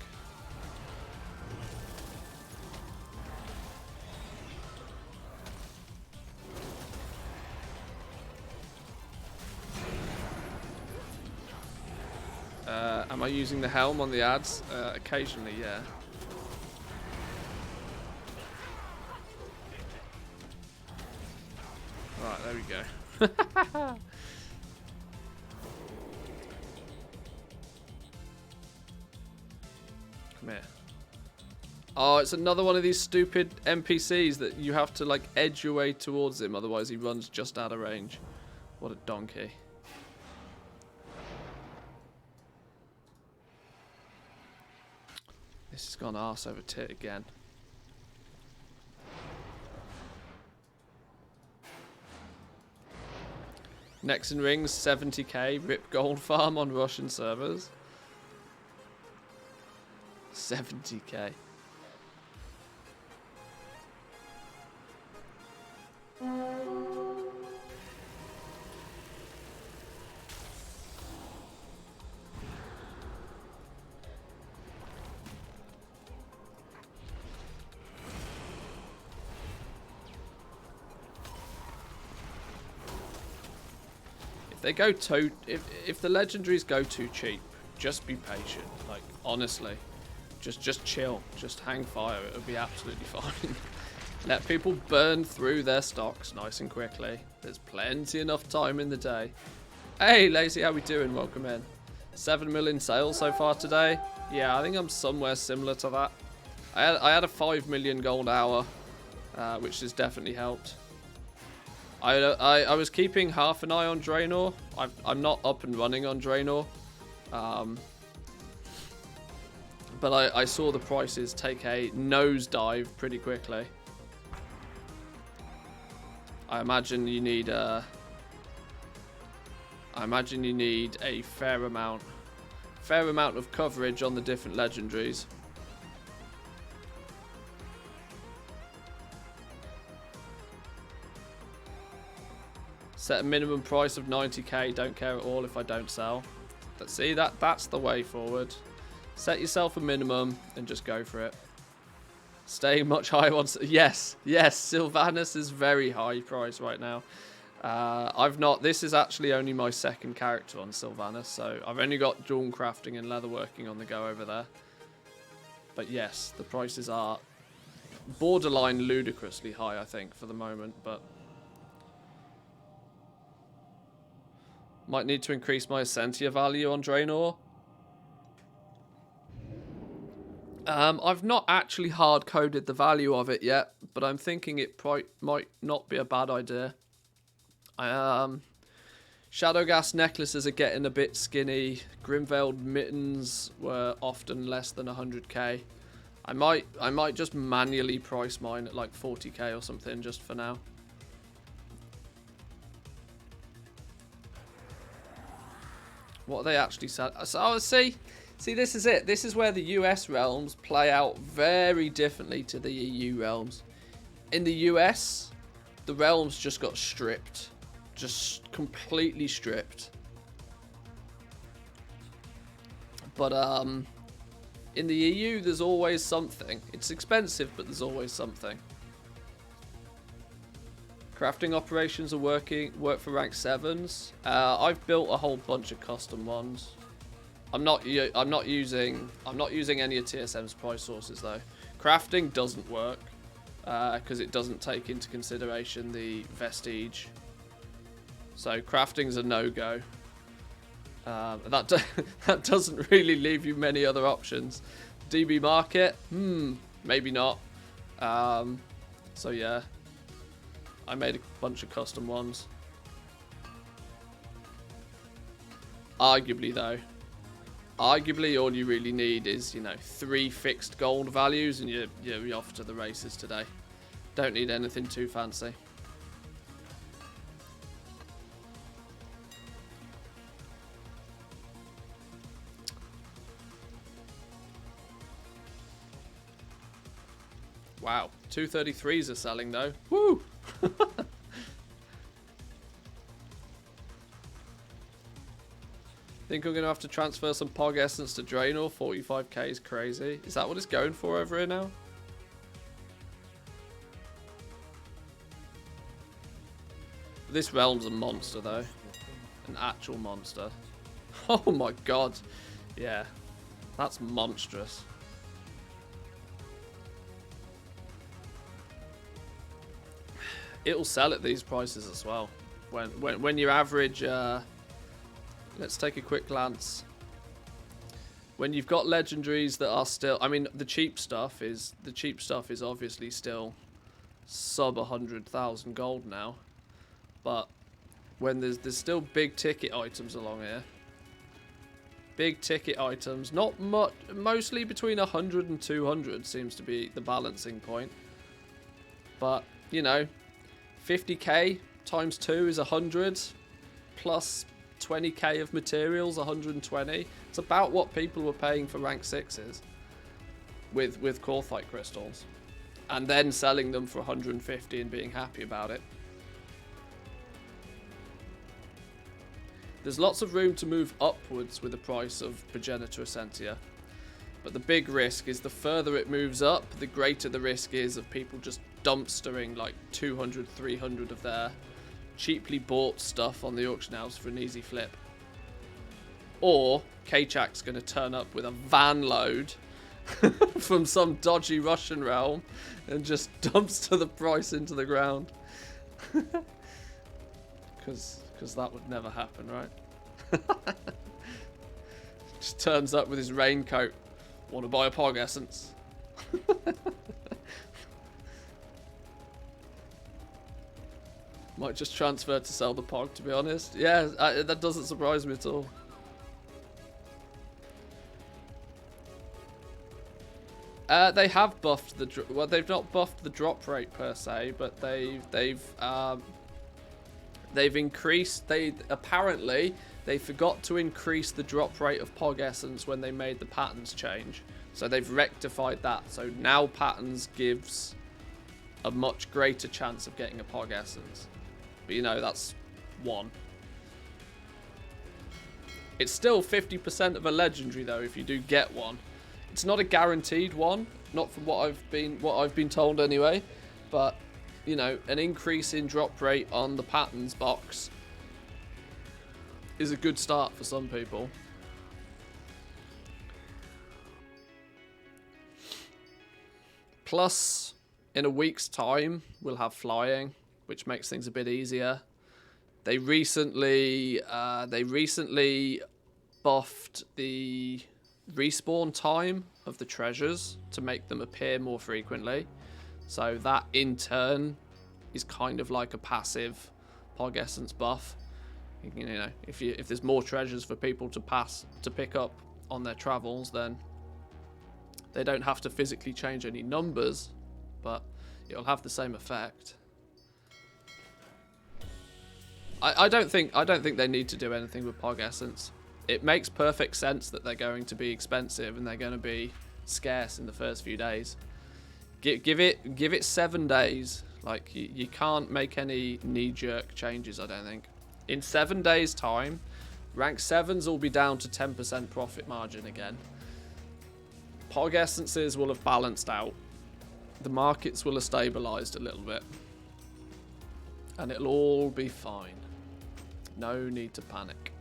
Am I using the helm on the ads? Occasionally, yeah. Right, there we go. Come here. Oh, it's another one of these stupid NPCs that you have to, like, edge your way towards him, otherwise he runs just out of range. What a donkey. This has gone arse over tit again. Next in rings, 70k, rip gold farm on Russian servers. 70k. They go too... If the legendaries go too cheap, just be patient. Like, honestly. Just chill. Just hang fire. It'll be absolutely fine. Let people burn through their stocks nice and quickly. There's plenty enough time in the day. Hey, Lazy, how we doing? Welcome in. 7 million sales so far today. Yeah, I think I'm somewhere similar to that. I had a 5 million gold hour, which has definitely helped. I was keeping half an eye on Draenor. I'm not up and running on Draenor. But I saw the prices take a nosedive pretty quickly. I imagine you need a fair amount of coverage on the different legendaries. Set a minimum price of 90k, don't care at all if I don't sell. But see, that's the way forward. Set yourself a minimum and just go for it. Stay much higher on... Yes, Sylvanas is very high price right now. This is actually only my second character on Sylvanas, so I've only got jewel crafting and leatherworking on the go over there. But yes, the prices are borderline ludicrously high, I think, for the moment, but might need to increase my Essentia value on Draenor. I've not actually hard-coded the value of it yet, but I'm thinking it might not be a bad idea. Shadowgas necklaces are getting a bit skinny. Grimveiled mittens were often less than 100k. I might just manually price mine at like 40k or something just for now. What are they actually selling? So, see, this is it. This is where the US realms play out very differently to the EU realms. In the US, the realms just got stripped. Just completely stripped. But in the EU, there's always something. It's expensive, but there's always something. Crafting operations are work for rank 7s. I've built a whole bunch of custom ones. I'm not using any of TSM's price sources though. Crafting doesn't work because it doesn't take into consideration the vestige. So crafting's a no-go. That doesn't really leave you many other options. DB market, maybe not. So yeah, I made a bunch of custom ones. Arguably though, all you really need is, you know, 3 fixed gold values and you're off to the races today. Don't need anything too fancy. Wow, 233s are selling though. Woo! Think I'm gonna have to transfer some Pog Essence to Draenor. 45k is crazy. Is that what it's going for over here now? This realm's a monster though. An actual monster. Oh my god. Yeah. That's monstrous. It'll sell at these prices as well. When your average, let's take a quick glance. When you've got legendaries that are still, I mean, the cheap stuff is obviously still sub 100,000 gold now, but when there's still big ticket items along here. Big ticket items, not much, mostly between 100 and 200 seems to be the balancing point. But you know, 50k times 2 is 100, plus 20k of materials, 120. It's about what people were paying for rank 6s with Corthite crystals, and then selling them for 150 and being happy about it. There's lots of room to move upwards with the price of Progenitor Essentia, but the big risk is the further it moves up, the greater the risk is of people just dumpstering like 200, 300 of their cheaply bought stuff on the auction house for an easy flip. Or Kachak's going to turn up with a van load from some dodgy Russian realm and just dumpster the price into the ground. Because that would never happen, right? Just turns up with his raincoat. Want to buy a Pog Essence? Might just transfer to sell the Pog, to be honest. Yeah, that doesn't surprise me at all. They have buffed the well, they've not buffed the drop rate per se, but they've increased. Apparently they forgot to increase the drop rate of Pog Essence when they made the patterns change. So they've rectified that. So now patterns gives a much greater chance of getting a Pog Essence. But you know, that's 1. It's still 50% of a legendary though if you do get one. It's not a guaranteed one, not from what I've been told anyway, but you know, an increase in drop rate on the patterns box is a good start for some people. Plus, in a week's time, we'll have flying, which makes things a bit easier. They recently buffed the respawn time of the treasures to make them appear more frequently. So that in turn is kind of like a passive Pog Essence buff. You know, if there's more treasures for people to pick up on their travels, then they don't have to physically change any numbers, but it'll have the same effect. I don't think they need to do anything with Pog Essence. It makes perfect sense that they're going to be expensive and they're going to be scarce in the first few days. Give it 7 days. Like you can't make any knee-jerk changes, I don't think. In 7 days' time, rank 7s will be down to 10% profit margin again. Pog Essences will have balanced out. The markets will have stabilized a little bit. And it'll all be fine. No need to panic.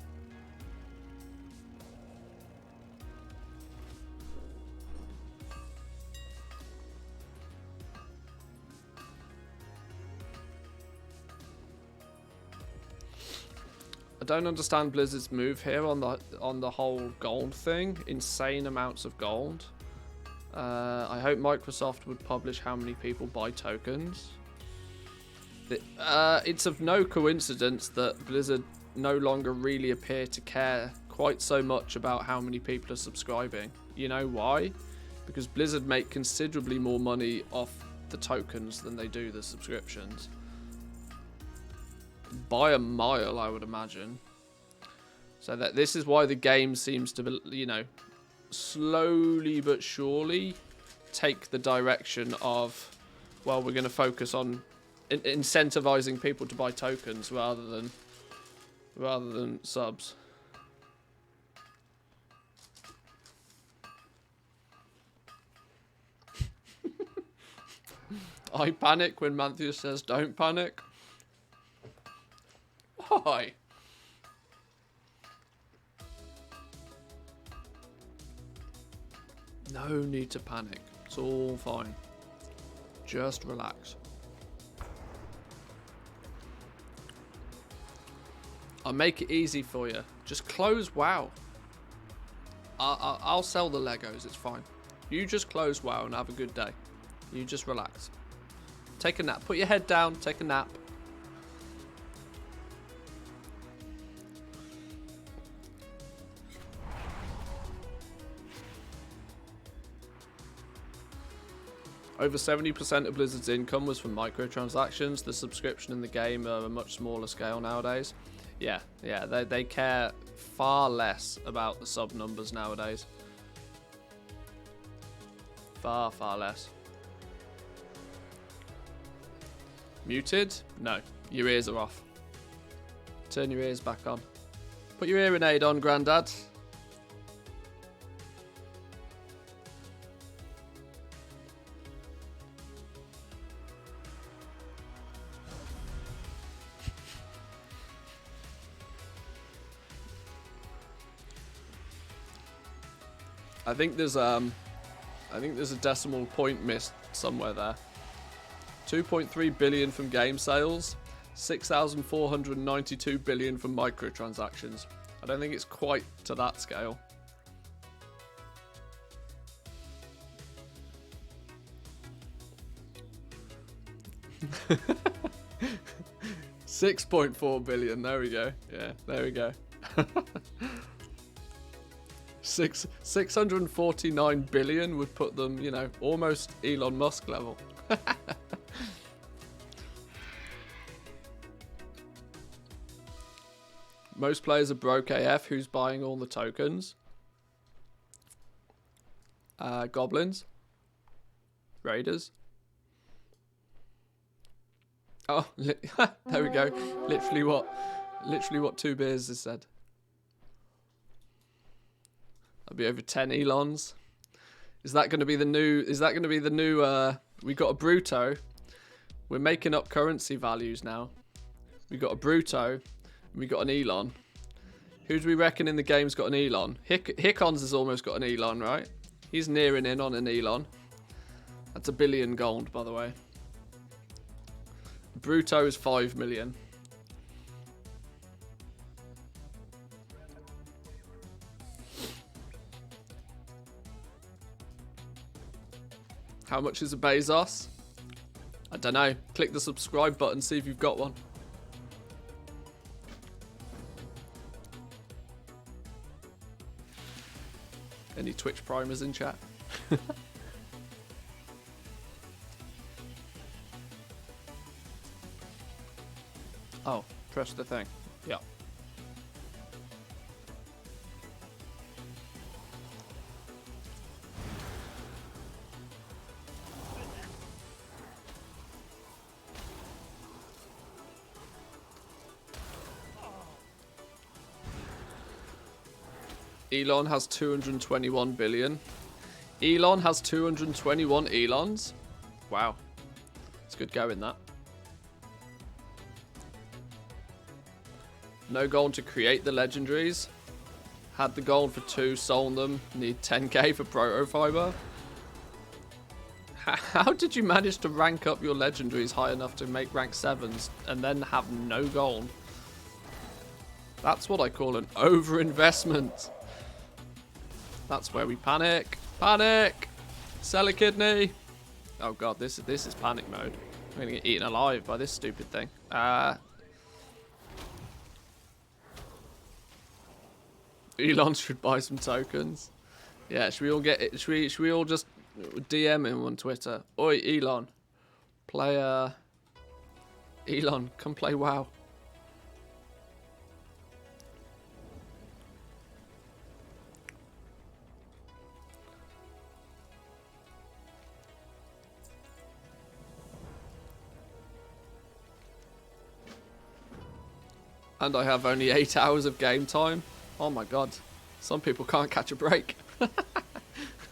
I don't understand Blizzard's move here on the whole gold thing. Insane amounts of gold. I hope Microsoft would publish how many people buy tokens. It's of no coincidence that Blizzard no longer really appear to care quite so much about how many people are subscribing. You know why? Because Blizzard make considerably more money off the tokens than they do the subscriptions. By a mile, I would imagine. So that this is why the game seems to be, you know, slowly but surely take the direction of, well, we're going to focus on incentivizing people to buy tokens rather than subs. I panic when Manthius says don't panic. Why? No need to panic. It's all fine. Just relax. I'll make it easy for you. Just close WoW. I'll sell the Legos. It's fine. You just close WoW and have a good day. You just relax. Take a nap. Put your head down. Take a nap. Over 70% of Blizzard's income was from microtransactions. The subscription in the game are a much smaller scale nowadays. Yeah, they care far less about the sub numbers nowadays. Far, far less. Muted? No, your ears are off. Turn your ears back on. Put your hearing aid on, Grandad. I think there's a decimal point missed somewhere there. 2.3 billion from game sales, 6,492 billion from microtransactions. I don't think it's quite to that scale. $6.4 billion. There we go. Yeah, there we go. 649 billion would put them, you know, almost Elon Musk level. Most players are broke AF. Who's buying all the tokens? Goblins. Raiders. Oh, there we go. Literally what 2 beers has said. That'll be over 10 Elons. Is that going to be the new? We got a Bruto. We're making up currency values now. We got a Bruto, and we got an Elon. Who do we reckon in the game's got an Elon? Hickons has almost got an Elon, right? He's nearing in on an Elon. That's 1 billion gold, by the way. Bruto is 5 million. How much is a Bezos? I don't know. Click the subscribe button, see if you've got one. Any Twitch primers in chat? Oh, press the thing. Yeah. Elon has 221 billion. Elon has 221 Elons. Wow. It's good going, that. No gold to create the legendaries. Had the gold for 2, sold them. Need 10k for protofiber. How did you manage to rank up your legendaries high enough to make rank 7s and then have no gold? That's what I call an overinvestment. That's where we panic. Panic! Sell a kidney! Oh god, this is panic mode. I'm gonna get eaten alive by this stupid thing. Elon should buy some tokens. Yeah, should we all get it? Should we all just DM him on Twitter? Oi, Elon. Play Elon, come play WoW. And I have only 8 hours of game time. Oh my god. Some people can't catch a break.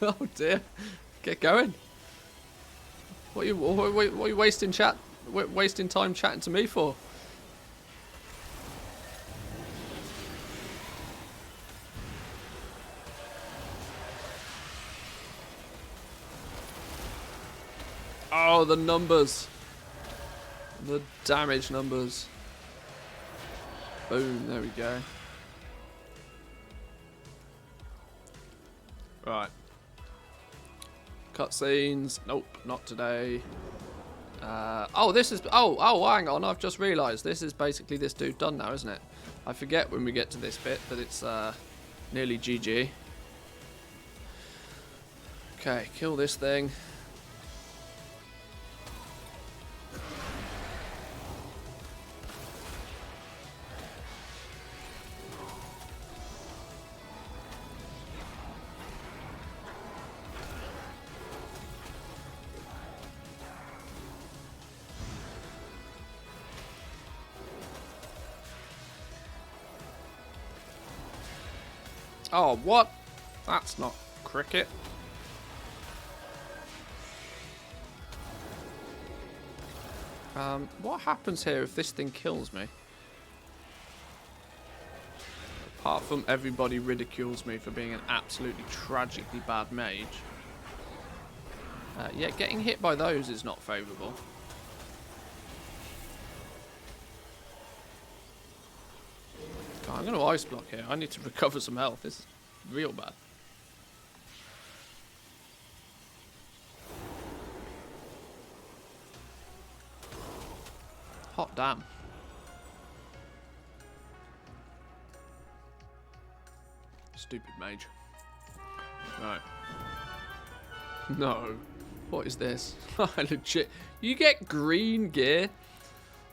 Oh dear. Get going. What are you wasting wasting time chatting to me for? Oh, the numbers. The damage numbers. Boom, there we go. Right. Cutscenes. Nope, not today. Oh, this is... Oh, hang on. I've just realised. This is basically this dude done now, isn't it? I forget when we get to this bit that it's nearly GG. Okay, kill this thing. Oh, what? That's not cricket. What happens here if this thing kills me? Apart from everybody ridicules me for being an absolutely tragically bad mage. Yeah, getting hit by those is not favourable. God, I'm going to ice block here. I need to recover some health. This is real bad. Hot damn. Stupid mage. Right. No. What is this? Legit. You get green gear?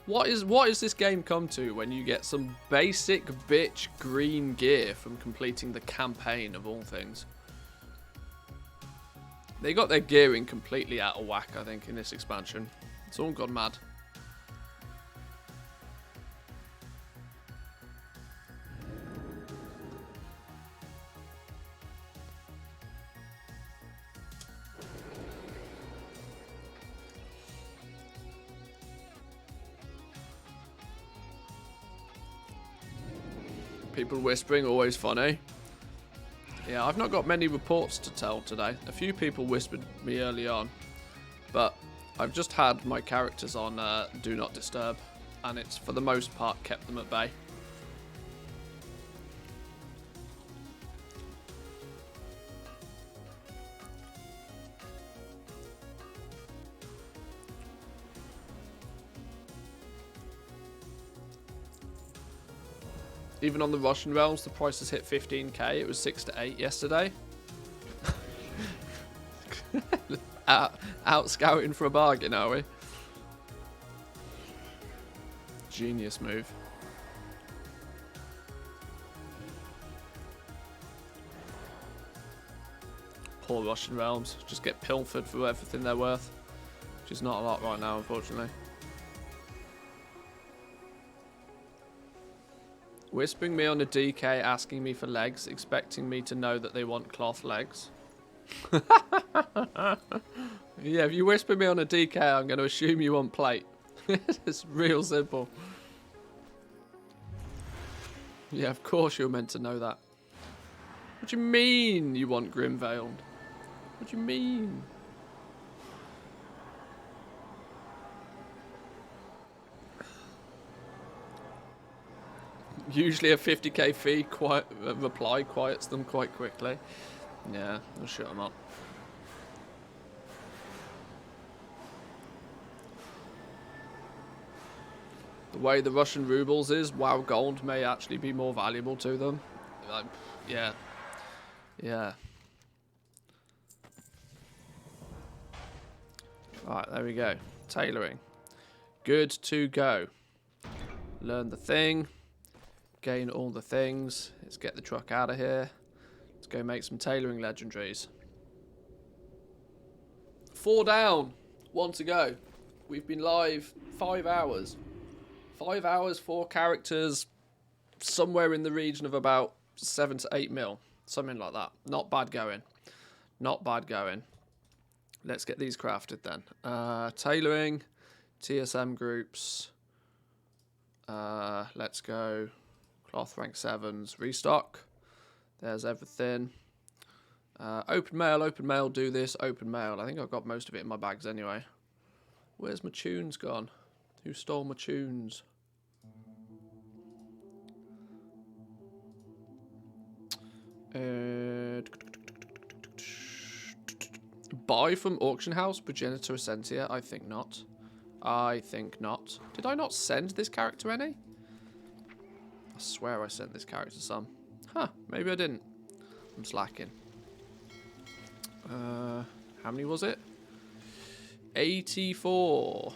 What is this game come to when you get some basic bitch green gear from completing the campaign of all things? They got their gearing completely out of whack, I think, in this expansion. It's all gone mad. People whispering, always funny. Yeah, I've not got many reports to tell today. A few people whispered me early on, but I've just had my characters on Do Not Disturb, and it's for the most part kept them at bay. Even on the Russian realms, the price has hit 15k. It was 6 to 8 yesterday. Out scouting for a bargain, are we? Genius move. Poor Russian realms. Just get pilfered for everything they're worth. Which is not a lot right now, unfortunately. Whispering me on a DK, asking me for legs, expecting me to know that they want cloth legs. Yeah, if you whisper me on a DK, I'm going to assume you want plate. It's real simple. Yeah, of course you're meant to know that. What do you mean you want Grim Veiled? What do you mean? Usually a 50k fee reply quiets them quite quickly. Yeah, I'll shut them up. The way the Russian rubles is, WoW Gold may actually be more valuable to them. Yeah. Yeah. Right, there we go. Tailoring. Good to go. Learn the thing. Gain all the things. Let's get the truck out of here. Let's go make some tailoring legendaries. 4 down. 1 to go. We've been live 5 hours. 5 hours, 4 characters. Somewhere in the region of about 7 to 8 mil. Something like that. Not bad going. Not bad going. Let's get these crafted then. Tailoring. TSM groups. Let's go. Cloth rank 7s. Restock. There's everything. Open mail, do this. Open mail. I think I've got most of it in my bags anyway. Where's my tunes gone? Who stole my tunes? Buy from auction house, Progenitor Essentia? I think not. I think not. Did I not send this character any? I swear I sent this character some. Huh, maybe I didn't. I'm slacking. How many was it? 84.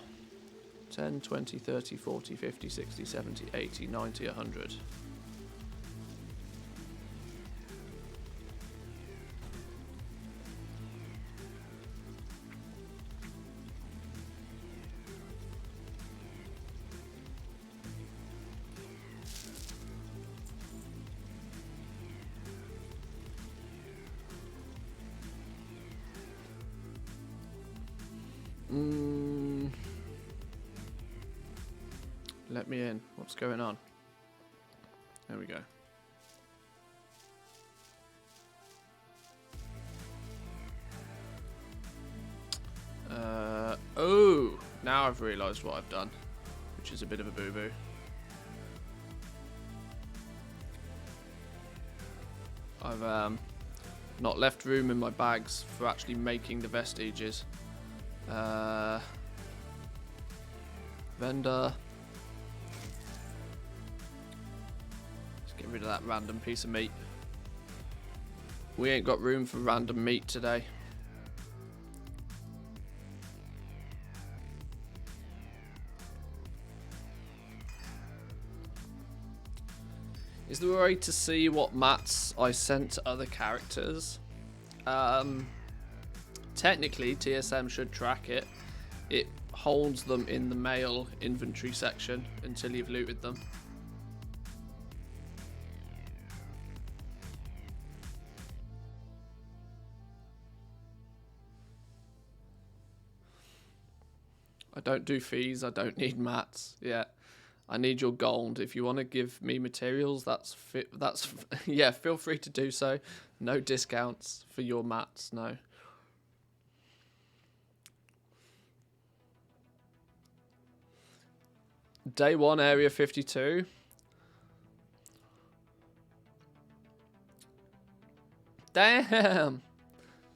10, 20, 30, 40, 50, 60, 70, 80, 90, 100. Let me in. What's going on? There we go. Oh, now I've realised what I've done, which is a bit of a boo-boo. I've not left room in my bags for actually making the vestiges. Vendor. Let's get rid of that random piece of meat. We ain't got room for random meat today. Is there a way to see what mats I sent to other characters? Technically, TSM should track it. It holds them in the mail inventory section until you've looted them. I don't do fees, I don't need mats. Yeah. I need your gold. If you want to give me materials, yeah, feel free to do so. No discounts for your mats, no. Day 1, Area 52. Damn.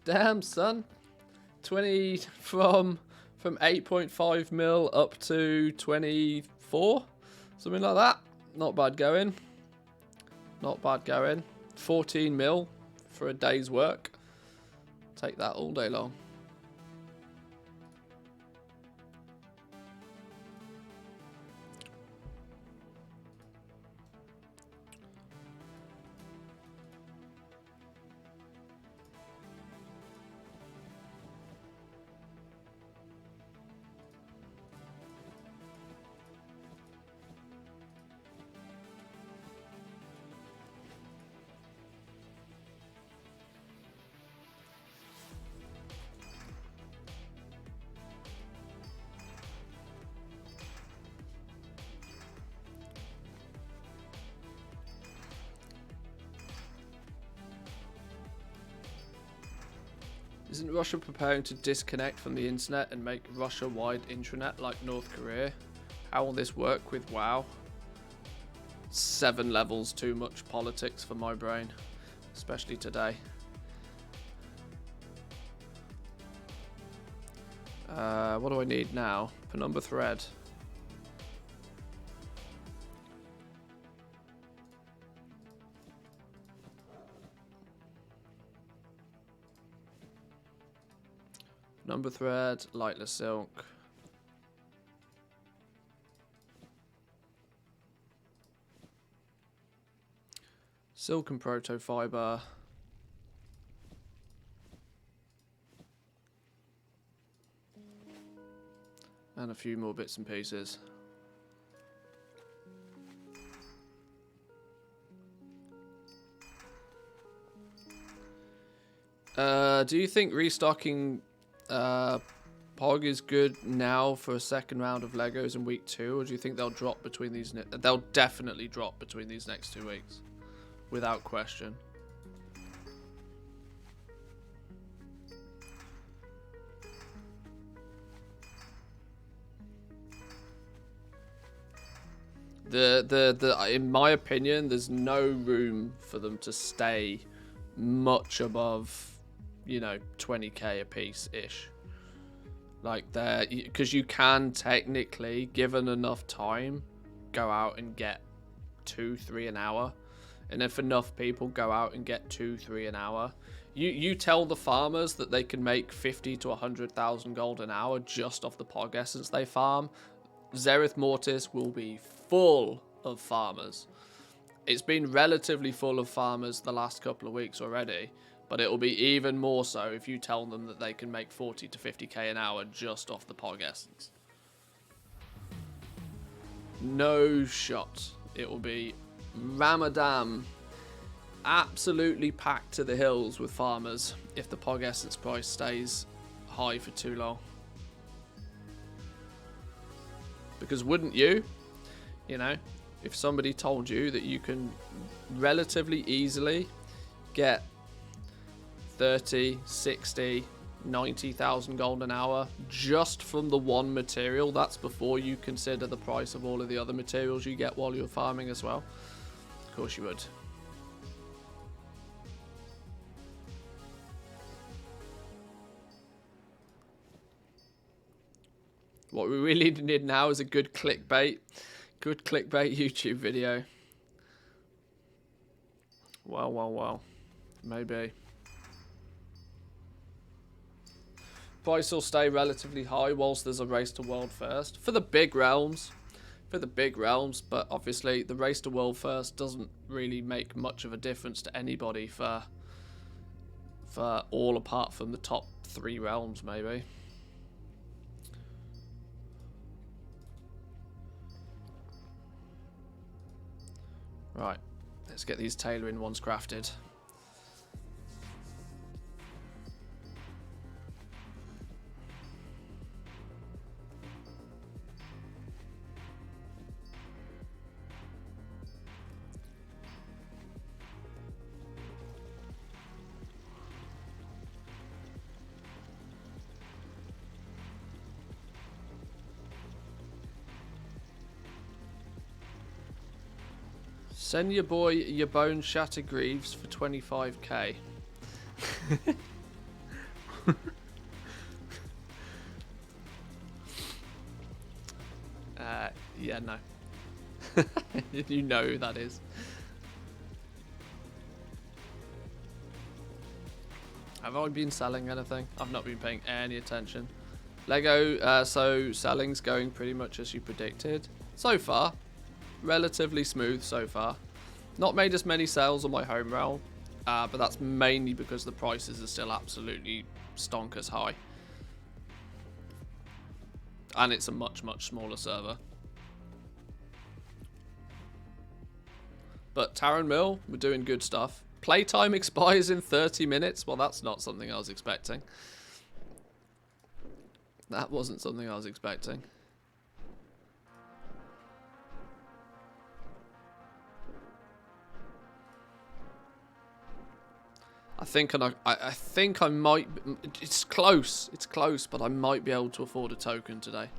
Damn, son. 20 from 8.5 mil up to 24. Something like that. Not bad going. Not bad going. 14 mil for a day's work. Take that all day long. Isn't Russia preparing to disconnect from the internet and make Russia-wide intranet like North Korea? How will this work with WoW? 7 levels too much politics for my brain, especially today. What do I need now? Penumbra thread. Number thread, lightless silk. Silk and proto fiber. And a few more bits and pieces. Do you think restocking Pog is good now for a second round of Legos in week 2, or do you think they'll drop between these? They'll definitely drop between these next 2 weeks, without question. In my opinion, there's no room for them to stay much above, you know, 20k a piece ish. Like because you can technically, given enough time, go out and get 2-3 an hour, and if enough people go out and get 2-3 an hour, you tell the farmers that they can make 50 to 100,000 gold an hour just off the Pog Essence they farm. Zereth Mortis will be full of farmers. It's been relatively full of farmers the last couple of weeks already, but it will be even more so if you tell them that they can make 40 to 50k an hour just off the Pog Essence. No shot. It will be Ramadan. Absolutely packed to the hills with farmers if the Pog Essence price stays high for too long. Because wouldn't you? You know, if somebody told you that you can relatively easily get 30, 60, 90,000 gold an hour just from the one material, that's before you consider the price of all of the other materials you get while you're farming as well. Of course you would. What we really need now is a good clickbait YouTube video. Well. Maybe. Price will stay relatively high whilst there's a race to world first. For the big realms. But obviously the race to world first doesn't really make much of a difference to anybody for all apart from the top 3 realms, maybe. Right, let's get these tailoring ones crafted. Send your boy your bone shatter Greaves for 25k. Yeah, no. You know who that is. Have I been selling anything? I've not been paying any attention. Lego, so selling's going pretty much as you predicted. So far. Relatively smooth so far. Not made as many sales on my home realm, but that's mainly because the prices are still absolutely stonkers high. And it's a much, much smaller server. But Taran Mill, we're doing good stuff. Playtime expires in 30 minutes. Well, that's not something I was expecting. That wasn't something I was expecting. I think I might. It's close. It's close, but I might be able to afford a token today.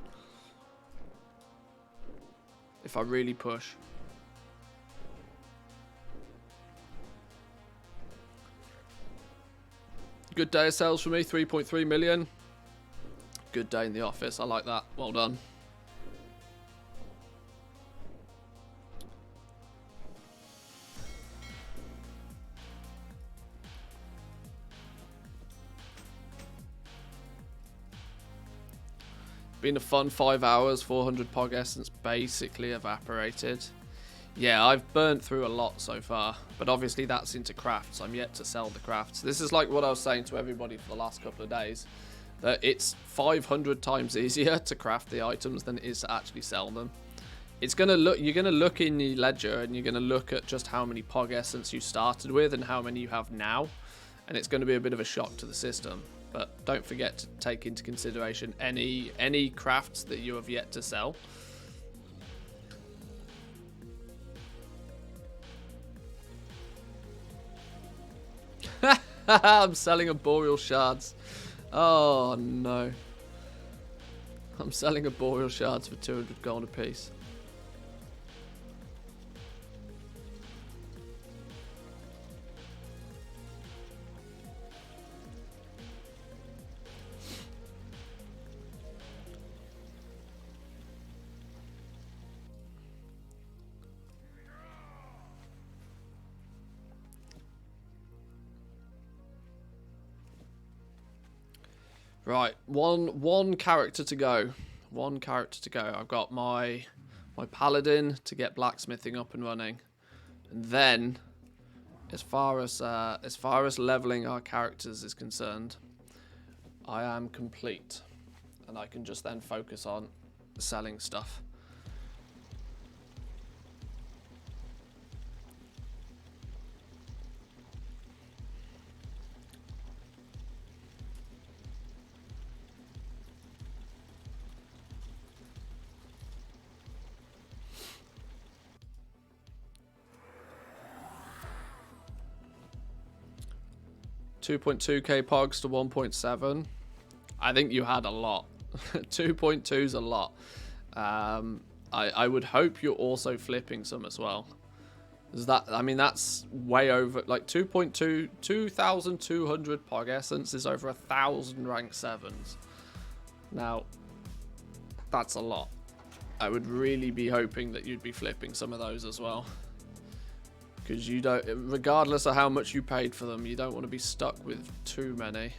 If I really push. Good day of sales for me, 3.3 million. Good day in the office, I like that. Well done. Been a fun 5 hours, 400 Pog Essence basically evaporated. Yeah, I've burnt through a lot so far, but obviously that's into crafts. I'm yet to sell the crafts. This is like what I was saying to everybody for the last couple of days, that it's 500 times easier to craft the items than it is to actually sell them. It's gonna look, you're gonna look in the ledger and you're gonna look at just how many Pog Essence you started with and how many you have now, and it's gonna be a bit of a shock to the system. But don't forget to take into consideration any crafts that you have yet to sell. I'm selling a Boreal Shards. Oh no. I'm selling a Boreal Shards for 200 gold a piece. Right, one character to go. One character to go. I've got my paladin to get blacksmithing up and running, and then, as far as leveling our characters is concerned, I am complete, and I can just then focus on selling stuff. $2.2k pogs to 1.7. I think you had a lot. 2.2 is a lot. I would hope you're also flipping some as well. Is that, I mean, that's way over, like 2.2, 2,200 Pog Essence is over 1,000 rank 7s. Now, that's a lot. I would really be hoping that you'd be flipping some of those as well. Because you don't, regardless of how much you paid for them, you don't want to be stuck with too many.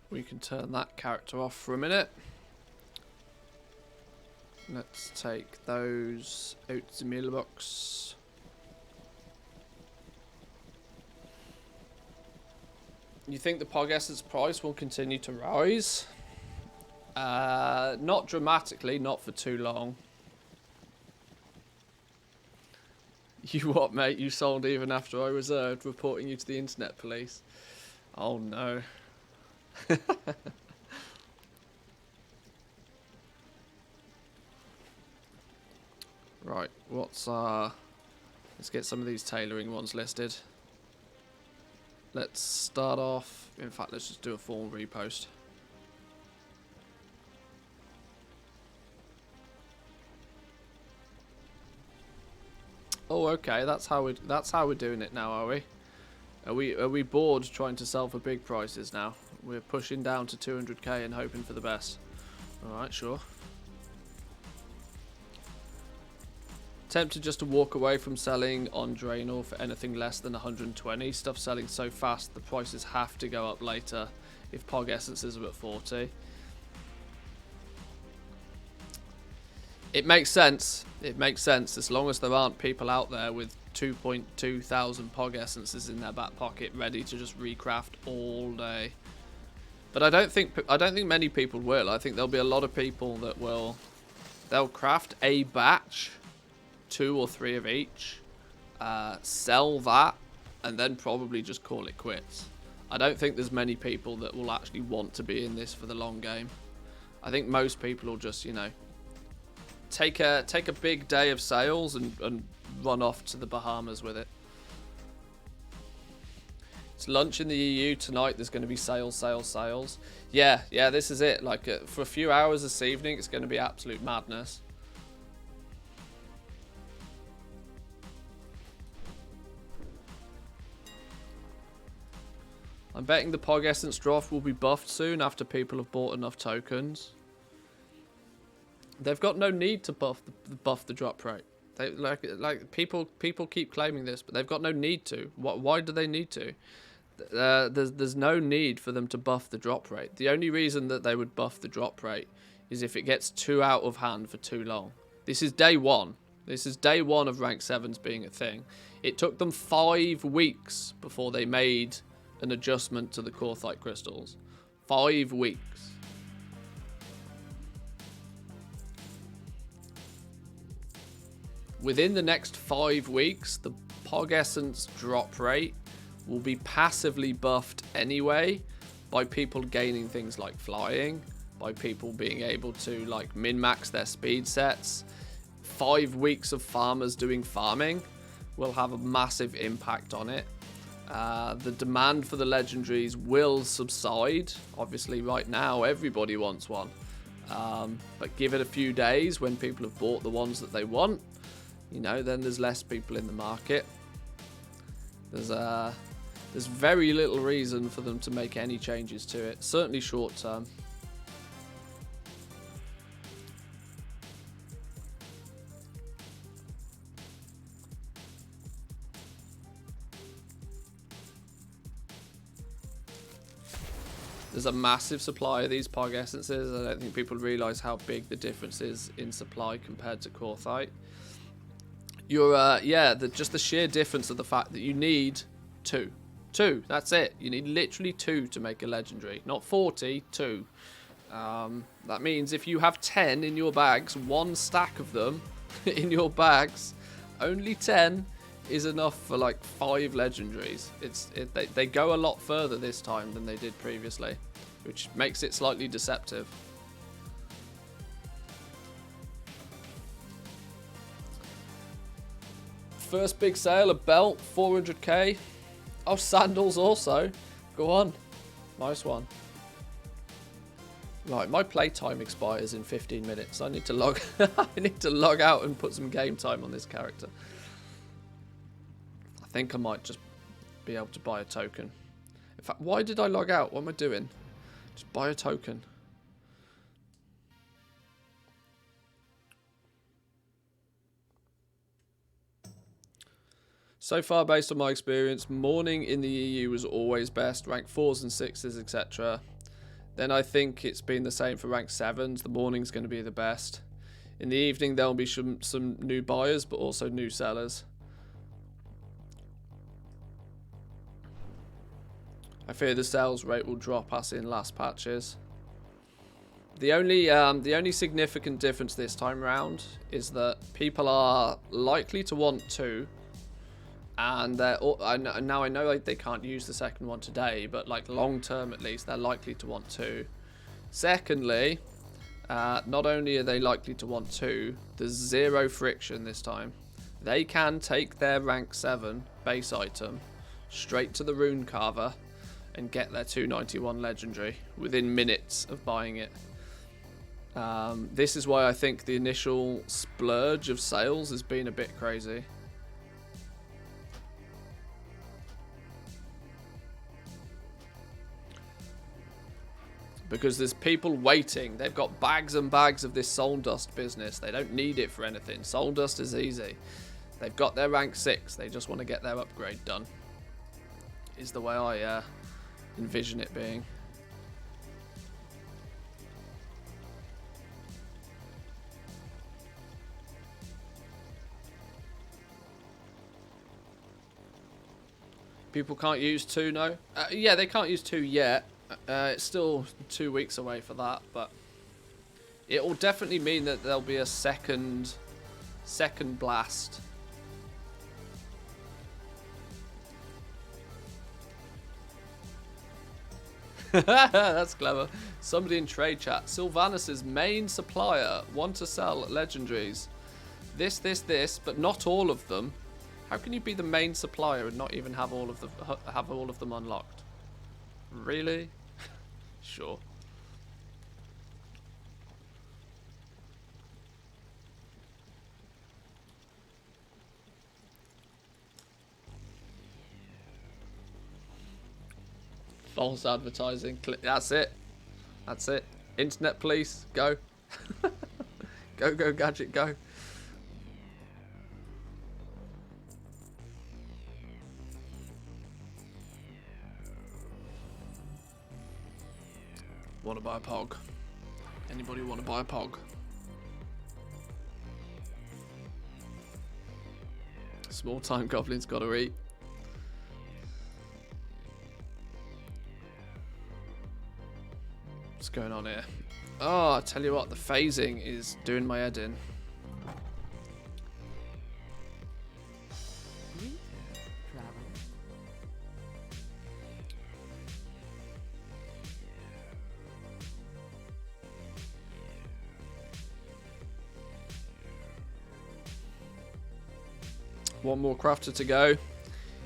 We can turn that character off for a minute. Let's take those out the mailbox. You think the Pog Essence price will continue to rise? Not dramatically, not for too long. You what, mate? You sold even after I reserved, reporting you to the internet police. Oh no. Right, let's get some of these tailoring ones listed. Let's start off, in fact, let's just do a full repost. Oh, okay, that's how we're doing it now, are we? Are we bored trying to sell for big prices now? We're pushing down to 200k and hoping for the best. All right, sure. Tempted just to walk away from selling on Draenor for anything less than 120. Stuff selling so fast, the prices have to go up later if Pog Essences are at 40. It makes sense. It makes sense as long as there aren't people out there with 2.2 thousand Pog Essences in their back pocket ready to just recraft all day. But I don't think many people will. I think there'll be a lot of people that they'll craft a batch, 2 or 3 of each, sell that, and then probably just call it quits. I don't think there's many people that will actually want to be in this for the long game. I think most people will just, you know, take a big day of sales and run off to the Bahamas with it. It's lunch in the EU tonight. There's going to be sales. Yeah, this is it. Like for a few hours this evening, it's going to be absolute madness. I'm betting the Pog Essence drop will be buffed soon after people have bought enough tokens. They've got no need to buff the drop rate. They like people keep claiming this, but they've got no need to. Why do they need to? There's no need for them to buff the drop rate. The only reason that they would buff the drop rate is if it gets too out of hand for too long. This is day one. This is day one of rank 7s being a thing. It took them 5 weeks before they made an adjustment to the Korthite crystals. 5 weeks. Within the next 5 weeks, the Pog Essence drop rate will be passively buffed anyway by people gaining things like flying, by people being able to like min-max their speed sets. 5 weeks of farmers doing farming will have a massive impact on it. The demand for the legendaries will subside. Obviously right now everybody wants one, but give it a few days when people have bought the ones that they want, you know, then there's less people in the market. There's very little reason for them to make any changes to it, certainly short term. There's a massive supply of these Pog Essences. I don't think people realise how big the difference is in supply compared to Korthite. Just the sheer difference of the fact that you need 2. 2, that's it. You need literally 2 to make a legendary. Not 40, 2. That means if you have 10 in your bags, 1 stack of them in your bags, only 10 is enough for like 5 legendaries. They go a lot further this time than they did previously, which makes it slightly deceptive. First big sale, a belt, 400k. Oh, sandals also. Go on. Nice one. Right, my playtime expires in 15 minutes. I need to log I need to log out and put some game time on this character. I think I might just be able to buy a token. In fact, why did I log out? What am I doing? Just buy a token. So far, based on my experience, morning in the EU was always best. Rank 4s and 6s, etc. Then I think it's been the same for rank 7s. The morning's going to be the best. In the evening, there'll be some new buyers, but also new sellers. I fear the sales rate will drop as in last patches. The only significant difference this time round is that people are likely to want 2, And now I know like, they can't use the second one today, but like long term at least, they're likely to want to. Secondly, not only are they likely to want to, there's 0 friction this time. They can take their rank 7 base item straight to the rune carver and get their 291 legendary within minutes of buying it. This is why I think the initial splurge of sales has been a bit crazy. Because there's people waiting. They've got bags and bags of this soul dust business. They don't need it for anything. Soul dust is easy. They've got their rank 6. They just want to get their upgrade done. Is the way I envision it being. People can't use 2, no? Yeah, they can't use 2 yet. It's still 2 weeks away for that, but it will definitely mean that there'll be a second blast. That's clever. Somebody in trade chat. Sylvanus's main supplier want to sell legendaries. This, but not all of them. How can you be the main supplier and not even have all of them unlocked? Really? Sure. False advertising. That's it. That's it. Internet police, go. Go, gadget, go. Want to buy a pog? Anybody want to buy a pog? Small time goblins got to eat. What's going on here? Oh, I tell you what, the phasing is doing my head in. One more crafter to go.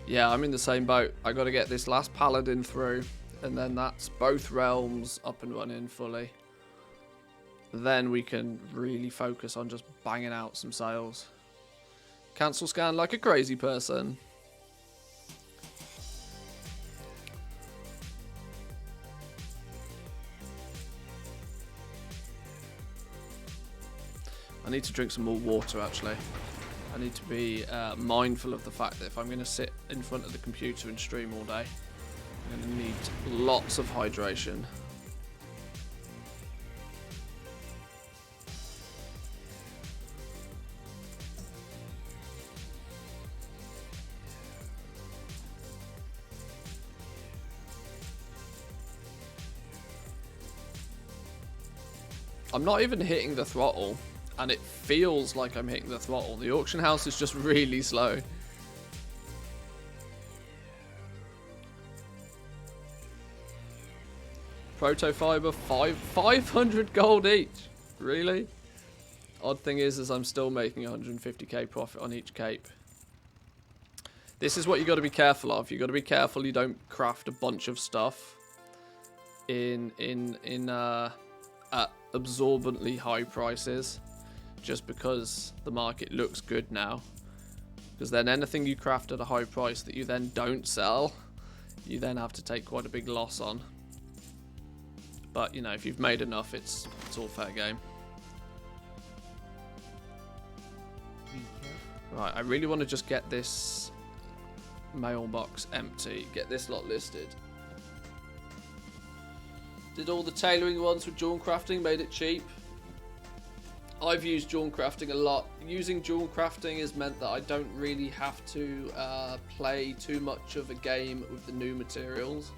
Yeah, I'm in the same boat. I got to get this last paladin through, and then that's both realms up and running fully. Then we can really focus on just banging out some sales. Cancel scan like a crazy person. I need to drink some more water actually. I need to be mindful of the fact that if I'm going to sit in front of the computer and stream all day, I'm going to need lots of hydration. I'm not even hitting the throttle. And it feels like I'm hitting the throttle. The auction house is just really slow. Proto fiber, 500 gold each. Really? Odd thing is I'm still making 150k profit on each cape. This is what you got to be careful of. You got to be careful you don't craft a bunch of stuff at absorbently high prices. Just because the market looks good now. Because then anything you craft at a high price that you then don't sell, you then have to take quite a big loss on. But, you know, if you've made enough, it's all fair game. Right, I really want to just get this mailbox empty. Get this lot listed. Did all the tailoring ones with jewel crafting, made it cheap? I've used jewel crafting a lot. Using jewel crafting has meant that I don't really have to play too much of a game with the new materials.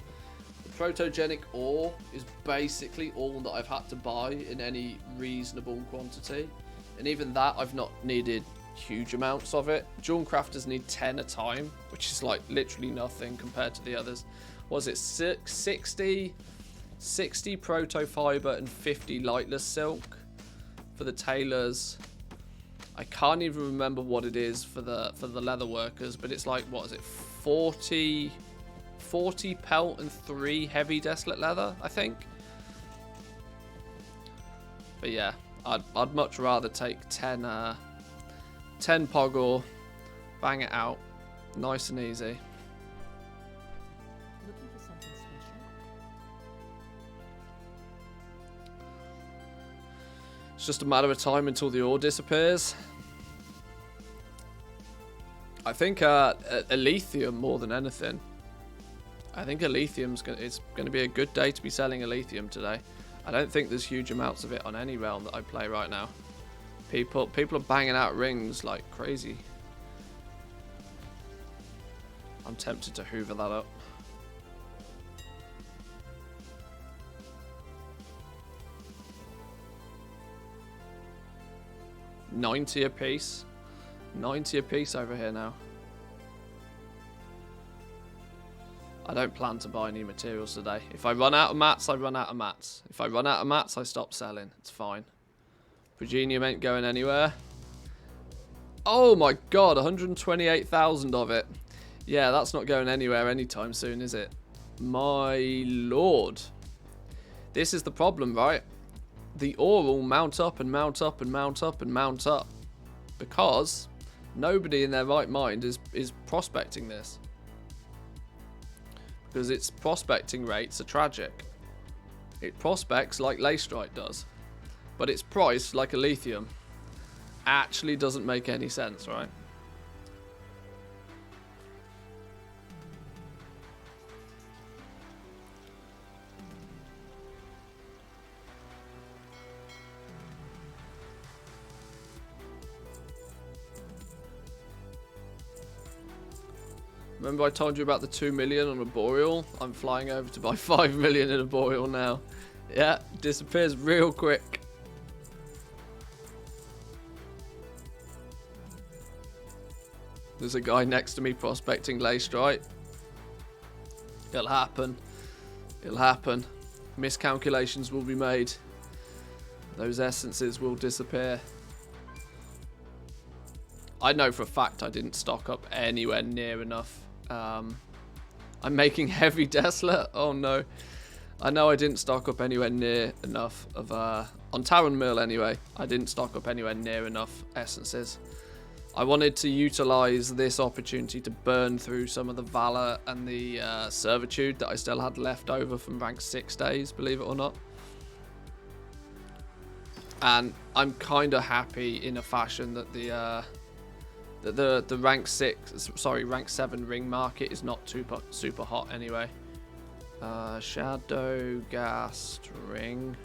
The protogenic ore is basically all that I've had to buy in any reasonable quantity. And even that I've not needed huge amounts of it. Jewel crafters need 10 a time, which is like literally nothing compared to the others. Was it 60 proto fiber and 50 lightless silk for the tailors? I can't even remember what it is for the leather workers, but it's like, what is it, 40 pelt and 3 heavy desolate leather, I think. But yeah, I'd much rather take 10 Pogor, bang it out, nice and easy.
Looking for something special?
It's just a matter of time until the ore disappears. I think Elythium more than anything. I think Elythium's it's going to be a good day to be selling Elythium today. I don't think there's huge amounts of it on any realm that I play right now. People are banging out rings like crazy. I'm tempted to hoover that up. $90 a piece. 90 a piece over here now. I don't plan to buy any materials today. If I run out of mats, I run out of mats. If I run out of mats, I stop selling. It's fine. Progenium ain't going anywhere. Oh my god, 128,000 of it. Yeah, that's not going anywhere anytime soon, is it? My lord. This is the problem, right? The ore will mount up and mount up and mount up and mount up. Because nobody in their right mind is prospecting this. Because its prospecting rates are tragic. It prospects like Leystrite does. But its price, like Elythium, actually doesn't make any sense, right? Remember I told you about the 2 million on a Boreal? I'm flying over to buy 5 million in a Boreal now. Yeah, disappears real quick. There's a guy next to me prospecting Leystrite. It'll happen. It'll happen. Miscalculations will be made. Those essences will disappear. I know for a fact I didn't stock up anywhere near enough. I'm making heavy desolate. Oh no. I know I didn't stock up anywhere near enough of, on Taran Mill anyway, I didn't stock up anywhere near enough essences. I wanted to utilise this opportunity to burn through some of the Valor and the Servitude that I still had left over from rank 6 days, believe it or not. And I'm kind of happy in a fashion that the rank 7 ring market is not super hot anyway. Shadow Ghast ring.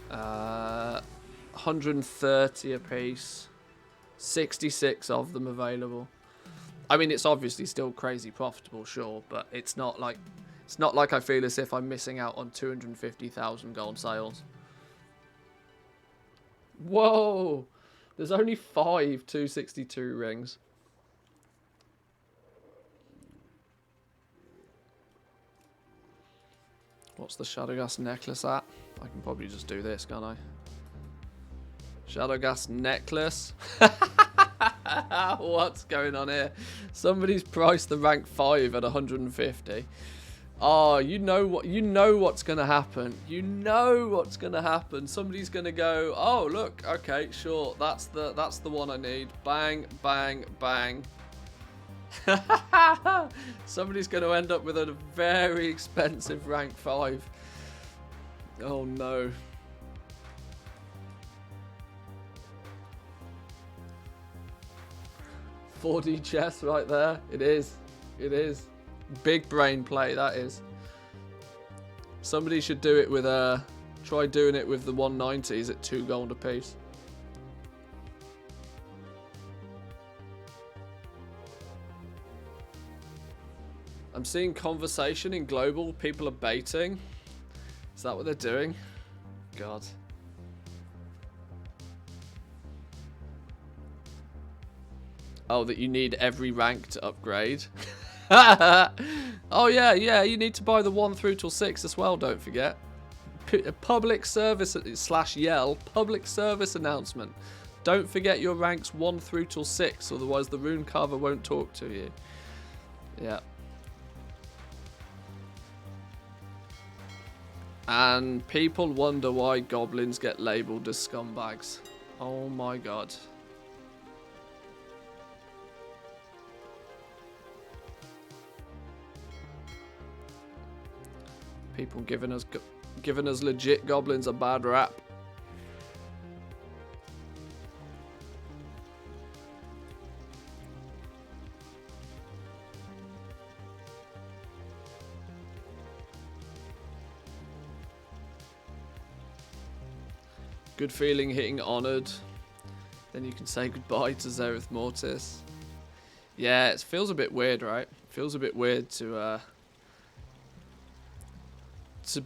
130 a piece. 66 of them available. I mean, it's obviously still crazy profitable, sure, but it's not like I feel as if I'm missing out on 250,000 gold sales. Whoa! There's only 5 262 rings. What's the Shadowghast necklace at? I can probably just do this, can't I? Shadowghast necklace. What's going on here? Somebody's priced the rank 5 at 150. Oh, you know what's gonna happen. You know what's gonna happen. Somebody's gonna go, oh look, okay, sure, that's the one I need. Bang, bang, bang. Somebody's gonna end up with a very expensive rank 5. Oh no. $4D chest right there. It is. It is. Big brain play, that is. Somebody should do it with try doing it with the 190s at 2 gold a piece. I'm seeing conversation in global. People are baiting. Is that what they're doing? God. Oh, that you need every rank to upgrade. Oh, yeah, you need to buy the 1 through till 6 as well, don't forget. Public service / yell, public service announcement. Don't forget your ranks 1 through till 6, otherwise the rune carver won't talk to you. Yeah. And people wonder why goblins get labelled as scumbags. Oh my god. People giving us legit goblins a bad rap. Good feeling hitting Honoured. Then you can say goodbye to Zereth Mortis. Yeah, it feels a bit weird, right? It feels a bit weird to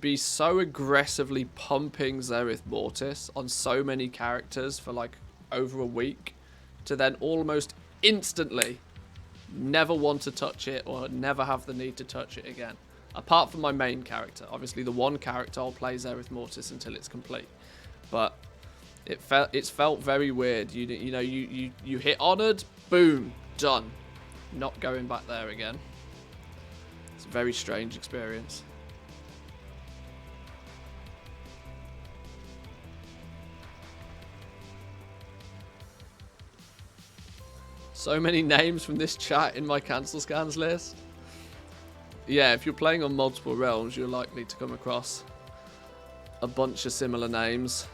be so aggressively pumping Zereth Mortis on so many characters for like over a week, to then almost instantly never want to touch it or never have the need to touch it again. Apart from my main character. Obviously the one character I'll play Zereth Mortis until it's complete. But it's felt very weird. You know, you hit Honoured, boom, done. Not going back there again. It's a very strange experience. So many names from this chat in my cancel scans list. Yeah, if you're playing on multiple realms, you're likely to come across a bunch of similar names.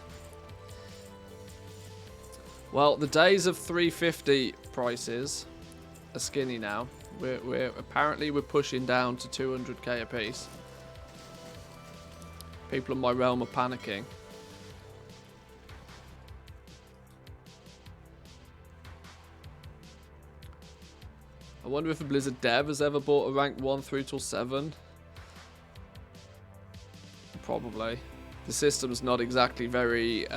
Well, the days of 350 prices are skinny now. We're apparently pushing down to 200k a piece. People in my realm are panicking. I wonder if a Blizzard dev has ever bought a rank 1 through till 7. Probably. The system's not exactly very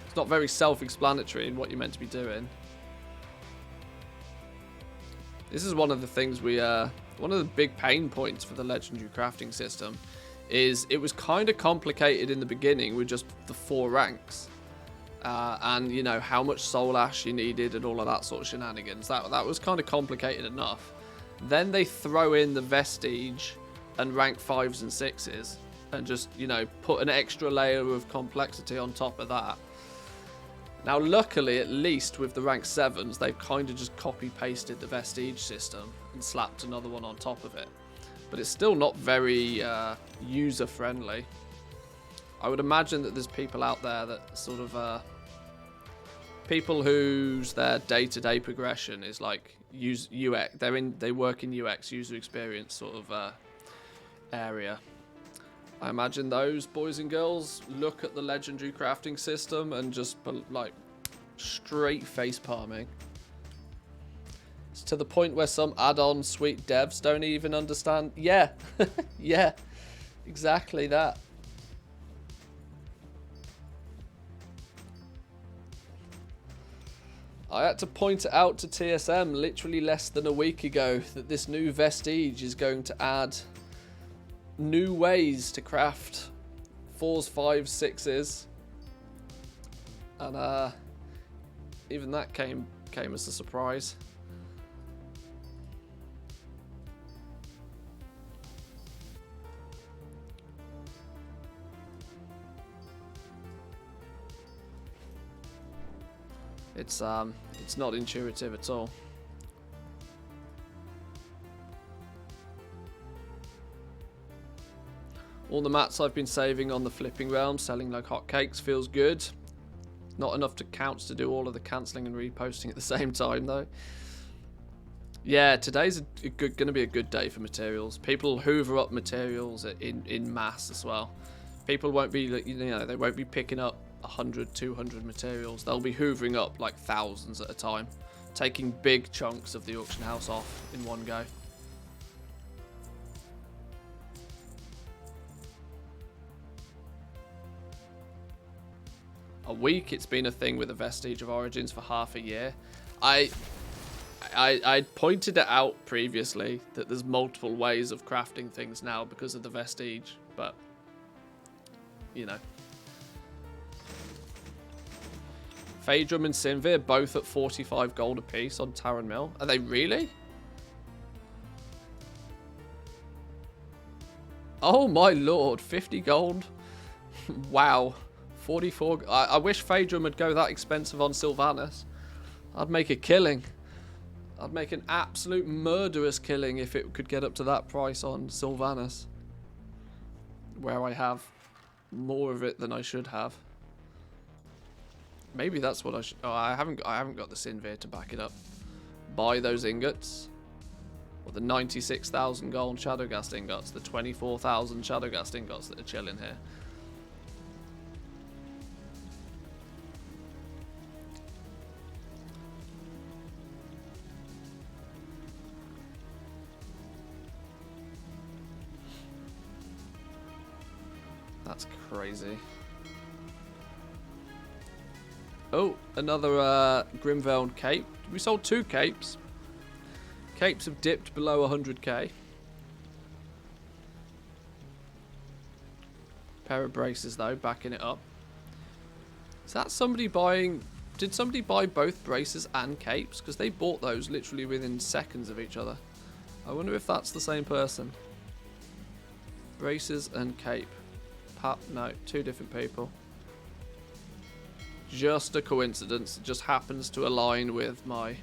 it's not very self-explanatory in what you're meant to be doing. This is one of the things one of the big pain points for the legendary crafting system is it was kind of complicated in the beginning with just the 4 ranks. And, you know, how much soul ash you needed and all of that sort of shenanigans. That was kind of complicated enough. Then they throw in the vestige and rank 5s and 6s and just, you know, put an extra layer of complexity on top of that. Now, luckily, at least with the rank 7s, they've kind of just copy-pasted the vestige system and slapped another one on top of it. But it's still not very user-friendly. I would imagine that there's people out there that sort of people whose their day-to-day progression is like use UX. They work in UX, user experience sort of area. I imagine those boys and girls look at the legendary crafting system and just like straight face palming. It's to the point where some add-on sweet devs don't even understand. Yeah, yeah, exactly that. I had to point it out to TSM literally less than a week ago that this new vestige is going to add new ways to craft 4s, 5s, 6s. And even that came as a surprise. It's not intuitive at all. All the mats I've been saving on the flipping realm, selling like hotcakes, feels good. Not enough to count to do all of the cancelling and reposting at the same time though. Yeah, today's going to be a good day for materials. People hoover up materials in mass as well. People won't be, you know, they won't be picking up 100, 200 materials. They'll be hoovering up like thousands at a time, taking big chunks of the auction house off in one go. A week, it's been a thing with the Vestige of Origins for half a year. I pointed it out previously that there's multiple ways of crafting things now because of the vestige, but you know. Phaedrum and Sinvir both at 45 gold apiece on Taran Mill. Are they really? Oh my lord, 50 gold. Wow. 44. I wish Phaedrum would go that expensive on Sylvanas. I'd make a killing. I'd make an absolute murderous killing if it could get up to that price on Sylvanas. Where I have more of it than I should have. Maybe that's what I should... Oh, I haven't got the Sinvir to back it up. Buy those ingots. Or the 96,000 gold Shadowgast ingots. The 24,000 Shadowgast ingots that are chilling here. That's crazy. Oh, another Grimveld cape. We sold 2 capes. Capes have dipped below 100k. Pair of braces though, backing it up. Is that somebody buying... Did somebody buy both braces and capes? Because they bought those literally within seconds of each other. I wonder if that's the same person. Braces and cape. No, 2 different people. Just a coincidence. It just happens to align with my...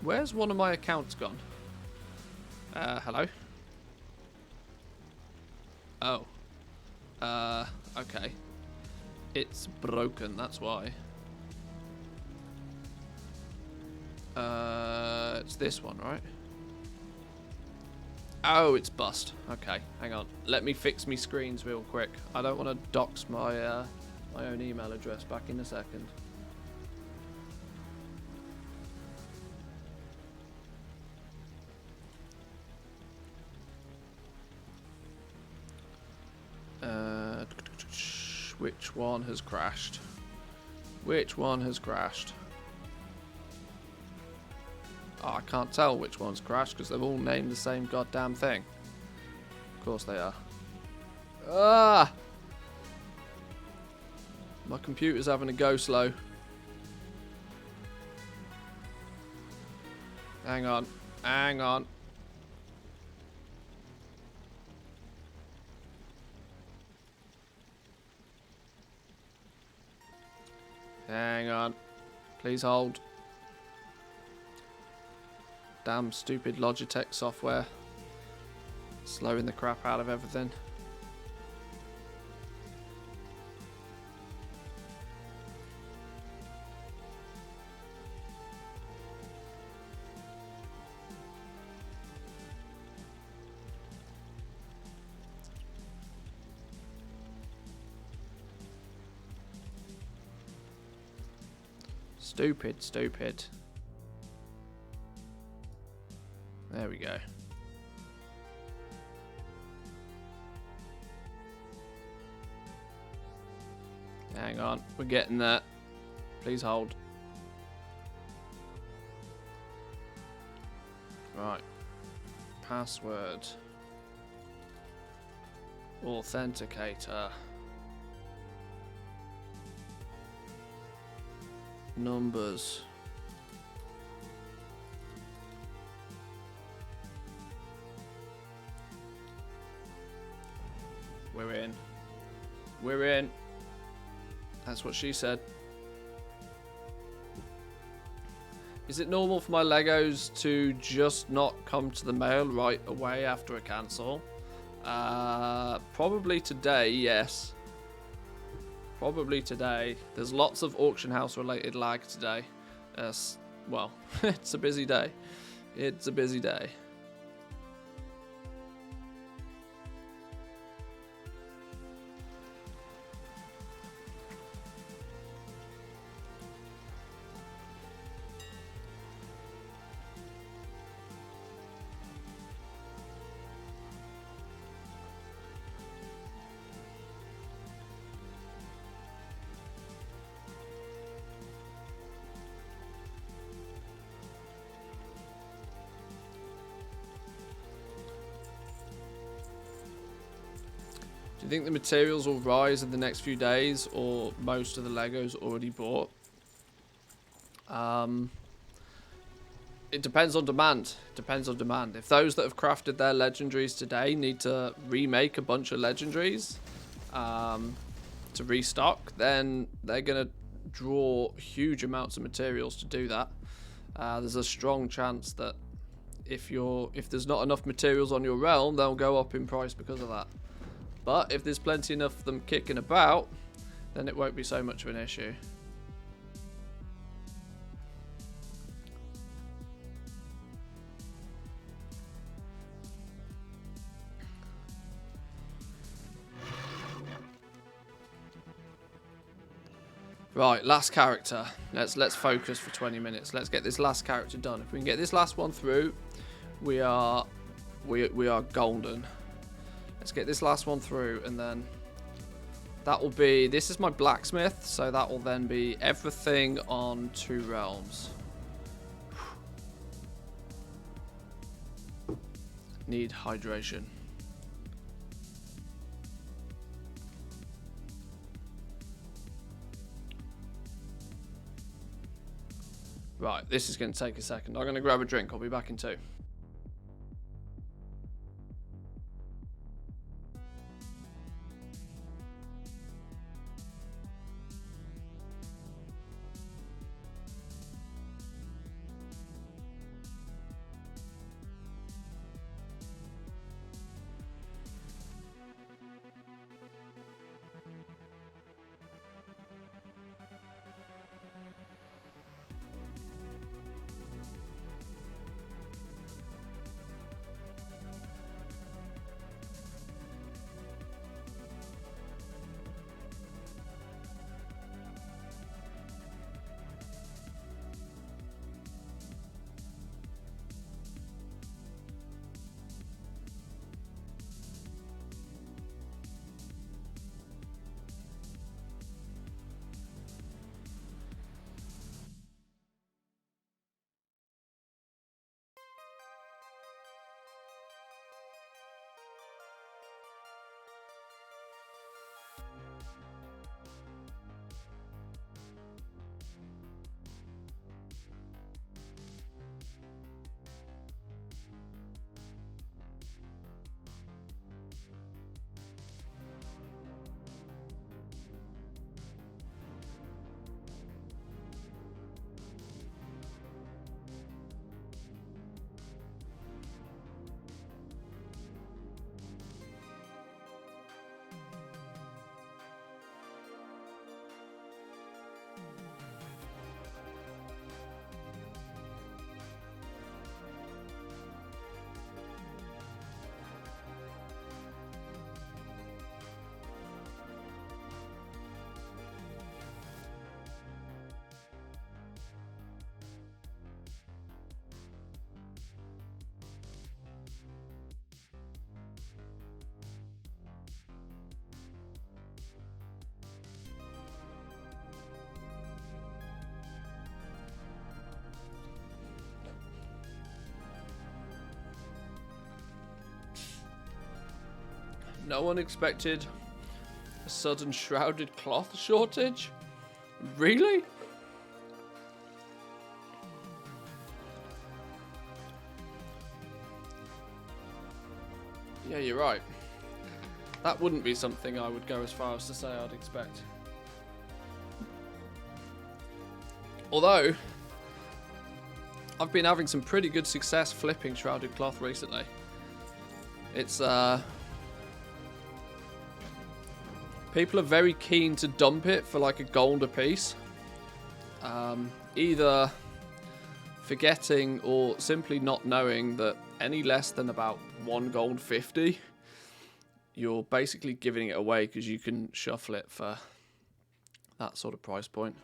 Where's one of my accounts gone? Hello? Oh. Okay. It's broken, that's why. It's this one, right? Oh, it's bust. Okay, hang on. Let me fix me screens real quick. I don't want to dox my my own email address back in a second. Which one has crashed? Which one has crashed? Oh, I can't tell which one's crashed because they've all named the same goddamn thing. Of course they are. Ah! My computer's having a go slow. Hang on. Hang on. Hang on. Please hold. Damn stupid Logitech software. Slowing the crap out of everything. Stupid, stupid. There we go. Hang on, we're getting there. Please hold. Right. Password. Authenticator. Numbers. We're in. We're in. That's what she said. Is it normal for my Legos to just not come to the mail right away after a cancel? Probably today, yes. Probably today. There's lots of auction house related lag today. Well, it's a busy day. It's a busy day. you think the materials will rise in the next few days, or most of the Legos already bought? It depends on demand. Depends on demand. If those that have crafted their legendaries today need to remake a bunch of legendaries to restock, then they're going to draw huge amounts of materials to do that. There's a strong chance that if there's not enough materials on your realm, they'll go up in price because of that. But if there's plenty enough of them kicking about, then it won't be so much of an issue. Right, last character. Let's focus for 20 minutes. Let's get this last character done. If we can get this last one through, we are golden. Let's get this last one through, and then that will be. This is my blacksmith, so that will then be everything on 2 realms. Need hydration. Right, this is going to take a second. I'm going to grab a drink. I'll be back in 2. No one expected a sudden shrouded cloth shortage? Really? Yeah, you're right. That wouldn't be something I would go as far as to say I'd expect. Although, I've been having some pretty good success flipping shrouded cloth recently. It's, people are very keen to dump it for like a gold a piece. Either forgetting or simply not knowing that any less than about 1 gold 50, you're basically giving it away because you can shuffle it for that sort of price point.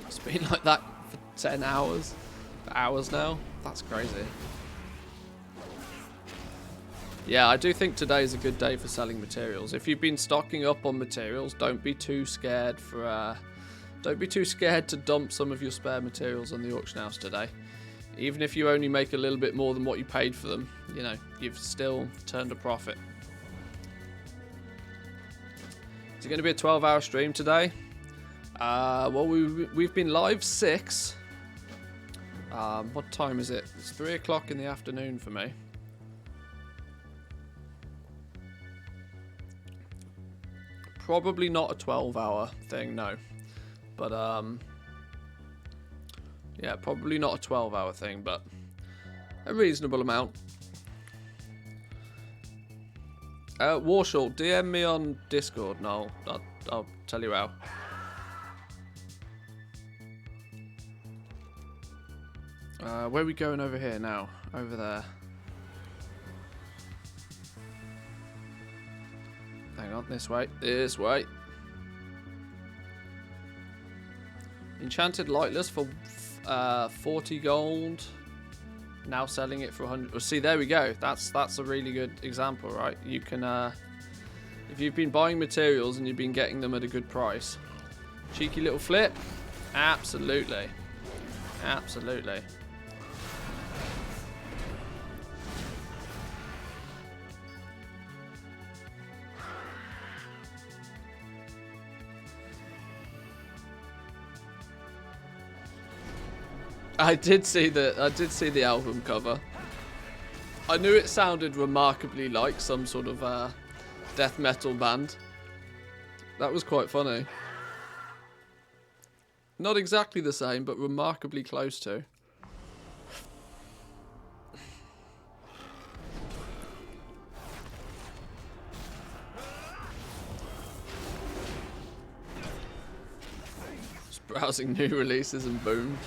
It's been like that for 10 hours. For hours now. That's crazy. Yeah, I do think today is a good day for selling materials. If you've been stocking up on materials, don't be too scared for don't be too scared to dump some of your spare materials on the auction house today. Even if you only make a little bit more than what you paid for them, you know, you've still turned a profit. Is it going to be a 12-hour stream today? Well, we've been live 6. What time is it? It's 3 o'clock in the afternoon for me. Probably not a 12-hour thing, no. But, yeah, probably not a 12-hour thing, but a reasonable amount. Warshall, DM me on Discord and I'll tell you how. Where are we going over here now? Over there. Hang on, this way. This way. Enchanted Lightless for 40 gold. Now selling it for 100. Well, see, there we go. That's a really good example, right? You can, if you've been buying materials and you've been getting them at a good price. Cheeky little flip. Absolutely. Absolutely. I did see the album cover. I knew it sounded remarkably like some sort of death metal band. That was quite funny. Not exactly the same, but remarkably close to. Just browsing new releases and boom.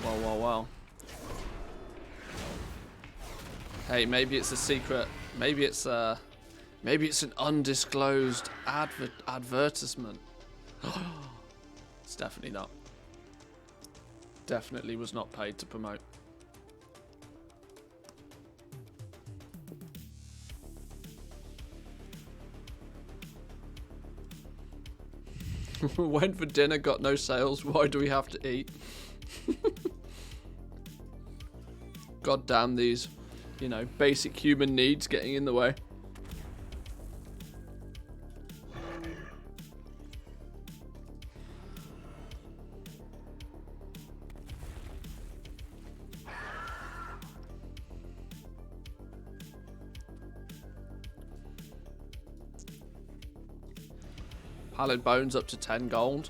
Wow, wow, wow. Hey, maybe it's a secret. Maybe it's an undisclosed advertisement. It's definitely not. Definitely was not paid to promote. Went for dinner, got no sales. Why do we have to eat? God damn these, you know, basic human needs getting in the way. Pallid bones up to 10 gold.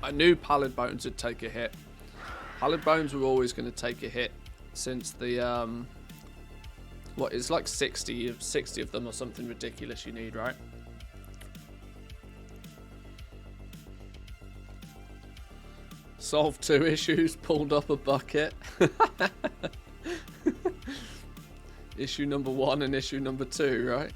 I knew pallid bones would take a hit. Pallid bones were always going to take a hit since the what, it's like 60 of them or something ridiculous you need, right? Solved 2 issues, pulled up a bucket. Issue number 1 and issue number 2, right?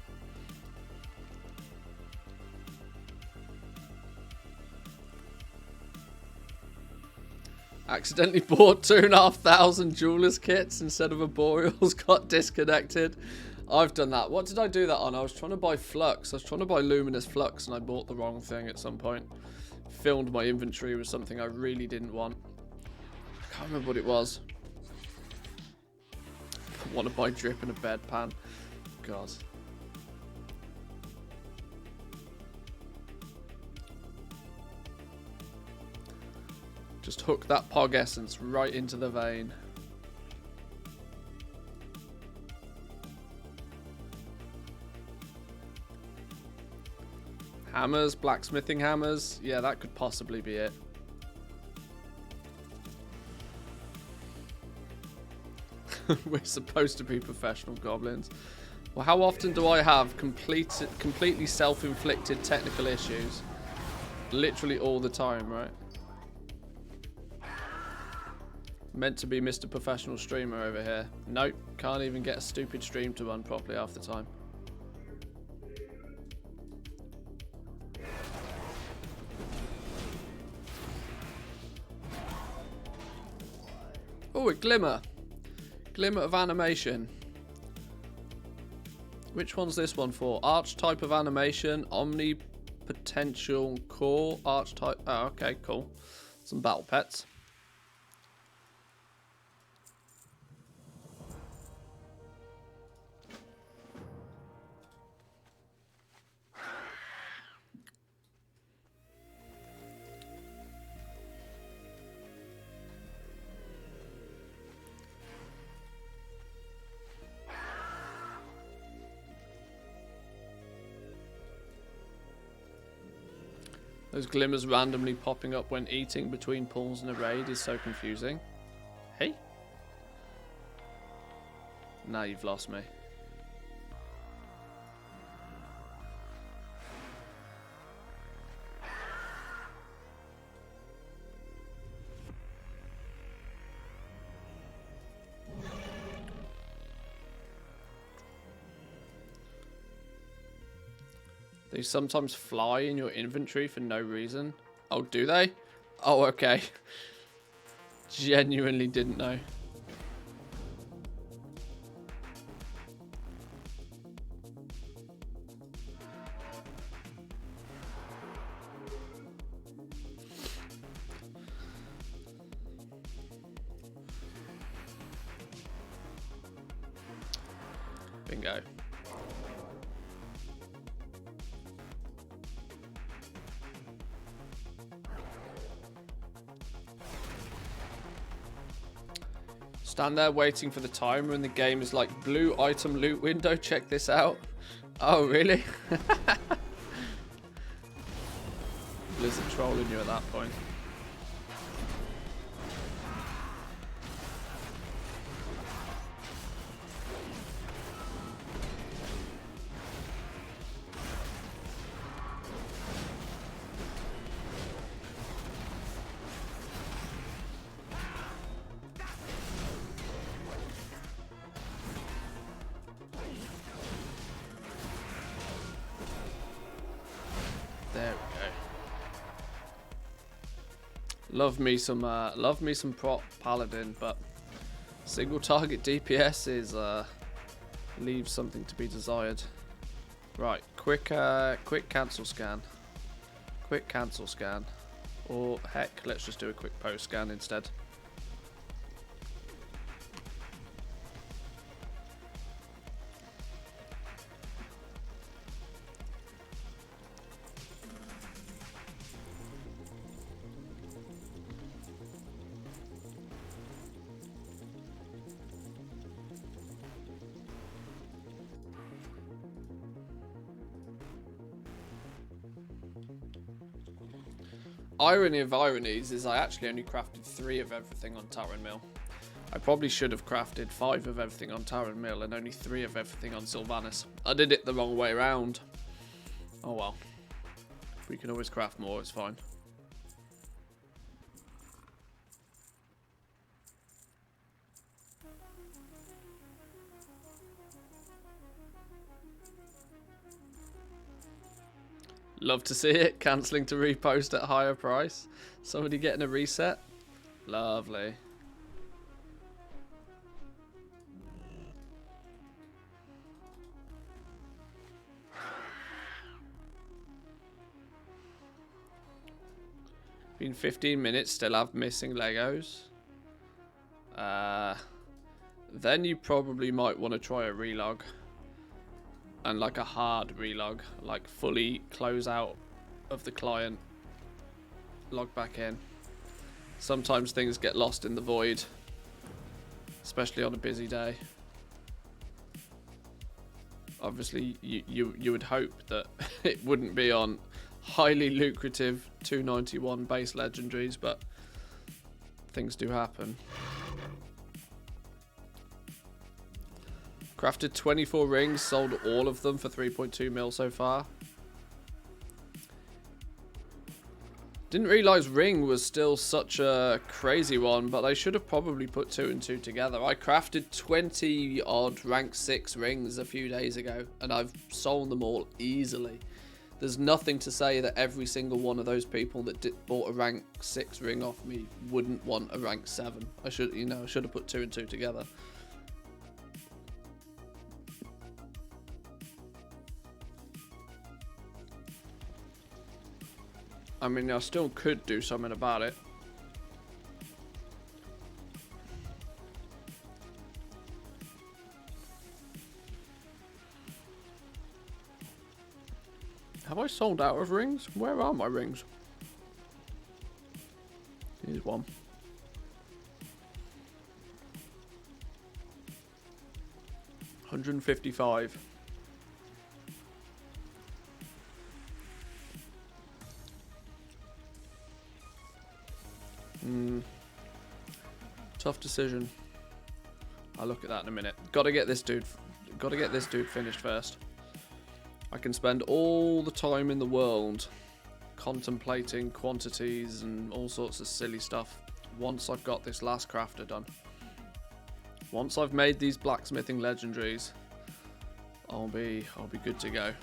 Accidentally bought 2,500 jewelers kits instead of a Boreals, got disconnected. I've done that. What did I do that on? I was trying to buy Flux. I was trying to buy Luminous Flux and I bought the wrong thing at some point. Filled my inventory with something I really didn't want. I can't remember what it was. I want to buy Drip in a bedpan. God. Just hook that Pog Essence right into the vein. Hammers, blacksmithing hammers. Yeah, that could possibly be it. We're supposed to be professional goblins. Well, how often do I have completely self-inflicted technical issues? Literally all the time, right? Meant to be Mr. Professional Streamer over here. Nope, can't even get a stupid stream to run properly half the time. Oh, a glimmer. Glimmer of animation. Which one's this one for? Arch type of animation, Omni potential core, arch type. Oh, okay, cool. Some battle pets. Those glimmers randomly popping up when eating between pulls in a raid is so confusing. Hey? Now you've lost me. They sometimes fly in your inventory for no reason. Oh, do they? Oh, okay. Genuinely didn't know. Bingo. Stand there waiting for the timer and the game is like, blue item loot window, check this out. Oh, really? Blizzard trolling you at that point. There we go. Love me some prop paladin, but single target DPS is leaves something to be desired. Right, quick cancel scan. Quick cancel scan. Or heck, let's just do a quick post scan instead. Irony of ironies is I actually only crafted 3 of everything on Tower and Mill. I probably should have crafted 5 of everything on Tower and Mill and only 3 of everything on Sylvanas. I did it the wrong way around. Oh well. If we can always craft more, it's fine. Love to see it. Cancelling to repost at higher price. Somebody getting a reset. Lovely. Been 15 minutes, still have missing Legos. Then you probably might want to try a relog. And like a hard relog, like fully close out of the client, log back in. Sometimes things get lost in the void, especially on a busy day. Obviously, you would hope that it wouldn't be on highly lucrative 291 base legendaries, but things do happen. Crafted 24 rings, sold all of them for 3.2 mil so far. Didn't realise ring was still such a crazy one, but I should have probably put 2 and 2 together. I crafted 20 odd rank 6 rings a few days ago, and I've sold them all easily. There's nothing to say that every single one of those people that bought a rank 6 ring off me wouldn't want a rank 7. I should have put 2 and 2 together. I mean, I still could do something about it. Have I sold out of rings? Where are my rings? Here's one. $155. Tough decision. I'll look at that in a minute. Gotta get this dude finished first. I can spend all the time in the world contemplating quantities and all sorts of silly stuff once I've got this last crafter done. Once I've made these blacksmithing legendaries, I'll be good to go.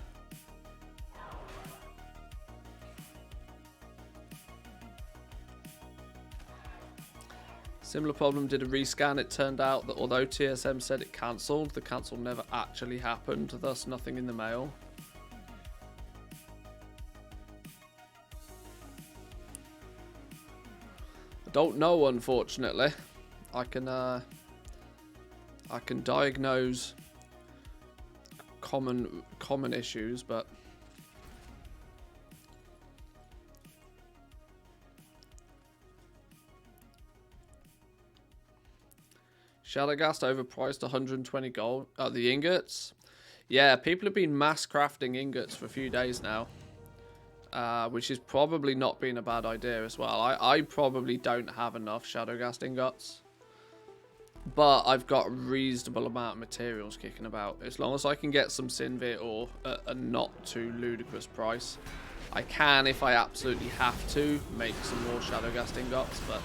Similar problem, did a rescan. It turned out that although TSM said it cancelled, the cancel never actually happened, thus nothing in the mail. I don't know, unfortunately. I can diagnose common issues, but Shadowgast overpriced 120 gold. Oh, the ingots? Yeah, people have been mass crafting ingots for a few days now. Which has probably not been a bad idea as well. I probably don't have enough Shadowgast ingots. But I've got a reasonable amount of materials kicking about. As long as I can get some Sinvit ore at a not too ludicrous price. I can, if I absolutely have to, make some more Shadowgast ingots, but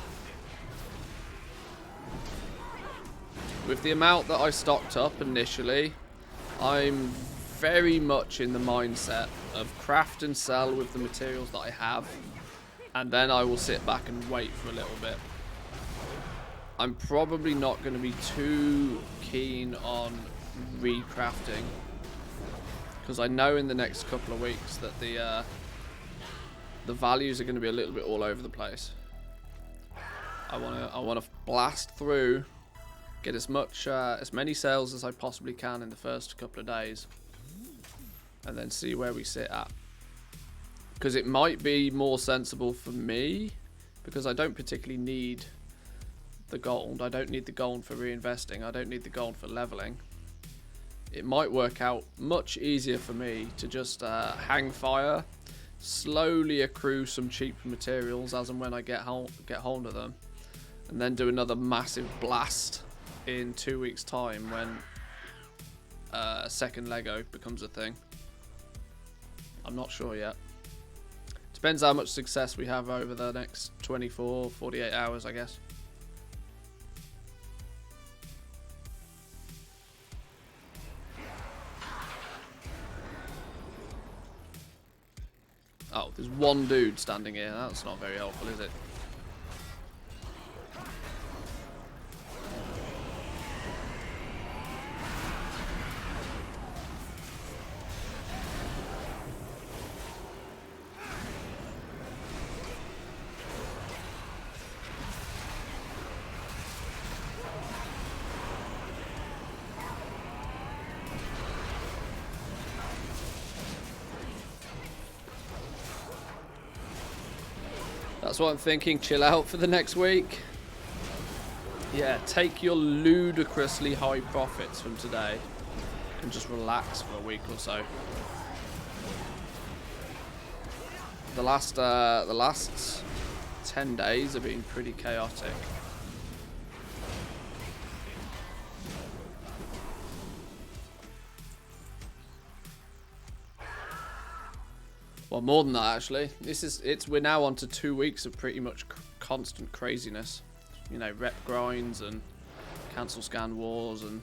with the amount that I stocked up initially, I'm very much in the mindset of craft and sell with the materials that I have, and then I will sit back and wait for a little bit. I'm probably not going to be too keen on recrafting, because I know in the next couple of weeks that the values are going to be a little bit all over the place. I want to blast through, get as many sales as I possibly can in the first couple of days, and then see where we sit at. Because it might be more sensible for me, because I don't particularly need the gold. I don't need the gold for reinvesting. I don't need the gold for leveling. It might work out much easier for me to just hang fire, slowly accrue some cheap materials as and when I get hold of them, and then do another massive blast in 2 weeks' time when a second Lego becomes a thing. I'm not sure yet. Depends how much success we have over the next 24, 48 hours, I guess. Oh, there's one dude standing here. That's not very helpful, is it? That's what I'm thinking. Chill out for the next week. Yeah, take your ludicrously high profits from today and just relax for a week or so. The last 10 days have been pretty chaotic. Well, more than that, actually. We're now on to 2 weeks of pretty much constant craziness. You know, rep grinds and cancel scan wars and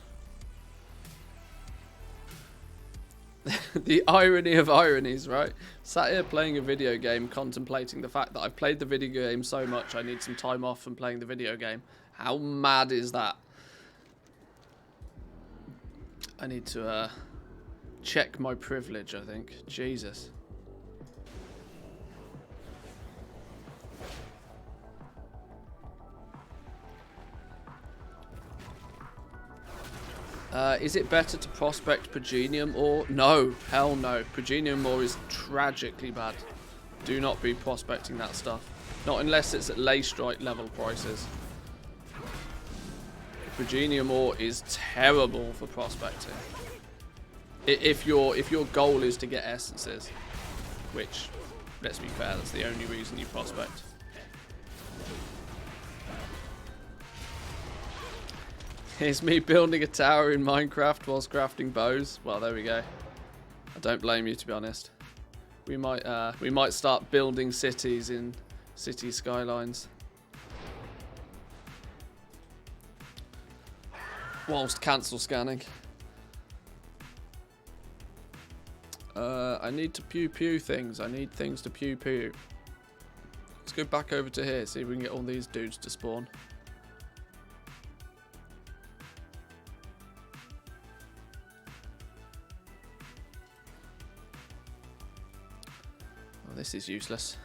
the irony of ironies, right? Sat here playing a video game, contemplating the fact that I've played the video game so much I need some time off from playing the video game. How mad is that? I need to check my privilege, I think. Jesus. Is it better to prospect Progenium ore? No, hell no. Progenium ore is tragically bad. Do not be prospecting that stuff. Not unless it's at Leystrike level prices. Progenium ore is terrible for prospecting. If your goal is to get essences, which, let's be fair, that's the only reason you prospect. Here's me building a tower in Minecraft whilst crafting bows. Well, there we go. I don't blame you, to be honest. We might start building cities in city skylines. Whilst cancel scanning. I need to pew pew things. I need things to pew pew. Let's go back over to here, see if we can get all these dudes to spawn. Oh, this is useless.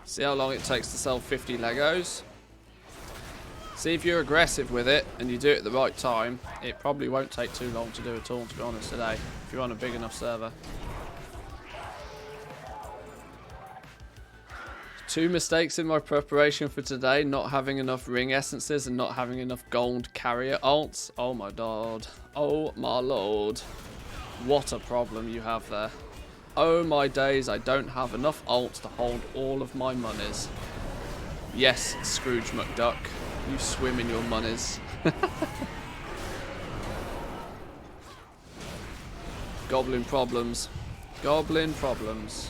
See how long it takes to sell 50 Legos. See if you're aggressive with it and you do it at the right time. It probably won't take too long to do at all, to be honest, today, if you're on a big enough server. 2 mistakes in my preparation for today: not having enough ring essences and not having enough gold carrier alts. Oh my god. Oh my lord. What a problem you have there. Oh my days, I don't have enough alts to hold all of my monies. Yes, Scrooge McDuck, you swim in your monies. Goblin problems. Goblin problems.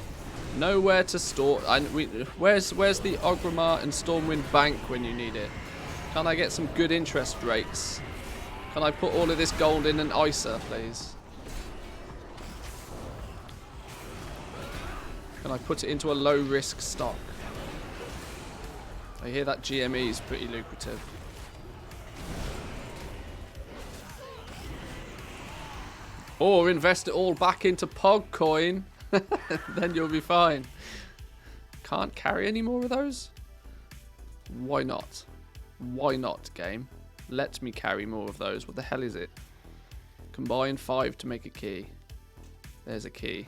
Nowhere to store. Where's the Ogrimmar and Stormwind Bank when you need it? Can I get some good interest rates? Can I put all of this gold in an ISA, please? Can I put it into a low-risk stock? I hear that GME is pretty lucrative. Or invest it all back into PogCoin. Then you'll be fine. Can't carry any more of those? Why not? Why not, game? Let me carry more of those. What the hell is it? Combine 5 to make a key. There's a key.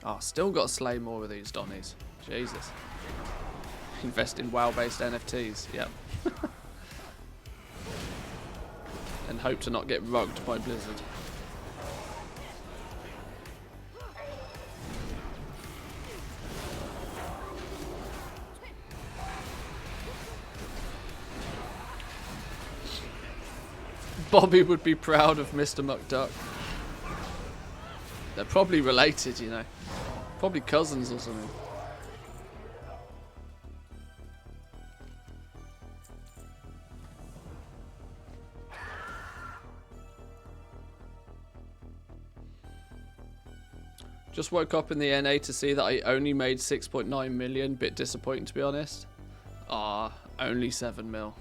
Oh, still got to slay more of these Donnies. Jesus. Invest in WoW-based NFTs. Yep. And hope to not get rugged by Blizzard. Bobby would be proud of Mr. McDuck. They're probably related, you know. Probably cousins or something. Just woke up in the NA to see that I only made 6.9 million. Bit disappointing, to be honest. Ah, only 7 mil.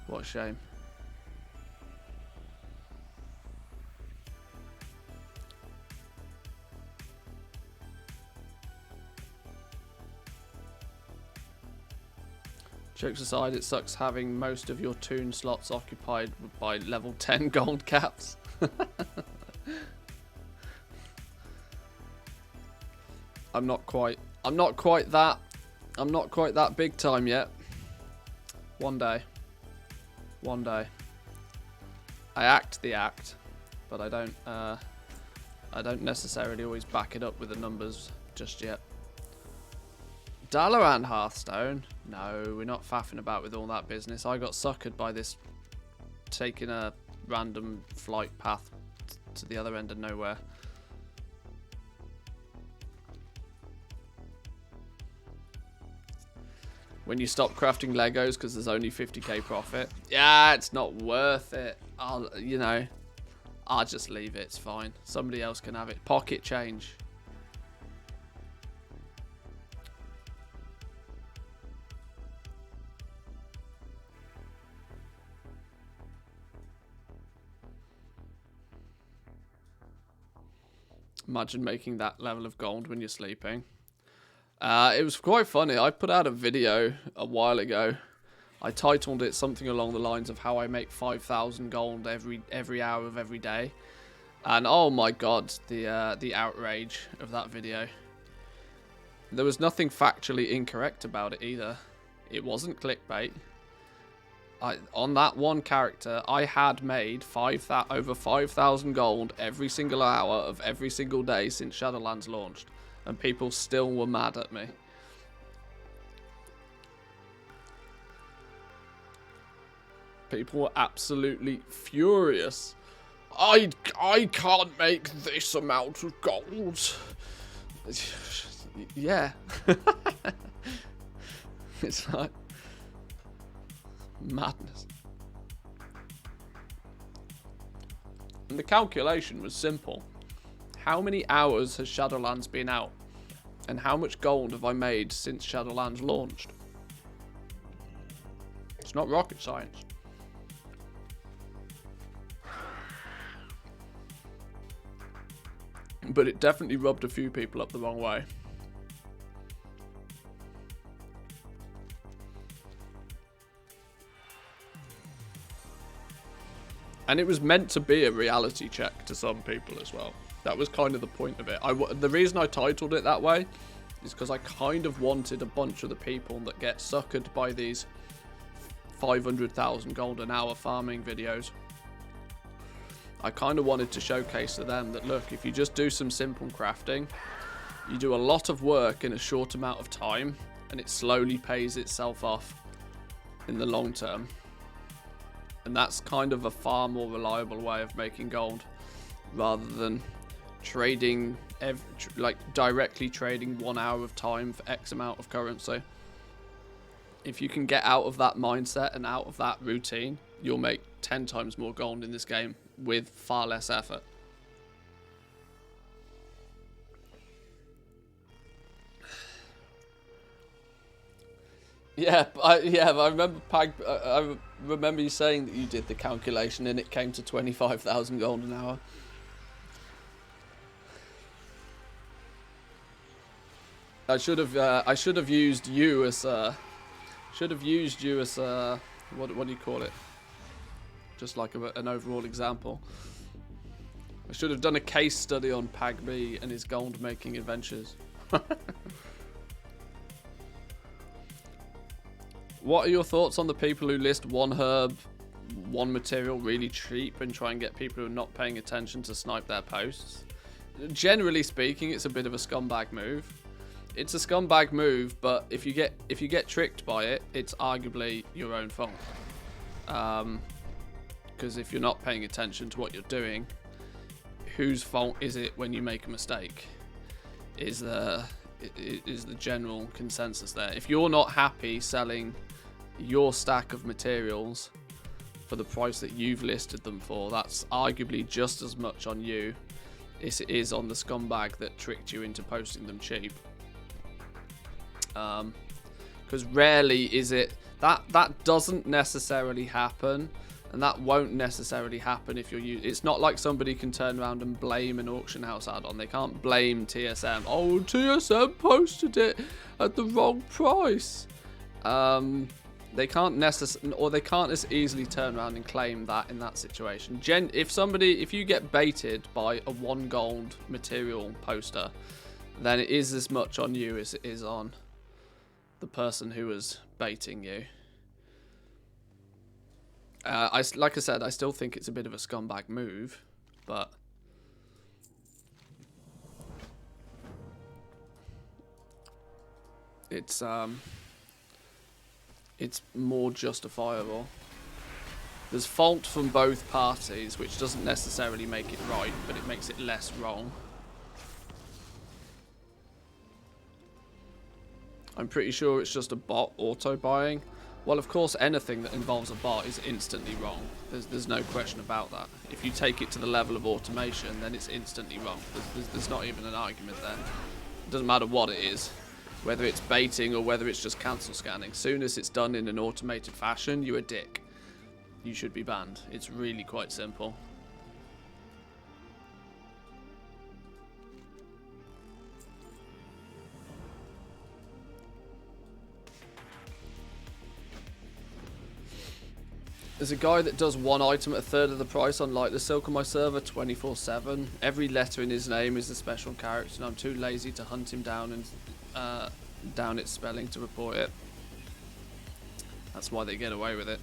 What a shame. Jokes aside, it sucks having most of your toon slots occupied by level 10 gold caps. I'm not quite that big time yet. One day. One day. I act the act, but I don't necessarily always back it up with the numbers just yet. Dalaran Hearthstone? No, we're not faffing about with all that business. I got suckered by this taking a random flight path to the other end of nowhere. When you stop crafting Legos because there's only 50k profit. Yeah, it's not worth it. I'll just leave it. It's fine. Somebody else can have it. Pocket change. Imagine making that level of gold when you're sleeping. It was quite funny. I put out a video a while ago. I titled it something along the lines of how I make 5,000 gold every hour of every day. And oh my god, the outrage of that video. There was nothing factually incorrect about it either. It wasn't clickbait. On that one character, I had made over 5,000 gold every single hour of every single day since Shadowlands launched. And people still were mad at me. People were absolutely furious. I can't make this amount of gold. Yeah. It's like madness. And the calculation was simple. How many hours has Shadowlands been out? And how much gold have I made since Shadowlands launched? It's not rocket science. But it definitely rubbed a few people up the wrong way. And it was meant to be a reality check to some people as well. That was kind of the point of it. The reason I titled it that way is because I kind of wanted a bunch of the people that get suckered by these 500,000 gold an hour farming videos. I kind of wanted to showcase to them that, look, if you just do some simple crafting, you do a lot of work in a short amount of time, and it slowly pays itself off in the long term. And that's kind of a far more reliable way of making gold, rather than trading, directly trading 1 hour of time for X amount of currency. If you can get out of that mindset and out of that routine, you'll make 10 times more gold in this game with far less effort. Yeah, I remember I remember you saying that you did the calculation and it came to 25,000 gold an hour. I should have used you as what do you call it? Just like an overall example. I should have done a case study on Pagby and his gold making adventures. What are your thoughts on the people who list one herb, one material really cheap and try and get people who are not paying attention to snipe their posts? Generally speaking, it's a bit of a scumbag move. It's a scumbag move, but if you get tricked by it, it's arguably your own fault. Because if you're not paying attention to what you're doing, whose fault is it when you make a mistake? Is the general consensus there. If you're not happy selling your stack of materials for the price that you've listed them for, that's arguably just as much on you as it is on the scumbag that tricked you into posting them cheap. Because rarely is it that doesn't necessarily happen, and that won't necessarily happen if you're it's not like somebody can turn around and blame an auction house add-on. They can't blame TSM. Oh, TSM posted it at the wrong price. They can't they can't as easily turn around and claim that in that situation. If you get baited by a 1 gold material poster, then it is as much on you as it is on the person who was baiting you. Like I said, I still think it's a bit of a scumbag move, but it's more justifiable. There's fault from both parties, which doesn't necessarily make it right, but it makes it less wrong. I'm pretty sure it's just a bot auto-buying. Well, of course, anything that involves a bot is instantly wrong. There's no question about that. If you take it to the level of automation, then it's instantly wrong. There's not even an argument there. It doesn't matter what it is, whether it's baiting or whether it's just cancel scanning. Soon as it's done in an automated fashion, you're a dick. You should be banned. It's really quite simple. There's a guy that does one item at a third of the price on Lightless Silk on my server 24/7. Every letter in his name is a special character, and I'm too lazy to hunt him down and down its spelling to report it. That's why they get away with it.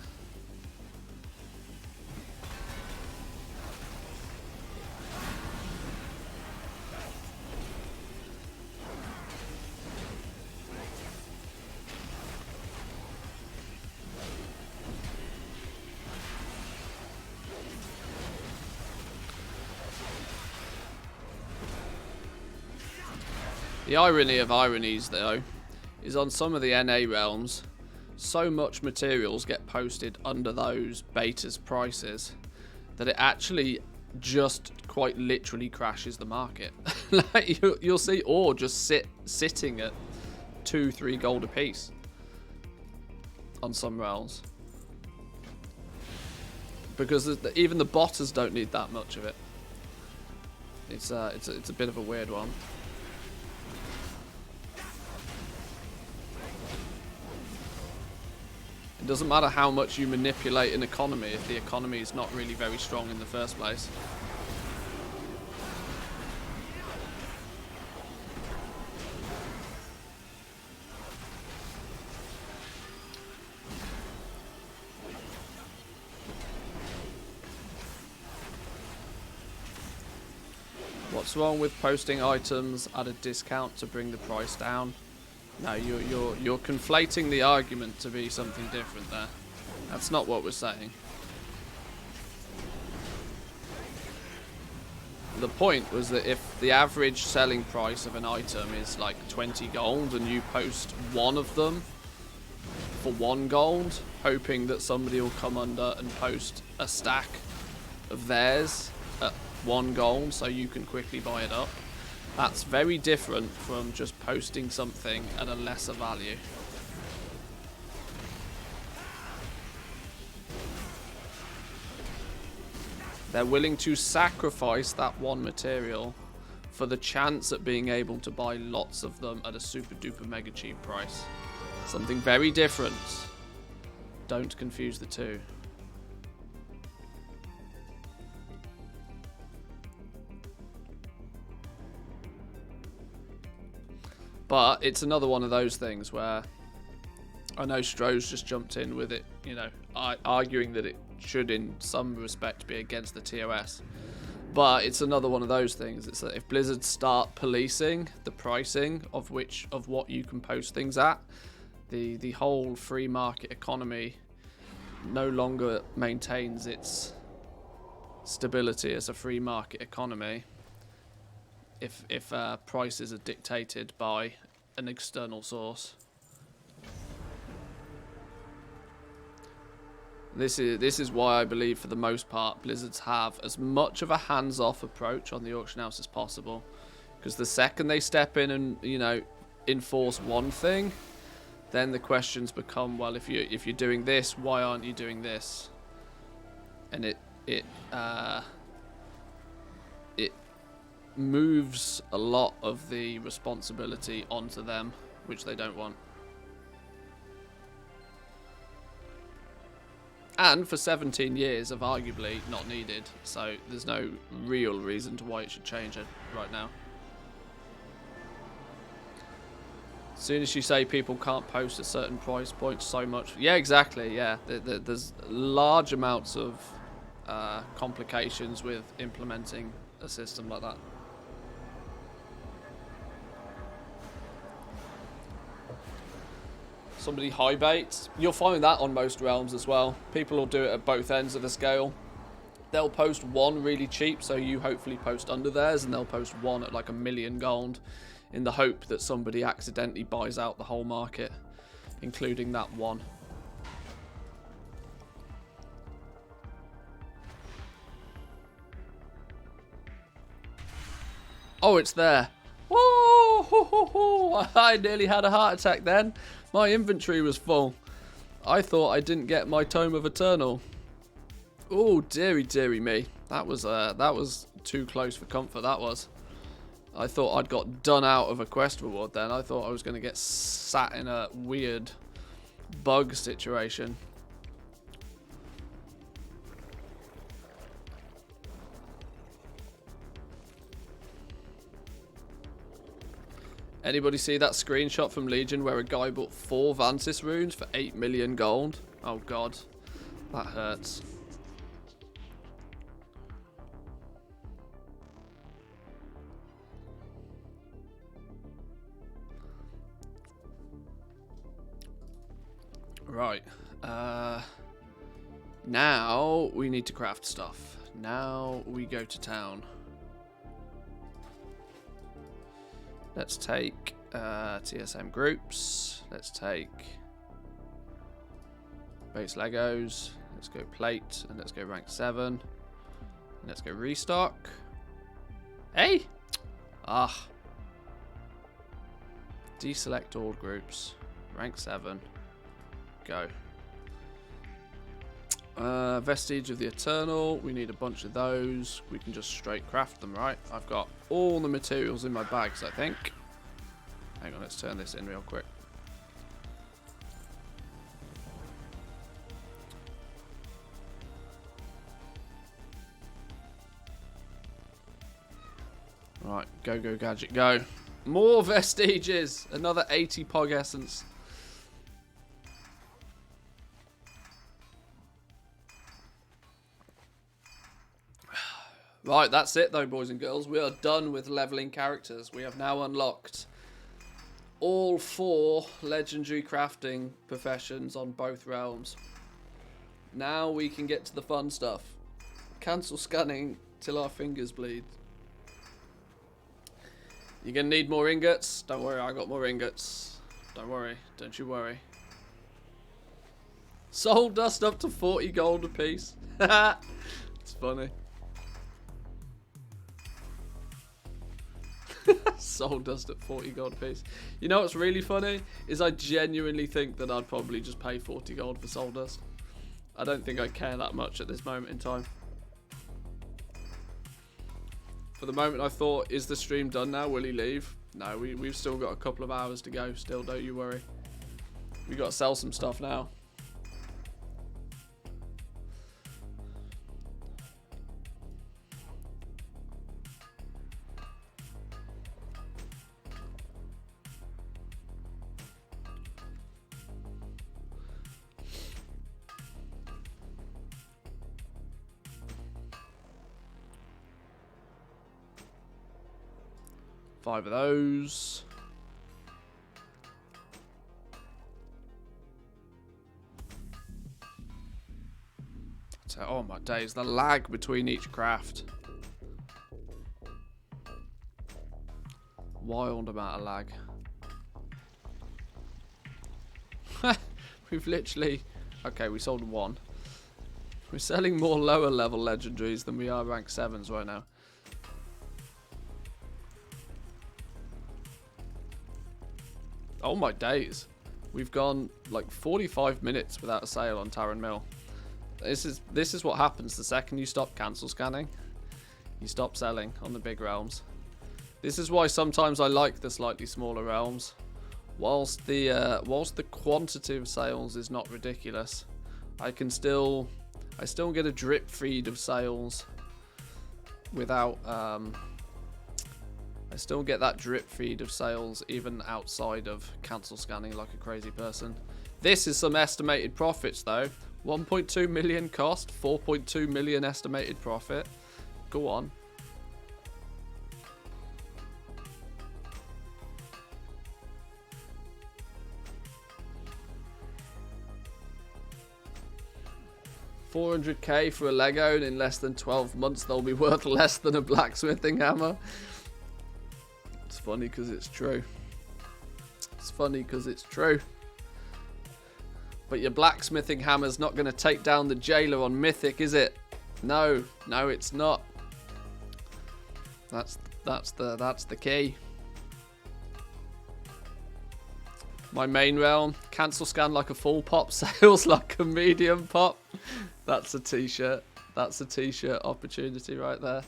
The irony of ironies, though, is on some of the NA realms, so much materials get posted under those betas prices that it actually just quite literally crashes the market. Like you'll see ore just sitting at 2-3 gold a piece on some realms, because even the botters don't need that much of it. It's a bit of a weird one. It doesn't matter how much you manipulate an economy if the economy is not really very strong in the first place. What's wrong with posting items at a discount to bring the price down? No, you're conflating the argument to be something different there. That's not what we're saying. The point was that if the average selling price of an item is like 20 gold and you post one of them for 1 gold, hoping that somebody will come under and post a stack of theirs at 1 gold so you can quickly buy it up, that's very different from just posting something at a lesser value. They're willing to sacrifice that one material for the chance at being able to buy lots of them at a super duper mega cheap price. Something very different. Don't confuse the two. But it's another one of those things where I know Stroh's just jumped in with it, you know, arguing that it should in some respect be against the TOS. But it's another one of those things. It's that if Blizzard start policing the pricing of what you can post things at, the whole free market economy no longer maintains its stability as a free market economy if prices are dictated by an external source. This is why I believe, for the most part, Blizzards have as much of a hands-off approach on the auction house as possible, because the second they step in and, you know, enforce one thing, then the questions become, well, if you're doing this, why aren't you doing this? And it moves a lot of the responsibility onto them, which they don't want. And for 17 years have arguably not needed, so there's no real reason to why it should change it right now. As soon as you say people can't post at certain price points so much, yeah, exactly, yeah, there's large amounts of complications with implementing a system like that. Somebody high baits. You'll find that on most realms as well. People will do it at both ends of the scale. They'll post one really cheap, so you hopefully post under theirs, and they'll post one at like 1,000,000 gold in the hope that somebody accidentally buys out the whole market, including that one. Oh, it's there. Whoa! I nearly had a heart attack then. My inventory was full. I thought I didn't get my Tome of Eternal. Oh, dearie me. That was too close for comfort, that was. I thought I'd got done out of a quest reward then. I thought I was going to get sat in a weird bug situation. Anybody see that screenshot from Legion where a guy bought 4 Vansis runes for 8 million gold? Oh god, that hurts. Right, now we need to craft stuff. Now we go to town. Let's take TSM groups. Let's take base Legos. Let's go plate and let's go rank 7. And let's go restock. Hey! Ah. Deselect all groups. Rank 7. Go. Vestige of the Eternal. We need a bunch of those. We can just straight craft them, right? I've got all the materials in my bags, I think. Hang on, let's turn this in real quick. Right, go, go, gadget, go. More vestiges! Another 80 Pog Essence. Right, that's it though, boys and girls. We are done with leveling characters. We have now unlocked all 4 legendary crafting professions on both realms. Now we can get to the fun stuff. Cancel scanning till our fingers bleed. You're going to need more ingots? Don't worry, I got more ingots. Don't worry, don't you worry. Soul dust up to 40 gold apiece. It's funny. Soul dust at 40 gold apiece. You know what's really funny? Is I genuinely think that I'd probably just pay 40 gold for soul dust. I don't think I care that much at this moment in time. For the moment I thought, is the stream done now? Will he leave? No, we've still got a couple of hours to go still, don't you worry. We got to sell some stuff now. Five of those. So, oh my days, the lag between each craft. Wild amount of lag. We've literally... Okay, we sold 1. We're selling more lower level legendaries than we are rank 7s right now. Oh my days. We've gone like 45 minutes without a sale on Taran Mill. This is what happens the second you stop cancel scanning. You stop selling on the big realms. This is why sometimes I like the slightly smaller realms. Whilst the quantity of sales is not ridiculous, I still get a drip feed of sales without I still get that drip feed of sales even outside of cancel scanning like a crazy person. This is some estimated profits though. 1.2 million cost, 4.2 million estimated profit. Go on. $400k for a Lego, and in less than 12 months they'll be worth less than a blacksmithing hammer. It's funny because it's true. It's funny because it's true. But your blacksmithing hammer's not going to take down the jailer on Mythic, is it? No, no, it's not. That's the key. My main realm, cancel scan like a full pop, sales like a medium pop. That's a t-shirt. That's a t-shirt opportunity right there.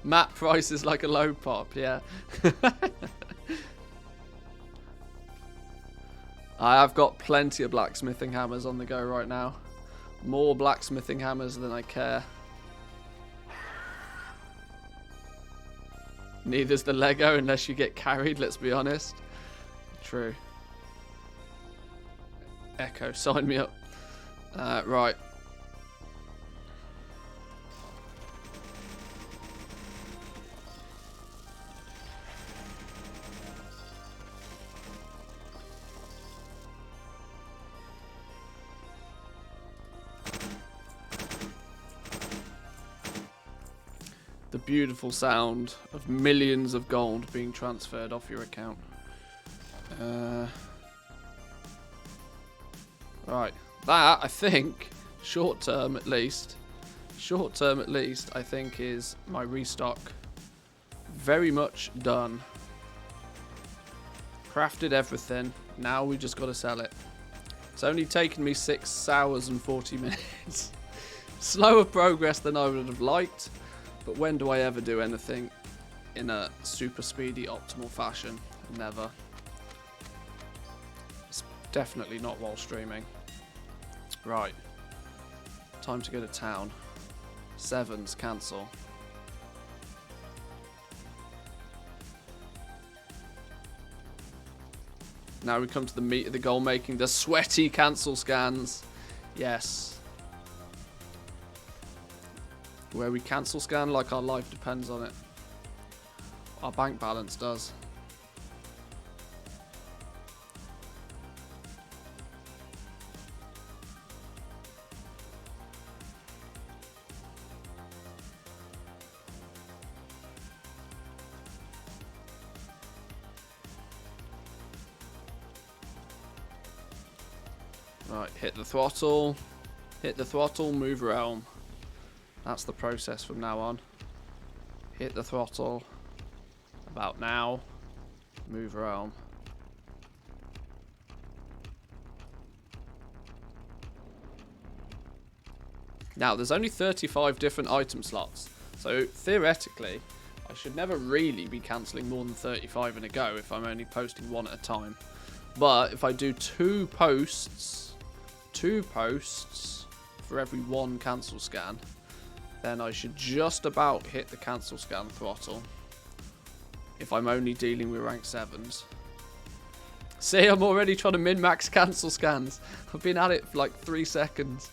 Matt price is like a low pop, yeah. I have got plenty of blacksmithing hammers on the go right now. More blacksmithing hammers than I care. Neither's the Lego unless you get carried, let's be honest. True. Echo, sign me up. Right. The beautiful sound of millions of gold being transferred off your account. Right. That, I think, short term at least, I think is my restock. Very much done. Crafted everything. Now we just got to sell it. It's only taken me 6 hours and 40 minutes. Slower progress than I would have liked. But when do I ever do anything in a super speedy, optimal fashion? Never. It's definitely not while streaming. Right. Time to go to town. Sevens, cancel. Now we come to the meat of the goal making. The sweaty cancel scans. Yes. Where we cancel scan like our life depends on it. Our bank balance does. Right, hit the throttle. Hit the throttle, move realm. That's the process from now on. Hit the throttle. About now. Move realm. Now, there's only 35 different item slots. So, theoretically, I should never really be cancelling more than 35 in a go if I'm only posting one at a time. But, if I do two posts for every one cancel scan, then I should just about hit the cancel scan throttle if I'm only dealing with rank 7s. See, I'm already trying to min-max cancel scans. I've been at it for like 3 seconds.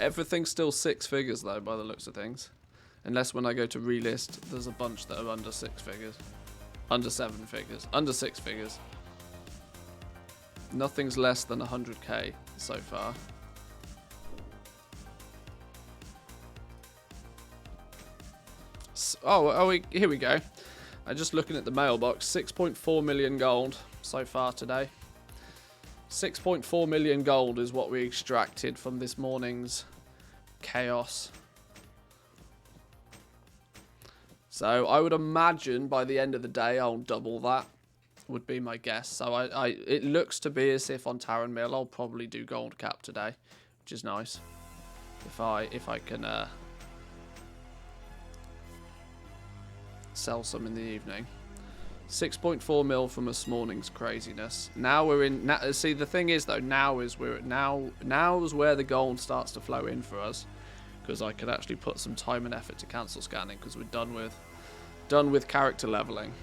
Everything's still 6 figures though, by the looks of things. Unless when I go to relist, there's a bunch that are under 6 figures. Under 7 figures. Under 6 figures. Nothing's less than 100k so far. Here we go. I'm just looking at the mailbox. 6.4 million gold so far today. 6.4 million gold is what we extracted from this morning's chaos. So I would imagine by the end of the day I'll double that. Would be my guess. So it looks to be as if on Taran Mill I'll probably do gold cap today, which is nice. If I can sell some in the evening. 6.4 mil from this morning's craziness. Now we're in. See, the thing is though, now is where the gold starts to flow in for us, because I could actually put some time and effort to cancel scanning because we're done with character leveling.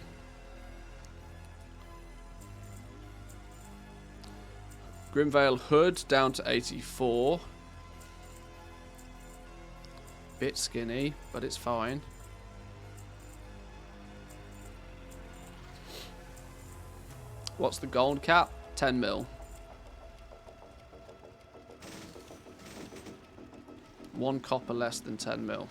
Grimvale Hood down to 84. Bit skinny, but it's fine. What's the gold cap? 10 mil. 1 copper less than 10 mil.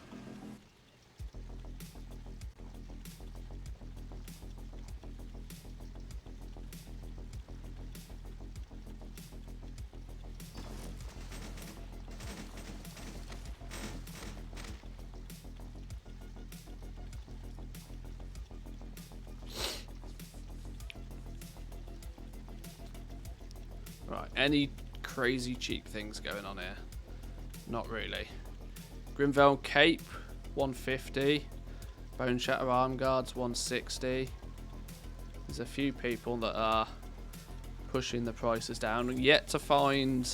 Right, any crazy cheap things going on here? Not really. Grimvale Cape, 150. Bone Shatter Arm Guards, 160. There's a few people that are pushing the prices down. Yet to find...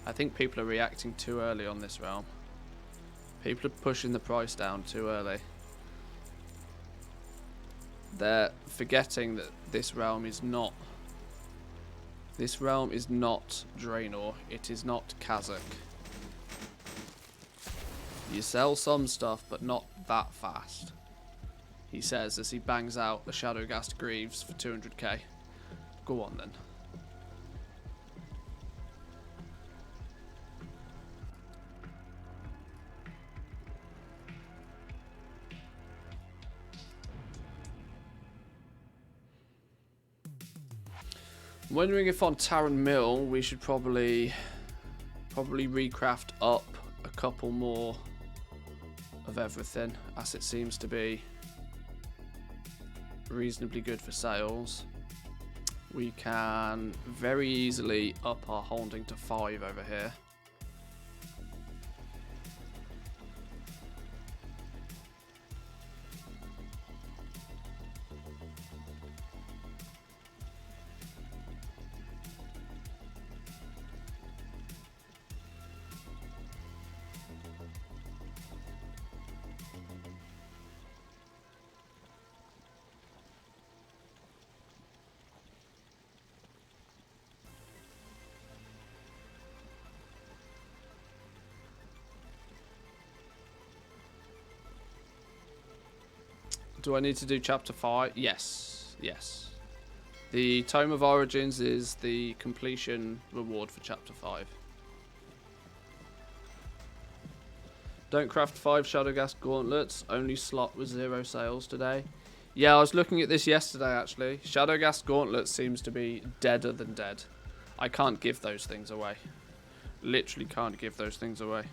I think people are reacting too early on this realm. People are pushing the price down too early. They're forgetting that this realm is not... This realm is not Draenor. It is not Kazakh. You sell some stuff, but not that fast. He says as he bangs out a Shadowgast Greaves for 200k. Go on then. I'm wondering if on Taran Mill we should probably recraft up a couple more of everything, as it seems to be reasonably good for sales. We can very easily up our holding to 5 over here. Do I need to do chapter 5? Yes, yes. The Tome of Origins is the completion reward for chapter 5. Don't craft 5 Shadowgast Gauntlets. Only slot with 0 sales today. Yeah, I was looking at this yesterday actually. Shadowgast Gauntlet seems to be deader than dead. I can't give those things away. Literally can't give those things away.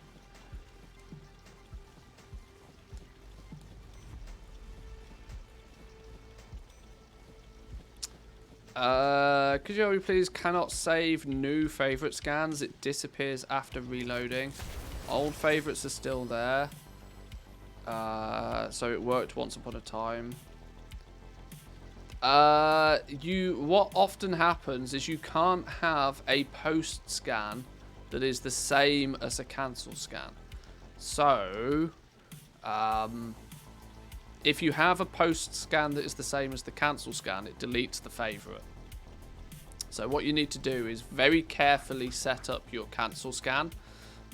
Could you please cannot save new favorite scans? It disappears after reloading. Old favorites are still there. So it worked once upon a time. What often happens is you can't have a post scan that is the same as a cancel scan. So if you have a post scan that is the same as the cancel scan, it deletes the favorite. So what you need to do is very carefully set up your cancel scan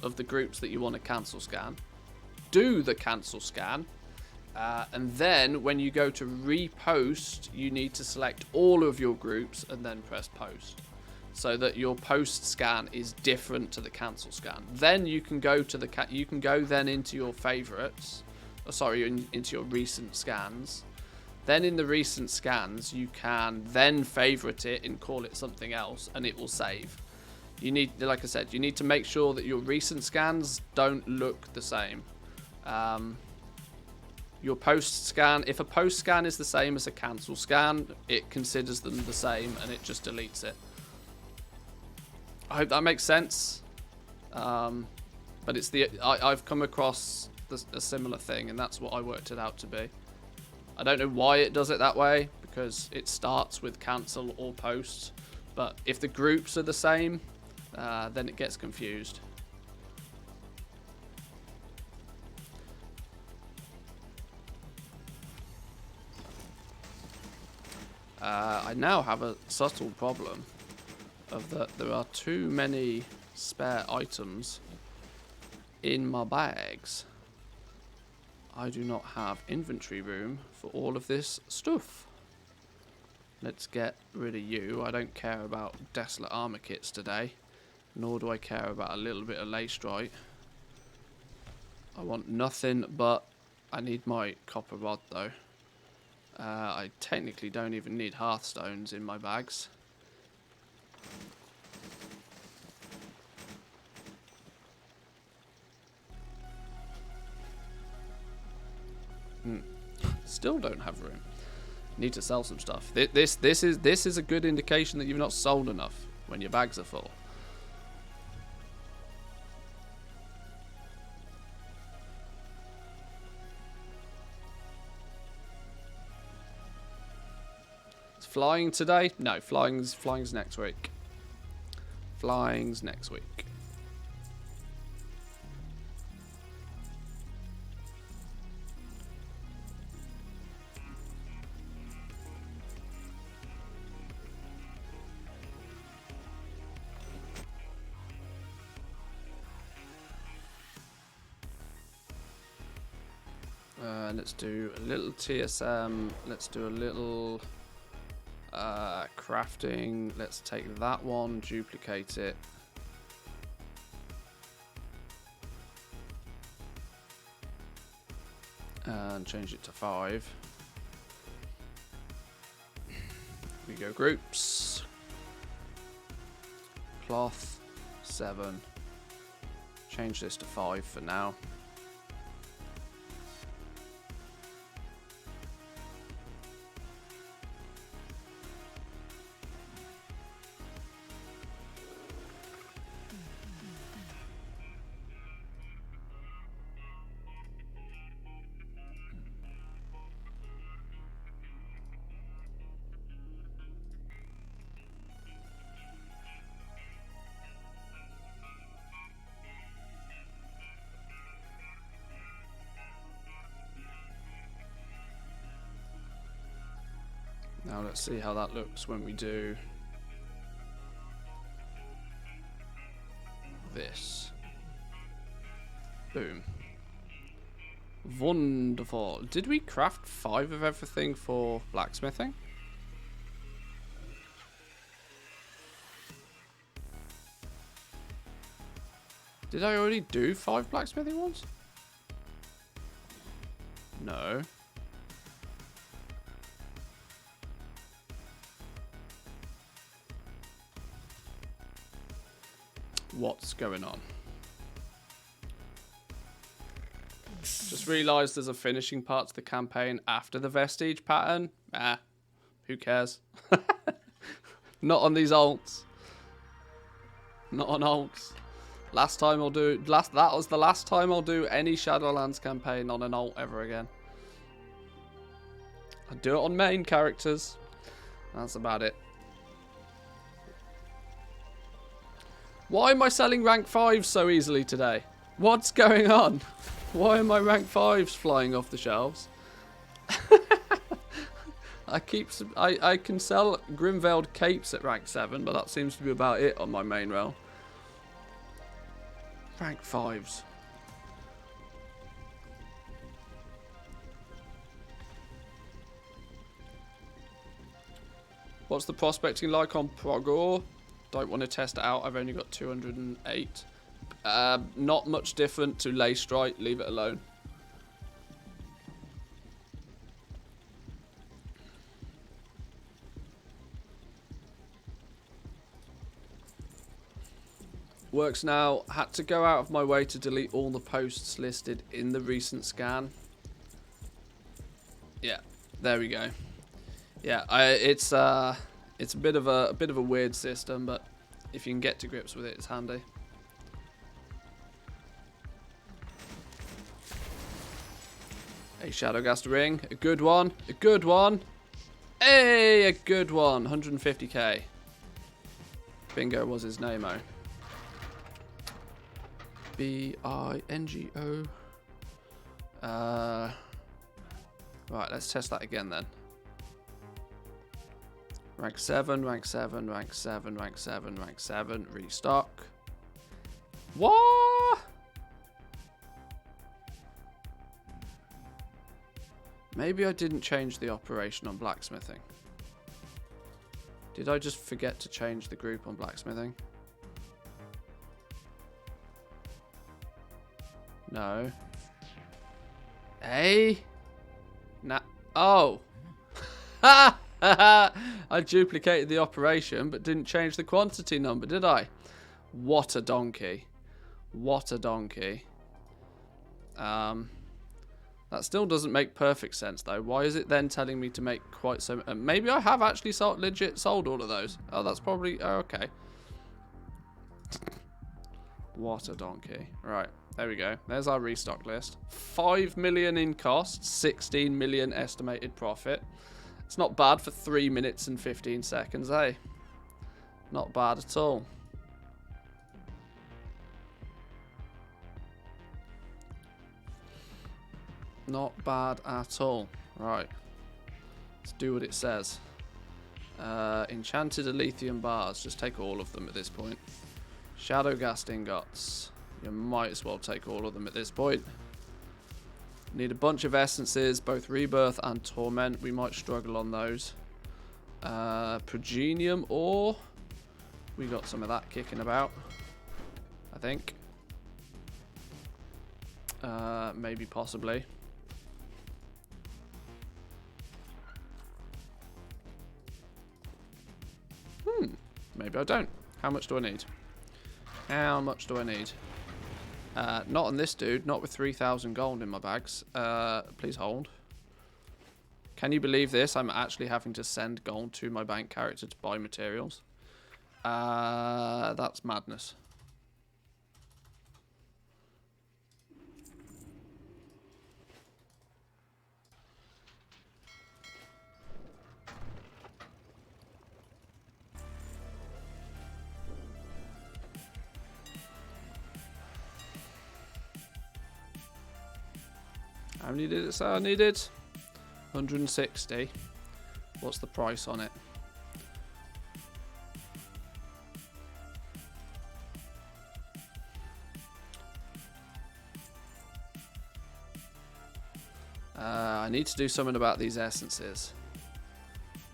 of the groups that you want to cancel scan. Do the cancel scan. And then when you go to repost, you need to select all of your groups and then press post. So that your post scan is different to the cancel scan. Then you can go to then into your favorites. Into your recent scans. Then in the recent scans, you can then favorite it and call it something else, and it will save. You need, like I said, you need to make sure that your recent scans don't look the same. Your post scan, if a post scan is the same as a cancel scan, it considers them the same and it just deletes it. I hope that makes sense. But it's I've come across a similar thing, and that's what I worked it out to be. I don't know why it does it that way, because it starts with cancel or post, but if the groups are the same, then it gets confused. I now have a subtle problem of that there are too many spare items in my bags. I do not have inventory room for all of this stuff. Let's get rid of you. I don't care about desolate armor kits today, nor do I care about a little bit of lacerite. I want nothing but... I need my copper rod though. I technically don't even need hearthstones in my bags. Still don't have room. Need to sell some stuff. This is a good indication that you've not sold enough when your bags are full. Flying today? No, flying's next week. Flying's next week. Let's do a little TSM. Let's do a little crafting. Let's take that one, duplicate it. And change it to 5. We go groups. Cloth, 7. Change this to 5 for now. Now let's see how that looks when we do this. Boom. Wonderful. Did we craft 5 of everything for blacksmithing? Did I already do 5 blacksmithing ones? No. What's going on? Just realised there's a finishing part to the campaign after the vestige pattern. Ah, who cares? Not on these alts. Not on alts. Last time I'll do that was the last time I'll do any Shadowlands campaign on an alt ever again. I do it on main characters. That's about it. Why am I selling rank 5s so easily today? What's going on? Why are my rank 5s flying off the shelves? I can sell Grimveiled capes at rank 7, but that seems to be about it on my main rail. Rank 5s. What's the prospecting like on Progor? Don't want to test it out. I've only got 208. Not much different to Lay Strike. Leave it alone. Works now. Had to go out of my way to delete all the posts listed in the recent scan. Yeah, there we go. Yeah, it's a bit of a weird system, but if you can get to grips with it, it's handy. A Shadowgast ring, a good one, a good one. Hey, a good one, 150k. Bingo was his name-o. B-I-N-G-O. Right, let's test that again then. Rank 7, rank 7, rank 7, rank 7, rank 7, restock. What? Maybe I didn't change the operation on blacksmithing. Did I just forget to change the group on blacksmithing? No. Hey? Nah. Oh. Ha! I duplicated the operation, but didn't change the quantity number, did I? What a donkey. What a donkey. That still doesn't make perfect sense, though. Why is it then telling me to make quite so... maybe I have actually legit sold all of those. Oh, that's probably... oh, okay. What a donkey. Right, there we go. There's our restock list. 5 million in cost, 16 million estimated profit. It's not bad for 3 minutes and 15 seconds, eh? Not bad at all. Not bad at all. Right. Let's do what it says. Enchanted lithium bars. Just take all of them at this point. Shadow gas ingots. You might as well take all of them at this point. Need a bunch of essences, both rebirth and torment. We might struggle on those. Progenium ore. We got some of that kicking about, I think. Maybe, possibly. Maybe I don't. How much do I need? How much do I need? Not on this dude. Not with 3,000 gold in my bags. Please hold. Can you believe this? I'm actually having to send gold to my bank character to buy materials. That's madness. How many did it say I needed? 160. What's the price on it? I need to do something about these essences.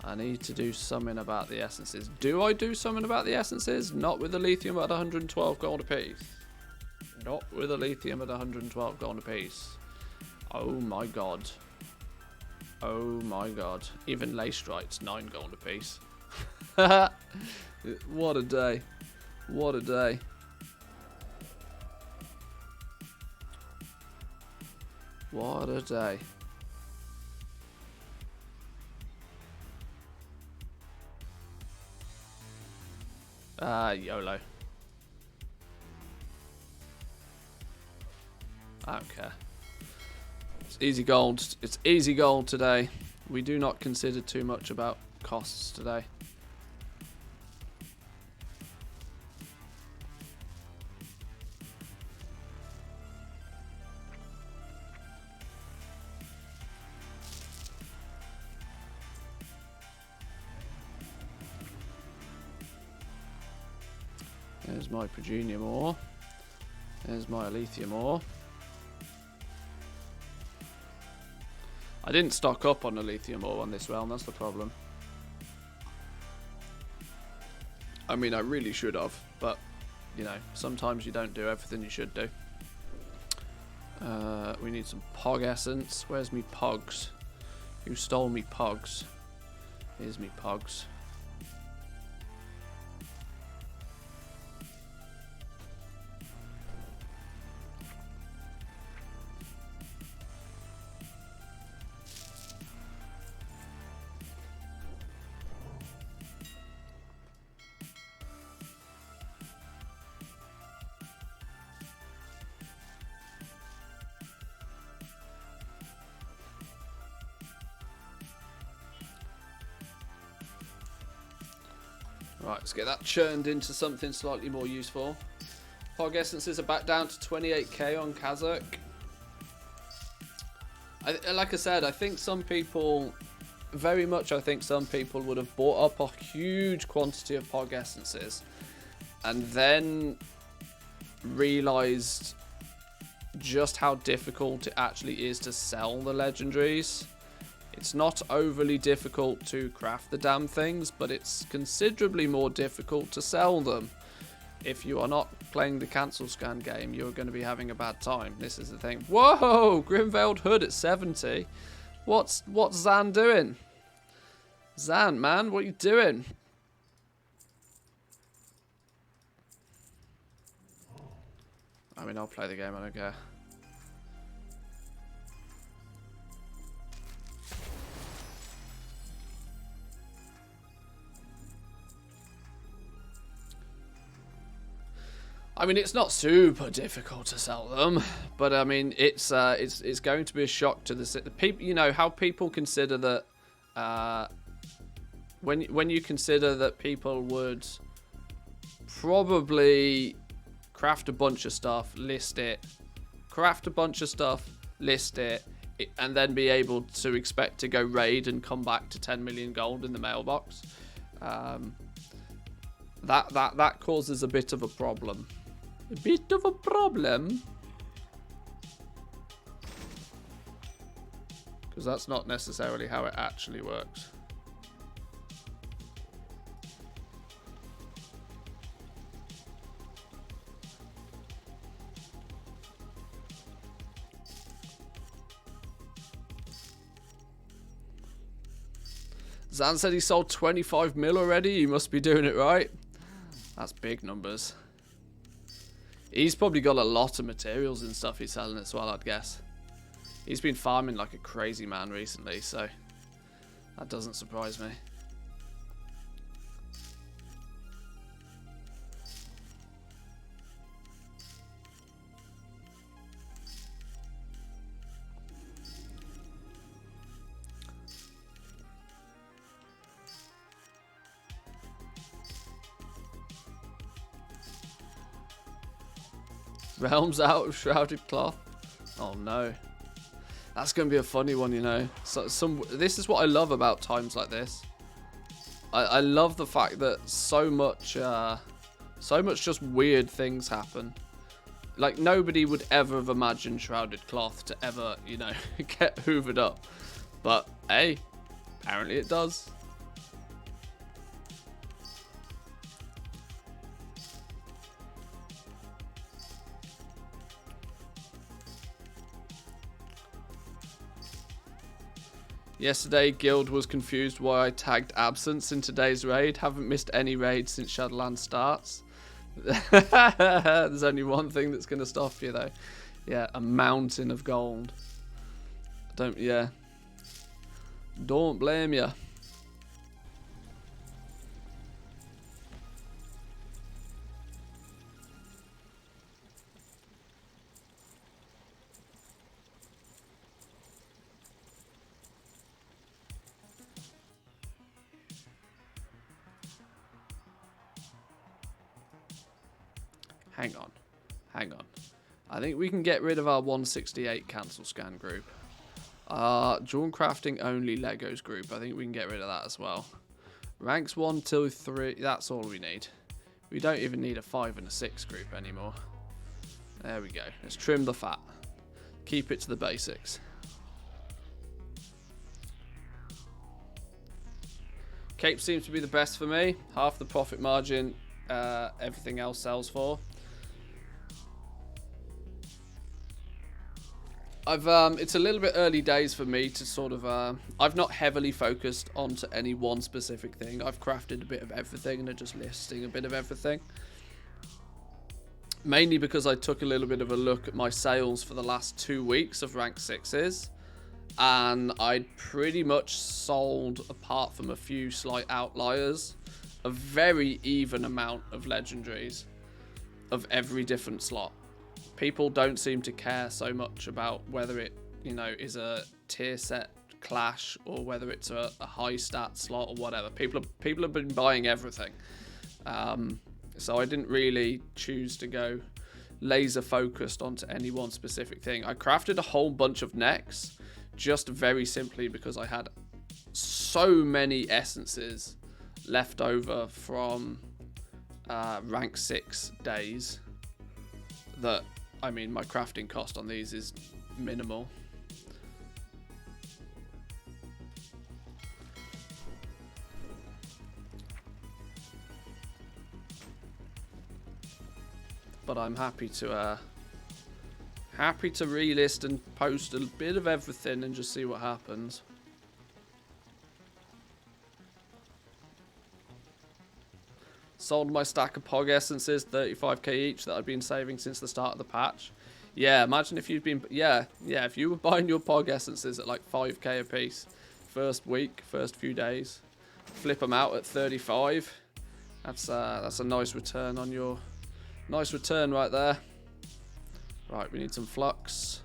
I need to do something about the essences. Do I do something about the essences? Not with the lithium at 112 gold apiece. Not with the lithium at 112 gold apiece. Oh my god. Oh my god. Even lace stripes, 9 gold apiece. What a day. What a day. What a day. YOLO. I don't care. It's easy gold. It's easy gold today. We do not consider too much about costs today. There's my progenium ore. There's my lithium ore. I didn't stock up on the lithium ore on this realm, that's the problem. I mean, I really should have, but, you know, sometimes you don't do everything you should do. We need some Pog essence. Where's me Pogs? Who stole me Pogs? Here's me Pogs. Right, let's get that churned into something slightly more useful. Pog essences are back down to 28k on Kazakh. Like I said, I think some people, I think some people would have bought up a huge quantity of Pog essences and then realised just how difficult it actually is to sell the legendaries. It's not overly difficult to craft the damn things, but it's considerably more difficult to sell them. If you are not playing the cancel scan game, you're going to be having a bad time. This is the thing. Whoa! Grimveiled Hood at 70. What's Zan doing? Zan, man, what are you doing? I mean, I'll play the game, I don't care. I mean, it's not super difficult to sell them, but I mean, it's going to be a shock to the people. You know how people consider that when you consider that people would probably craft a bunch of stuff, list it, craft a bunch of stuff, list it, and then be able to expect to go raid and come back to 10 million gold in the mailbox, that causes a bit of a problem. A bit of a problem. Because that's not necessarily how it actually works. Zan said he sold 25 mil already. He must be doing it right. That's big numbers. He's probably got a lot of materials and stuff he's selling as well, I'd guess. He's been farming like a crazy man recently, so that doesn't surprise me. Realms out of shrouded cloth. Oh no. That's going to be a funny one, you know. So this is what I love about times like this. I love the fact that so much just weird things happen. Like, nobody would ever have imagined shrouded cloth to ever, you know, get hoovered up. But hey, apparently it does. Yesterday, Guild was confused why I tagged absence in today's raid. Haven't missed any raids since Shadowland starts. There's only one thing that's going to stop you, though. Yeah, a mountain of gold. Don't blame you. Hang on. I think we can get rid of our 168 cancel scan group. Drawn crafting only Legos group. I think we can get rid of that as well. Ranks 1, 2, 3. That's all we need. We don't even need a 5 and a 6 group anymore. There we go. Let's trim the fat. Keep it to the basics. Cape seems to be the best for me. Half the profit margin everything else sells for. It's a little bit early days for me to sort of, I've not heavily focused onto any one specific thing. I've crafted a bit of everything and are just listing a bit of everything. Mainly because I took a little bit of a look at my sales for the last 2 weeks of rank 6s. And I'd pretty much sold, apart from a few slight outliers, a very even amount of legendaries of every different slot. People don't seem to care so much about whether it, you know, is a tier set clash or whether it's a high stat slot or whatever. People have been buying everything. So I didn't really choose to go laser focused onto any one specific thing. I crafted a whole bunch of necks just very simply because I had so many essences left over from rank 6 days that, I mean, my crafting cost on these is minimal. But I'm happy to relist and post a bit of everything and just see what happens. Sold my stack of Pog Essences, 35k each, that I'd been saving since the start of the patch. Yeah, imagine if you'd been, if you were buying your Pog Essences at like 5k a piece, first week, first few days, flip them out at 35. That's a nice return on your, nice return right there. Right, we need some flux.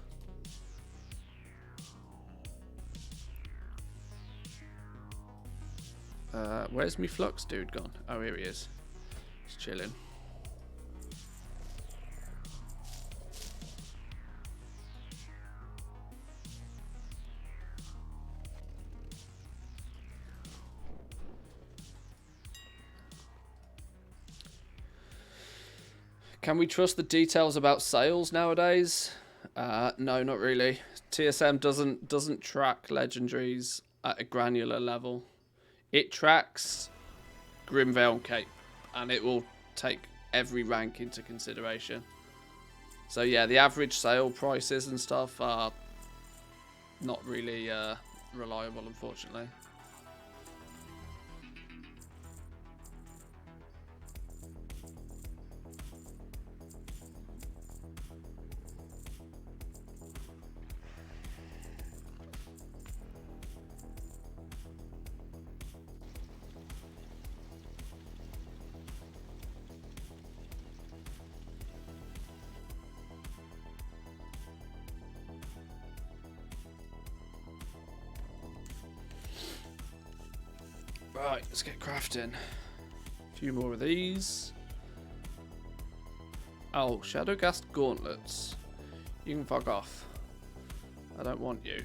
Where's me flux dude gone? Oh, here he is. He's chilling. Can we trust the details about sales nowadays? No, not really. TSM doesn't track legendaries at a granular level. It tracks Grimvale and Cape, and it will take every rank into consideration. So yeah, the average sale prices and stuff are not really reliable, unfortunately. Right, let's get crafting. A few more of these. Oh, Shadowgast gauntlets. You can fuck off. I don't want you.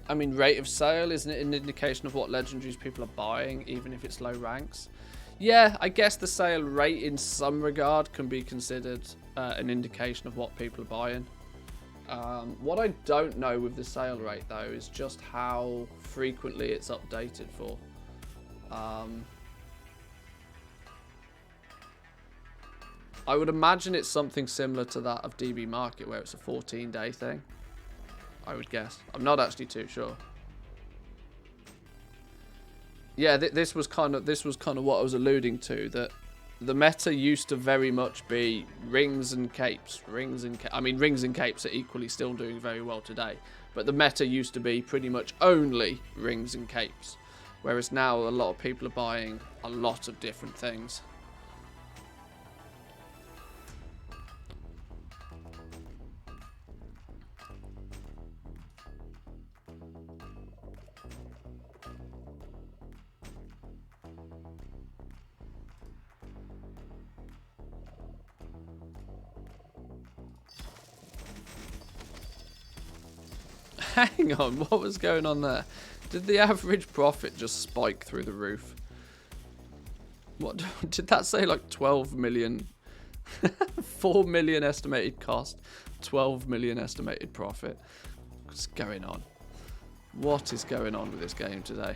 I mean, rate of sale, isn't it an indication of what legendaries people are buying, even if it's low ranks? Yeah, I guess the sale rate in some regard can be considered an indication of what people are buying. What I don't know with the sale rate, though, is just how frequently it's updated for. I would imagine it's something similar to that of DB Market, where it's a 14-day thing. I would guess. I'm not actually too sure. Yeah, this was kind of what I was alluding to, that the meta used to very much be rings and capes, I mean, rings and capes are equally still doing very well today, but the meta used to be pretty much only rings and capes, whereas now a lot of people are buying a lot of different things. Hang on, what was going on there? Did the average profit just spike through the roof? What did that say? Like 12 million? 4 million estimated cost, 12 million estimated profit. What's going on? What is going on with this game today?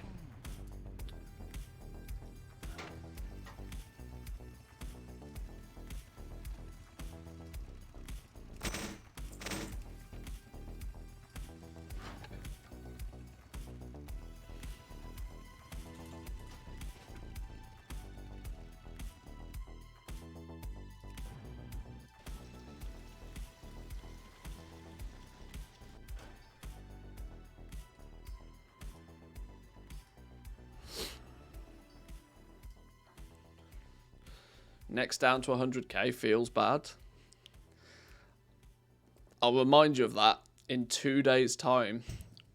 Next down to 100k feels bad. I'll remind you of that in 2 days' time,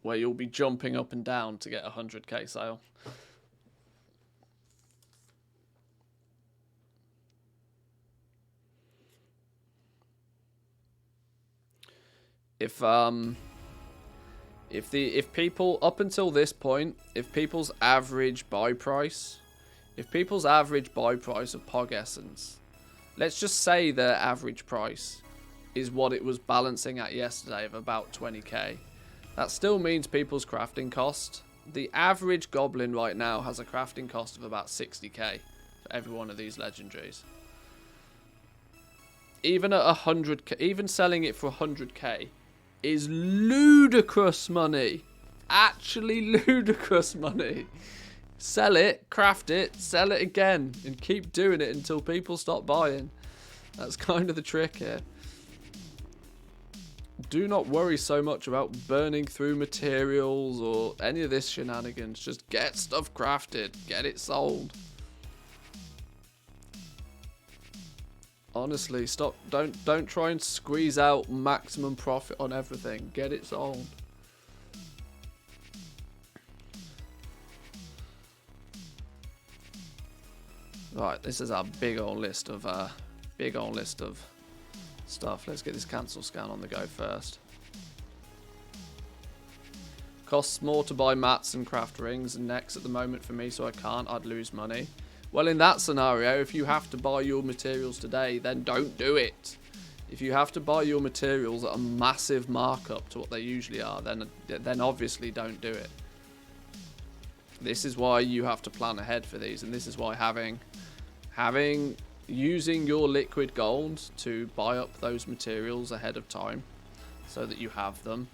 where you'll be jumping up and down to get a 100k sale. If people up until this point, if people's average buy price of Pog Essence, let's just say their average price is what it was balancing at yesterday of about 20k. That still means people's crafting cost. The average goblin right now has a crafting cost of about 60k for every one of these legendaries. Even at 100k, even selling it for 100k is ludicrous money. Actually ludicrous money. Sell it, craft it, sell it again, and keep doing it until people stop buying. That's kind of the trick here. Do not worry so much about burning through materials or any of this shenanigans. Just get stuff crafted, get it sold. Honestly, stop. Don't try and squeeze out maximum profit on everything. Get it sold. Right, this is our big old list of stuff. Let's get this cancel scan on the go first. Costs more to buy mats and craft rings and necks at the moment for me, so I can't. I'd lose money. Well, in that scenario, if you have to buy your materials today, then don't do it. If you have to buy your materials at a massive markup to what they usually are, then obviously don't do it. This is why you have to plan ahead for these, and this is why using your liquid gold to buy up those materials ahead of time so that you have them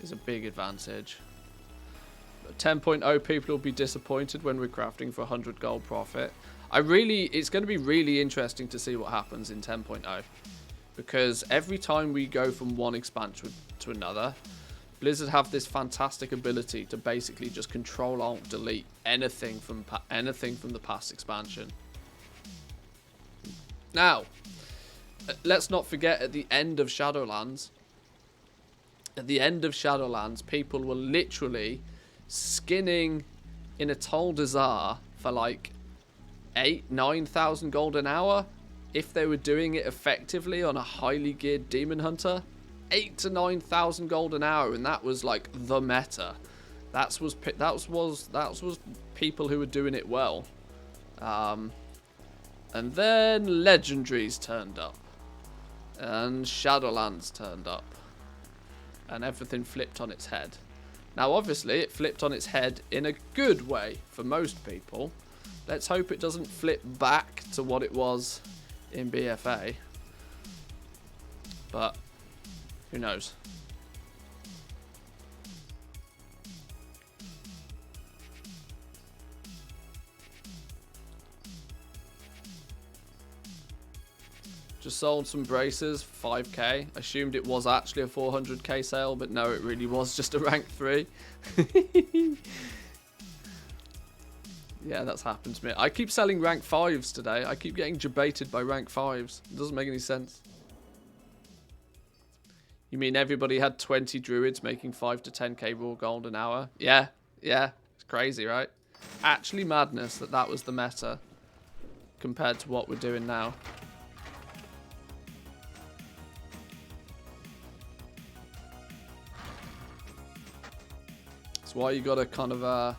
is a big advantage. 10.0 people will be disappointed when we're crafting for 100 gold profit. It's going to be really interesting to see what happens in 10.0, because every time we go from one expansion to another, Blizzard have this fantastic ability to basically just control alt delete anything from the past expansion. Now, let's not forget, at the end of Shadowlands, people were literally skinning in a Tol Dazar for like 8,000-9,000 gold an hour if they were doing it effectively on a highly geared Demon Hunter. 8,000 to 9,000 gold an hour, and that was like the meta. That was people who were doing it well. And then Legendaries turned up, and Shadowlands turned up, and everything flipped on its head. Now, obviously, it flipped on its head in a good way for most people. Let's hope it doesn't flip back to what it was in BFA. But who knows? Just sold some braces, 5k. Assumed it was actually a 400k sale, but no, it really was just a rank 3. Yeah, that's happened to me. I keep selling rank 5s today. I keep getting debated by rank 5s. It doesn't make any sense. You mean everybody had 20 druids making 5 to 10k raw gold an hour? Yeah. It's crazy, right? Actually madness that was the meta compared to what we're doing now. That's why you gotta kind of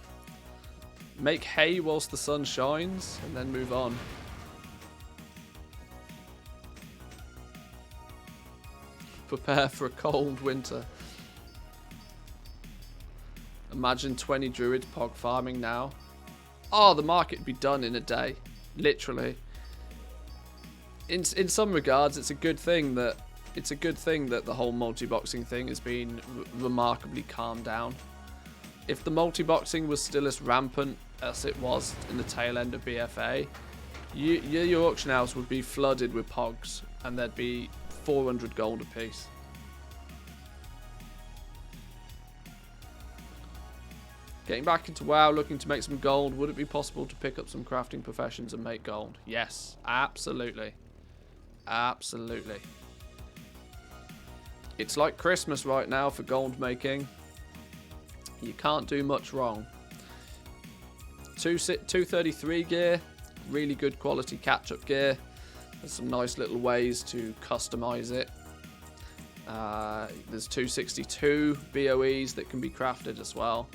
make hay whilst the sun shines and then move on. Prepare for a cold winter. Imagine 20 druids pog farming now. Oh, the market would be done in a day. Literally. In some regards, it's a good thing that the whole multi-boxing thing has been remarkably calmed down. If the multi-boxing was still as rampant as it was in the tail end of BFA, your auction house would be flooded with pogs, and there'd be 400 gold apiece. Getting back into WoW, looking to make some gold. Would it be possible to pick up some crafting professions and make gold? Yes, absolutely. Absolutely. It's like Christmas right now for gold making. You can't do much wrong. 233 gear, really good quality catch-up gear. There's some nice little ways to customize it. There's 262 BOEs that can be crafted as well.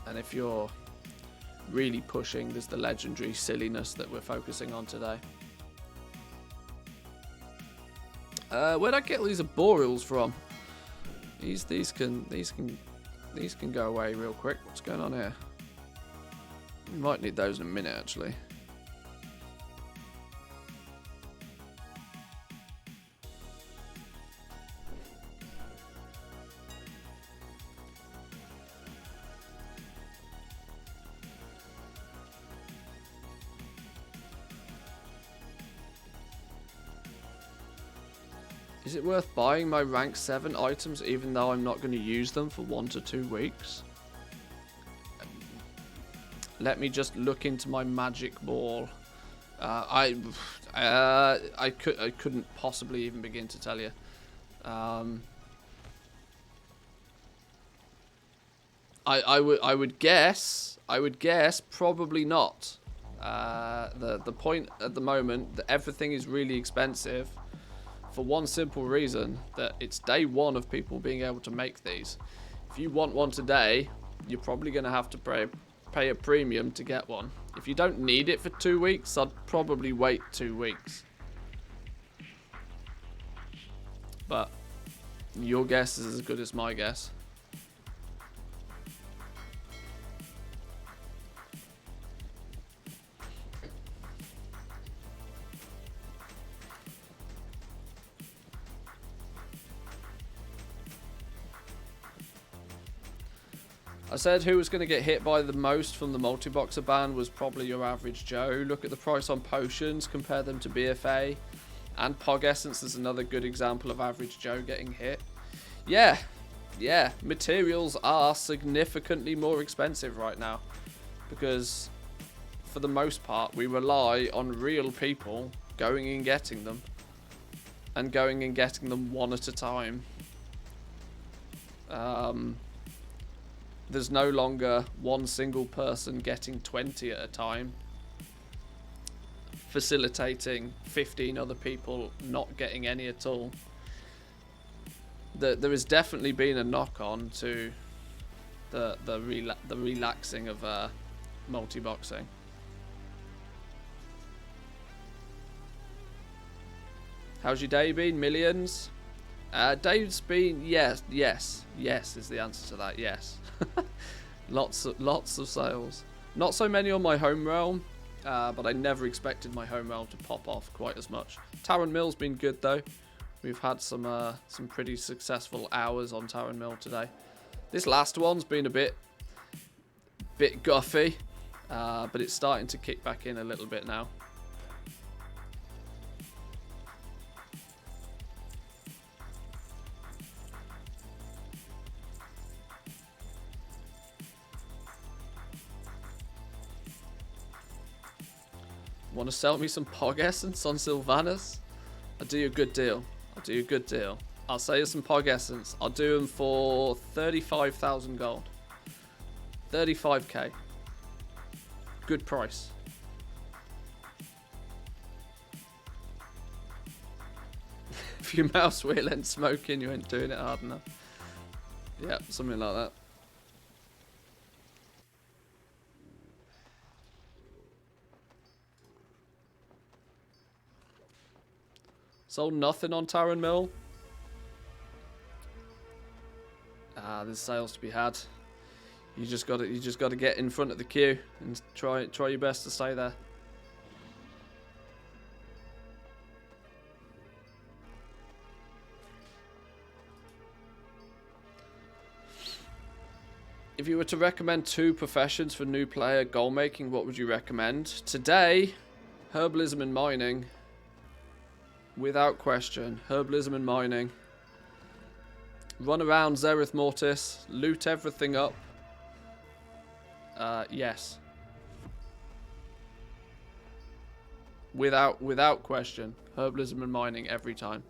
And if you're really pushing, there's the legendary silliness that we're focusing on today. Where'd I get all these arboreals from? These can go away real quick. What's going on here? We might need those in a minute, actually. Is it worth buying my rank 7 items even though I'm not going to use them for 1 to 2 weeks? Let me just look into my magic ball. I I couldn't possibly even begin to tell you. I would guess probably not. The point at the moment that everything is really expensive for one simple reason, that it's day one of people being able to make these. If you want one today, you're probably going to have to pay a premium to get one. If you don't need it for 2 weeks, I'd probably wait 2 weeks. But your guess is as good as my guess. I said who was going to get hit by the most from the multi-boxer ban was probably your average Joe. Look at the price on potions, compare them to BFA. And Pog Essence is another good example of average Joe getting hit. Yeah, materials are significantly more expensive right now. Because, for the most part, we rely on real people going and getting them. And going and getting them one at a time. There's no longer one single person getting 20 at a time, facilitating 15 other people not getting any at all. There has definitely been a knock-on to the relaxing of multi-boxing. How's your day been? Millions? Dave's been yes is the answer to that. Yes. lots of sales. Not so many on my home realm, but I never expected my home realm to pop off quite as much. Taran Mill's been good though. We've had some pretty successful hours on Taran Mill today. This last one's been a bit guffy, but it's starting to kick back in a little bit now. Want to sell me some Pog Essence on Sylvanas? I'll do you a good deal. I'll sell you some Pog Essence. I'll do them for 35,000 gold. 35k. Good price. If you mouse wheel and smoking, you ain't doing it hard enough. Yeah, something like that. Sold nothing on Taran Mill. There's sales to be had. You just gotta get in front of the queue and try your best to stay there. If you were to recommend 2 professions for new player goal making, what would you recommend? Today, herbalism and mining. Without question, herbalism and mining. Run around Zereth Mortis, loot everything up. Yes. Without question, herbalism and mining every time.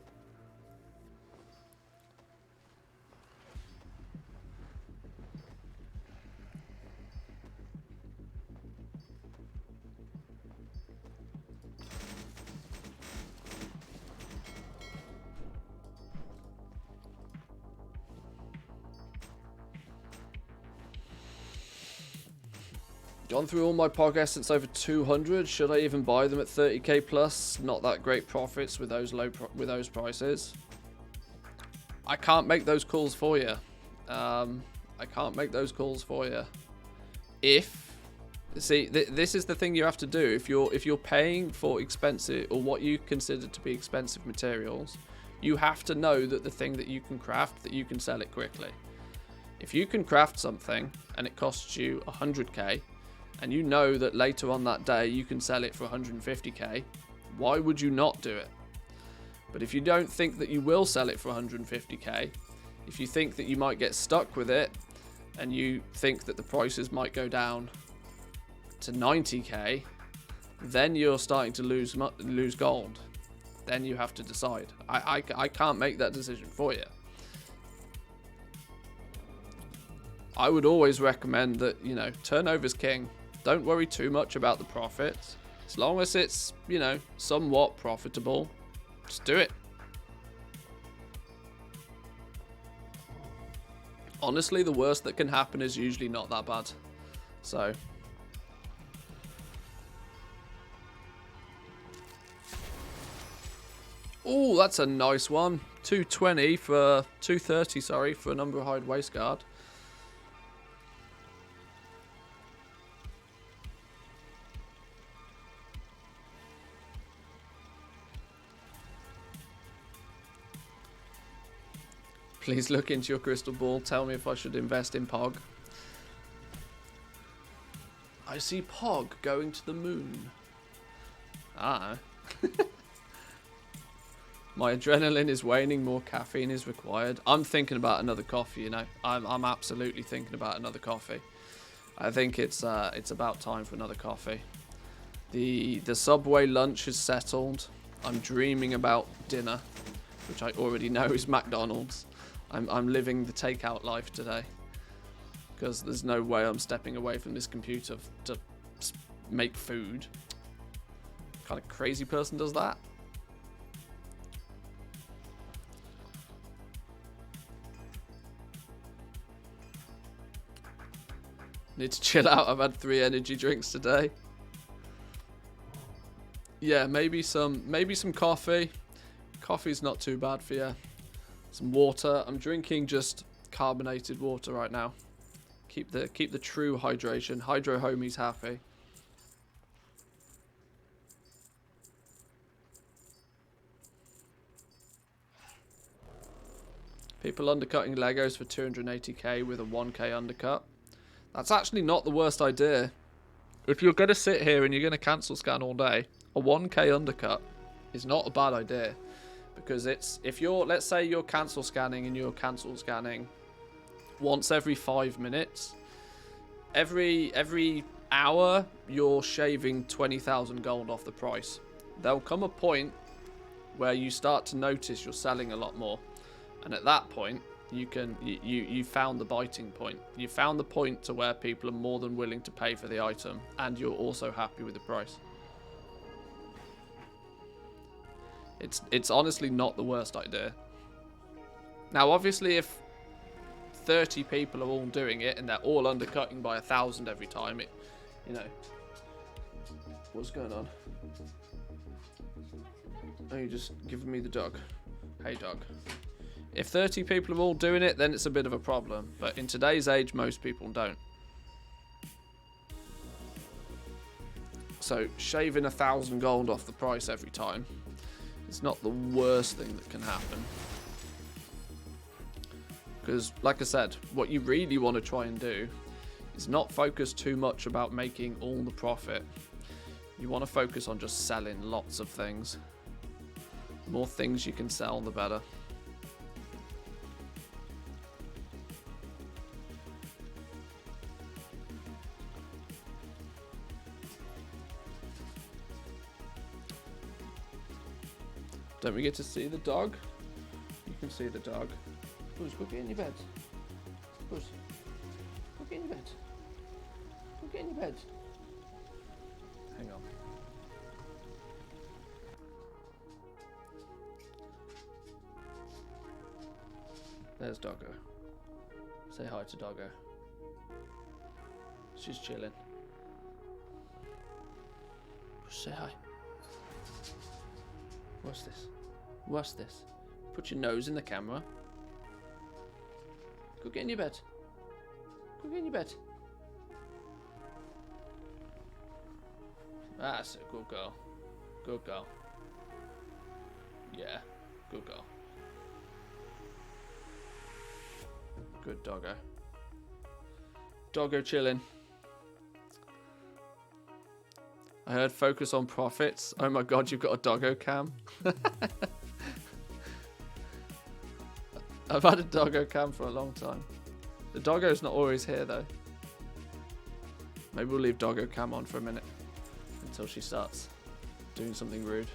Gone through all my Pog Essence over 200. Should I even buy them at 30k plus? Not that great profits with those prices. I can't make those calls for you. I can't make those calls for you. This is the thing you have to do. If you're paying for expensive or what you consider to be expensive materials, you have to know that the thing that you can craft, that you can sell it quickly. If you can craft something and it costs you 100k, and you know that later on that day you can sell it for 150k, why would you not do it? But if you don't think that you will sell it for 150k, if you think that you might get stuck with it, and you think that the prices might go down to 90k, then you're starting to lose gold. Then you have to decide. I can't make that decision for you. I would always recommend that, you know, turnover's king. Don't worry too much about the profits. As long as it's, you know, somewhat profitable, just do it. Honestly, the worst that can happen is usually not that bad. So... oh, that's a nice one. 220 for 230, sorry, for an Umbra Hide Waistguard. Please look into your crystal ball. Tell me if I should invest in Pog. I see Pog going to the moon. Ah. My adrenaline is waning, more caffeine is required. I'm thinking about another coffee, you know. I'm absolutely thinking about another coffee. I think it's about time for another coffee. The Subway lunch is settled. I'm dreaming about dinner, which I already know is McDonald's. I'm living the takeout life today, because there's no way I'm stepping away from this computer to make food. What kind of crazy person does that? Need to chill out. I've had 3 energy drinks today. Yeah, maybe some coffee. Coffee's not too bad for you. Some water. I'm drinking just carbonated water right now. Keep the true hydration. Hydro homie's happy. People undercutting Legos for 280k with a 1k undercut. That's actually not the worst idea. If you're going to sit here and you're going to cancel scan all day, a 1k undercut is not a bad idea. Because it's, if you're, let's say you're cancel scanning and you're cancel scanning once every 5 minutes, every hour you're shaving 20,000 gold off the price. There'll come a point where you start to notice you're selling a lot more. And at that point, you found the biting point. You found the point to where people are more than willing to pay for the item, and you're also happy with the price. It's honestly not the worst idea. Now, obviously, if 30 people are all doing it and they're all undercutting by 1,000 every time, it, you know, what's going on? Oh, you're just giving me the dog. Hey, dog. If 30 people are all doing it, then it's a bit of a problem. But in today's age, most people don't. So shaving 1,000 gold off the price every time is not the worst thing that can happen. Because, like I said, what you really want to try and do is not focus too much about making all the profit. You want to focus on just selling lots of things. The more things you can sell, the better. Don't we get to see the dog? You can see the dog. Buzz, go get in your bed. Buzz, go get in your bed. Go get in your bed. Hang on. There's Doggo. Say hi to Doggo. She's chilling. Say hi. What's this? What's this? Put your nose in the camera. Go get in your bed. Go get in your bed. That's a good girl. Good girl. Yeah, good girl. Good doggo. Doggo chilling. I heard focus on profits. Oh my god, you've got a doggo cam. I've had a doggo cam for a long time. The doggo's not always here though. Maybe we'll leave doggo cam on for a minute until she starts doing something rude.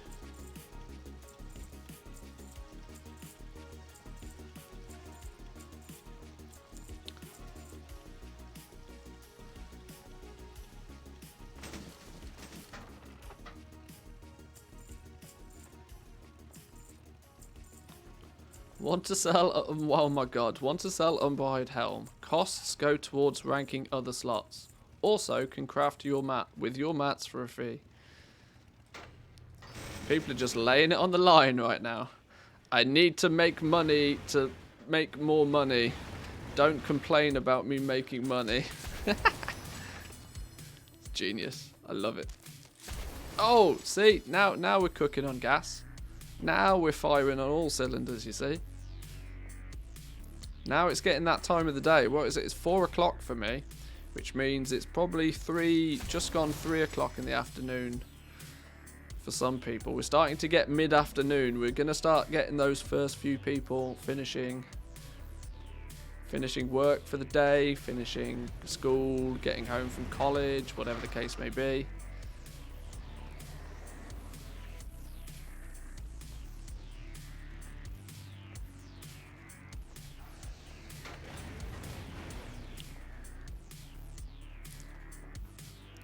Want to sell? Oh my god! Want to sell Unborrowed Helm? Costs go towards ranking other slots. Also, can craft your mat with your mats for a fee. People are just laying it on the line right now. I need to make money to make more money. Don't complain about me making money. Genius. I love it. Oh, see, now we're cooking on gas. Now we're firing on all cylinders, you see. Now it's getting that time of the day. What is it? It's 4 o'clock for me, which means it's probably just gone 3 o'clock in the afternoon for some people. We're starting to get mid-afternoon. We're going to start getting those first few people finishing work for the day, finishing school, getting home from college, whatever the case may be.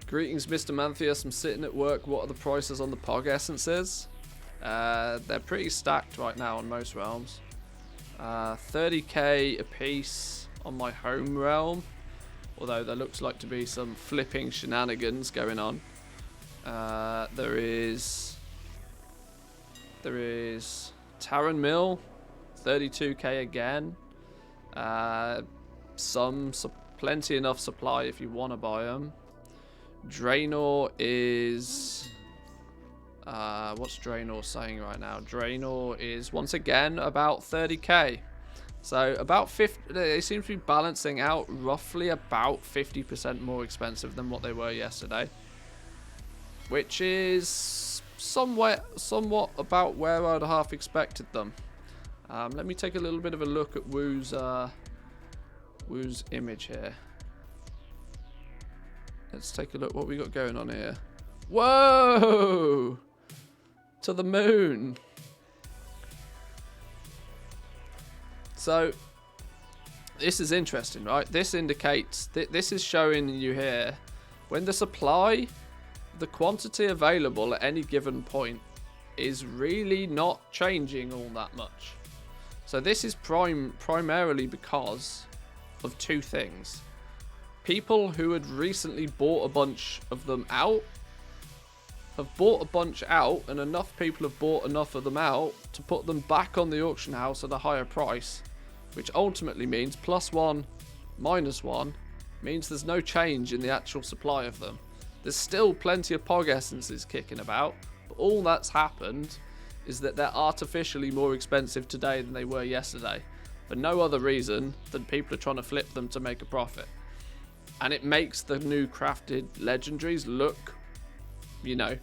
Greetings, Mr. Manthius. I'm sitting at work. What are the prices on the Pog Essences? They're pretty stacked right now on most realms. 30k a piece on my home realm. Although there looks like to be some flipping shenanigans going on. There is Taran Mill, 32k again. Plenty enough supply if you want to buy them. Draenor is what's Draenor saying right now? Draenor is once again about 30k. So about 50, they seem to be balancing out roughly about 50% more expensive than what they were yesterday. Which is somewhat about where I'd half expected them. Let me take a little bit of a look at Woo's image here. Let's take a look what we got going on here. Whoa! To the moon. So, this is interesting, right? This indicates, this is showing you here, when the supply, the quantity available at any given point is really not changing all that much. So this is primarily because of two things. People who had recently bought a bunch of them out have bought a bunch out, and enough people have bought enough of them out to put them back on the auction house at a higher price, which ultimately means +1, -1 means there's no change in the actual supply of them. There's still plenty of Pog Essences kicking about, but all that's happened is that they're artificially more expensive today than they were yesterday, for no other reason than people are trying to flip them to make a profit. And it makes the new crafted legendaries look, you know,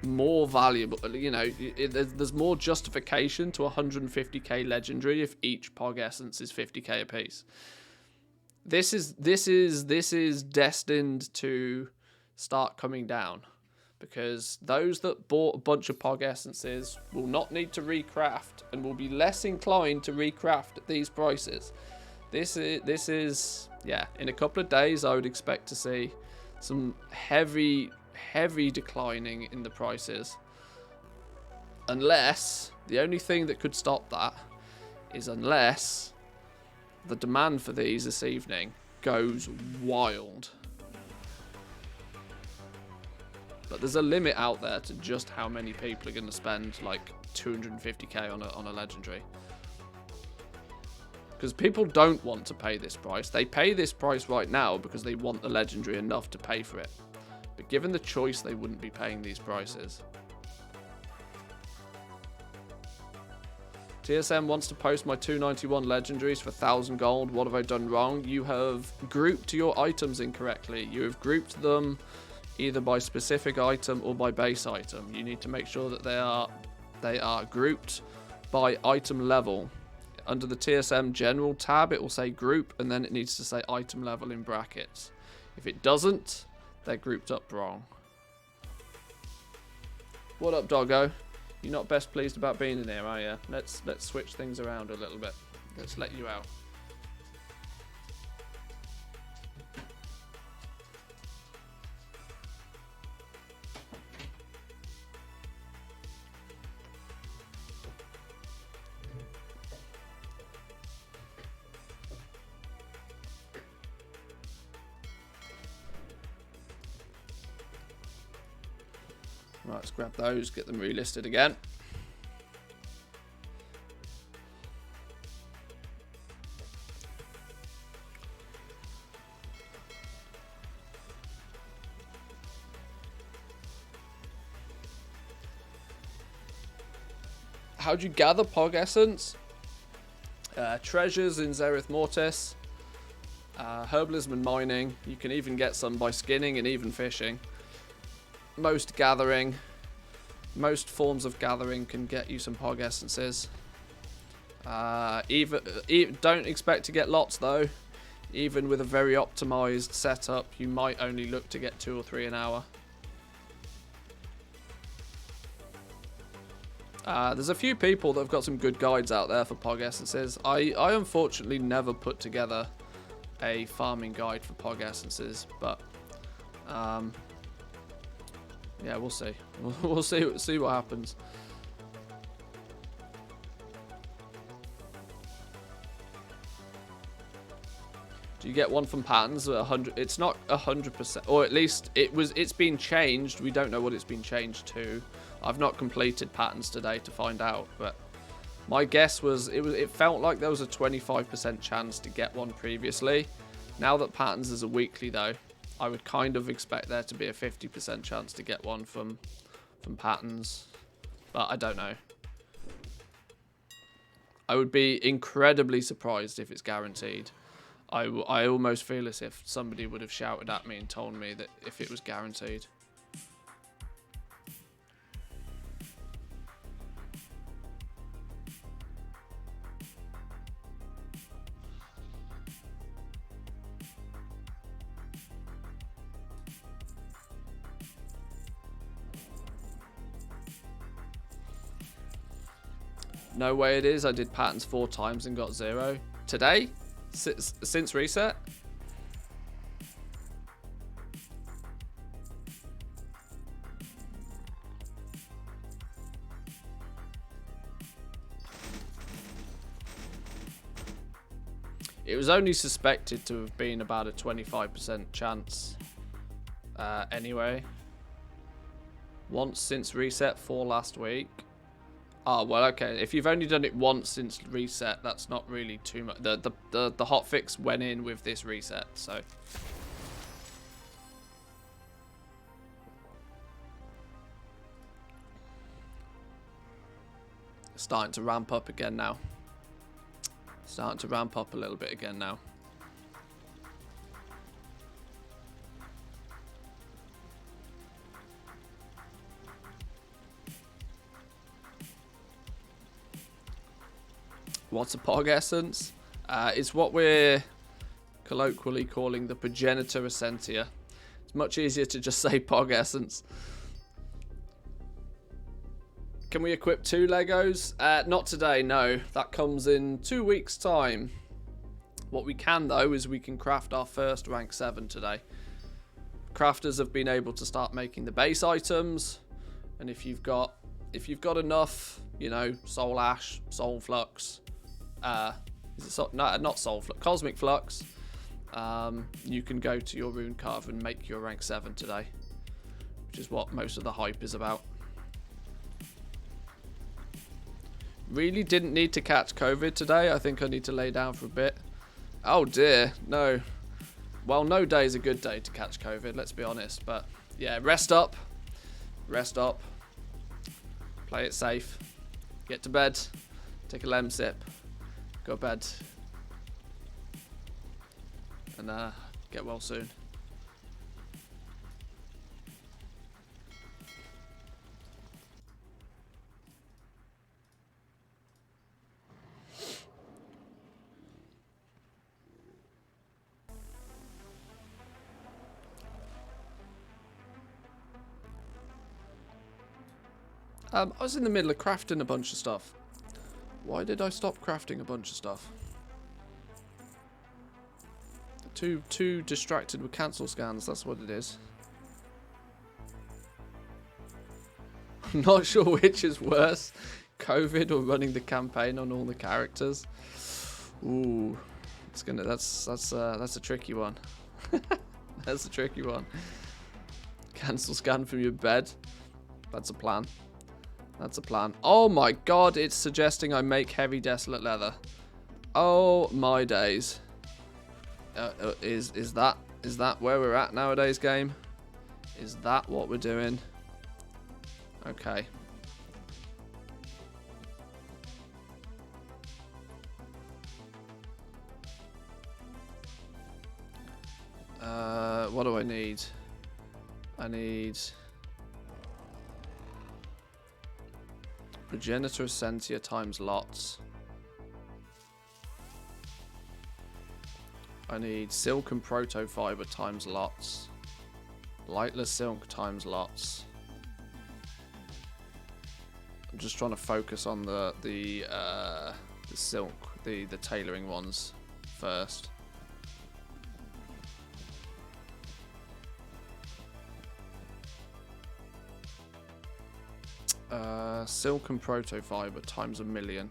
more valuable. You know, there's more justification to 150k legendary if each Pog Essence is 50k a piece. This is destined to start coming down, because those that bought a bunch of Pog Essences will not need to recraft and will be less inclined to recraft at these prices. This is yeah, in a couple of days I would expect to see some heavy declining in the prices, unless the only thing that could stop that is unless the demand for these this evening goes wild. But there's a limit out there to just how many people are going to spend like 250k on a legendary. Because people don't want to pay this price. They pay this price right now because they want the legendary enough to pay for it. But given the choice, they wouldn't be paying these prices. TSM wants to post my 291 legendaries for 1,000 gold. What have I done wrong? You have grouped your items incorrectly. You have grouped them either by specific item or by base item. You need to make sure that they are grouped by item level. Under the TSM General tab, it will say group, and then it needs to say item level in brackets. If it doesn't, they're grouped up wrong. What up, doggo? You're not best pleased about being in here, are you? Let's switch things around a little bit. Let's let you out. Right, let's grab those, get them relisted again. How'd you gather Pog Essence? Treasures in Zereth Mortis, herbalism and mining. You can even get some by skinning and even fishing. Most forms of gathering can get you some Pog Essences. Don't expect to get lots though. Even with a very optimized setup, you might only look to get 2 or 3 an hour. There's a few people that have got some good guides out there for Pog Essences. I unfortunately never put together a farming guide for Pog Essences, but yeah, we'll see. We'll see what happens. Do you get one from patterns at 100? It's not 100%, or at least it's been changed. We don't know what it's been changed to. I've not completed patterns today to find out, but my guess was it felt like there was a 25% chance to get one previously. Now that patterns is a weekly though, I would kind of expect there to be a 50% chance to get one from patterns, but I don't know. I would be incredibly surprised if it's guaranteed. I almost feel as if somebody would have shouted at me and told me that if it was guaranteed. No way it is. I did patterns 4 times and got 0. Today? Since reset? It was only suspected to have been about a 25% chance anyway. Once since reset, 4 last week. Oh, well, okay. If you've only done it once since reset, that's not really too much. The hotfix went in with this reset, so. Starting to ramp up again now. Starting to ramp up a little bit again now. What's a Pog Essence? It's what we're colloquially calling the progenitor essentia. It's much easier to just say Pog Essence. Can we equip 2 Legos? Not today, no. That comes in 2 weeks' time. What we can, though, is we can craft our first rank 7 today. Crafters have been able to start making the base items, and if you've got enough, you know, Soul Ash, Soul Flux, not Soul Flux, Cosmic Flux, you can go to your rune carve and make your rank 7 today, which is what most of the hype is about. Really didn't need to catch COVID today. I think I need to lay down for a bit. Oh dear, no. Well, no day is a good day to catch COVID, let's be honest. But yeah, rest up. Rest up. Play it safe. Get to bed. Take a lem sip. Go to bed. And get well soon. I was in the middle of crafting a bunch of stuff. Why did I stop crafting a bunch of stuff? Too distracted with cancel scans, that's what it is. I'm not sure which is worse, COVID or running the campaign on all the characters. Ooh, that's a tricky one. That's a tricky one. Cancel scan from your bed. That's a plan. That's a plan. Oh my god, it's suggesting I make heavy desolate leather. Oh my days. Is that where we're at nowadays, game? Is that what we're doing? Okay. What do I need? I need Progenitor Essentia times lots. I need silk and protofiber times lots. Lightless silk times lots. I'm just trying to focus on the silk, the tailoring ones first. Silk and protofiber times 1,000,000.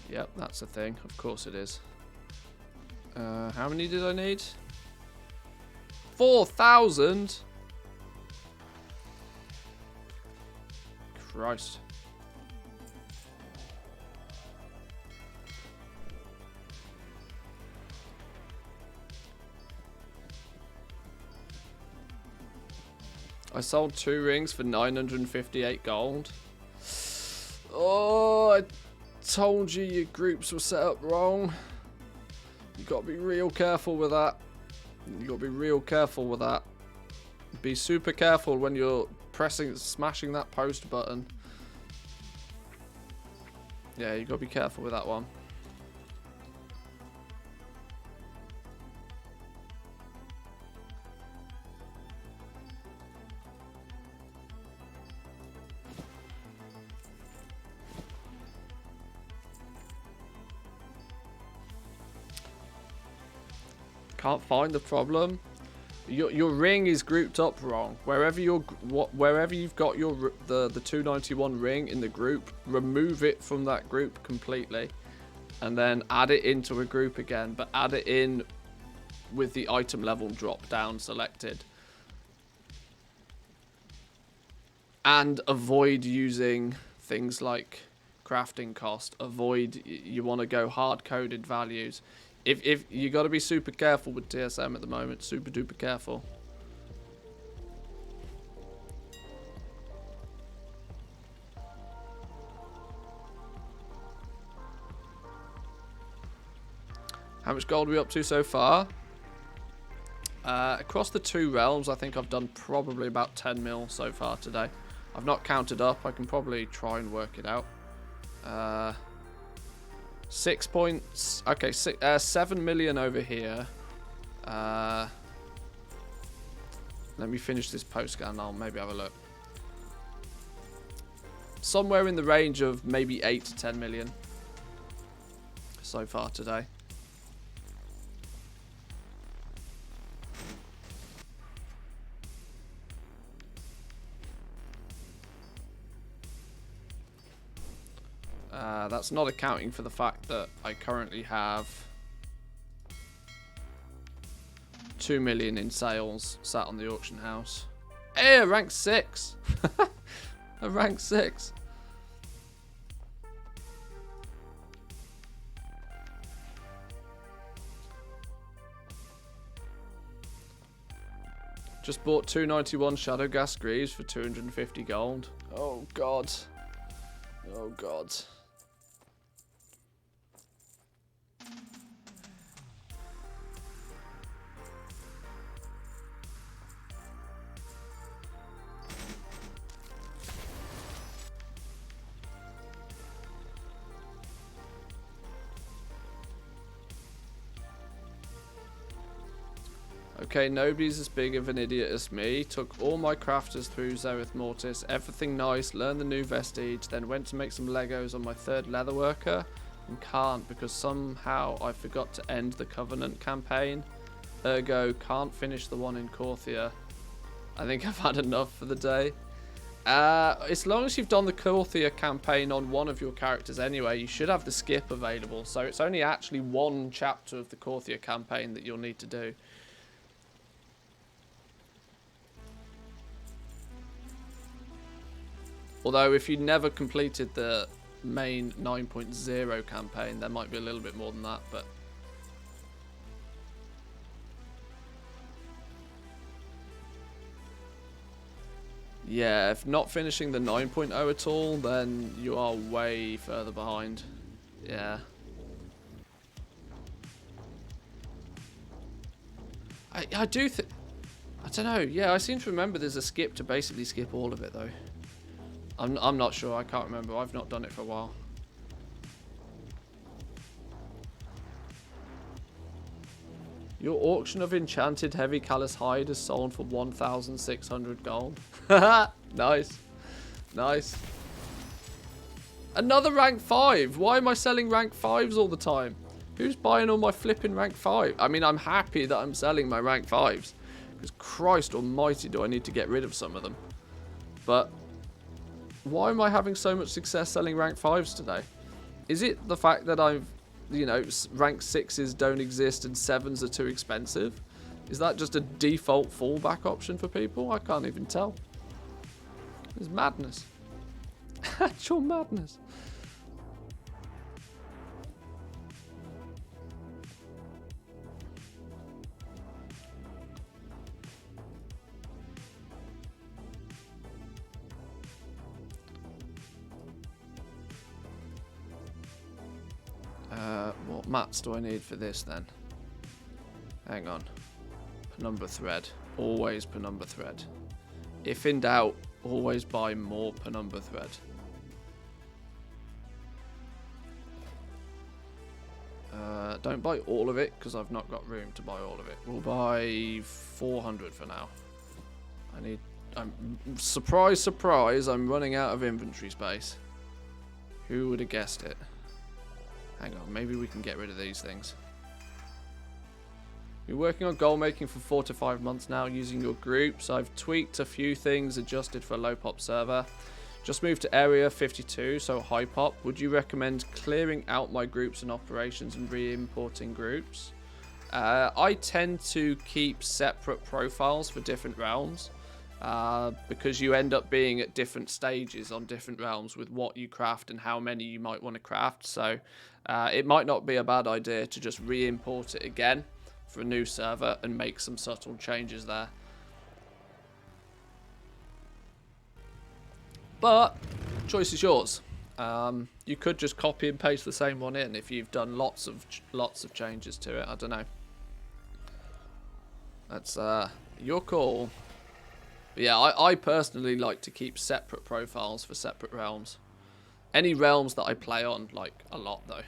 Yep, that's a thing. Of course it is. How many did I need? 4,000? Christ. I sold 2 rings for 958 gold. Oh, I told you your groups were set up wrong. You got to be real careful with that. You got to be real careful with that. Be super careful when you're smashing that post button. Yeah, you got to be careful with that one. Can't find the problem. Your ring is grouped up wrong. Wherever you've got the 291 ring in the group, remove it from that group completely, and then add it into a group again. But add it in with the item level drop down selected, and avoid using things like crafting cost. You want to go hard coded values. If you got to be super careful with TSM at the moment, super duper careful. How much gold are we up to so far? Across the 2 realms, I think I've done probably about 10 mil so far today. I've not counted up. I can probably try and work it out. 6 points. Okay, 7 million over here. Let me finish this post scan. I'll maybe have a look. Somewhere in the range of maybe 8 to 10 million so far today. That's not accounting for the fact that I currently have 2 million in sales sat on the auction house. Hey, rank 6! A rank 6. Just bought 291 Shadow Gas Greaves for 250 gold. Oh god. Oh god. Okay, nobody's as big of an idiot as me. Took all my crafters through Zereth Mortis. Everything nice. Learned the new vestige. Then went to make some Legos on my 3rd leatherworker. And can't because somehow I forgot to end the Covenant campaign. Ergo, can't finish the one in Korthia. I think I've had enough for the day. As long as you've done the Korthia campaign on one of your characters anyway, you should have the skip available. So it's only actually one chapter of the Korthia campaign that you'll need to do. Although if you never completed the main 9.0 campaign, there might be a little bit more than that, but... Yeah, if not finishing the 9.0 at all, then you are way further behind. Yeah. I do think... I don't know. Yeah, I seem to remember there's a skip to basically skip all of it, though. I'm not sure. I can't remember. I've not done it for a while. Your auction of enchanted heavy callous hide is sold for 1,600 gold. Nice. Nice. Another rank 5. Why am I selling rank 5s all the time? Who's buying all my flipping rank 5? I mean, I'm happy that I'm selling my rank 5s. Because Christ almighty, do I need to get rid of some of them. But why am I having so much success selling rank 5s today? Is it the fact that I've, you know, rank 6s don't exist and 7s are too expensive? Is that just a default fallback option for people? I can't even tell. It's madness. Actual madness. What mats do I need for this then? Hang on. Penumbra thread. Always penumbra thread. If in doubt, always buy more penumbra thread. Don't buy all of it because I've not got room to buy all of it. We'll buy 400 for now. Surprise, surprise, I'm running out of inventory space. Who would have guessed it? Hang on, maybe we can get rid of these things. You're working on goal making for 4 to 5 months now using your groups. I've tweaked a few things, adjusted for a low pop server. Just moved to area 52, so high pop. Would you recommend clearing out my groups and operations and re-importing groups? I tend to keep separate profiles for different realms. Because you end up being at different stages on different realms with what you craft and how many you might want to craft. So it might not be a bad idea to just re-import it again for a new server and make some subtle changes there. But choice is yours. You could just copy and paste the same one in if you've done lots of changes to it. I don't know. That's your call. But yeah, I personally like to keep separate profiles for separate realms. Any realms that I play on, like, a lot, though.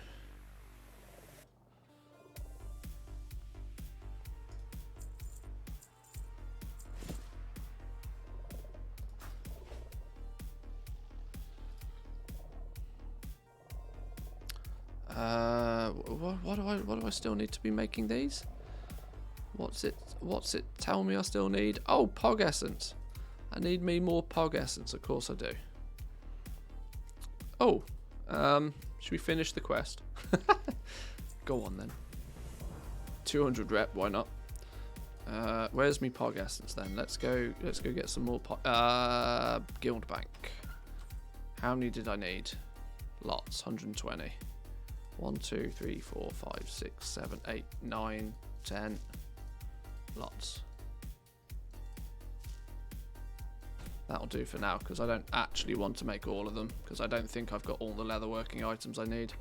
What do I still need to be making these? What's it tell me I still need? Oh, Pog Essence. I need me more Pog Essence, of course I do. Oh, should we finish the quest? Go on then. 200 rep, why not? Where's me Pog Essence then? Let's go get some more Guild Bank. How many did I need? Lots, 120. 1, 2, 3, 4, 5, 6, 7, 8, 9, 10. Lots. That'll do for now, because I don't actually want to make all of them, because I don't think I've got all the leatherworking items I need.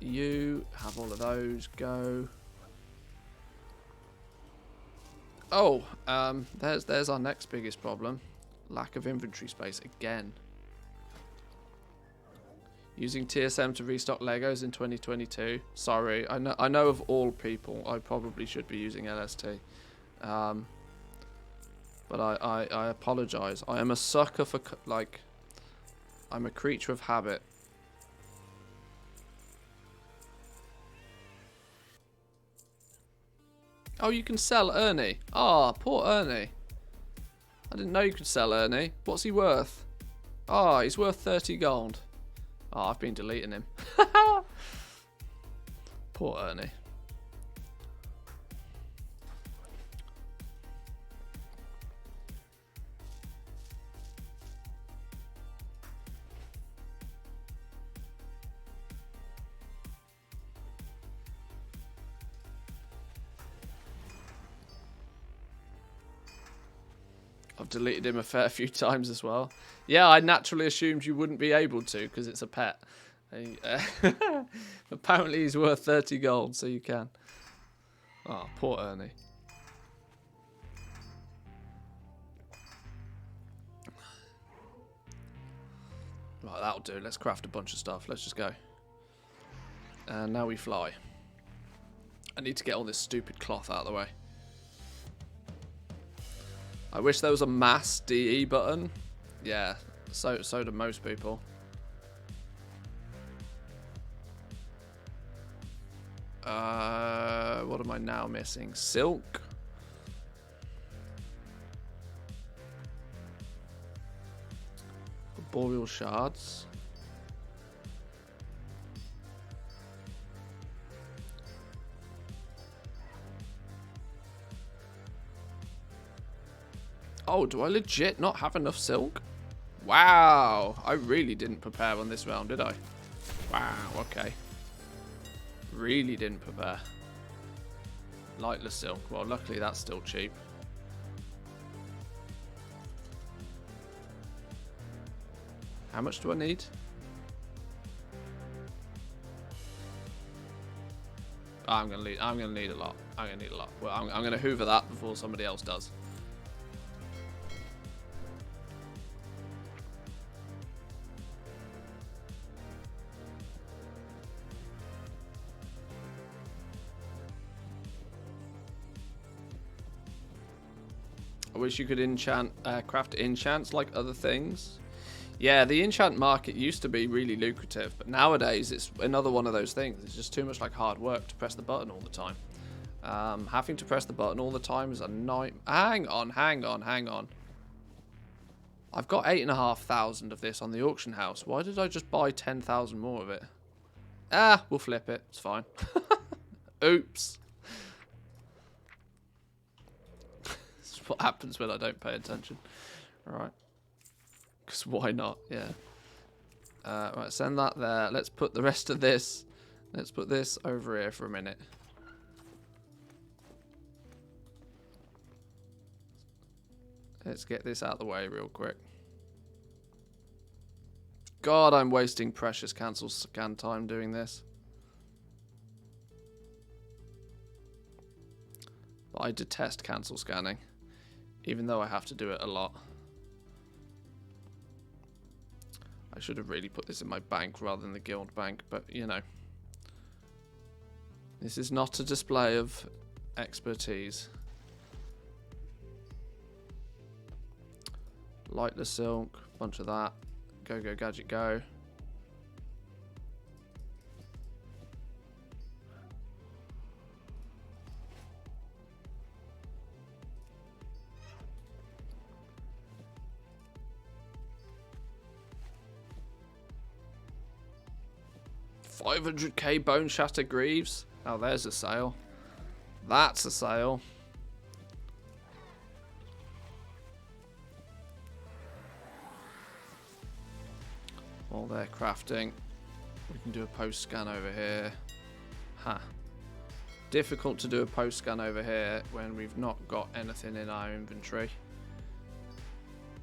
You have all of those. Go. Oh, there's our next biggest problem. Lack of inventory space again. Using TSM to restock Legos in 2022. Sorry, I know of all people, I probably should be using LST. But I apologize. I am a sucker for, like, I'm a creature of habit. Oh, you can sell Ernie. Ah, poor Ernie. I didn't know you could sell Ernie. What's he worth? Ah, he's worth 30 gold. Oh, I've been deleting him. Poor Ernie. I've deleted him a fair few times as well. Yeah, I naturally assumed you wouldn't be able to because it's a pet. Apparently he's worth 30 gold, so you can. Oh, poor Ernie. Right, that'll do. Let's craft a bunch of stuff. Let's just go. And now we fly. I need to get all this stupid cloth out of the way. I wish there was a mass DE button. Yeah, so do most people. What am I now missing? Silk. Boreal shards. Oh, do I legit not have enough silk? Wow, I really didn't prepare on this round, did I? Wow, okay. Really didn't prepare. Lightless silk. Well, luckily that's still cheap. How much do I need? Oh, I'm gonna need a lot. I'm gonna need a lot. Well, I'm gonna hoover that before somebody else does. I wish you could enchant, craft enchants like other things. Yeah, the enchant market used to be really lucrative, but nowadays it's another one of those things. It's just too much like hard work to press the button all the time. Having to press the button all the time is a nightmare. Hang on. I've got 8,500 of this on the auction house. Why did I just buy 10,000 more of it? Ah, we'll flip it. It's fine. Oops. What happens when I don't pay attention. Alright. Because why not? Yeah. Right, send that there. Let's put the rest of this. Let's put this over here for a minute. Let's get this out of the way real quick. God, I'm wasting precious cancel scan time doing this. But I detest cancel scanning. Even though I have to do it a lot. I should have really put this in my bank rather than the guild bank, but you know. This is not a display of expertise. Lightless silk, bunch of that. Go, go, gadget, go. $500k Bone Shatter Greaves. Oh, there's a sale. That's a sale. While they're crafting, we can do a post scan over here. Huh. Difficult to do a post scan over here when we've not got anything in our inventory.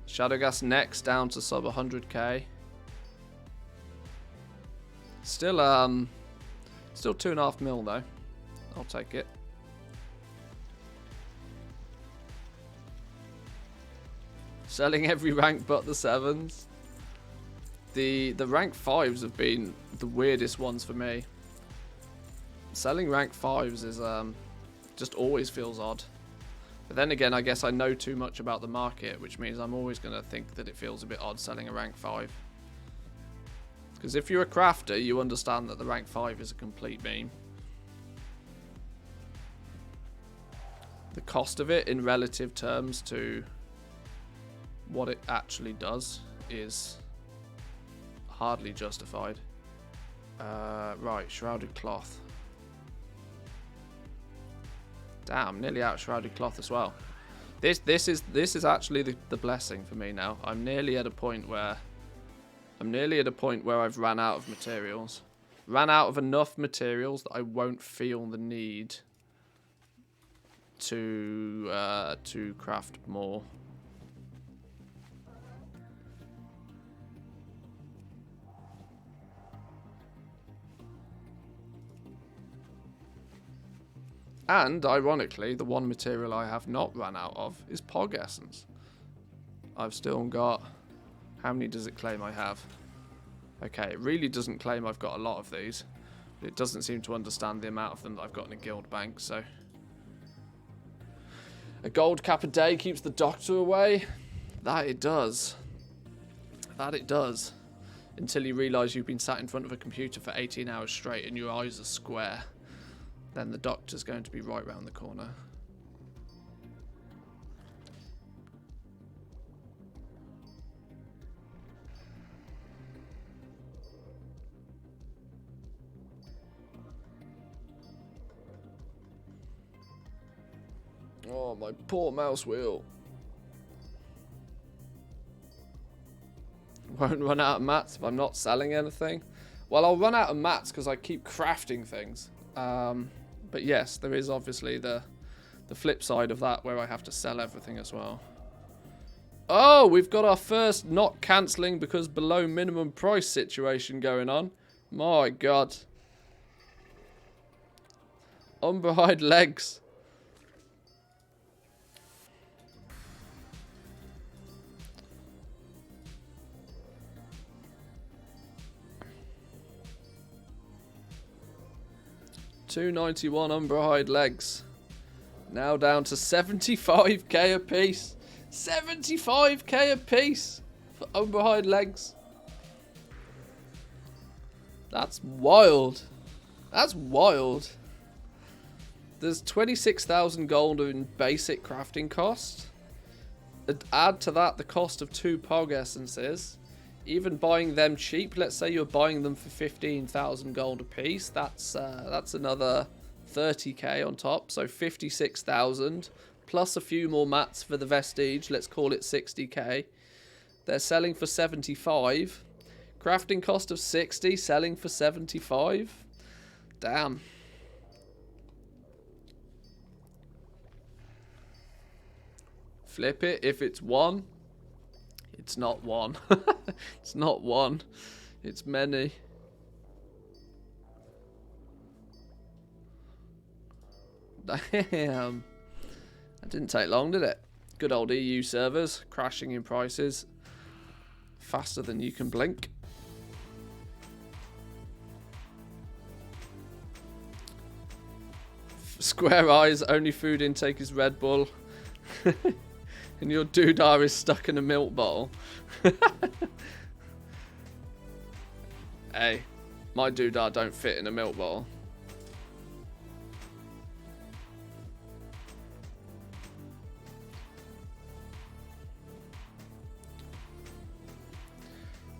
Shadowgas next down to sub 100k. Still 2.5 mil though. I'll take it. Selling every rank but the 7s. The rank 5s have been the weirdest ones for me. Selling rank 5s is just always feels odd. But then again, I guess I know too much about the market, which means I'm always going to think that it feels a bit odd selling a rank 5. Because if you're a crafter, you understand that the rank 5 is a complete meme. The cost of it in relative terms to what it actually does is hardly justified. Right, shrouded cloth. Damn, nearly out of shrouded cloth as well. This is actually the blessing for me now. I'm nearly at a point where I've ran out of materials. Ran out of enough materials that I won't feel the need to craft more. And, ironically, the one material I have not run out of is Pog Essence. I've still got... How many does it claim I have? Okay, it really doesn't claim I've got a lot of these. But it doesn't seem to understand the amount of them that I've got in a guild bank, so... A gold cap a day keeps the doctor away? That it does. That it does. Until you realise you've been sat in front of a computer for 18 hours straight and your eyes are square. Then the doctor's going to be right round the corner. Oh, my poor mouse wheel. Won't run out of mats if I'm not selling anything. Well, I'll run out of mats because I keep crafting things. But yes, there is obviously the flip side of that where I have to sell everything as well. Oh, we've got our first not cancelling because below minimum price situation going on. My God. Umber-hide legs. $291 umber-hide legs. Now down to 75k a piece. 75k a piece for umber-hide legs. That's wild. That's wild. There's 26,000 gold in basic crafting cost. Add to that the cost of 2 Pog Essences. Even buying them cheap, let's say you're buying them for 15,000 gold a piece, that's another 30k on top, so 56,000 plus a few more mats for the vestige, let's call it 60k. They're selling for 75. Crafting cost of 60, selling for 75. Damn. Flip it if it's one. It's not one. It's not one. It's many. Damn. That didn't take long, did it? Good old EU servers crashing in prices faster than you can blink. Square eyes, only food intake is Red Bull. And your doodah is stuck in a milk bottle. Hey, my doodah don't fit in a milk bottle.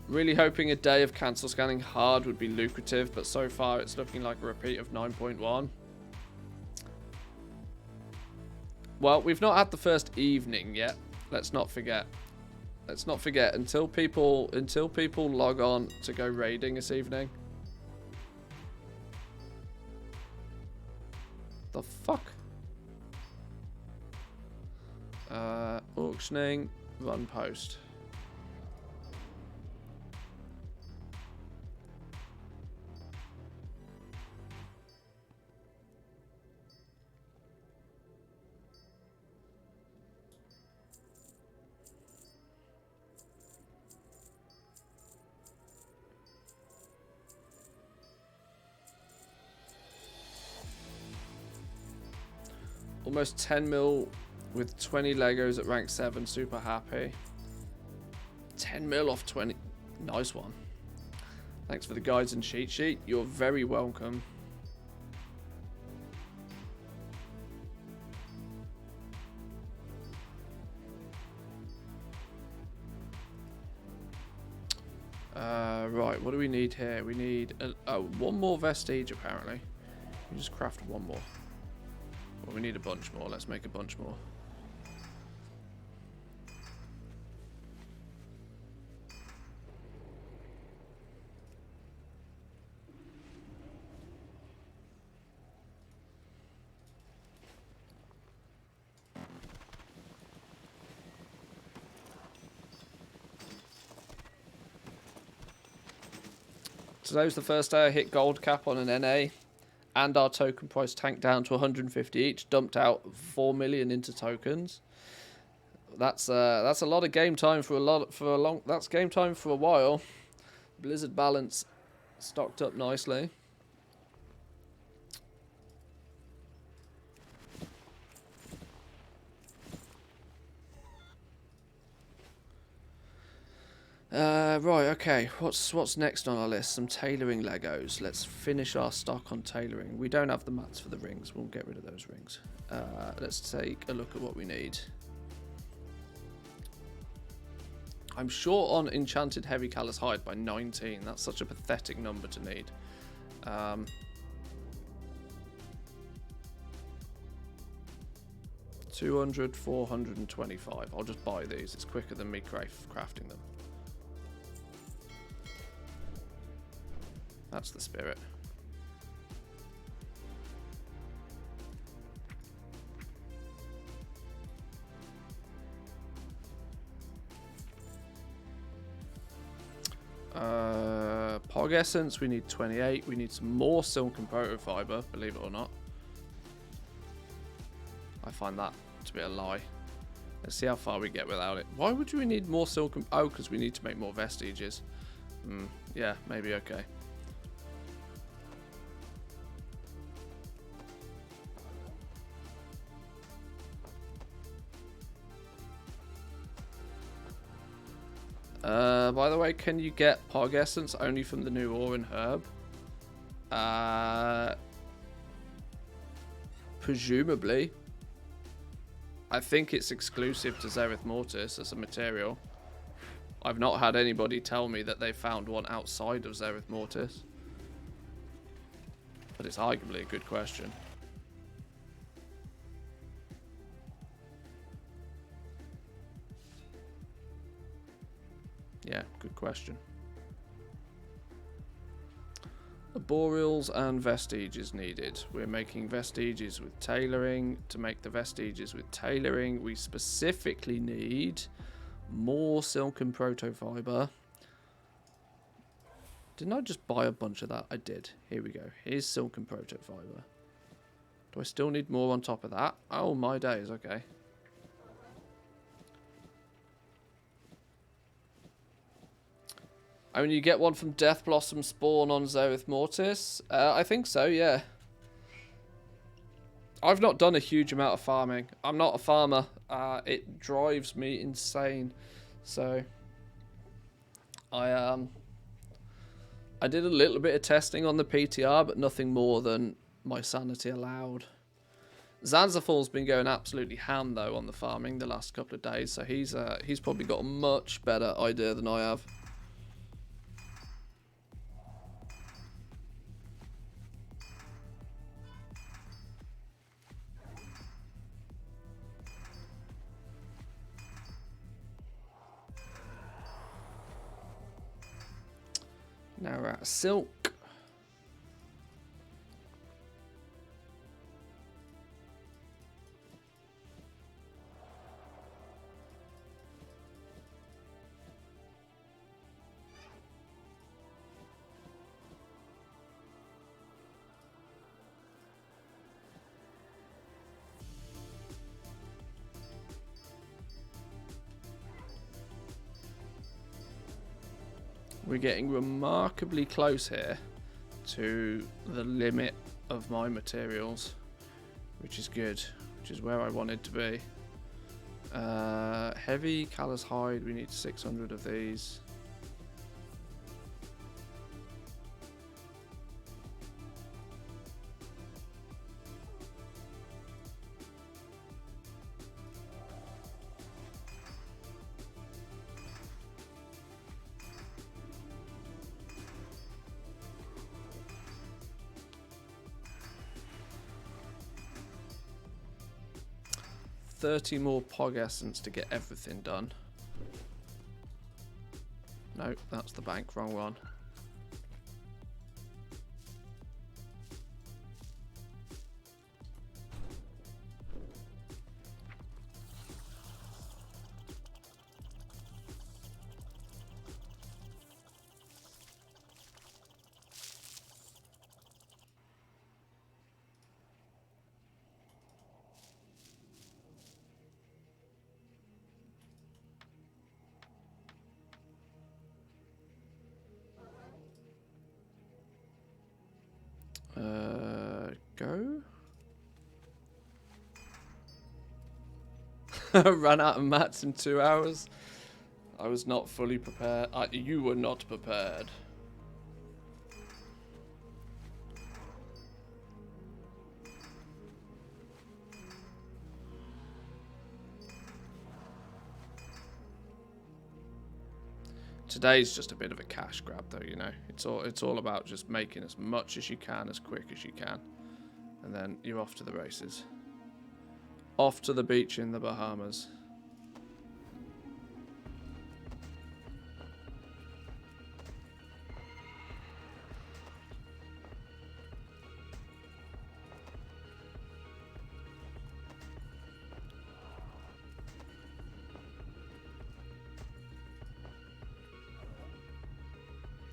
Really hoping a day of cancel scanning hard would be lucrative, but so far it's looking like a repeat of 9.1. Well, we've not had the first evening yet. Let's not forget. Let's not forget until people log on to go raiding this evening. The fuck? Auctioning, run post. Almost 10 mil with 20 Legos at rank 7. Super happy. 10 mil off 20. Nice one. Thanks for the guides and cheat sheet. You're very welcome. Right, what do we need here? We need one more vestige, apparently. We just craft one more. Well, we need a bunch more. Let's make a bunch more. Today was the first day I hit gold cap on an NA, and our token price tanked down to 150 each. Dumped out 4 million into tokens. That's a lot of game time That's game time for a while. Blizzard balance stocked up nicely. Right, okay. What's next on our list? Some tailoring Legos. Let's finish our stock on tailoring. We don't have the mats for the rings. We'll get rid of those rings. Let's take a look at what we need. I'm short on enchanted heavy callous hide by 19. That's such a pathetic number to need. 200, 425. I'll just buy these. It's quicker than me crafting them. That's the spirit. Pog essence, we need 28. We need some more silken protofiber, believe it or not. I find that to be a lie. Let's see how far we get without it. Why would we need more silken? Oh, because we need to make more vestiges. Yeah, maybe okay. By the way, can you get Pog Essence only from the new ore and herb? Presumably. I think it's exclusive to Zereth Mortis as a material. I've not had anybody tell me that they found one outside of Zereth Mortis. But it's arguably a good question. Yeah, good question. Arboreals and vestiges needed. We're making vestiges with tailoring. To make the vestiges with tailoring, we specifically need more silken protofiber. Didn't I just buy a bunch of that? I did. Here we go. Here's silken protofiber. Do I still need more on top of that? Oh, my days. Okay. I mean, you get one from Death Blossom Spawn on Zereth Mortis? I think so, yeah. I've not done a huge amount of farming. I'm not a farmer. It drives me insane. So, I did a little bit of testing on the PTR, but nothing more than my sanity allowed. Zanzafal's been going absolutely ham, though, on the farming the last couple of days. So he's probably got a much better idea than I have. Now we're at silk. We're getting remarkably close here to the limit of my materials, which is good, which is where I wanted to be. Heavy callous hide, we need 600 of these. $30 more Pog Essence to get everything done. No, that's the bank, wrong one. Go. Ran out of mats in 2 hours. I was not fully prepared. You were not prepared. Today's just a bit of a cash grab, though. You know, it's all about just making as much as you can, as quick as you can, and then you're off to the races. Off to the beach in the Bahamas.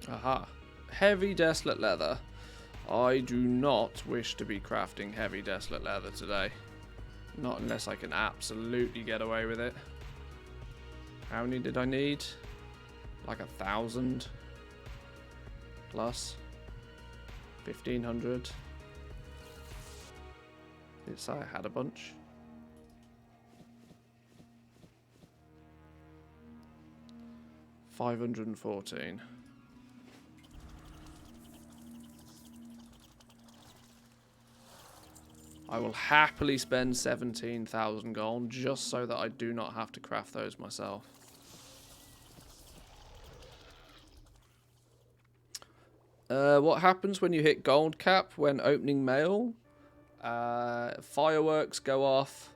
Aha. Heavy desolate leather. I do not wish to be crafting heavy desolate leather today. Not unless I can absolutely get away with it. How many did I need? Like 1,000 plus 1,500. Did it say I had a bunch? $514. I will happily spend 17,000 gold just so that I do not have to craft those myself. What happens when you hit gold cap when opening mail? Fireworks go off.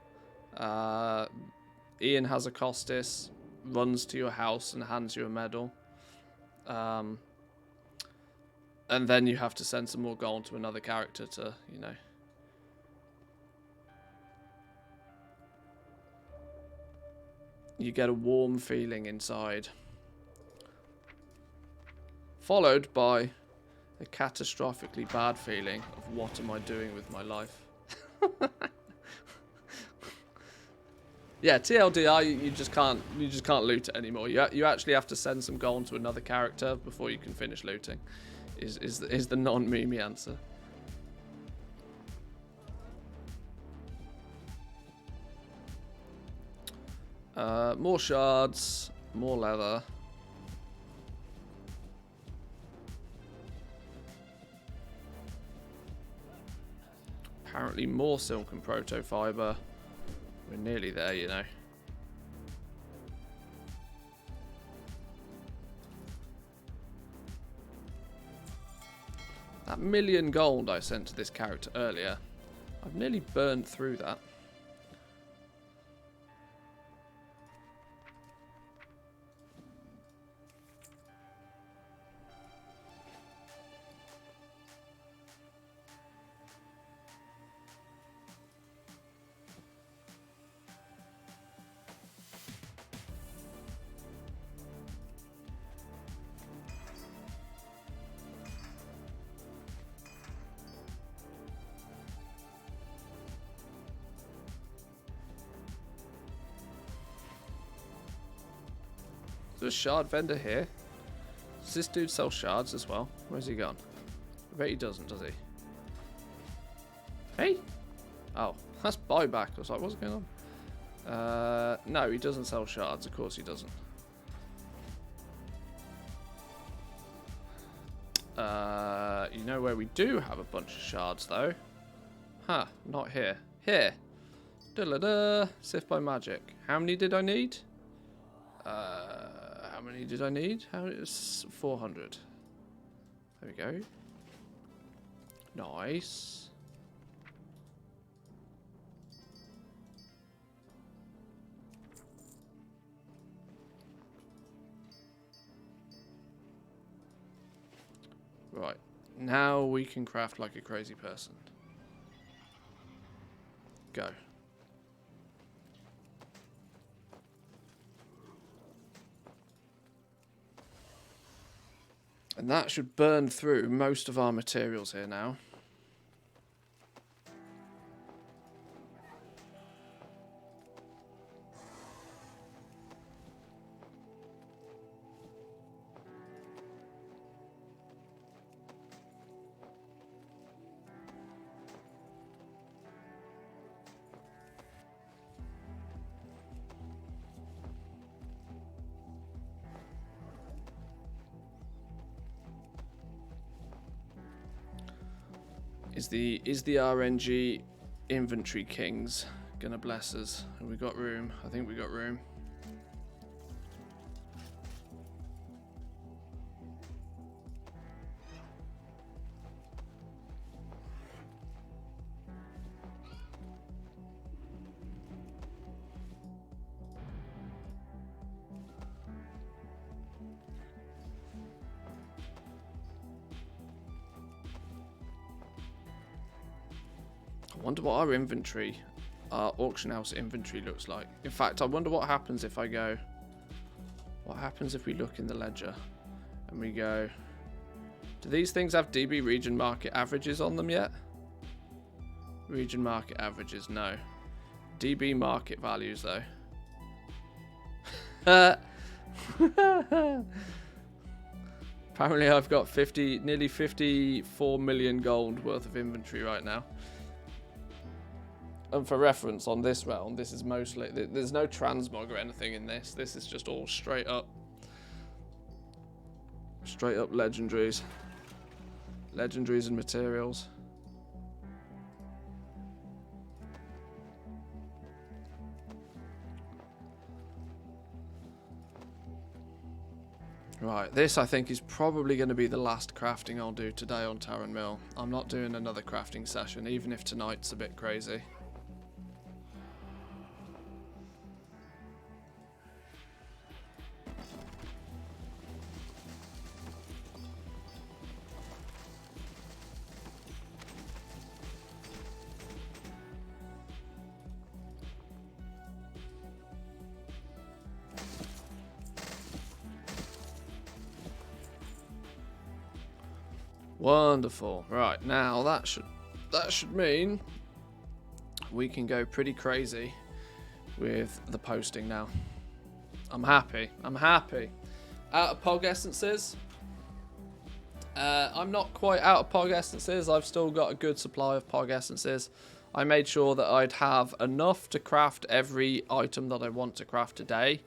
Ian has a Costis, runs to your house and hands you a medal. And then you have to send some more gold to another character to, you know. You get a warm feeling inside. Followed by a catastrophically bad feeling of what am I doing with my life? Yeah, TLDR, you just can't loot it anymore. You actually have to send some gold to another character before you can finish looting. Is the non-meme answer. More shards, more leather. Apparently more silk and proto fiber. We're nearly there, you know. That 1,000,000 gold I sent to this character earlier, I've nearly burned through that. There's a shard vendor here. Does this dude sell shards as well? Where's he gone? I bet he doesn't, does he? Hey? Oh, That's buyback. I was like, what's going on? No, he doesn't sell shards. Of course he doesn't. You know where we do have a bunch of shards, though? Huh, not here. Here. Da-da-da. Sift by magic. How many did I need? How many did I need? How is 400? There we go. Nice. Right. Now we can craft like a crazy person. Go. And that should burn through most of our materials here now. Is the RNG inventory kings gonna bless us? Have we got room? I think we got room. I wonder what our inventory, our auction house inventory looks like. In fact, I wonder what happens if I go... What happens if we look in the ledger and we go... Do these things have DB region market averages on them yet? Region market averages, no. DB market values, though. Apparently I've got nearly 54 million gold worth of inventory right now. And for reference, on this round, this is mostly... There's no transmog or anything in this. This is just all straight up. Straight up legendaries. Legendaries and materials. Right, this I think is probably going to be the last crafting I'll do today on Taran Mill. I'm not doing another crafting session, even if tonight's a bit crazy. Wonderful. Right, now that should mean we can go pretty crazy with the posting now. I'm happy. I'm happy. Out of Pog Essences. I'm not quite out of Pog Essences. I've still got a good supply of Pog Essences. I made sure that I'd have enough to craft every item that I want to craft today,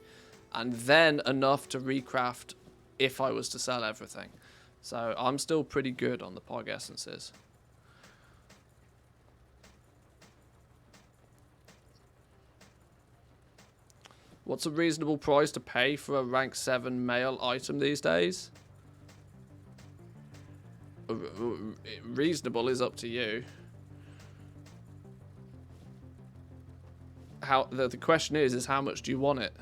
and then enough to recraft if I was to sell everything. So I'm still pretty good on the Pog Essences. What's a reasonable price to pay for a rank 7 male item these days? Reasonable is up to you. The question is how much do you want it?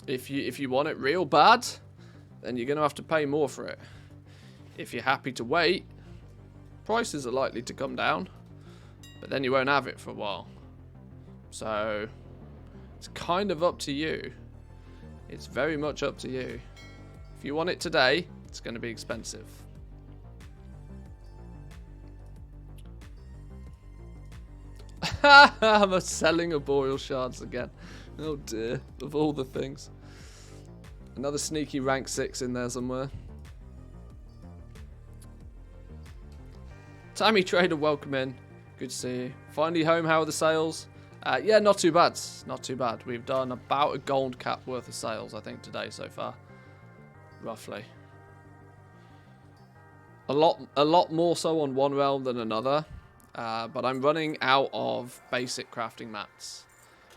If you want it real bad, then you're going to have to pay more for it. If you're happy to wait, prices are likely to come down, but then you won't have it for a while. So it's kind of up to you. It's very much up to you. If you want it today, it's going to be expensive. I'm selling arboreal shards again. Oh dear, of all the things. Another sneaky rank 6 in there somewhere. Tammy Trader, welcome in. Good to see you. Finally home, how are the sales? Yeah, not too bad. Not too bad. We've done about a gold cap worth of sales, I think, today so far. Roughly. A lot more so on one realm than another. But I'm running out of basic crafting mats.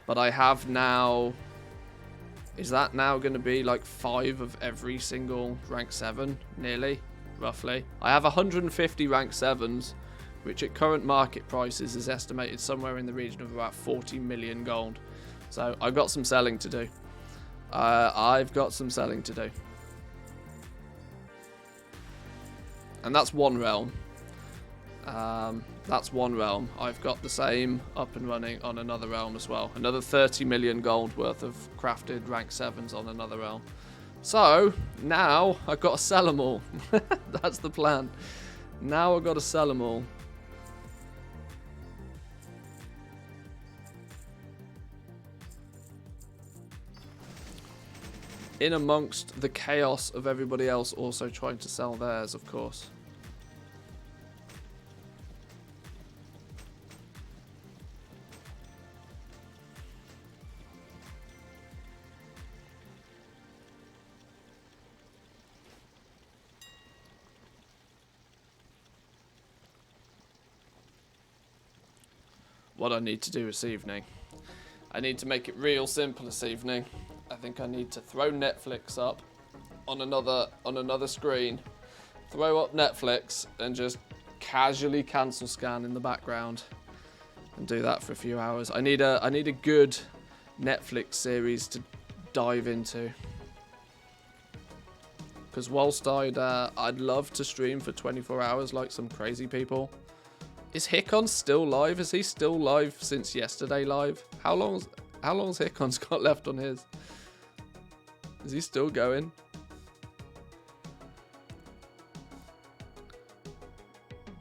But I have now... Is that now going to be like 5 of every single rank 7? Nearly. Roughly. I have 150 rank 7s, which at current market prices is estimated somewhere in the region of about 40 million gold. So I've got some selling to do. I've got some selling to do. And that's one realm. That's one realm. I've got the same up and running on another realm as well. Another 30 million gold worth of crafted rank 7s on another realm. So, now I've got to sell them all. That's the plan. Now I've got to sell them all. In amongst the chaos of everybody else also trying to sell theirs, of course. What I need to do this evening. I need to make it real simple this evening. I think I need to throw Netflix up on another screen. Throw up Netflix and just casually cancel scan in the background and do that for a few hours. I need a good Netflix series to dive into. Because whilst I'd love to stream for 24 hours like some crazy people. Is Hickon still live? Is he still live since yesterday live? How long's Hickon's got left on his? Is he still going?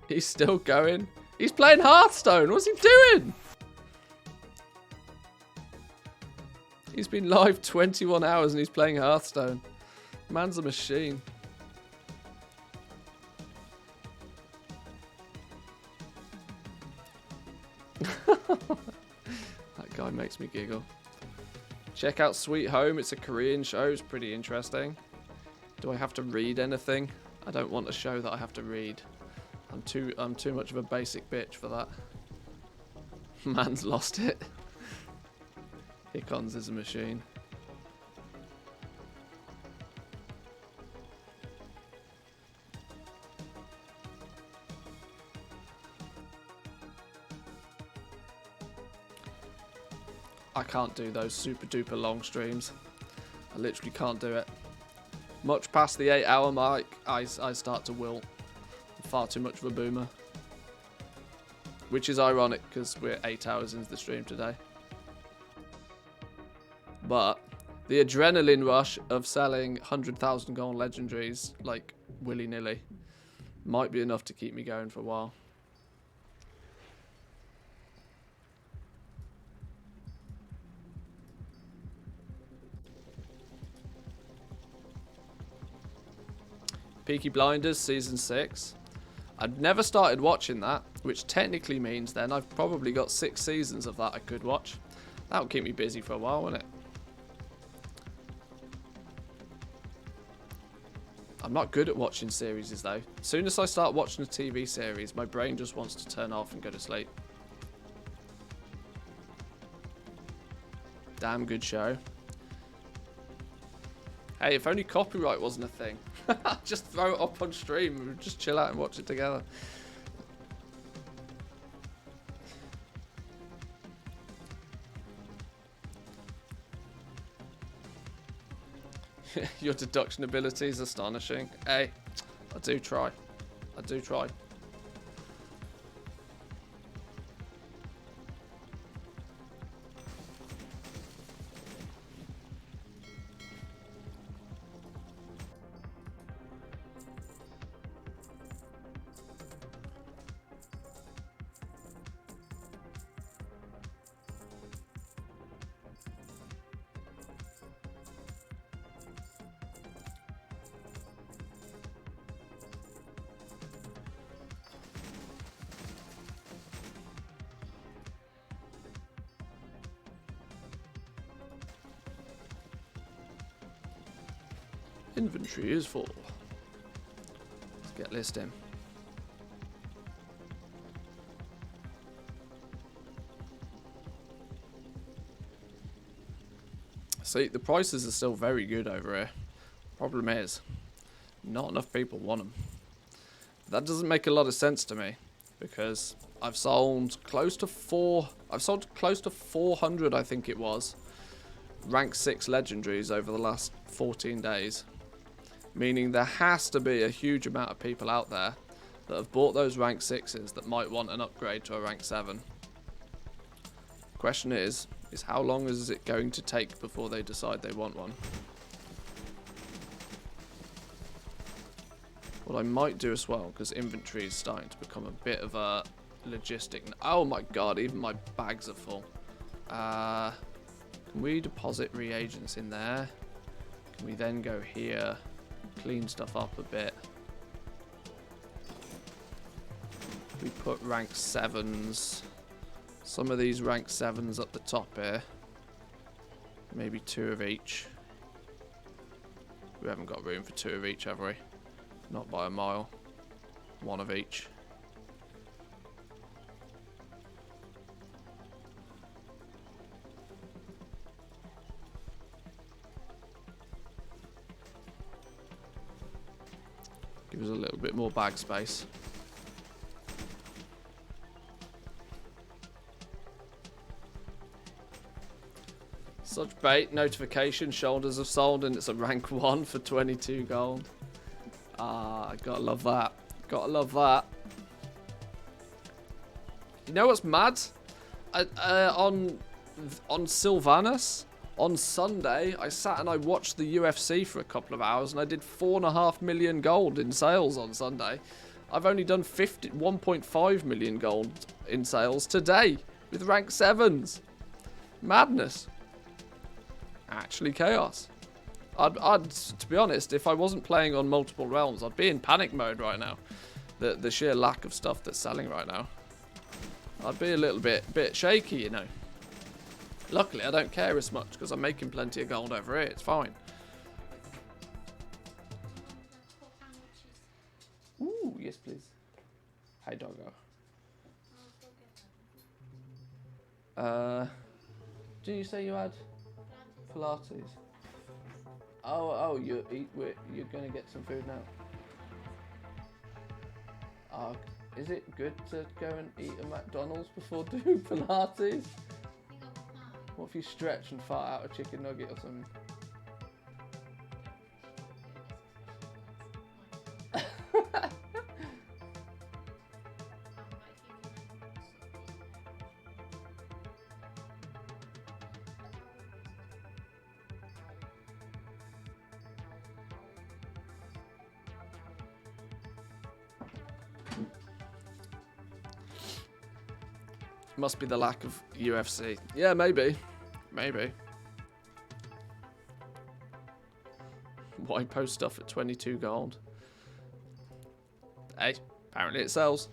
He's still going? He's playing Hearthstone! What's he doing? He's been live 21 hours and he's playing Hearthstone. Man's a machine. That guy makes me giggle. Check out Sweet Home. It's a Korean show. It's pretty interesting. Do I have to read anything? I don't want a show that I have to read. I'm too much of a basic bitch for that. Man's lost it. Hickons is a machine. I can't do those super duper long streams. I literally can't do it. Much past the 8-hour mark, I start to wilt. I'm far too much of a boomer. Which is ironic because we're 8 hours into the stream today. But the adrenaline rush of selling 100,000 gold legendaries like willy-nilly might be enough to keep me going for a while. Peaky Blinders Season 6. I've never started watching that, which technically means then I've probably got 6 seasons of that I could watch. That'll keep me busy for a while, won't it? I'm not good at watching series though. As soon as I start watching a TV series, my brain just wants to turn off and go to sleep. Damn good show. Hey, if only copyright wasn't a thing. Just throw it up on stream and just chill out and watch it together. Your deduction ability is astonishing. Hey, I do try. I do try. Inventory is full. Let's get list in. See, the prices are still very good over here. Problem is, not enough people want them. That doesn't make a lot of sense to me, because I've sold close to 400, I think it was, rank 6 legendaries over the last 14 days. Meaning there has to be a huge amount of people out there that have bought those rank 6s that might want an upgrade to a rank 7. Question is how long is it going to take before they decide they want one? What I might do as well, because inventory is starting to become a bit of a logistic. Oh my god, even my bags are full. Can we deposit reagents in there? Can we then go here, clean stuff up a bit? We put rank 7s. Some of these rank 7s up the top here. Maybe 2 of each. We haven't got room for 2 of each, have we? Not by a mile. 1 of each. Give us a little bit more bag space. Such bait. Notification. Shoulders have sold and it's a rank 1 for 22 gold. Ah, gotta love that. Gotta love that. You know what's mad? On Sylvanas, on Sunday, I sat and I watched the UFC for a couple of hours and I did 4.5 million gold in sales on Sunday. I've only done 1.5 million gold in sales today with rank 7s. Madness. Actually chaos. I'd, to be honest, if I wasn't playing on multiple realms, I'd be in panic mode right now. The sheer lack of stuff that's selling right now. I'd be a little bit shaky, you know. Luckily, I don't care as much because I'm making plenty of gold over here. It's fine. Ooh, yes, please. Hi, doggo. Did you say you had Pilates? Oh, you're gonna get some food now. Is it good to go and eat a McDonald's before doing Pilates? What if you stretch and fart out a chicken nugget or something? Must be the lack of UFC. Yeah, maybe. Maybe. Why post stuff at 22 gold? Hey, apparently it sells.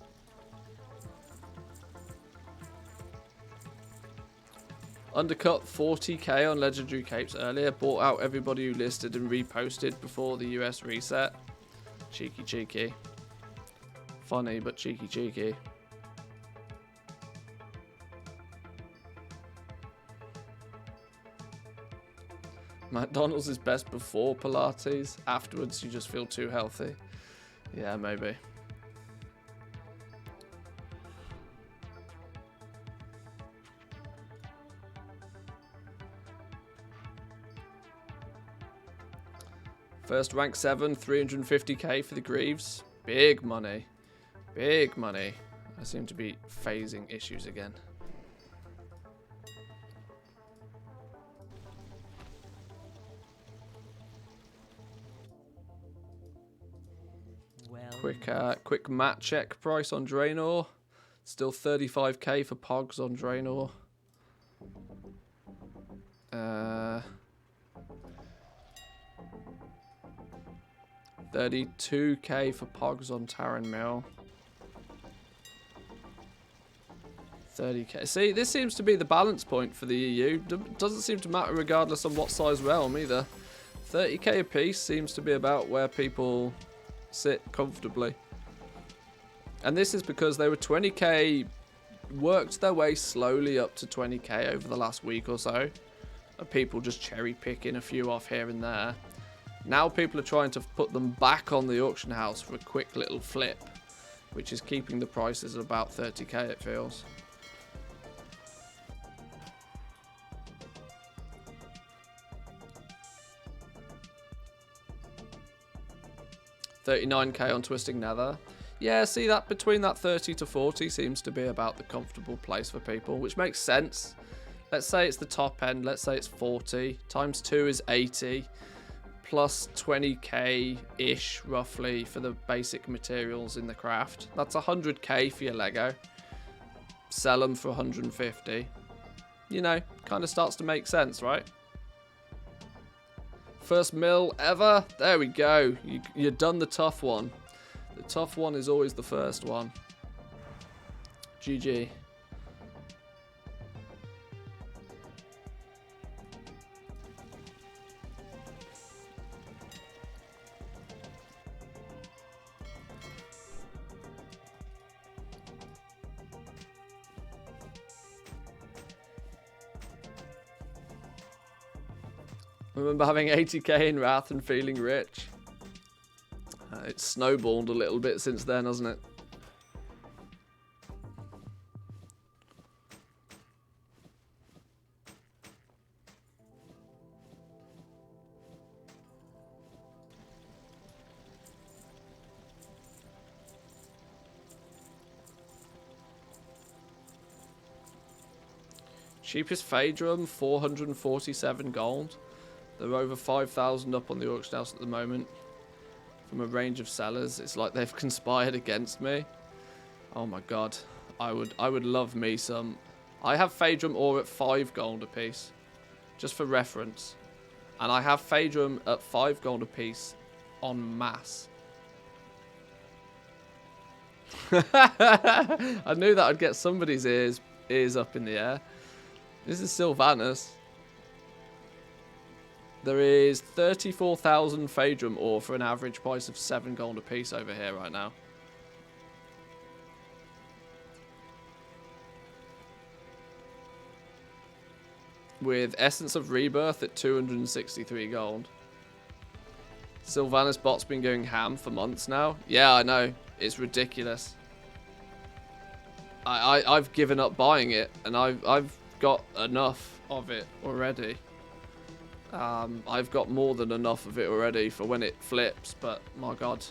Undercut 40k on legendary capes earlier. Bought out everybody who listed and reposted before the US reset. Cheeky, cheeky. Funny, but cheeky, cheeky. McDonald's is best before Pilates. Afterwards, you just feel too healthy. Yeah, maybe. First rank 7, 350k for the Greaves. Big money. Big money. I seem to be phasing issues again. Quick mat check price on Draenor. Still 35k for Pogs on Draenor. 32k for Pogs on Taran Mill. 30k. See, this seems to be the balance point for the EU. Doesn't seem to matter regardless on what size realm either. 30k a piece seems to be about where people sit comfortably. And this is because they were 20k, worked their way slowly up to 20k over the last week or so. People just cherry picking a few off here and there. Now people are trying to put them back on the auction house for a quick little flip, which is keeping the prices at about 30k, it feels. $39k on Twisting Nether. Yeah, see, that between that 30 to 40 seems to be about the comfortable place for people, which makes sense. Let's say it's the top end. Let's say it's 40. Times 2 is 80. Plus 20k-ish, roughly, for the basic materials in the craft. That's 100k for your Lego. Sell them for 150. You know, kind of starts to make sense, right? First mill ever. There we go. You've done the tough one. The tough one is always the first one. GG. I remember having 80k in Wrath and feeling rich. It's snowballed a little bit since then, hasn't it? Cheapest Phaedrum, 447 gold. They're over 5,000 up on the auction house at the moment. From a range of sellers, it's like they've conspired against me. Oh my god, I would love me some. I have Phaedrum ore at 5 gold a piece, just for reference, and I have Phaedrum at 5 gold a piece en masse. I knew that I'd get somebody's ears up in the air. This is Sylvanas. There is 34,000 Phaedrum ore for an average price of 7 gold a piece over here right now. With Essence of Rebirth at 263 gold. Sylvanas bot's been going ham for months now. Yeah, I know. It's ridiculous. I've given up buying it, and I've got enough of it already. I've got more than enough of it already for when it flips, but my god.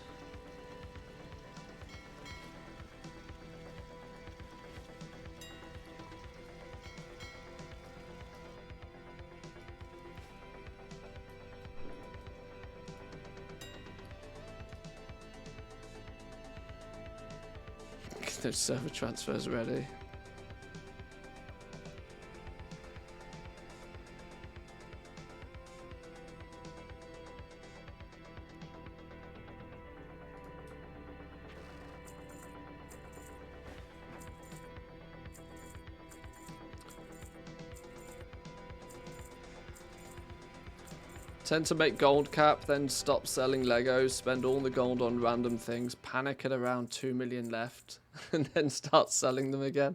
There's server transfers ready. Tend to make gold cap, then stop selling Legos, spend all the gold on random things, panic at around 2 million left, and then start selling them again.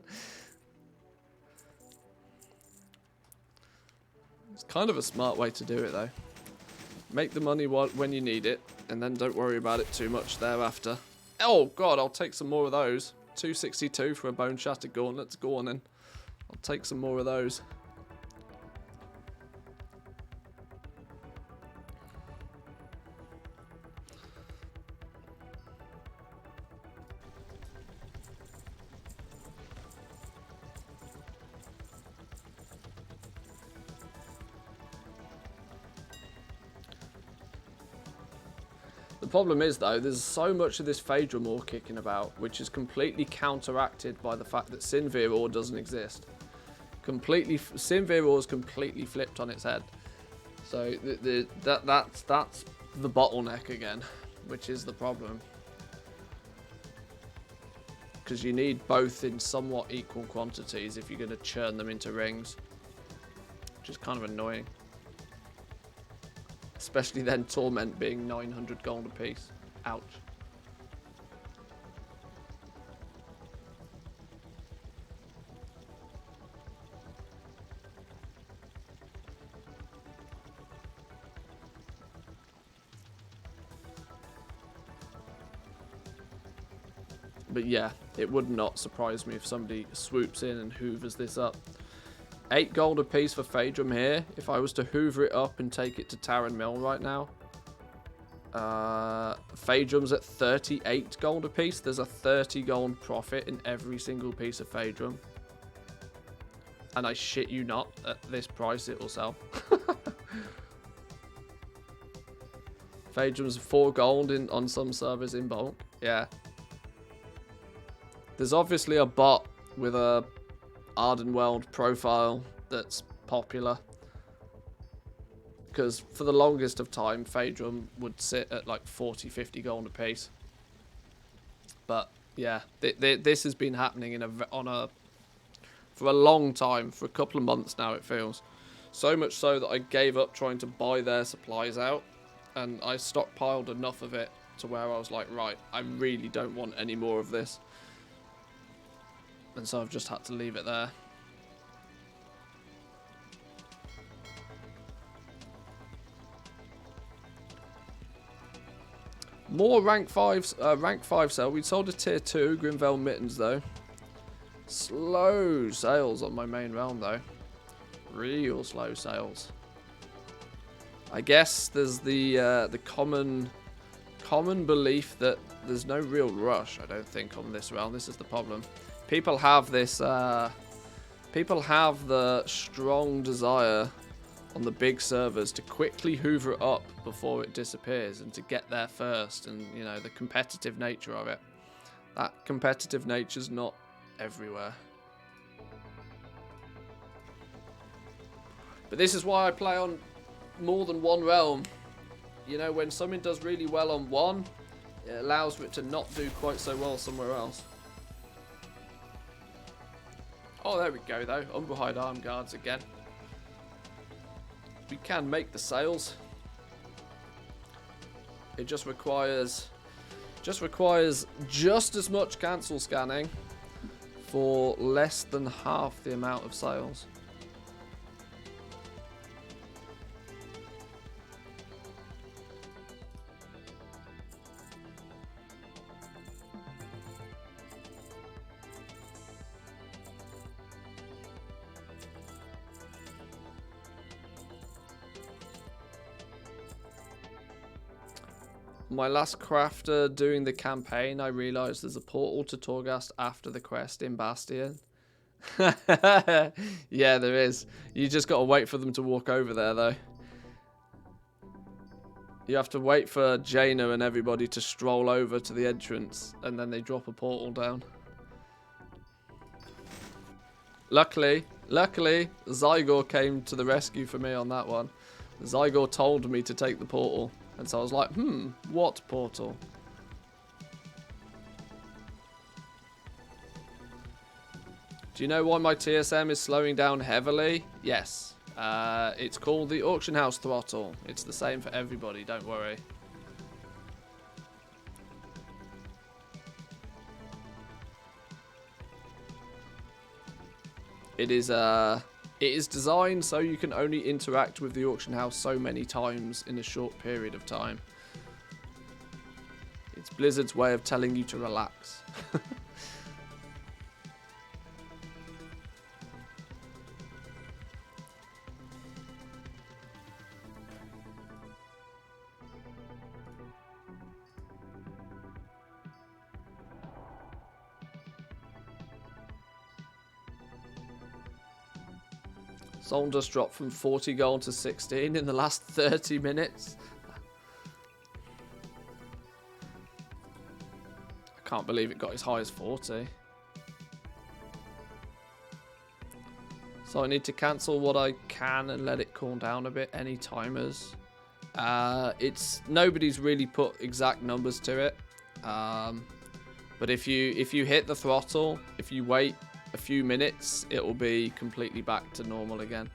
It's kind of a smart way to do it though. Make the money when you need it, and then don't worry about it too much thereafter. Oh god, I'll take some more of those. 262 for a bone shattered gauntlet. Go on then. I'll take some more of those. The problem is, though, there's so much of this Phaedrum ore kicking about, which is completely counteracted by the fact that Sinvir ore doesn't exist. Sinvir ore is completely flipped on its head. So that's the bottleneck again, which is the problem. Because you need both in somewhat equal quantities if you're going to churn them into rings, which is kind of annoying. Especially then Torment being 900 gold apiece. Ouch. But yeah, it would not surprise me if somebody swoops in and hoovers this up. 8 gold apiece for Phaedrum here. If I was to hoover it up and take it to Taran Mill right now. Phaedrum's at 38 gold apiece. There's a 30 gold profit in every single piece of Phaedrum. And I shit you not, at this price it will sell. Phaedrum's 4 gold on some servers in bulk. Yeah. There's obviously a bot with a Ardenweld profile that's popular. Because for the longest of time, Phaedrum would sit at like 40, 50 gold a piece. But yeah, this has been happening for a long time, for a couple of months now it feels. So much so that I gave up trying to buy their supplies out. And I stockpiled enough of it to where I was like, right, I really don't want any more of this. And so I've just had to leave it there. More rank 5 sale. We sold a tier 2 Grimvel Mittens though. Slow sales on my main realm though. Real slow sales. I guess there's the common belief that there's no real rush, I don't think, on this realm. This is the problem. People have this, people have the strong desire on the big servers to quickly hoover it up before it disappears and to get there first, and, you know, the competitive nature of it. That competitive nature's not everywhere. But this is why I play on more than one realm. You know, when something does really well on one, it allows for it to not do quite so well somewhere else. Oh, there we go, though. Umbrahide arm guards again. We can make the sales. It just requires just as much cancel scanning for less than half the amount of sales. My last crafter doing the campaign, I realised there's a portal to Torghast after the quest in Bastion. Yeah, there is. You just got to wait for them to walk over there, though. You have to wait for Jaina and everybody to stroll over to the entrance, and then they drop a portal down. Luckily, Zygor came to the rescue for me on that one. Zygor told me to take the portal. And so I was like, what portal? Do you know why my TSM is slowing down heavily? Yes. It's called the Auction House Throttle. It's the same for everybody, don't worry. It is designed so you can only interact with the auction house so many times in a short period of time. It's Blizzard's way of telling you to relax. Soul just dropped from 40 gold to 16 in the last 30 minutes. I can't believe it got as high as 40. So I need to cancel what I can and let it cool down a bit. Any timers. Nobody's really put exact numbers to it. But if you hit the throttle, if you wait a few minutes, it will be completely back to normal again.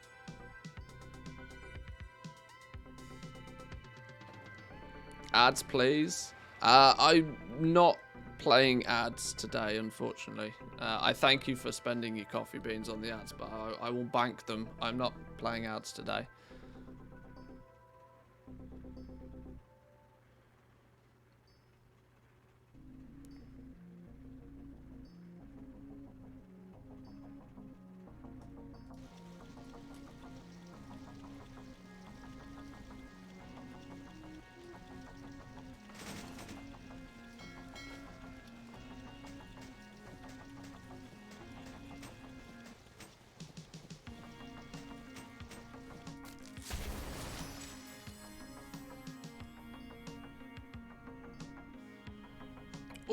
Ads, please. I'm not playing ads today, unfortunately. I thank you for spending your coffee beans on the ads, but I will bank them. I'm not playing ads today.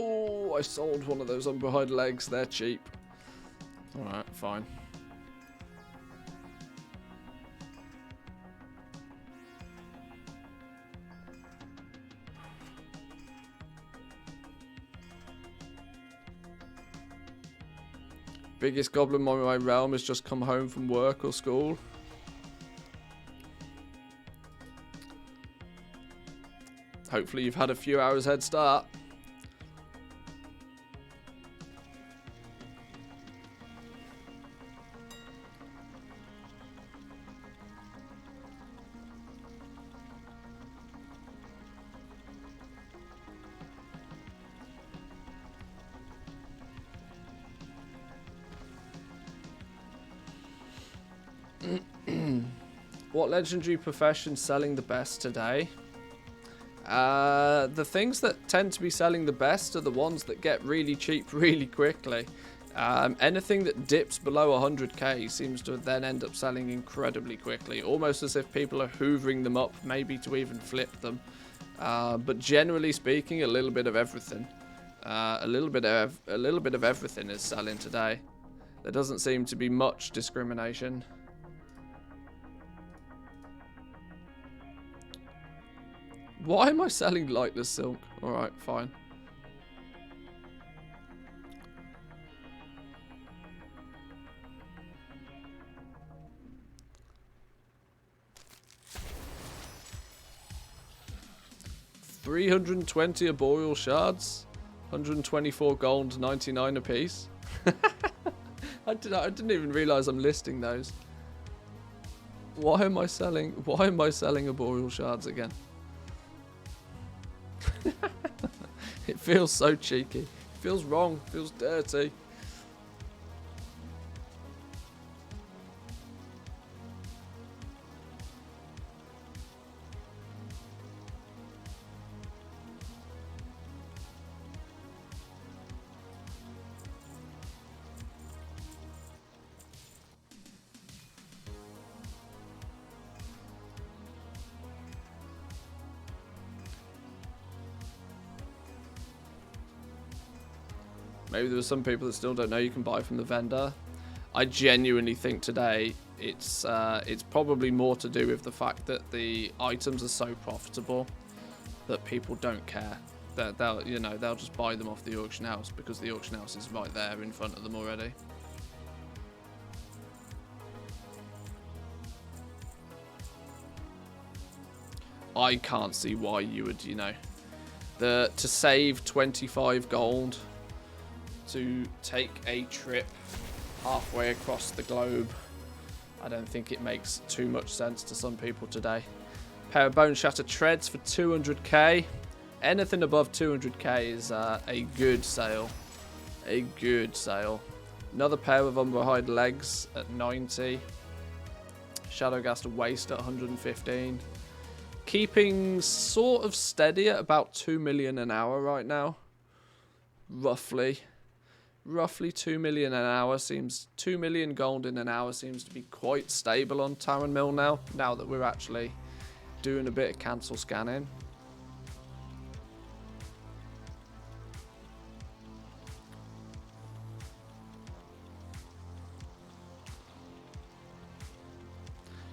Oh, I sold one of those unbehind legs. They're cheap. Alright, fine. Biggest goblin in my realm has just come home from work or school. Hopefully you've had a few hours head start. What legendary profession's selling the best today? The things that tend to be selling the best are the ones that get really cheap really quickly. Anything that dips below 100k seems to then end up selling incredibly quickly, almost as if people are hoovering them up, maybe to even flip them. But generally speaking, a little bit of everything. A little bit of everything is selling today. There doesn't seem to be much discrimination. Why am I selling lightless silk? Alright, fine. $320 arboreal shards, 124 gold, 99 apiece. I didn't even realize I'm listing those. Why am I selling arboreal shards again? It feels so cheeky. It feels wrong. It feels dirty. Maybe there are some people that still don't know you can buy from the vendor. I genuinely think today it's probably more to do with the fact that the items are so profitable that people don't care. That they'll just buy them off the auction house because the auction house is right there in front of them already. I can't see why you would, to save 25 gold to take a trip halfway across the globe. I don't think it makes too much sense to some people today. Pair of bone shatter treads for 200k. Anything above 200k is a good sale. A good sale. Another pair of unbehind legs at 90. Shadowgast waste at 115. Keeping sort of steady at about 2 million an hour right now. Roughly 2 million an hour seems 2 million gold in an hour seems to be quite stable on Taran Mill now that we're actually doing a bit of cancel scanning.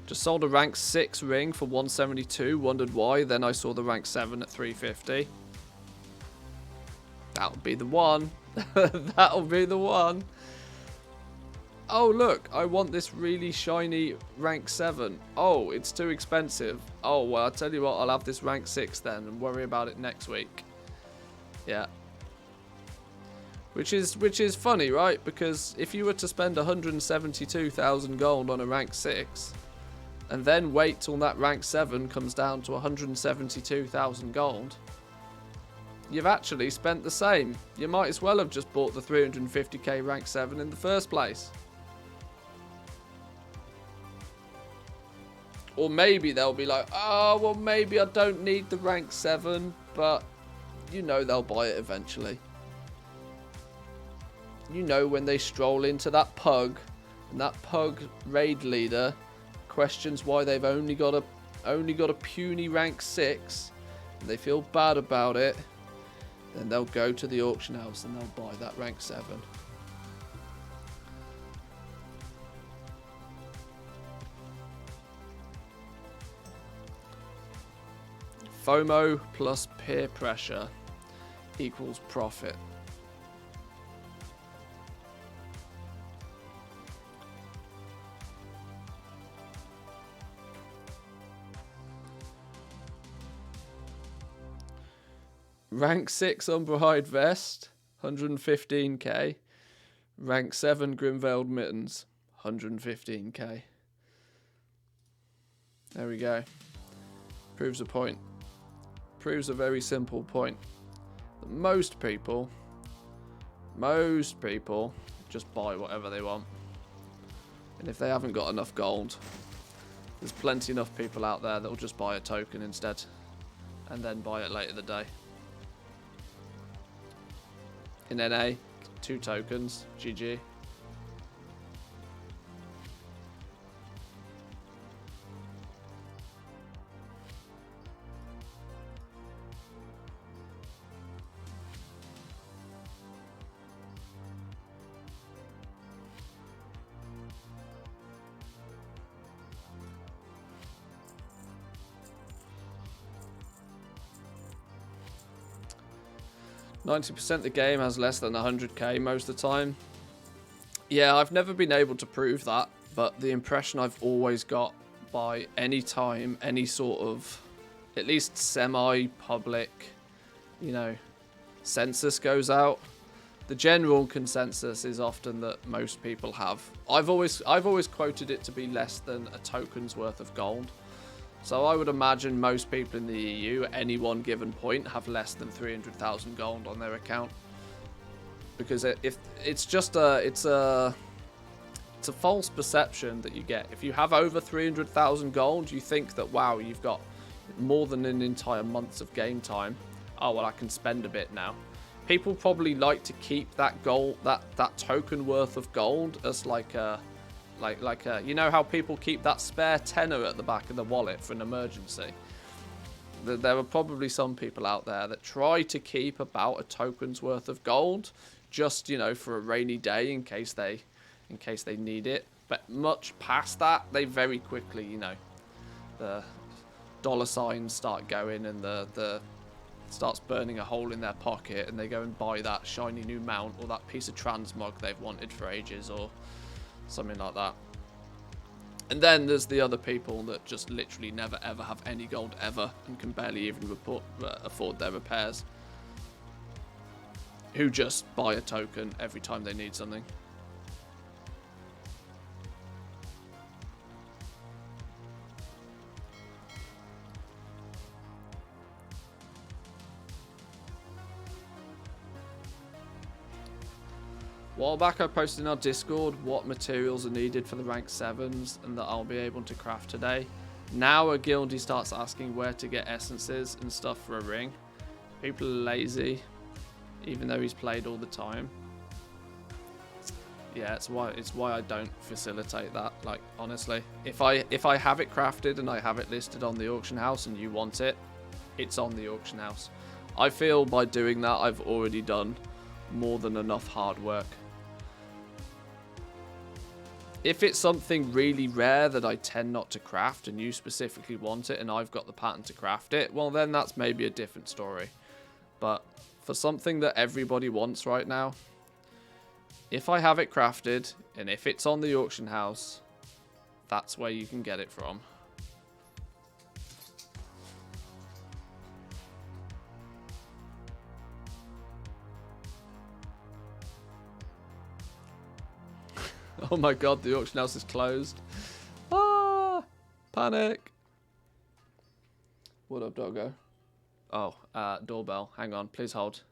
Just sold a rank 6 ring for 172, wondered why, then I saw the rank 7 at 350. That'll be the one. That'll be the one. Oh, look, I want this really shiny rank 7. Oh, it's too expensive. Oh, well, I'll tell you what, I'll have this rank 6 then and worry about it next week. Yeah. Which is funny, right? Because if you were to spend 172,000 gold on a rank 6 and then wait till that rank 7 comes down to 172,000 gold, you've actually spent the same. You might as well have just bought the 350k rank 7 in the first place. Or maybe they'll be like, oh, well, maybe I don't need the rank 7, but you know they'll buy it eventually. You know when they stroll into that pug, and that pug raid leader questions why they've only got a puny rank 6, and they feel bad about it, then they'll go to the auction house and they'll buy that rank 7. FOMO plus peer pressure equals profit. Rank 6 Umberhide Vest, 115k. Rank 7 Grimveiled Mittens, 115k. There we go. Proves a point. Proves a very simple point. That most people just buy whatever they want. And if they haven't got enough gold, there's plenty enough people out there that will just buy a token instead and then buy it later in the day. In NA, 2 tokens, GG. %, the game has less than 100k most of the time. Yeah, I've never been able to prove that, but the impression I've always got by any time any sort of, at least semi-public, you know, census goes out, the general consensus is often that most people have. I've always quoted it to be less than a token's worth of gold. So I would imagine most people in the EU at any one given point have less than 300,000 gold on their account, because if it's a false perception that you get. If you have over 300,000 gold, you think that, wow, you've got more than an entire month's of game time. Oh well, I can spend a bit now. People probably like to keep that gold, that token worth of gold as like a. You know how people keep that spare tenner at the back of the wallet for an emergency? There are probably some people out there that try to keep about a token's worth of gold, just, you know, for a rainy day in case they need it. But much past that, they very quickly, you know, the dollar signs start going and the starts burning a hole in their pocket, and they go and buy that shiny new mount or that piece of transmog they've wanted for ages, or something like that. And then there's the other people that just literally never ever have any gold ever and can barely even afford their repairs, who just buy a token every time they need something. A while back I posted in our Discord what materials are needed for the rank 7s and that I'll be able to craft today. Now a guildie starts asking where to get essences and stuff for a ring. People are lazy, even though he's played all the time. Yeah, it's why I don't facilitate that. Like, honestly, if I have it crafted and I have it listed on the auction house and you want it, it's on the auction house. I feel by doing that I've already done more than enough hard work. If it's something really rare that I tend not to craft and you specifically want it and I've got the pattern to craft it, well then that's maybe a different story. But for something that everybody wants right now, If I have it crafted, and if it's on the auction house, that's where you can get it from. Oh my god, the auction house is closed. Ah! Panic! What up, doggo? Oh, doorbell. Hang on, please hold.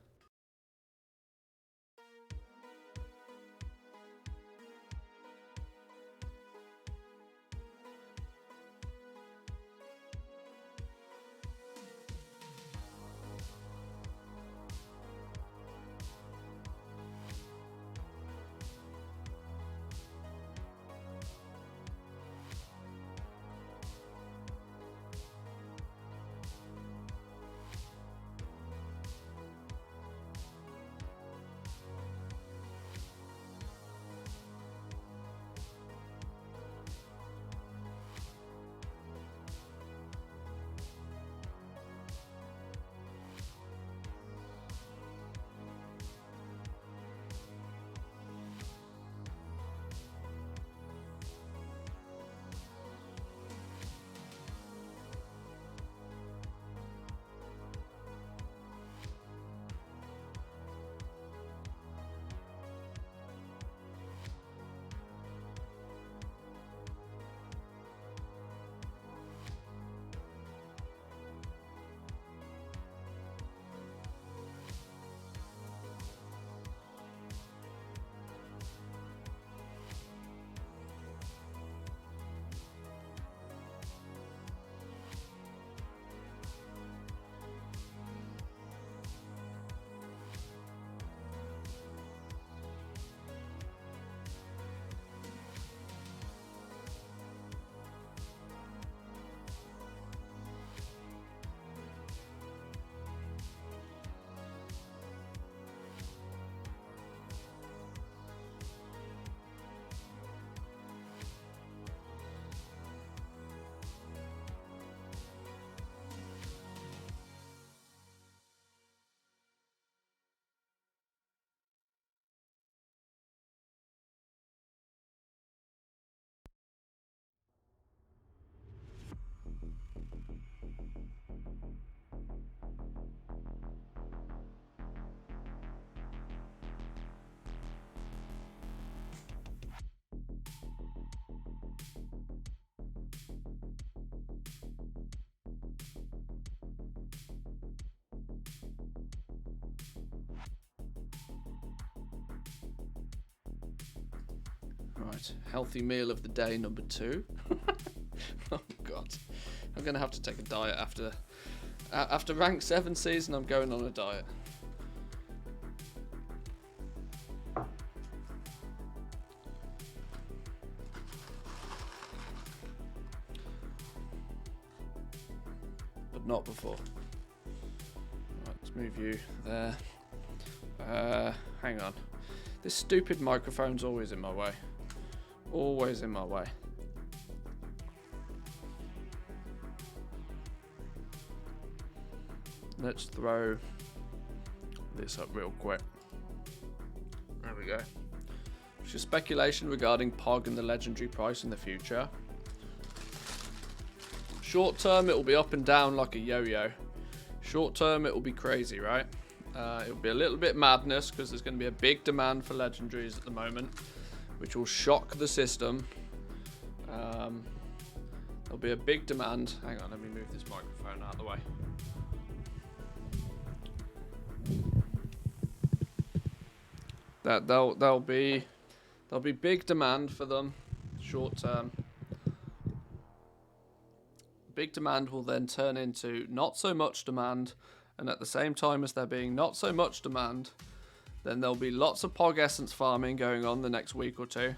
Right, healthy meal of the day number 2. Oh god, I'm gonna have to take a diet after rank 7 season. I'm going on a diet. But not before. Right, let's move you there. Hang on. This stupid microphone's always in my way. Always in my way. Let's throw this up real quick. There we go. Which is speculation regarding POG and the legendary price in the future. Short term, it will be up and down like a yo-yo. Short term, it will be crazy, right? It'll be a little bit madness because there's going to be a big demand for legendaries at the moment, which will shock the system. There'll be a big demand. Hang on, let me move this microphone out of the way. There'll be big demand for them short term. Big demand will then turn into not so much demand, and at the same time as there being not so much demand, then there'll be lots of POG essence farming going on the next week or two.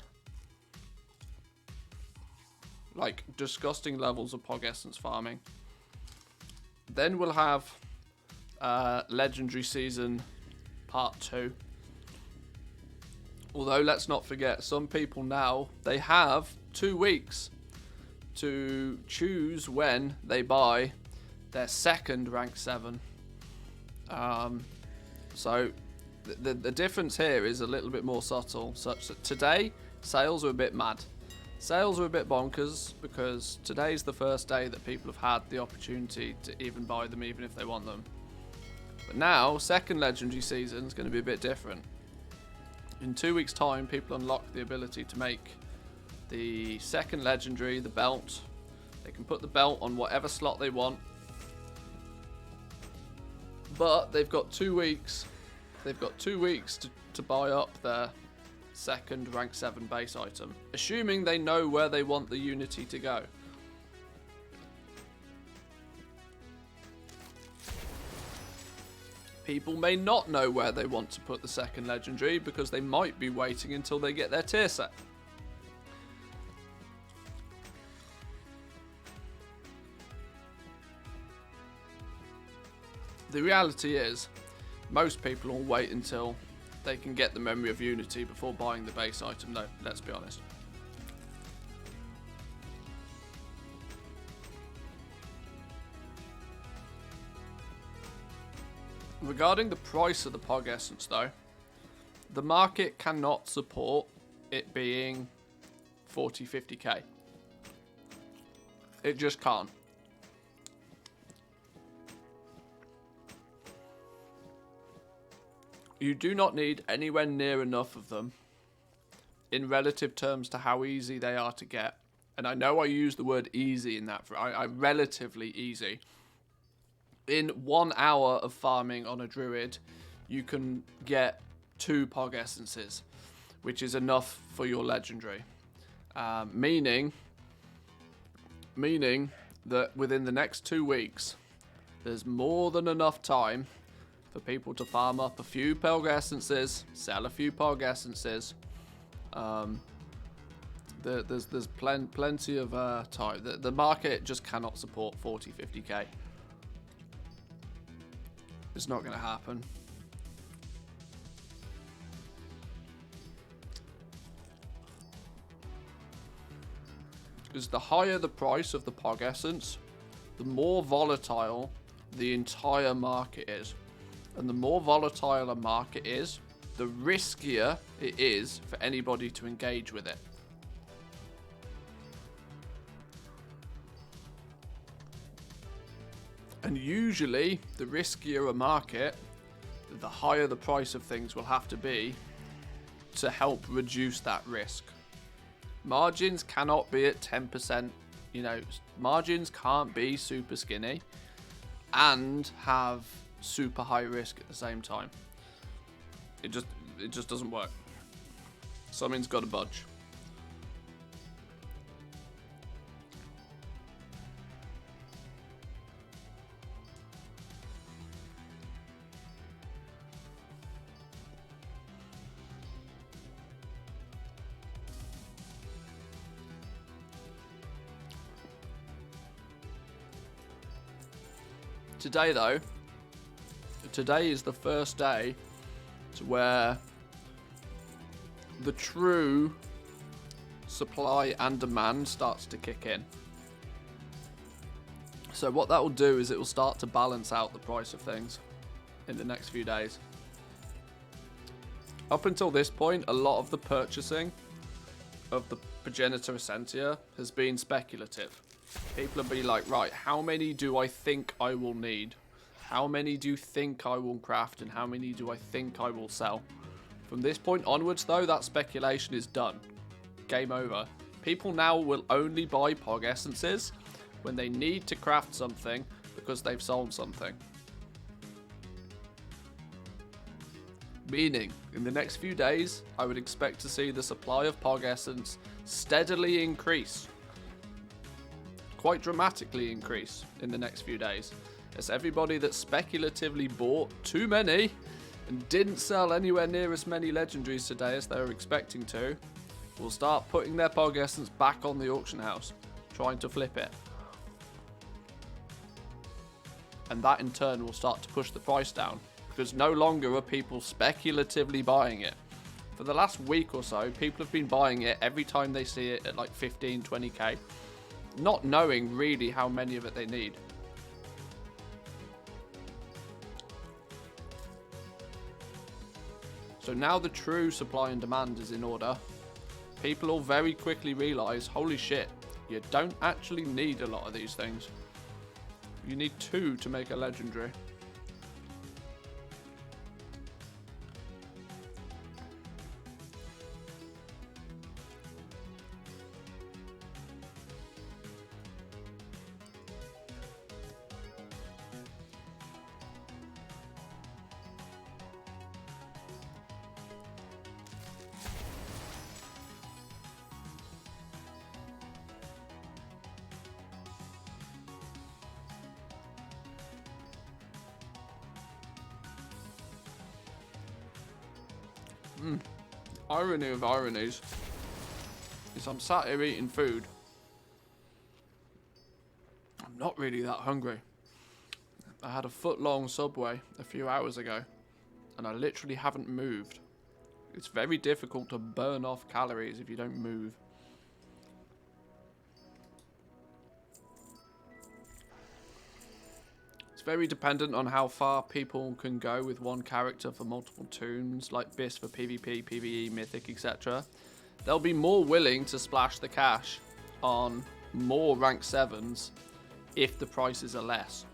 Like disgusting levels of POG essence farming. Then we'll have Legendary Season Part 2. Although let's not forget, some people now, they have 2 weeks to choose when they buy their second rank 7. So The difference here is a little bit more subtle, such that today sales are a bit mad. Sales are a bit bonkers because today's the first day that people have had the opportunity to even buy them, even if they want them. But now, second legendary season is going to be a bit different. In 2 weeks' time, people unlock the ability to make the second legendary, the belt. They can put the belt on whatever slot they want. But they've got 2 weeks. They've got 2 weeks to buy up their second rank 7 base item, assuming they know where they want the unity to go. People may not know where they want to put the second legendary because they might be waiting until they get their tier set. The reality is, most people will wait until they can get the Memory of Unity before buying the base item, though, let's be honest. Regarding the price of the Pog Essence, though, the market cannot support it being 40, 50k. It just can't. You do not need anywhere near enough of them in relative terms to how easy they are to get. And I know I use the word easy in that. I relatively easy. In 1 hour of farming on a druid, you can get 2 Pog Essences, which is enough for your legendary. Meaning that within the next 2 weeks, there's more than enough time for people to farm up a few Pog Essences, sell a few Pog Essences. There's plenty of time. The market just cannot support 40, 50k. It's not going to happen. Because the higher the price of the Pog Essence, the more volatile the entire market is. And the more volatile a market is, the riskier it is for anybody to engage with it. And usually, the riskier a market, the higher the price of things will have to be to help reduce that risk. Margins cannot be at 10%. You know, margins can't be super skinny and have super high risk at the same time. It just doesn't work. Something's got to budge. Today, though, today is the first day to where the true supply and demand starts to kick in. So what that will do is it will start to balance out the price of things in the next few days. Up until this point, a lot of the purchasing of the Progenitor Essentia has been speculative. People will be like, right, how many do I think I will need? How many do you think I will craft? And how many do I think I will sell? From this point onwards, though, that speculation is done. Game over. People now will only buy Pog Essences when they need to craft something because they've sold something. Meaning, in the next few days, I would expect to see the supply of Pog Essence steadily increase. Quite dramatically increase in the next few days. As everybody that speculatively bought too many and didn't sell anywhere near as many legendaries today as they were expecting to, will start putting their Pog Essence back on the auction house, trying to flip it. And that in turn will start to push the price down, because no longer are people speculatively buying it. For the last week or so, people have been buying it every time they see it at like 15, 20k, not knowing really how many of it they need. So now the true supply and demand is in order. People will very quickly realise, holy shit, you don't actually need a lot of these things. You need 2 to make a legendary. Irony of ironies is I'm sat here eating food. I'm not really that hungry. I had a foot-long Subway a few hours ago, and I literally haven't moved. It's very difficult to burn off calories if you don't move. Very dependent on how far people can go with one character for multiple toons, like BIS for PvP, PvE, Mythic, etc. They'll be more willing to splash the cash on more rank 7s if the prices are less.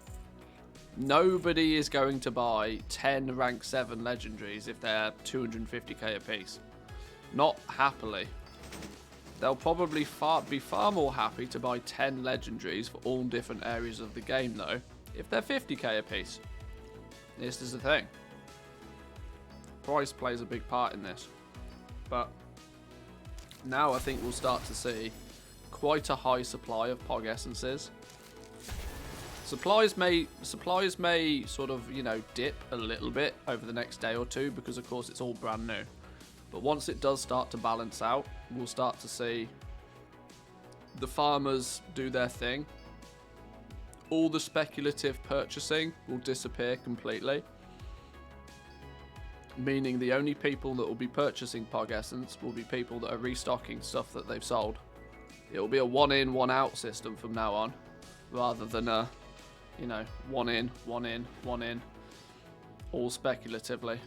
Nobody is going to buy 10 rank 7 legendaries if they're 250k a piece. Not happily. They'll probably be far more happy to buy 10 legendaries for all different areas of the game though, if they're 50k a piece. This is the thing. Price plays a big part in this. But now I think we'll start to see quite a high supply of Pog Essences. Supplies may sort of, you know, dip a little bit over the next day or two because of course it's all brand new. But once it does start to balance out, we'll start to see the farmers do their thing. All the speculative purchasing will disappear completely. Meaning the only people that will be purchasing Pog Essence will be people that are restocking stuff that they've sold. It will be a one in, one out system from now on, rather than a, you know, one in, one in, one in, all speculatively.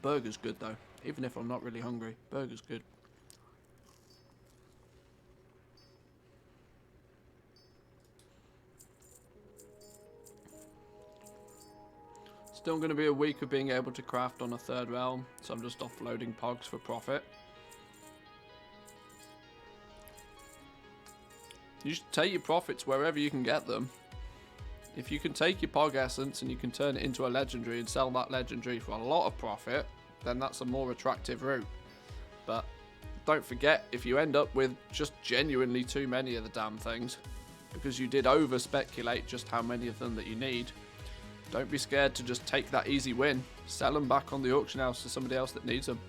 Burger's good though, even if I'm not really hungry. Burger's good. Still going to be a week of being able to craft on a 3rd realm, so I'm just offloading Pogs for profit. You should take your profits wherever you can get them. If you can take your Pog Essence and you can turn it into a legendary and sell that legendary for a lot of profit, then that's a more attractive route. But don't forget, if you end up with just genuinely too many of the damn things, because you did over speculate just how many of them that you need, don't be scared to just take that easy win. Sell them back on the auction house to somebody else that needs them.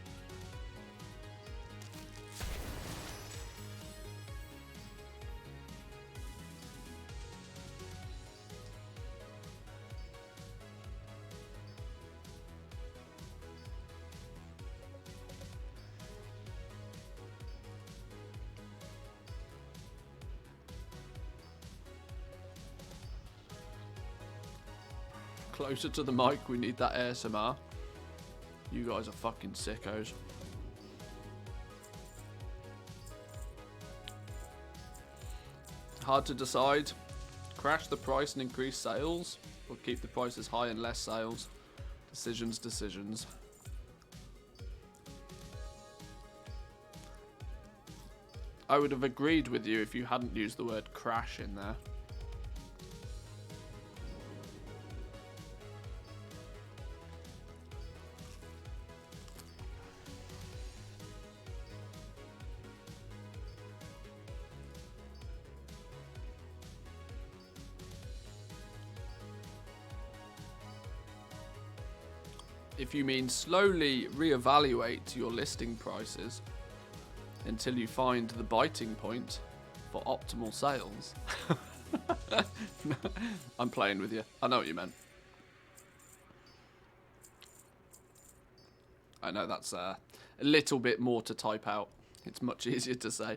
Closer to the mic, we need that ASMR. You guys are fucking sickos. Hard to decide. Crash the price and increase sales, or keep the prices high and less sales. Decisions. I would have agreed with you if you hadn't used the word crash in there. If you mean slowly reevaluate your listing prices until you find the biting point for optimal sales. I'm playing with you. I know what you meant. I know that's a little bit more to type out. It's much easier to say.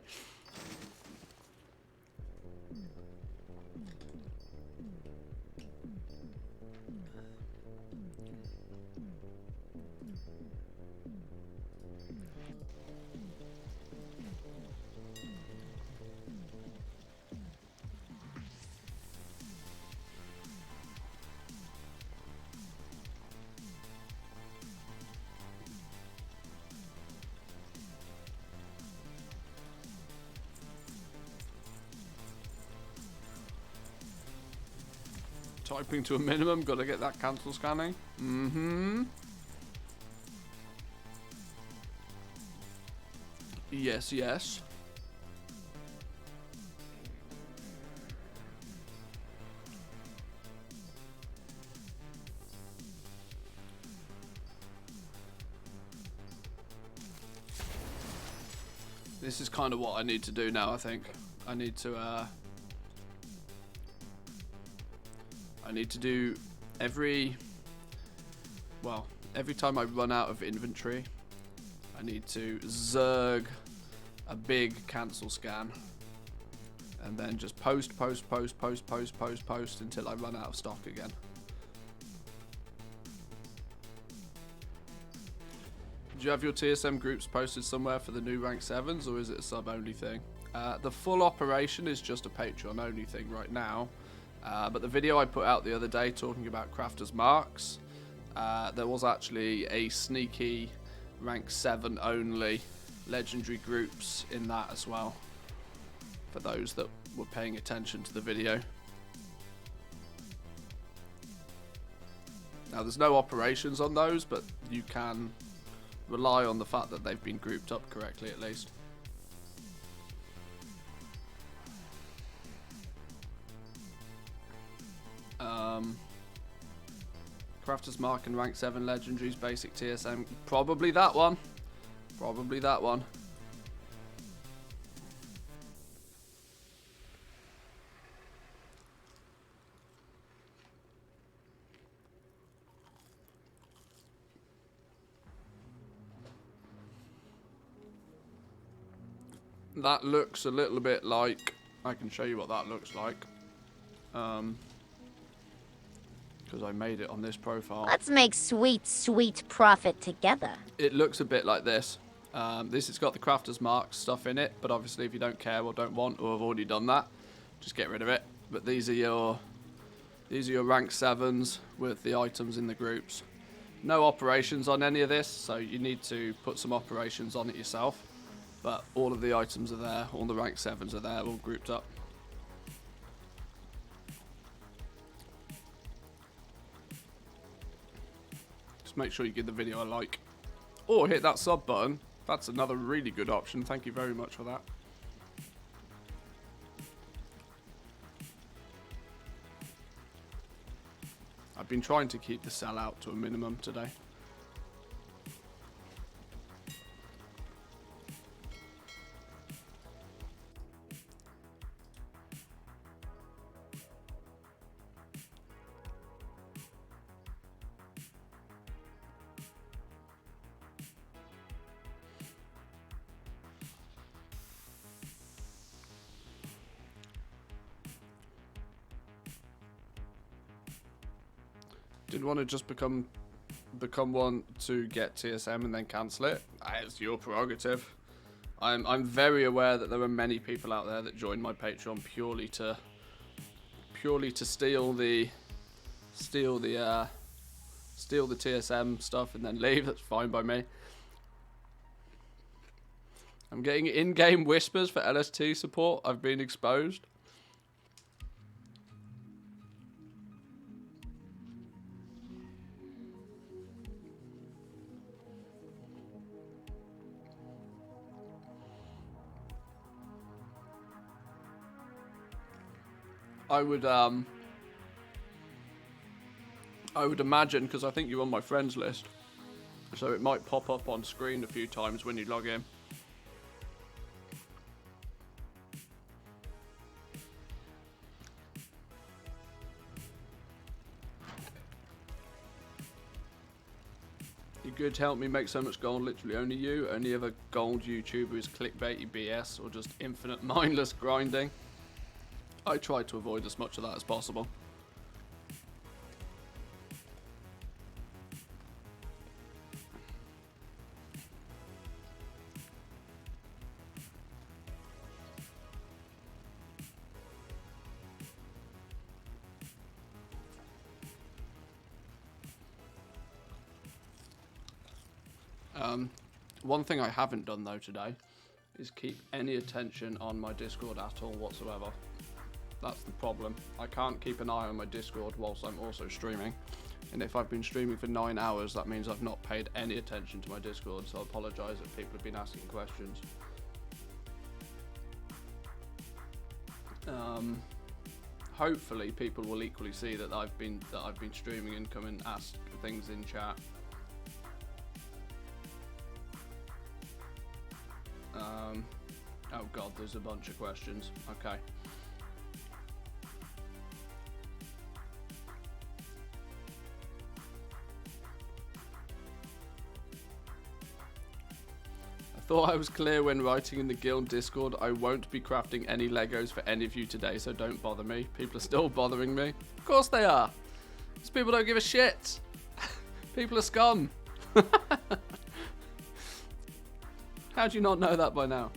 Typing to a minimum, gotta get that cancel scanning. Yes, yes. This is kind of what I need to do now, I think. I need to do every time I run out of inventory, I need to zerg a big cancel scan and then just post until I run out of stock again. Do you have your TSM groups posted somewhere for the new rank 7s, or is it a sub only thing? The full operation is just a Patreon only thing right now. But the video I put out the other day talking about Crafter's Marks, there was actually a sneaky rank 7 only legendary groups in that as well, for those that were paying attention to the video. Now there's no operations on those, but you can rely on the fact that they've been grouped up correctly at least. Crafter's Mark and rank 7 legendaries, basic TSM. Probably that one. Probably that one. That looks a little bit like, I can show you what that looks like. Because I made it on this profile.
Let's make sweet, sweet profit together.
It looks a bit like this. This has got the Crafter's Mark stuff in it, but obviously if you don't care or don't want or have already done that, just get rid of it. But these are your rank 7s with the items in the groups. No operations on any of this, so you need to put some operations on it yourself. But all of the items are there, all the rank 7s are there, all grouped up. Make sure you give the video a like or hit that sub button. That's another really good option. Thank you very much for that. I've been trying to keep the sellout to a minimum today. Didn't want to just become one to get TSM and then cancel it. It's your prerogative. I'm very aware that there are many people out there that join my Patreon purely to steal the TSM stuff and then leave. That's fine by me. I'm getting in-game whispers for LST support. I've been exposed. I would imagine, because I think you're on my friends list, So it might pop up on screen a few times when you log in. You could help me make so much gold, literally only you. Only other gold YouTuber is clickbaity BS or just infinite mindless grinding. I try to avoid as much of that as possible. One thing I haven't done though today is keep any attention on my Discord at all whatsoever. That's the problem. I can't keep an eye on my Discord whilst I'm also streaming. And if I've been streaming for 9 hours, that means I've not paid any attention to my Discord, so I apologise if people have been asking questions. Hopefully people will equally see that I've been streaming and come and ask things in chat. Oh god, there's a bunch of questions. Okay. I thought I was clear when writing in the guild Discord. I won't be crafting any Legos for any of you today, so don't bother me. People are still bothering me. Of course they are. These people don't give a shit. People are scum. How do you not know that by now?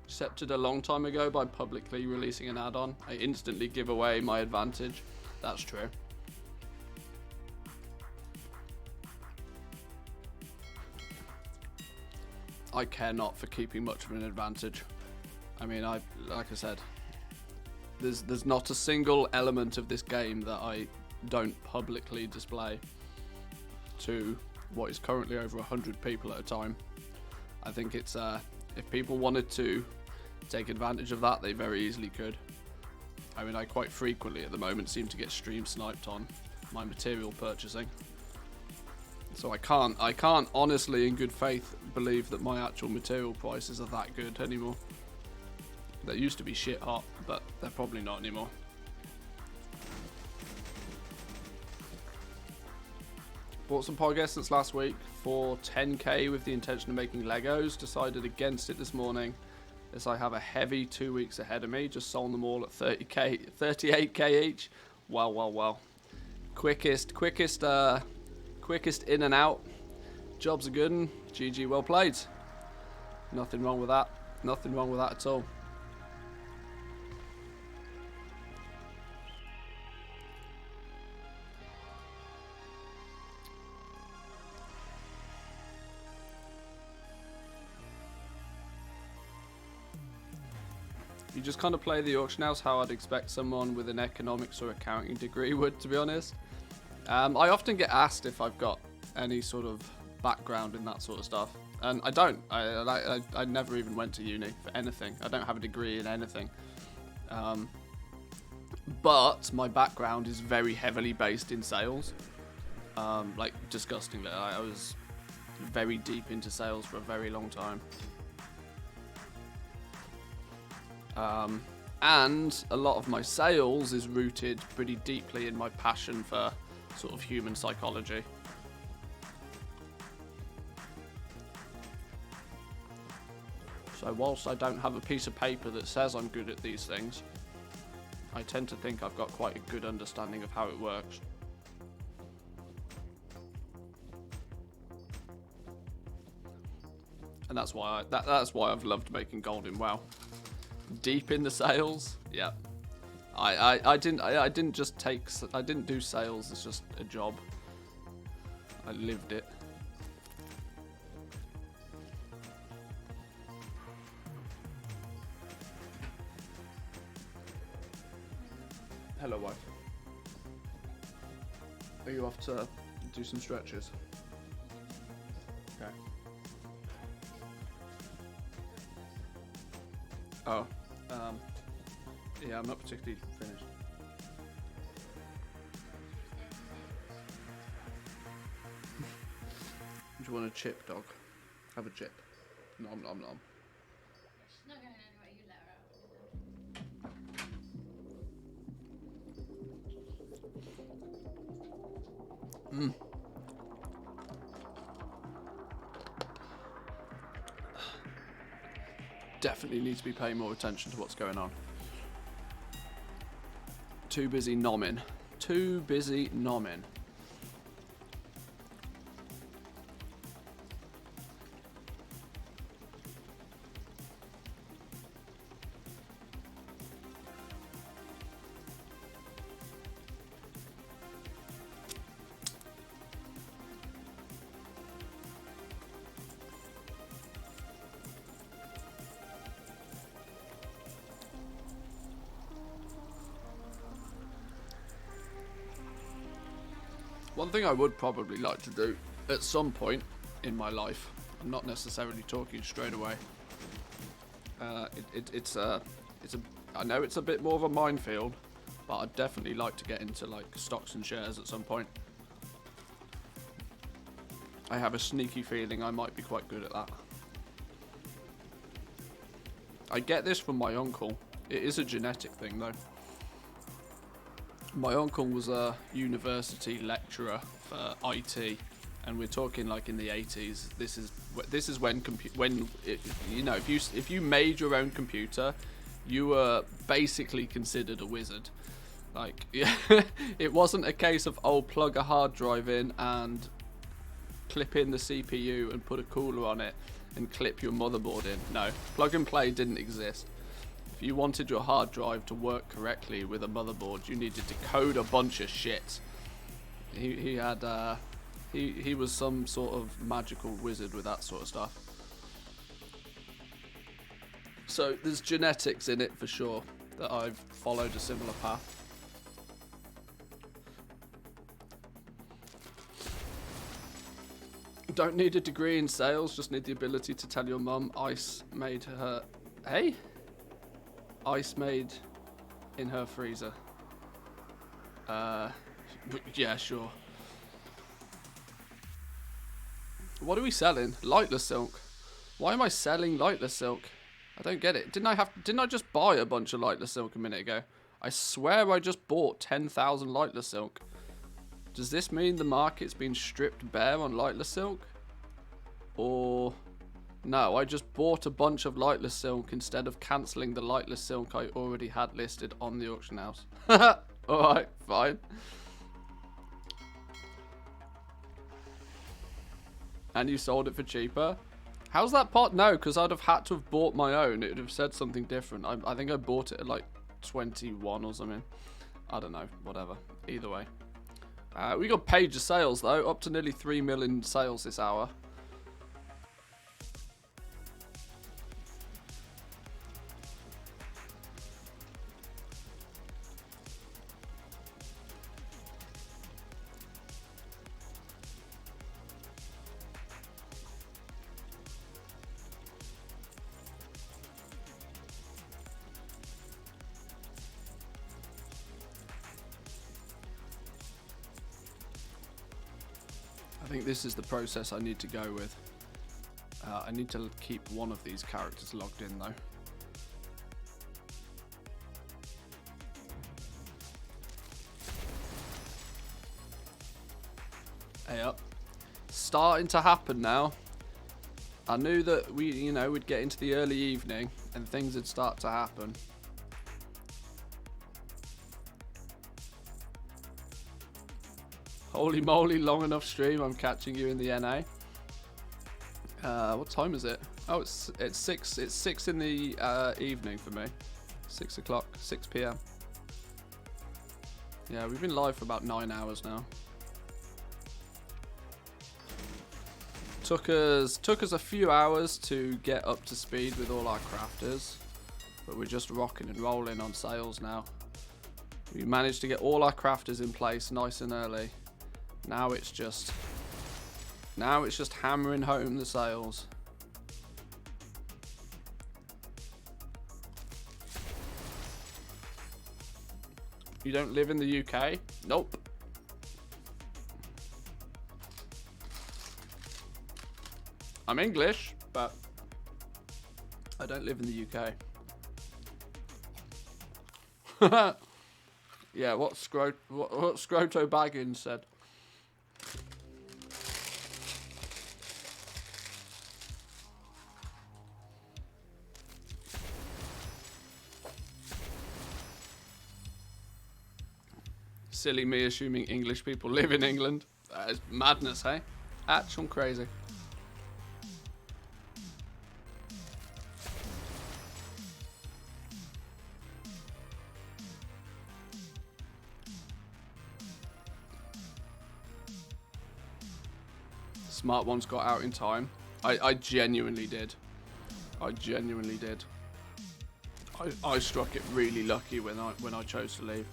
Accepted a long time ago by publicly releasing an add-on. I instantly give away my advantage. That's true. I care not for keeping much of an advantage. I mean, like I said, there's not a single element of this game that I don't publicly display to what is currently over 100 people at a time. I think it's if people wanted to take advantage of that, they very easily could. I mean, I quite frequently at the moment seem to get stream sniped on my material purchasing. So I can't honestly in good faith believe that my actual material prices are that good anymore. They used to be shit hot, but they're probably not anymore. Bought some podcast since last week for 10k with the intention of making Legos. Decided against it this morning as I have a heavy 2 weeks ahead of me. Just sold them all at 30k, 38k each. Well. Quickest in and out. Jobs are good and GG, well played. Nothing wrong with that. Nothing wrong with that at all. You just kind of play the auction house how I'd expect someone with an economics or accounting degree would, to be honest. I often get asked if I've got any sort of background in that sort of stuff, and I don't. I never even went to uni for anything. I don't have a degree in anything. But my background is very heavily based in sales. Like, disgustingly. I was very deep into sales for a very long time. And a lot of my sales is rooted pretty deeply in my passion for sort of human psychology. So whilst I don't have a piece of paper that says I'm good at these things, I tend to think I've got quite a good understanding of how it works. And that's why that's why I've loved making gold in WoW. Deep in the sales, yeah. I didn't do sales as just a job. I lived it. Hello, wife. Are you off to do some stretches? Okay. Oh, yeah, I'm not particularly finished. Do you want a chip, dog? Have a chip. Nom nom nom. Definitely need to be paying more attention to what's going on. Too busy nomming. Too busy nomming. One thing I would probably like to do at some point in my life, I'm not necessarily talking straight away. I know it's a bit more of a minefield, but I'd definitely like to get into like stocks and shares at some point. I have a sneaky feeling I might be quite good at that. I get this from my uncle. It is a genetic thing though. My uncle was a university lecturer for IT, and we're talking like in the 80s. This is when you know, if you made your own computer, you were basically considered a wizard. Like, it wasn't a case of plug a hard drive in and clip in the CPU and put a cooler on it and clip your motherboard in. No, plug and play didn't exist. If you wanted your hard drive to work correctly with a motherboard, you needed to code a bunch of shit. He was some sort of magical wizard with that sort of stuff. So there's genetics in it for sure that I've followed a similar path. Don't need a degree in sales, just need the ability to tell your mum ice made her... Hey? Ice made in her freezer. Yeah, sure. What are we selling? Lightless silk. Why am I selling lightless silk? I don't get it. Didn't I just buy a bunch of lightless silk a minute ago? I swear I just bought 10,000 lightless silk. Does this mean the market's been stripped bare on lightless silk? Or... No, I just bought a bunch of lightless silk instead of cancelling the lightless silk I already had listed on the auction house. Alright, fine. And you sold it for cheaper? How's that pot? No, because I'd have had to have bought my own. It would have said something different. I think I bought it at like 21 or something. I don't know, whatever. Either way. We got page of sales though, up to nearly 3 million sales this hour. I think this is the process I need to go with. I need to keep one of these characters logged in though. Hey up. Starting to happen now. I knew that we'd get into the early evening and things would start to happen. Holy moly, long enough stream. I'm catching you in the NA. What time is it? Oh, it's 6. It's 6 in the evening for me. 6 o'clock, 6 p.m. Yeah, we've been live for about 9 hours now. Took us a few hours to get up to speed with all our crafters, but we're just rocking and rolling on sales now. We managed to get all our crafters in place nice and early. Now it's just Now it's just hammering home the sales. You don't live in the UK? Nope. I'm English, but I don't live in the UK. Yeah, what Scroto Baggins said. Silly me assuming English people live in England. That is madness, hey? Actual crazy. Smart ones got out in time. I genuinely did. I genuinely did. I struck it really lucky when I chose to leave.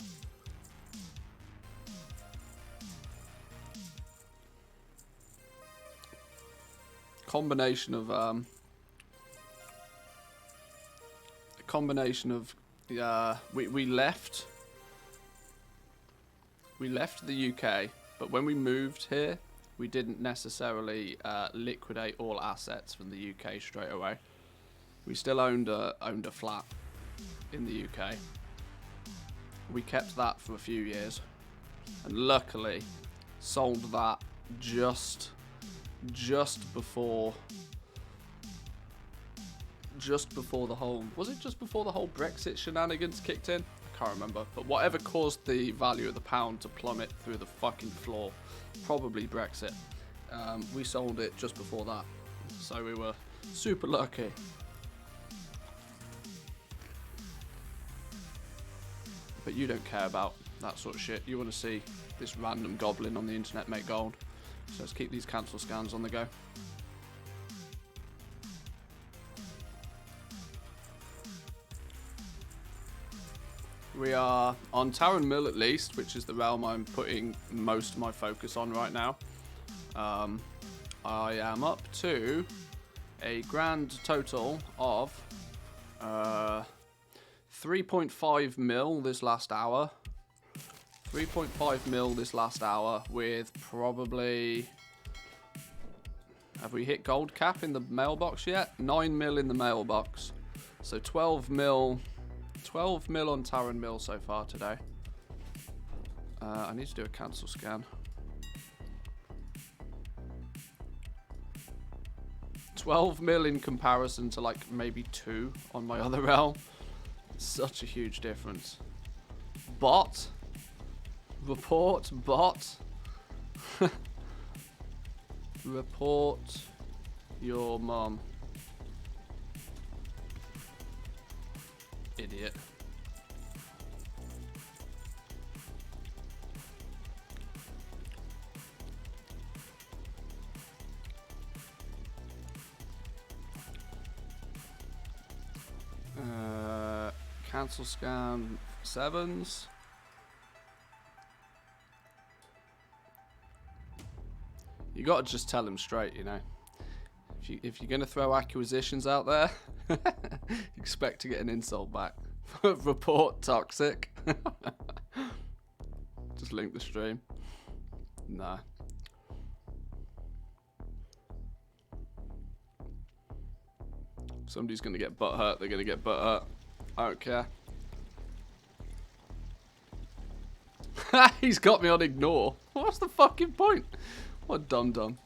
Combination of we left the UK, but when we moved here, we didn't necessarily liquidate all assets from the UK straight away. We still owned a flat in the UK. We kept that for a few years, and luckily sold that just before the whole, was it just before the whole Brexit shenanigans kicked in? I can't remember, but whatever caused the value of the pound to plummet through the fucking floor, probably Brexit. We sold it just before that, so we were super lucky. But you don't care about that sort of shit. You want to see this random goblin on the internet make gold. So let's keep these cancel scans on the go. We are on Taran Mill at least, which is the realm I'm putting most of my focus on right now. I am up to a grand total of 3.5 mil this last hour. 3.5 mil this last hour with probably... Have we hit gold cap in the mailbox yet? 9 mil in the mailbox. So 12 mil on Taran Mill so far today. I need to do a cancel scan. 12 mil in comparison to like maybe 2 on my other realm. Such a huge difference. Bot. Report bot. Report your mum. Idiot. Cancel scan 7s. You gotta just tell him straight, you know. If you're gonna throw acquisitions out there, expect to get an insult back. Report toxic. Just link the stream. Nah. If somebody's gonna get butt hurt, they're gonna get butt hurt. I don't care. He's got me on ignore. What's the fucking point? What dum-dum.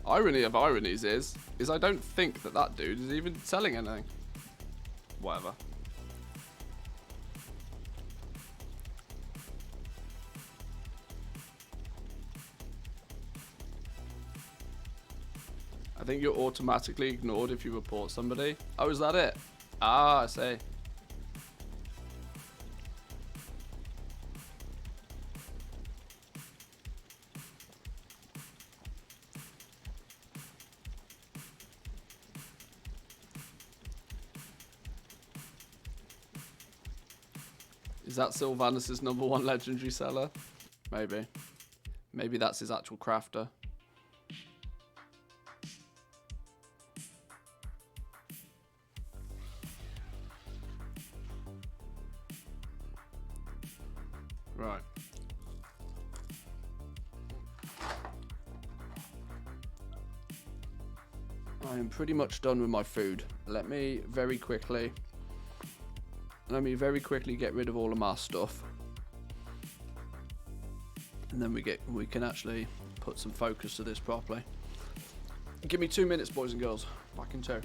Irony of ironies is I don't think that dude is even selling anything. Whatever. I think you're automatically ignored if you report somebody. Oh, is that it? Ah, I see. Is that Sylvanus' #1 legendary seller? Maybe. Maybe that's his actual crafter. Right. I am pretty much done with my food. Let me very quickly get rid of all of my stuff. And then we can actually put some focus to this properly. Give me 2 minutes, boys and girls. Back in 2.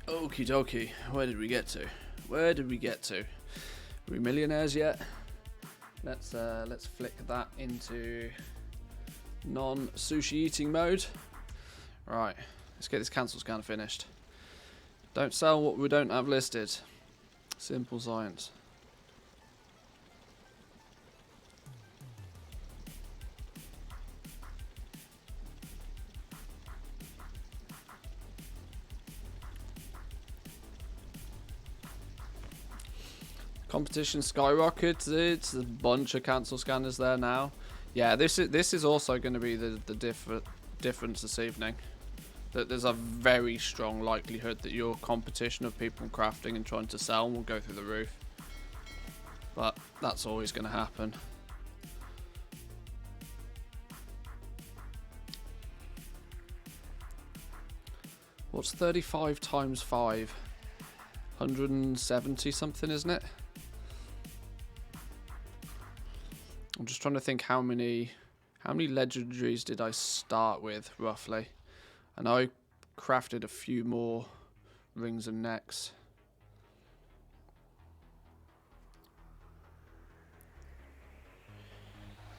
Okie dokie, where did we get to? Where did we get to? Are we millionaires yet? Let's flick that into non-sushi eating mode. Right, let's get this cancel scan finished. Don't sell what we don't have listed. Simple science. Competition skyrocketed. It's a bunch of cancel scanners there now. Yeah, this is also going to be the difference this evening. That there's a very strong likelihood that your competition of people crafting and trying to sell will go through the roof. But that's always going to happen. What's 35 times 5? 170 something, isn't it? I'm just trying to think how many legendaries did I start with roughly. And I crafted a few more rings and necks.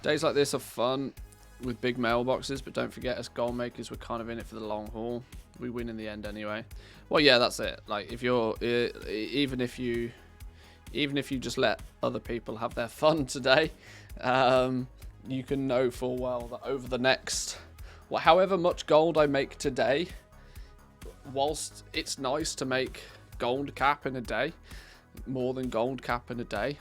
Days like this are fun with big mailboxes, but don't forget, as goal makers, we're kind of in it for the long haul. We win in the end anyway. Well, yeah, that's it. Like, if you're even if you just let other people have their fun today, you can know full well that over the next well, however much gold I make today, whilst it's nice to make gold cap in a day, more than gold cap in a day,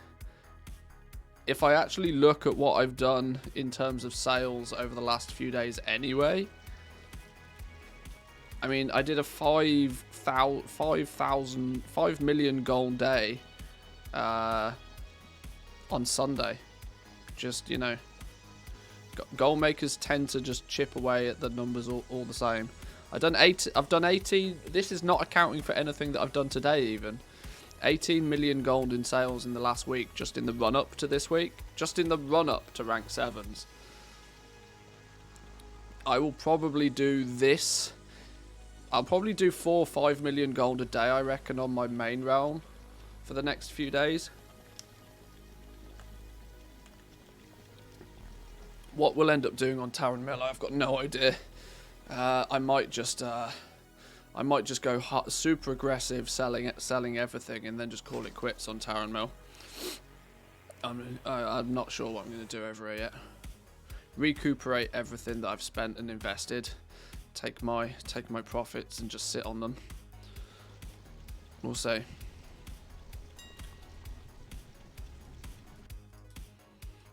if I actually look at what I've done in terms of sales over the last few days anyway, I mean, I did a 5 million gold day on Sunday. Just, you know, goal makers tend to just chip away at the numbers all the same. I've done 18. This is not accounting for anything that I've done today even. 18 million gold in sales in the last week, just in the run up to this week, just in the run up to rank 7s. I will probably do this. I'll probably do 4 or 5 million gold a day, I reckon, on my main realm for the next few days. What we'll end up doing on Tower and Mill, I've got no idea. I might just go super aggressive, selling everything, and then just call it quits on Tower and Mill. I'm not sure what I'm going to do over here yet. Recuperate everything that I've spent and invested. Take my profits and just sit on them. We'll see.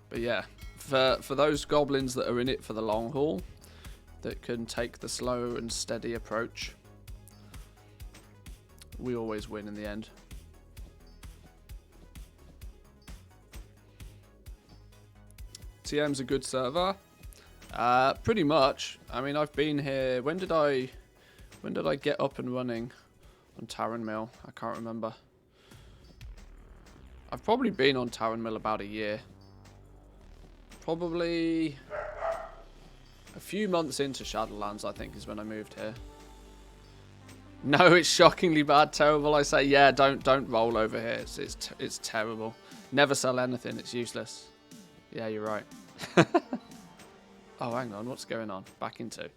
But yeah. For those goblins that are in it for the long haul, that can take the slow and steady approach, we always win in the end. TM's a good server. Pretty much. I mean, I've been here. When did I get up and running on Taran Mill? I can't remember. I've probably been on Taran Mill about a year. Probably a few months into Shadowlands, I think, is when I moved here. No, it's shockingly bad, terrible. I say, yeah, don't roll over here. It's terrible. Never sell anything. It's useless. Yeah, you're right. Oh, hang on. What's going on? Back into.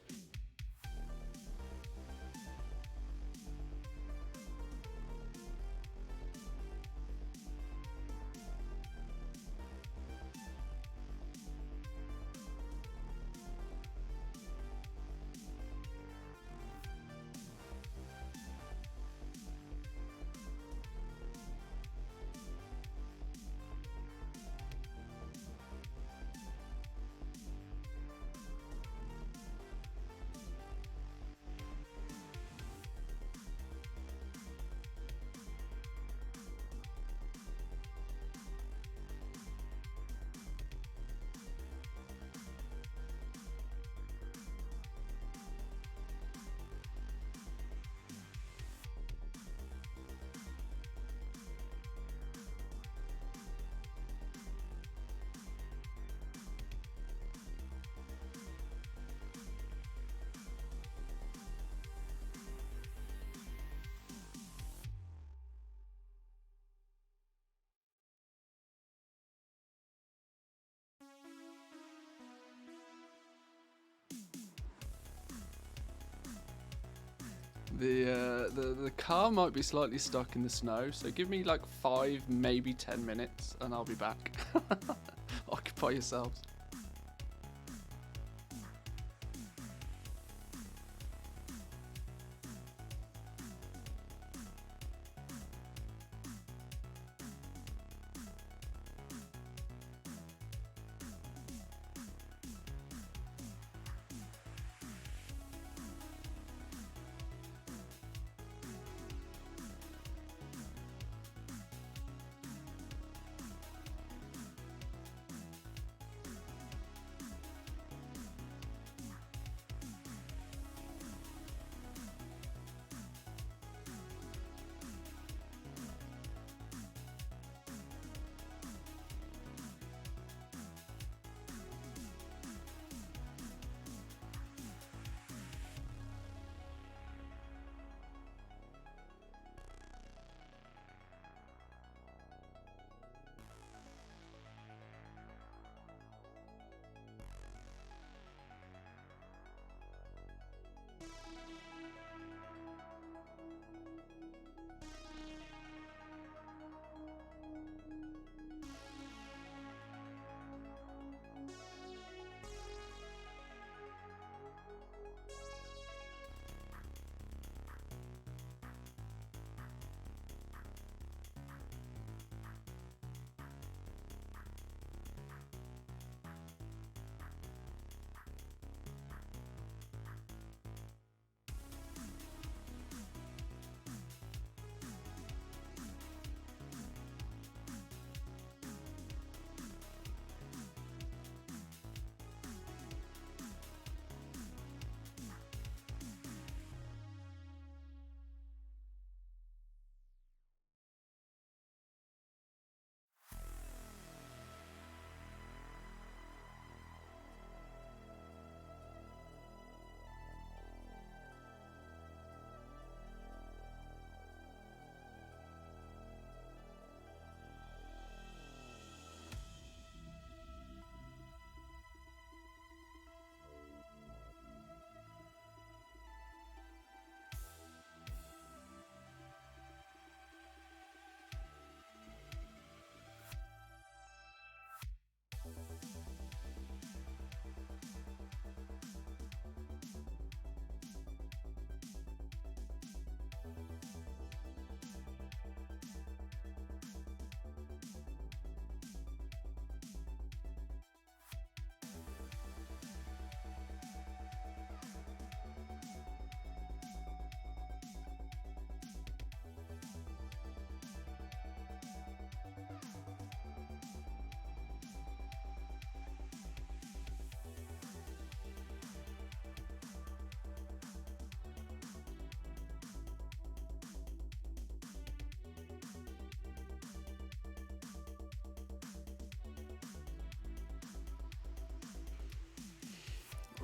The car might be slightly stuck in the snow, so give me like 5, maybe 10 minutes, and I'll be back. Occupy yourselves.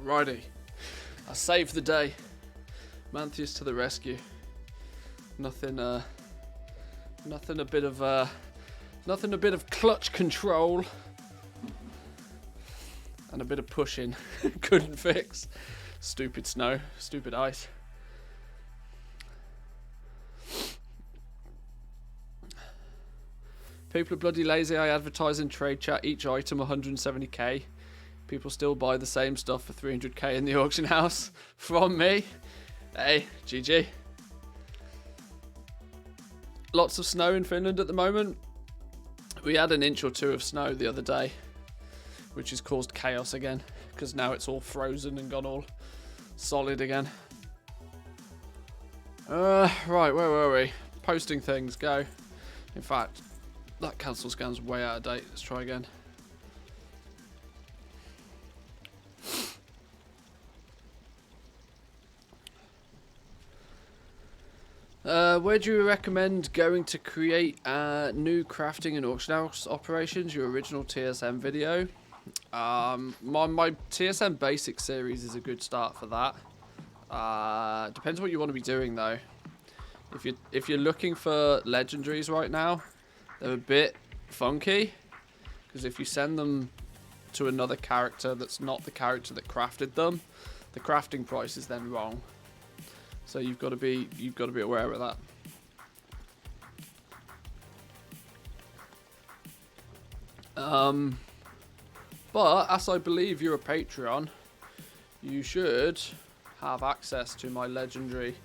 Righty. I saved the day. Manthias to the rescue. Nothing a bit of clutch control and a bit of pushing couldn't fix. Stupid snow, stupid ice. People are bloody lazy. I advertise in trade chat, each item 170k. People still buy the same stuff for 300k in the auction house from me. Hey, GG. Lots of snow in Finland at the moment. We had an inch or two of snow the other day, which has caused chaos again, because now it's all frozen and gone all solid again. Right, where were we? Posting things, go. In fact, that cancel scan's way out of date. Let's try again. Where do you recommend going to create new crafting and auction house operations? Your original TSM video. My TSM basic series is a good start for that. Depends what you want to be doing though. If you're looking for legendaries right now, they're a bit funky, because if you send them to another character that's not the character that crafted them, the crafting price is then wrong. So you've got to be aware of that. But as I believe you're a Patreon, you should have access to my legendary.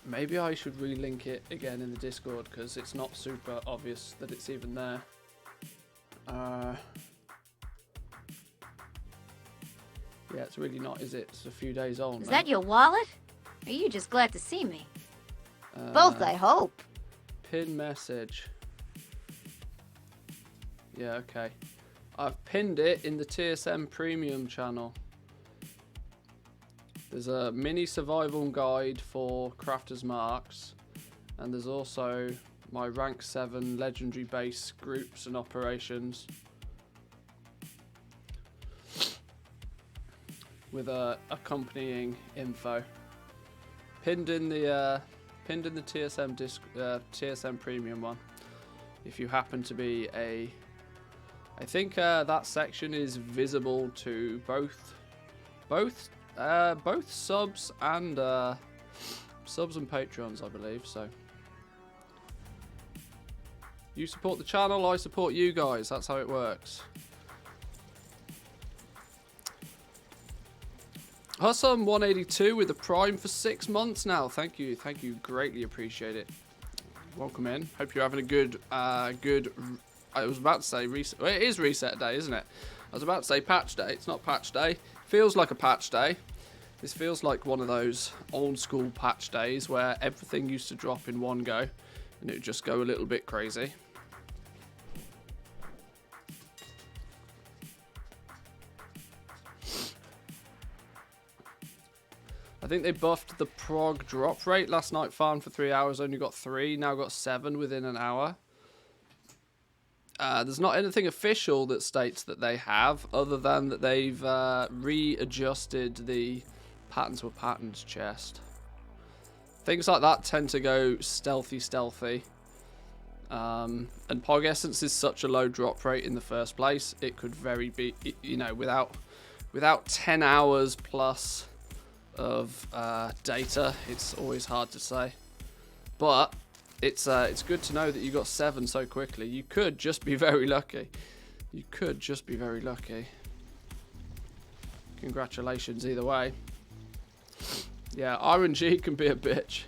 Maybe I should relink it again in the Discord, because it's not super obvious that it's even there. Yeah, it's really not, is it? It's a few days old.
Is
now.
that your wallet? Or are you just glad to see me? Both, I hope.
Pin message. Yeah, okay. I've pinned it in the TSM Premium channel. There's a mini survival guide for Crafter's Marks, and there's also my rank 7 legendary base groups and operations with accompanying info. Pinned in the TSM Premium one. If you happen to be I think that section is visible to both subs and patrons, I believe. So you support the channel, I support you guys. That's how it works. Hussam 182 with the Prime for 6 months now. Thank you, greatly appreciate it. Welcome in. Hope you're having a good. I was about to say reset. Well, it is reset day, isn't it? I was about to say patch day. It's not patch day. Feels like a patch day. This feels like one of those old school patch days where everything used to drop in one go, and it would just go a little bit crazy. I think they buffed the prog drop rate. Last night farmed for 3 hours, only got 3, now got 7 within an hour. There's not anything official that states that they have, other than that they've readjusted the patterns were patterns chest. Things like that tend to go stealthy. And Pog Essence is such a low drop rate in the first place, it could very be, you know, without 10 hours plus of data, it's always hard to say. But it's good to know that you got 7 so quickly. You could just be very lucky. Congratulations either way. Yeah, RNG can be a bitch.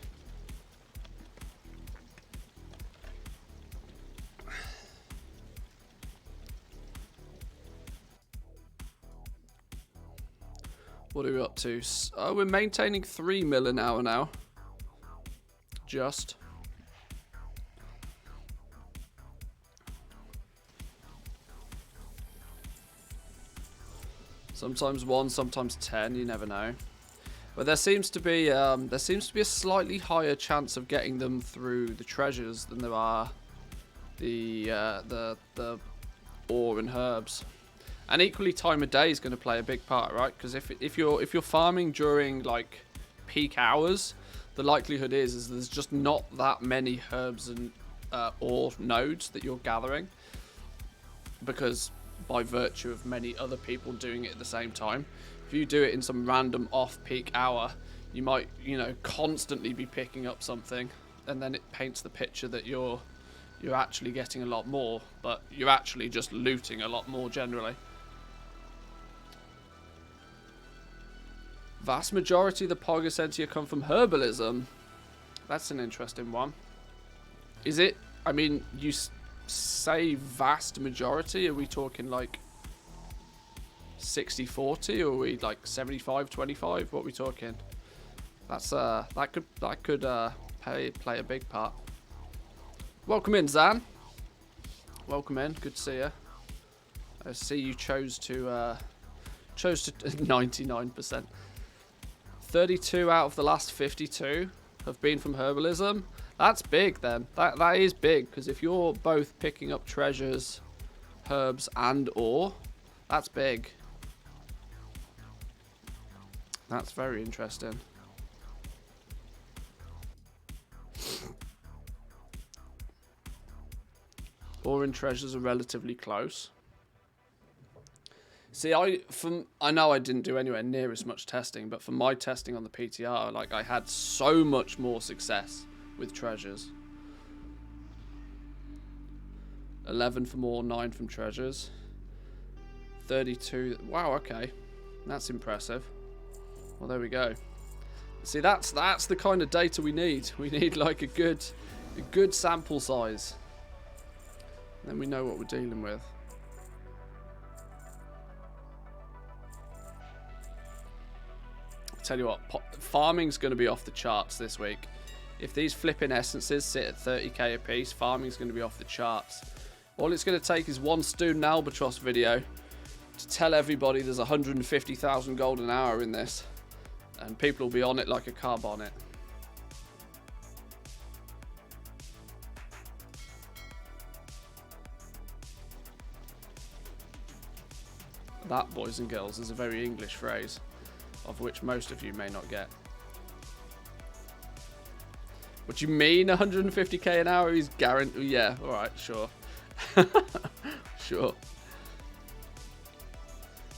What are we up to? Oh, we're maintaining 3 mil an hour now. Just. Sometimes 1, sometimes 10. You never know. But there seems to be a slightly higher chance of getting them through the treasures than there are the ore and herbs. And equally, time of day is going to play a big part, right? Because if you're farming during like peak hours, the likelihood is there's just not that many herbs and ore nodes that you're gathering, because by virtue of many other people doing it at the same time. If you do it in some random off-peak hour, you might, you know, constantly be picking up something, and then it paints the picture that you're actually getting a lot more, but you're actually just looting a lot more generally. Vast majority of the Pog Essentia come from herbalism. That's an interesting one. Is it? I mean, you say vast majority. Are we talking like 60-40, or are we like 75-25? What are we talking? That's that could play a big part. Welcome in, Zan. Welcome in. Good to see you. I see you chose to 99%. 32 out of the last 52 have been from herbalism. That's big then. That is big, because if you're both picking up treasures, herbs and ore, that's big. That's very interesting. Ore and treasures are relatively close. See, I know I didn't do anywhere near as much testing, but for my testing on the PTR, like, I had so much more success with treasures. 11 from ore, 9 from treasures. 32. Wow, okay. That's impressive. Well, there we go. See, that's the kind of data we need. We need like a good sample size. Then we know what we're dealing with. Tell you what, farming's going to be off the charts this week. If these flipping essences sit at 30k a piece, farming's going to be off the charts. All it's going to take is one student albatross video to tell everybody there's 150,000 gold an hour in this, and people will be on it like a car bonnet. That, boys and girls, is a very English phrase, of which most of you may not get. What do you mean 150k an hour is guaranteed? Yeah, alright, sure. Sure.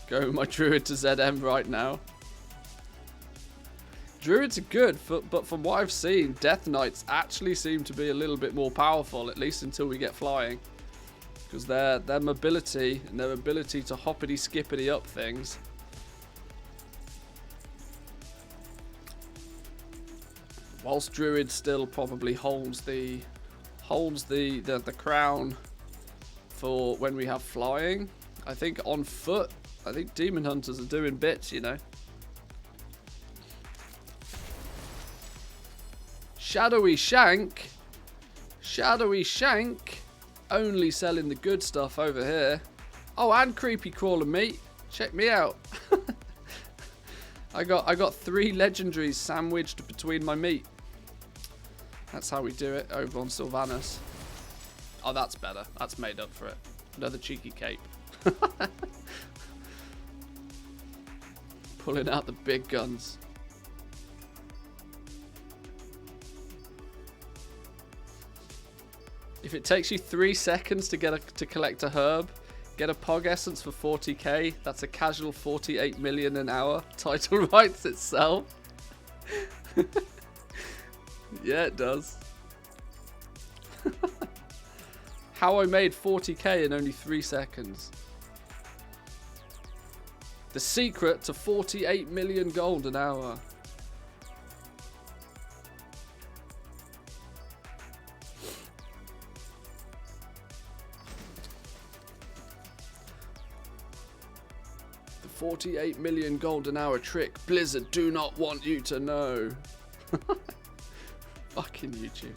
Go with my druid to ZM right now. Druids are good, but from what I've seen, Death Knights actually seem to be a little bit more powerful, at least until we get flying. Because their mobility and their ability to hoppity-skippity up things. Whilst Druid still probably holds the crown for when we have flying, I think on foot, I think Demon Hunters are doing bits, you know. Shadowy Shank, only selling the good stuff over here. Oh, and Creepy Crawler Meat, check me out. I got 3 legendaries sandwiched between my meat. That's how we do it over on Sylvanas. Oh, that's better. That's made up for it. Another cheeky cape. Pulling out the big guns. If it takes you 3 seconds to collect a herb, get a Pog Essence for 40k, that's a casual 48 million an hour. Title writes itself. Yeah, it does. How I made 40k in only 3 seconds. The secret to 48 million gold an hour. The 48 million gold an hour trick Blizzard do not want you to know. Fucking YouTube.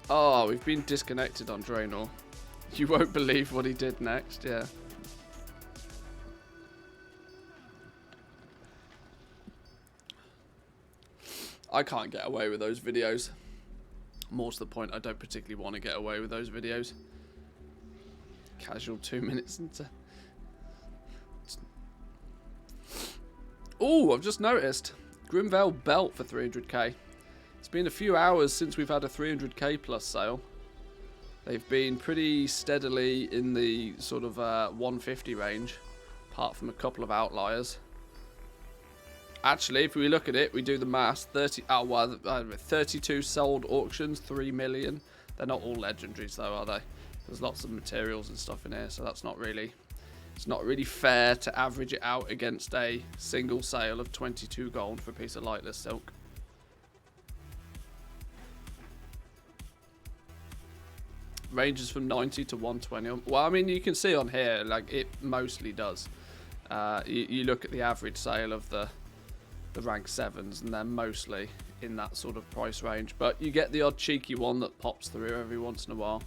Oh, we've been disconnected on Draenor. You won't believe what he did next, yeah. I can't get away with those videos. More to the point, I don't particularly want to get away with those videos. Casual 2 minutes into... Oh, I've just noticed. Grimvale belt for 300k. It's been a few hours since we've had a 300k plus sale. They've been pretty steadily in the sort of 150 range, apart from a couple of outliers. Actually, if we look at it, we do the maths. 32 sold auctions, 3 million. They're not all legendaries though, are they? There's lots of materials and stuff in here, so that's not really... It's not really fair to average it out against a single sale of 22 gold for a piece of lightless silk. Ranges from 90 to 120. Well, I mean, you can see on here, like, it mostly does. You look at the average sale of the rank 7s, and they're mostly in that sort of price range. But you get the odd cheeky one that pops through every once in a while.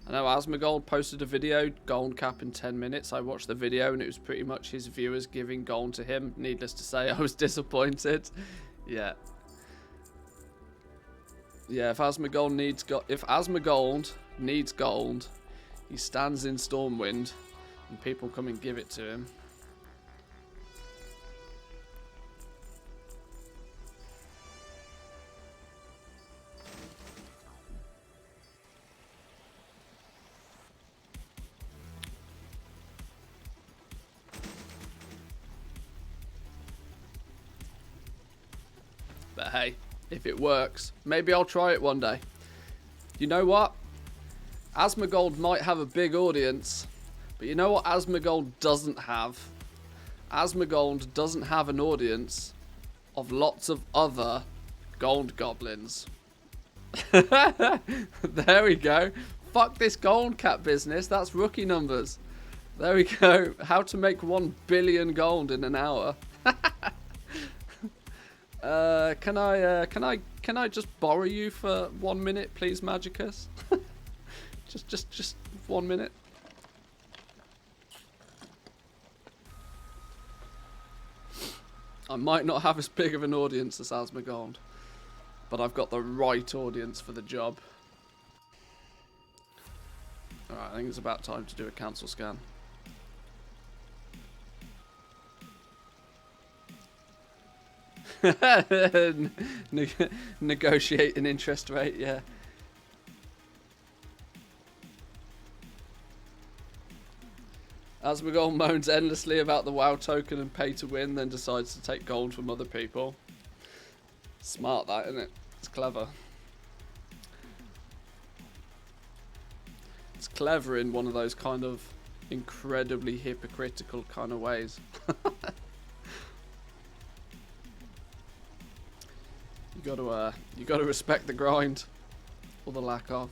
I know Asmongold posted a video, gold cap in 10 minutes. I watched the video and it was pretty much his viewers giving gold to him. Needless to say, I was disappointed. Yeah. Yeah, if Asmongold needs gold, he stands in Stormwind and people come and give it to him. But hey, if it works, maybe I'll try it one day. You know what? Asmongold might have a big audience, but you know what Asmongold doesn't have? Asmongold doesn't have an audience of lots of other gold goblins. There we go. Fuck this gold cap business. That's rookie numbers. There we go. How to make 1 billion gold in an hour. Can I just borrow you for 1 minute, please, Magicus? just 1 minute. I might not have as big of an audience as Asmongold, but I've got the right audience for the job. Alright, I think it's about time to do a cancel scan. Negotiate an interest rate, yeah. Asmongold moans endlessly about the WoW token and pay to win, then decides to take gold from other people. Smart, that, isn't it? It's clever. It's clever in one of those kind of incredibly hypocritical kind of ways. You gotta respect the grind, or the lack of.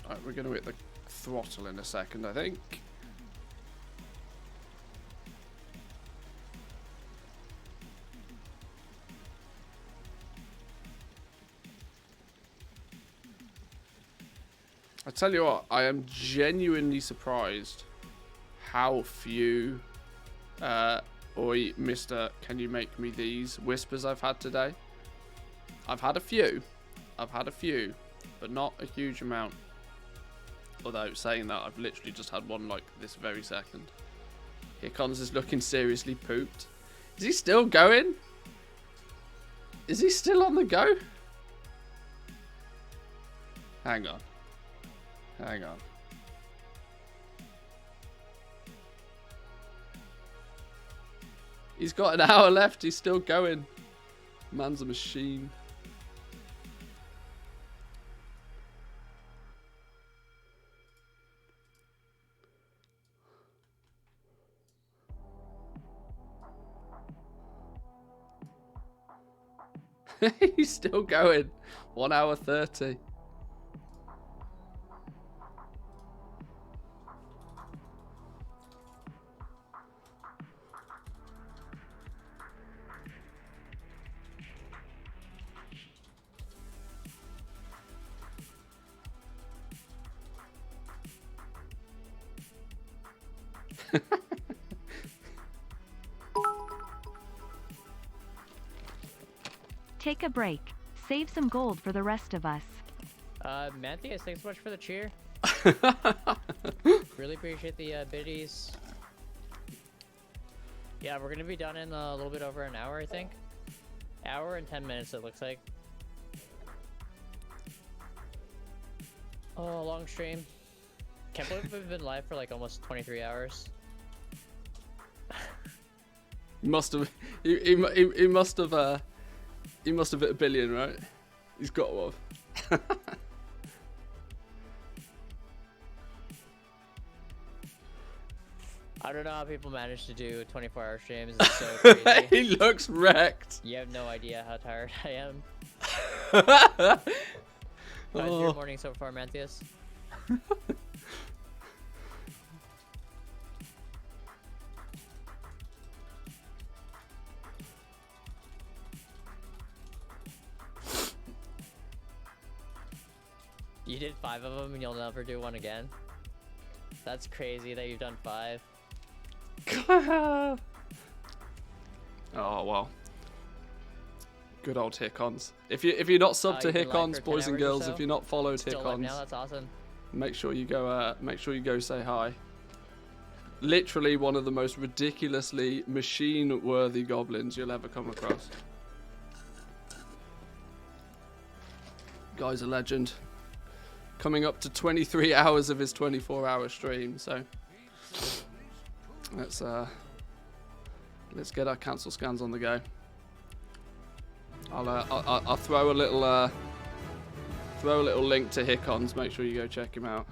Alright, we're gonna hit the throttle in a second, I think. I tell you what, I am genuinely surprised how few oi, mister, can you make me these whispers I've had today. I've had a few, but not a huge amount. Although, saying that, I've literally just had one like this very second. Here Cons is looking seriously pooped. Is he still going? Is he still on the go? Hang on. Hang on. He's got an hour left. He's still going. Man's a machine. He's still going. 1 hour 30.
Take a break. Save some gold for the rest of us.
Matthias, thanks so much for the cheer. Really appreciate the biddies. Yeah, we're gonna be done in a little bit over an hour, I think. Hour and 10 minutes, it looks like. Oh, long stream. Can't believe we've been live for like almost 23 hours.
He must have hit 1 billion, right? He's got to have.
I don't know how people manage to do 24-hour streams. It's so crazy.
He looks wrecked.
You have no idea how tired I am.
Oh.
How's your morning so far, Matthias? You did 5 of them and you'll never do one again? That's crazy that you've done 5.
Oh, well. Good old Hickons. If you're not subbed to Hickons, boys and girls, if you're not followed Hickons,
now, that's awesome.
make sure you go say hi. Literally one of the most ridiculously machine-worthy goblins you'll ever come across. Guy's a legend. Coming up to 23 hours of his 24-hour stream, so let's get our cancel scans on the go. I'll throw a little link to Hickons. Make sure you go check him out.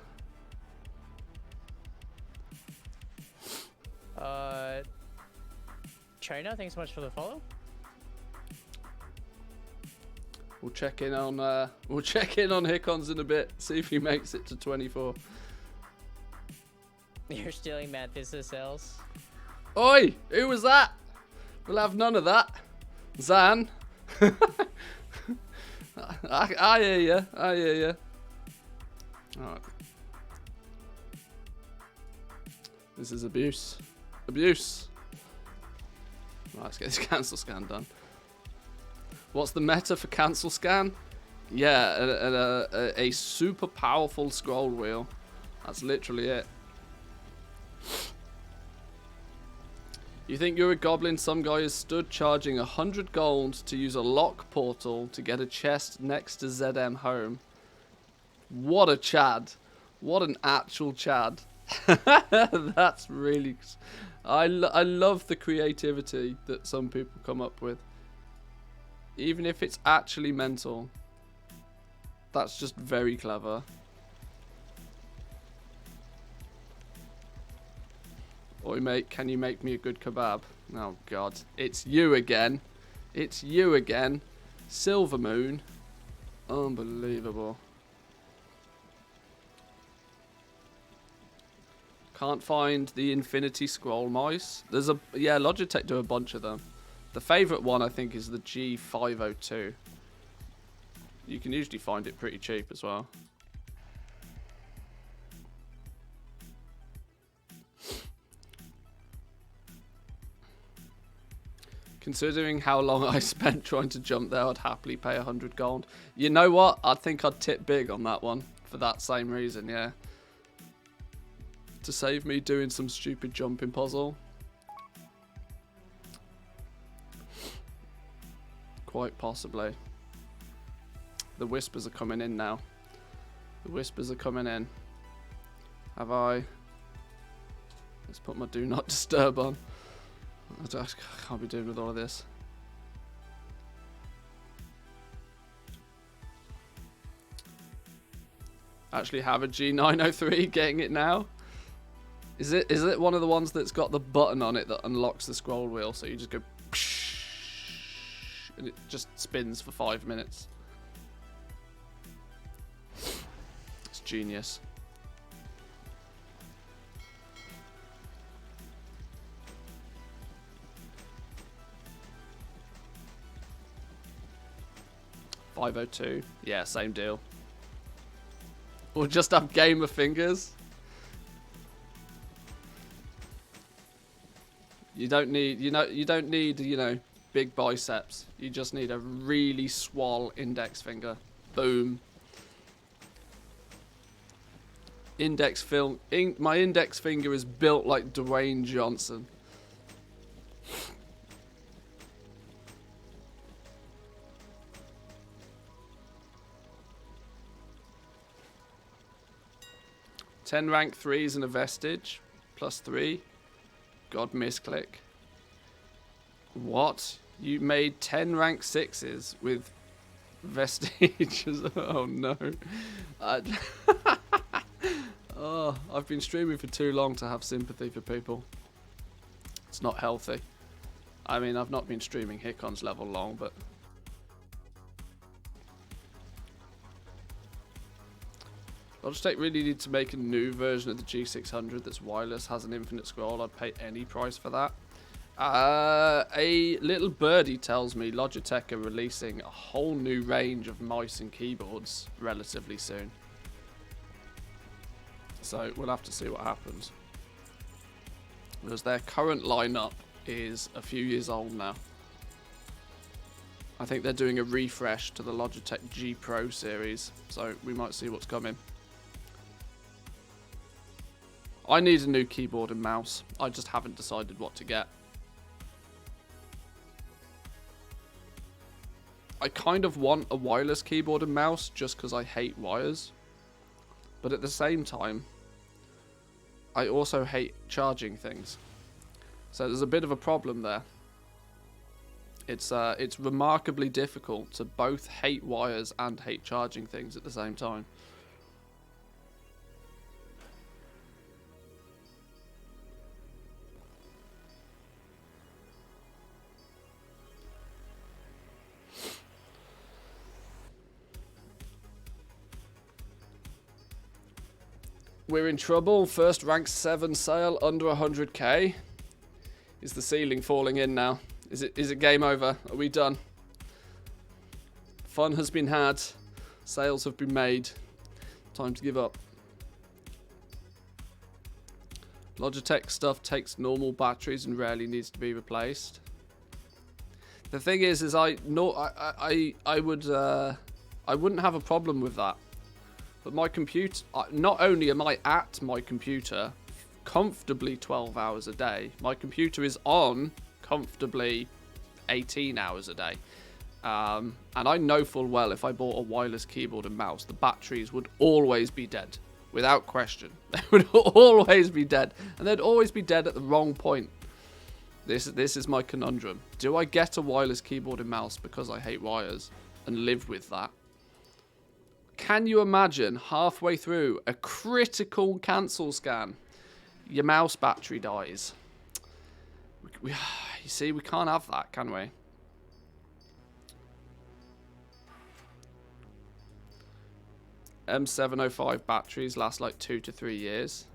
China, thanks so much for the follow.
We'll check in on Hickons in a bit. See if he makes it to 24.
You're stealing Matthias' sales.
Oi! Who was that? We'll have none of that. Zan. I hear you. I hear you. Alright. This is abuse. Abuse. Right, let's get this cancel scan done. What's the meta for cancel scan? Yeah, a super powerful scroll wheel. That's literally it. You think you're a goblin? Some guy is stood charging 100 gold to use a lock portal to get a chest next to ZM home. What a Chad. What an actual Chad. That's really... I love the creativity that some people come up with. Even if it's actually mental. That's just very clever. Oi mate, can you make me a good kebab? Oh god. It's you again. It's you again. Silver Moon. Unbelievable. Can't find the Infinity Scroll Mice. There's a... Yeah, Logitech do a bunch of them. The favourite one, I think, is the G502. You can usually find it pretty cheap as well. Considering how long I spent trying to jump there, I'd happily pay 100 gold. You know what? I think I'd tip big on that one for that same reason, yeah. To save me doing some stupid jumping puzzle. Quite possibly. The whispers are coming in now. The whispers are coming in. Have I... Let's put my do not disturb on. I can't be doing with all of this. Actually have a G903, getting it now. Is it one of the ones that's got the button on it that unlocks the scroll wheel? So you just go and it just spins for 5 minutes. It's genius. $502. Yeah, same deal. Or just have gamer fingers. You don't need, you don't need, big biceps. You just need a really swole index finger. Boom. My index finger is built like Dwayne Johnson. Ten rank 3s and a vestige. +3. God, misclick. What? You made 10 rank 6s with vestiges? Oh no. Oh, I've been streaming for too long to have sympathy for people. It's not healthy. I mean, I've not been streaming Hikon's level long, but... Logitech really need to make a new version of the G600 that's wireless, has an infinite scroll. I'd pay any price for that. A little birdie tells me Logitech are releasing a whole new range of mice and keyboards relatively soon. So we'll have to see what happens. Because their current lineup is a few years old now. I think they're doing a refresh to the Logitech G Pro series, so we might see what's coming. I need a new keyboard and mouse. I just haven't decided what to get. I kind of want a wireless keyboard and mouse just because I hate wires. But at the same time, I also hate charging things. So there's a bit of a problem there. It's remarkably difficult to both hate wires and hate charging things at the same time. We're in trouble. First rank 7 sale under 100k. Is the ceiling falling in now? Is it game over? Are we done? Fun has been had. Sales have been made. Time to give up. Logitech stuff takes normal batteries and rarely needs to be replaced. The thing is I wouldn't have a problem with that. But my computer, not only am I at my computer comfortably 12 hours a day, my computer is on comfortably 18 hours a day. And I know full well if I bought a wireless keyboard and mouse, the batteries would always be dead. Without question. They would always be dead. And they'd always be dead at the wrong point. This is my conundrum. Do I get a wireless keyboard and mouse because I hate wires and live with that? Can you imagine halfway through a critical cancel scan, your mouse battery dies? You see, we can't have that, can we? M705 batteries last like 2 to 3 years.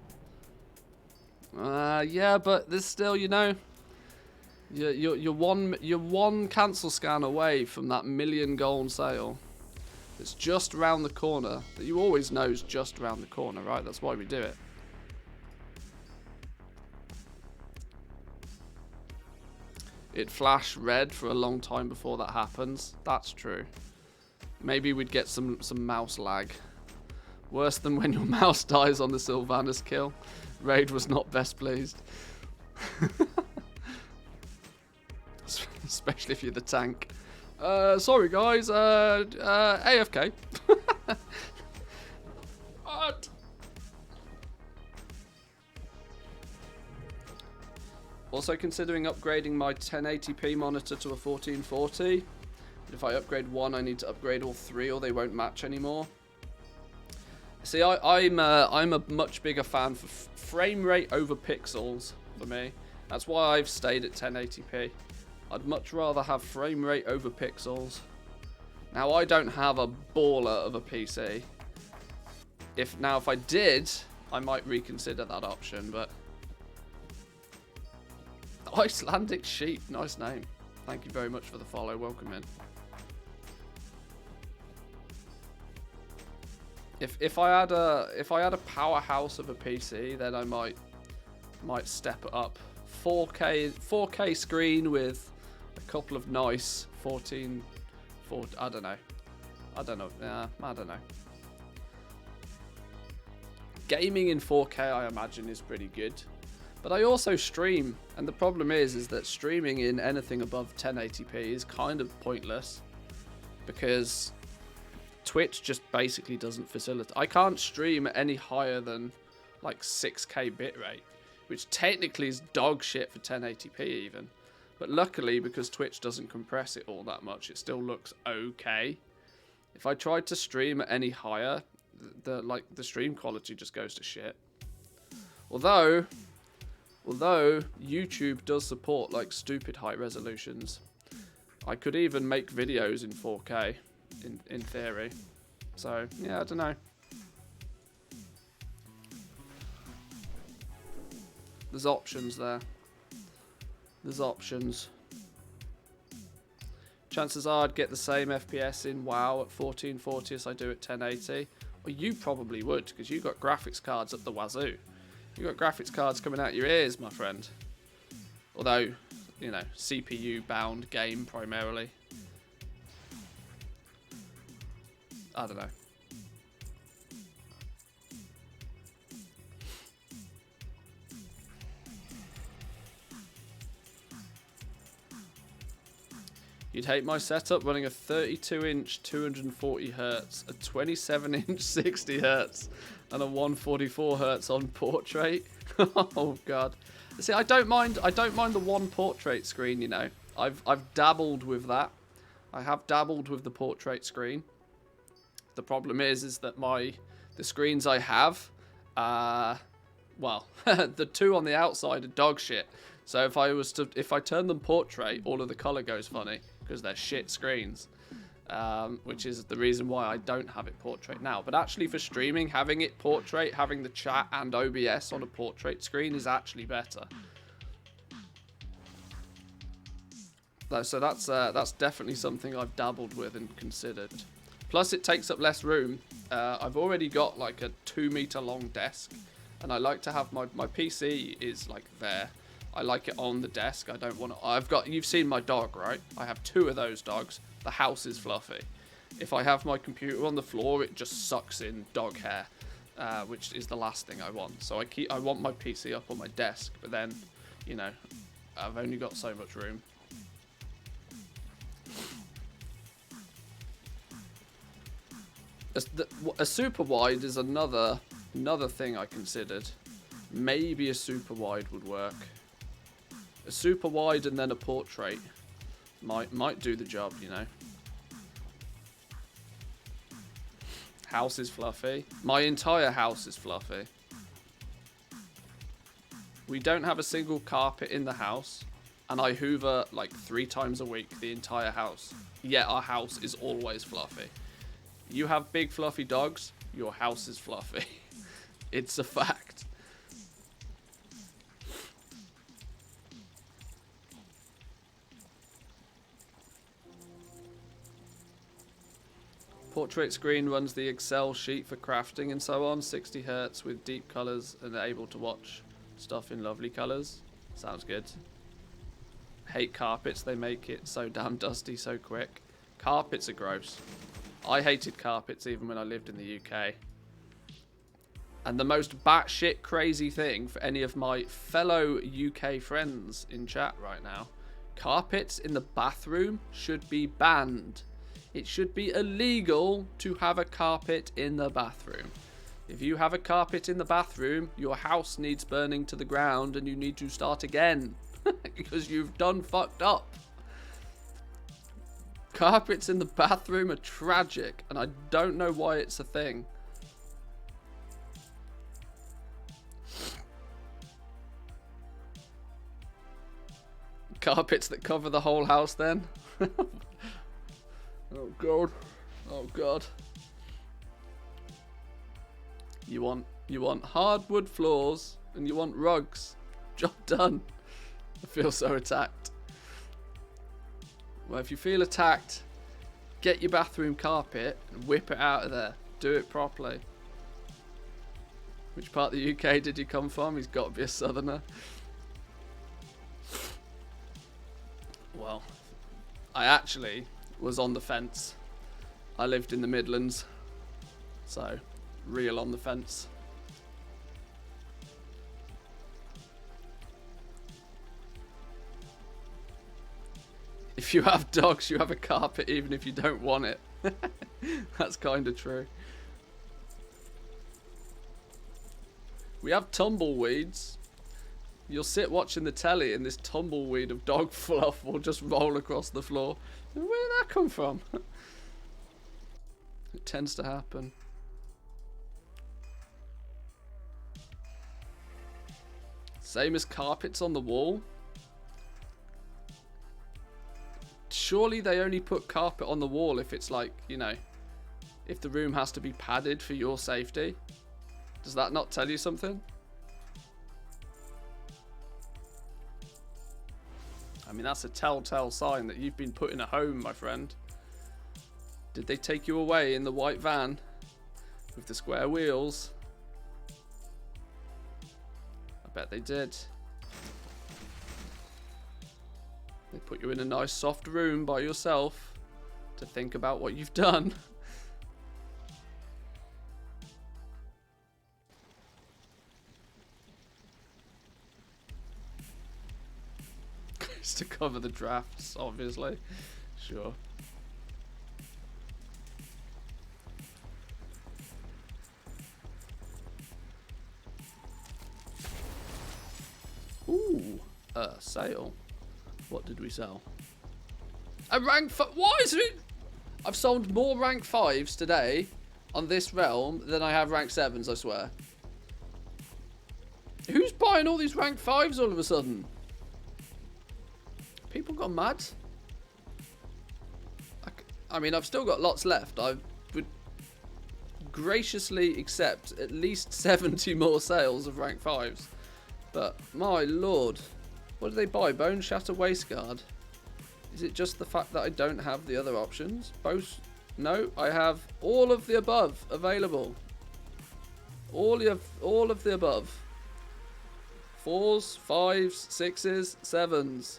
Yeah, but there's still, you're one cancel scan away from that million gold sale. It's just around the corner. That you always know is just around the corner, right? That's why we do it. It flashed red for a long time before that happens. That's true. Maybe we'd get some mouse lag. Worse than when your mouse dies on the Sylvanas kill. Raid was not best pleased. Especially if you're the tank. Sorry guys, AFK. What? Also considering upgrading my 1080p monitor to a 1440. If I upgrade one, I need to upgrade all three or they won't match anymore. See, I'm a much bigger fan for frame rate over pixels for me. That's why I've stayed at 1080p. I'd much rather have frame rate over pixels. Now, I don't have a baller of a PC. If I did, I might reconsider that option, but... Icelandic Sheep, nice name. Thank you very much for the follow, welcome in. If I had a powerhouse of a PC, then I might step it up. 4K screen with a couple of nice 14 I don't know. I don't know. Gaming in 4K, I imagine, is pretty good. But I also stream, and the problem is that streaming in anything above 1080p is kind of pointless because Twitch just basically doesn't facilitate. I can't stream any higher than like 6K bitrate, which technically is dog shit for 1080p even. But luckily, because Twitch doesn't compress it all that much, it still looks okay. If I tried to stream at any higher, the stream quality just goes to shit. Although YouTube does support like stupid high resolutions. I could even make videos in 4K in theory. So yeah, I don't know. There's options there. There's options. Chances are I'd get the same FPS in WoW at 1440 as I do at 1080. Well, you probably would, because you got graphics cards up the wazoo. You got graphics cards coming out your ears, my friend. Although, you know, CPU bound game primarily. I don't know. You'd hate my setup running a 32-inch 240Hz, a 27-inch 60Hz, and a 144Hz on portrait. Oh god. See, I don't mind the one portrait screen, you know. I've dabbled with that. I have dabbled with the portrait screen. The problem is that the screens I have, well, the two on the outside are dog shit. So if I turn them portrait, all of the color goes funny because they're shit screens, which is the reason why I don't have it portrait now. But actually for streaming, having it portrait, having the chat and OBS on a portrait screen is actually better. So that's definitely something I've dabbled with and considered. Plus it takes up less room. I've already got like a 2-meter long desk, and I like to have my PC is like there. I like it on the desk. I don't want to... You've seen my dog, right? I have 2 of those dogs. The house is fluffy. If I have my computer on the floor, it just sucks in dog hair, which is the last thing I want. So I want my PC up on my desk, but then, you know, I've only got so much room. A super wide is another thing I considered. Maybe a super wide would work. A super wide and then a portrait might do the job, you know. House is fluffy. My entire house is fluffy. We don't have a single carpet in the house, and I hoover like 3 times a week the entire house. Yet our house is always fluffy. You have big fluffy dogs, your house is fluffy. It's a fact. Portrait screen runs the Excel sheet for crafting and so on, 60 Hz with deep colours and able to watch stuff in lovely colours. Sounds good. Hate carpets, they make it so damn dusty so quick. Carpets are gross. I hated carpets even when I lived in the UK. And the most batshit crazy thing for any of my fellow UK friends in chat right now, carpets in the bathroom should be banned. It should be illegal to have a carpet in the bathroom. If you have a carpet in the bathroom, your house needs burning to the ground and you need to start again because you've done fucked up. Carpets in the bathroom are tragic, and I don't know why it's a thing. carpets that cover the whole house then. Oh god. Oh god. You want hardwood floors and you want rugs. Job done. I feel so attacked. Well, if you feel attacked, get your bathroom carpet and whip it out of there. Do it properly. Which part of the UK did you come from? He's got to be a southerner. Well, I actually was on the fence. I lived in the Midlands. So, real on the fence. If you have dogs, you have a carpet even if you don't want it. That's kind of true. We have tumbleweeds. You'll sit watching the telly and this tumbleweed of dog fluff will just roll across the floor. Where did that come from? It tends to happen. Same as carpets on the wall. Surely they only put carpet on the wall if it's like, you know, if the room has to be padded for your safety. Does that not tell you something? I mean, that's a telltale sign that you've been put in a home, my friend. Did they take you away in the white van with the square wheels? I bet they did. They put you in a nice soft room by yourself to think about what you've done. It's to cover the drafts, obviously. Sure. Ooh, sale. What did we sell? A rank 5. Why is it? I've sold more rank 5s today on this realm than I have rank 7s, I swear. Who's buying all these rank 5s all of a sudden? People gone mad? I mean, I've still got lots left. I would graciously accept at least 70 more sales of rank 5s. But, my lord. What do they buy? Bone Shatter Waistguard? Is it just the fact that I don't have the other options? Both? No, I have all of the above available. All of the above. 4s, 5s, 6s, 7s.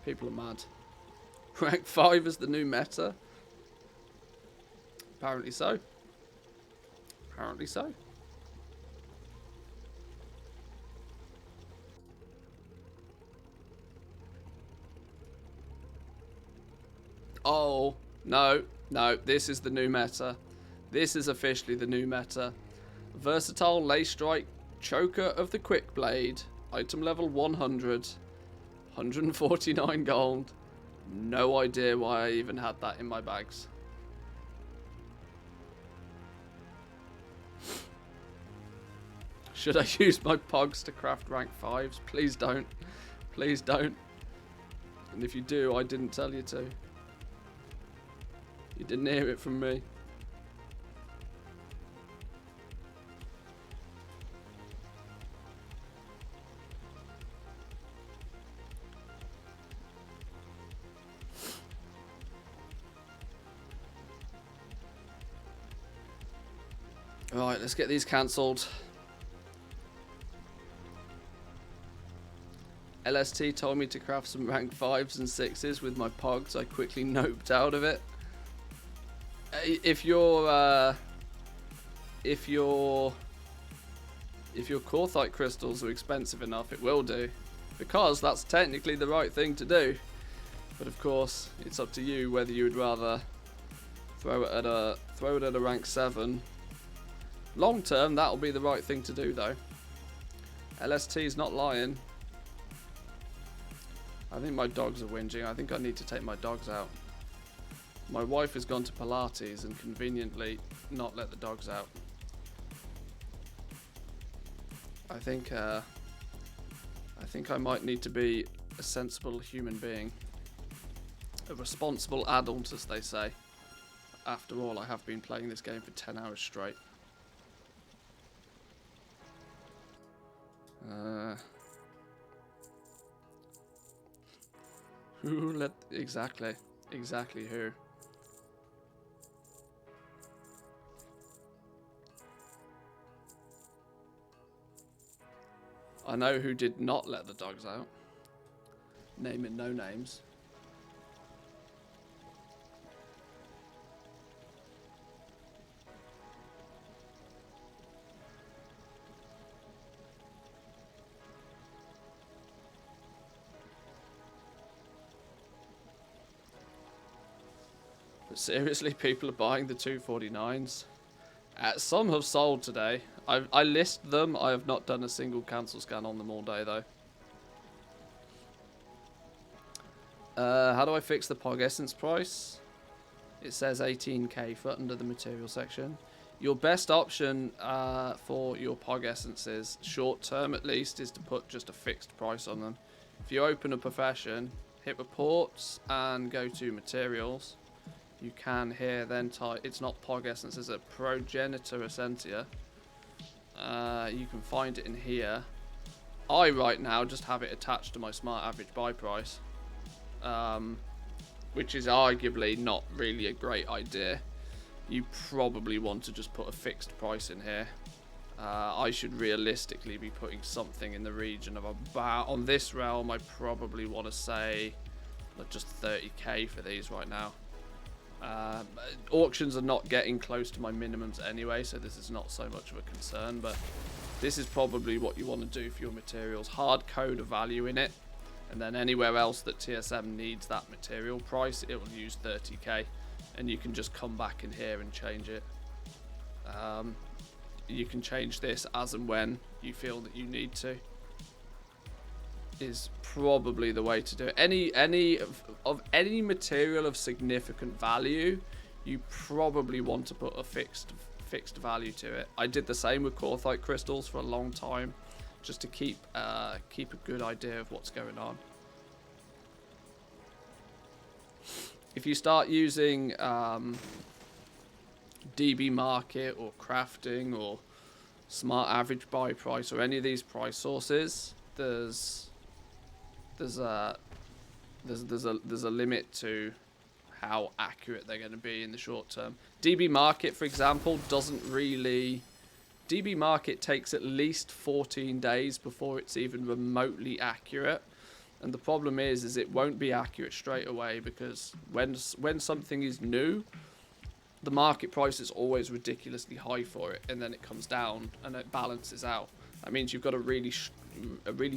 People are mad. Rank 5 is the new meta. Apparently so. Apparently so. Oh, no, this is the new meta. This is officially the new meta. Versatile Lace Strike Choker of the Quick Blade. Item level 100. 149 gold. No idea why I even had that in my bags. Should I use my pogs to craft rank 5s? Please don't. Please don't. And if you do, I didn't tell you to. You didn't hear it from me. Right, let's get these cancelled. LST told me to craft some rank 5s and 6s with my pogs. I quickly noped out of it. If your Corthite crystals are expensive enough, it will do, because that's technically the right thing to do. But of course, it's up to you whether you would rather throw it at a rank 7. Long term, that'll be the right thing to do, though. LST is not lying. I think my dogs are whinging. I think I need to take my dogs out. My wife has gone to Pilates and conveniently not let the dogs out. I think I think I might need to be a sensible human being. A responsible adult, as they say. After all, I have been playing this game for 10 hours straight. Who exactly who? I know who did not let the dogs out. Naming no names. But seriously, people are buying the 249s. Some have sold today. I list them. I have not done a single cancel scan on them all day though. How do I fix the Pog Essence price? It says 18k for under the material section. Your best option for your Pog Essences, short term at least, is to put just a fixed price on them. If you open a profession, hit reports and go to materials, you can here then type, it's not Pog Essence, it's a Progenitor Essentia. You can find it in here. I right now just have it attached to my smart average buy price, which is arguably not really a great idea. You probably want to just put a fixed price in here. I should realistically be putting something in the region of about, on this realm, I probably want to say just 30k for these right now. Auctions are not getting close to my minimums anyway, so this is not so much of a concern, but this is probably what you want to do for your materials. Hard code a value in it, and then anywhere else that TSM needs that material price, it will use 30k, and you can just come back in here and change it. You can change this as and when you feel that you need to. Is probably the way to do it. Any material of significant value, you probably want to put a fixed value to it. I did the same with Corthite crystals for a long time, just to keep a good idea of what's going on. If you start using DB Market or crafting or smart average buy price or any of these price sources, there's a limit to how accurate they're going to be in the short term. DB Market, for example, doesn't really... DB Market takes at least 14 days before it's even remotely accurate. And the problem is it won't be accurate straight away, because when something is new, the market price is always ridiculously high for it, and then it comes down and it balances out. That means you've got a really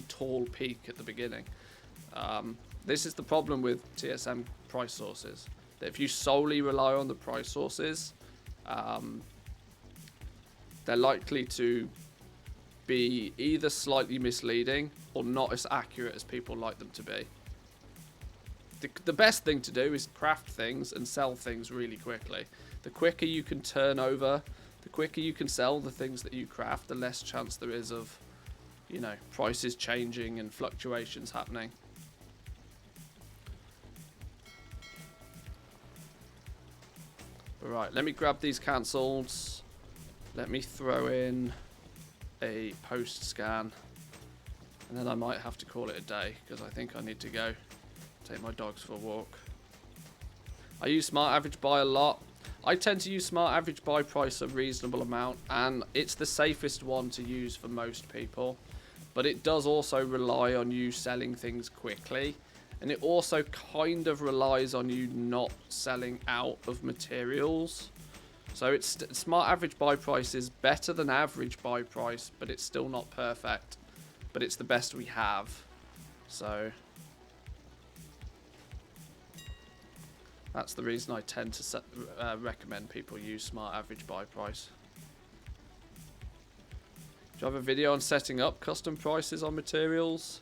tall peak at the beginning. This is the problem with TSM price sources. That if you solely rely on the price sources, they're likely to be either slightly misleading or not as accurate as people like them to be. The best thing to do is craft things and sell things really quickly. The quicker you can turn over, the quicker you can sell the things that you craft, the less chance there is of, you know, prices changing and fluctuations happening. Right, let me grab these cancelled. Let me throw in a post scan, and then I might have to call it a day, because I think I need to go take my dogs for a walk. I use smart average buy a lot. I tend to use smart average buy price a reasonable amount, and it's the safest one to use for most people, but it does also rely on you selling things quickly, and it also kind of relies on you not selling out of materials. So it's smart average buy price is better than average buy price, but it's still not perfect, but it's the best we have. So that's the reason I tend to recommend people use smart average buy price. Do you have a video on setting up custom prices on materials?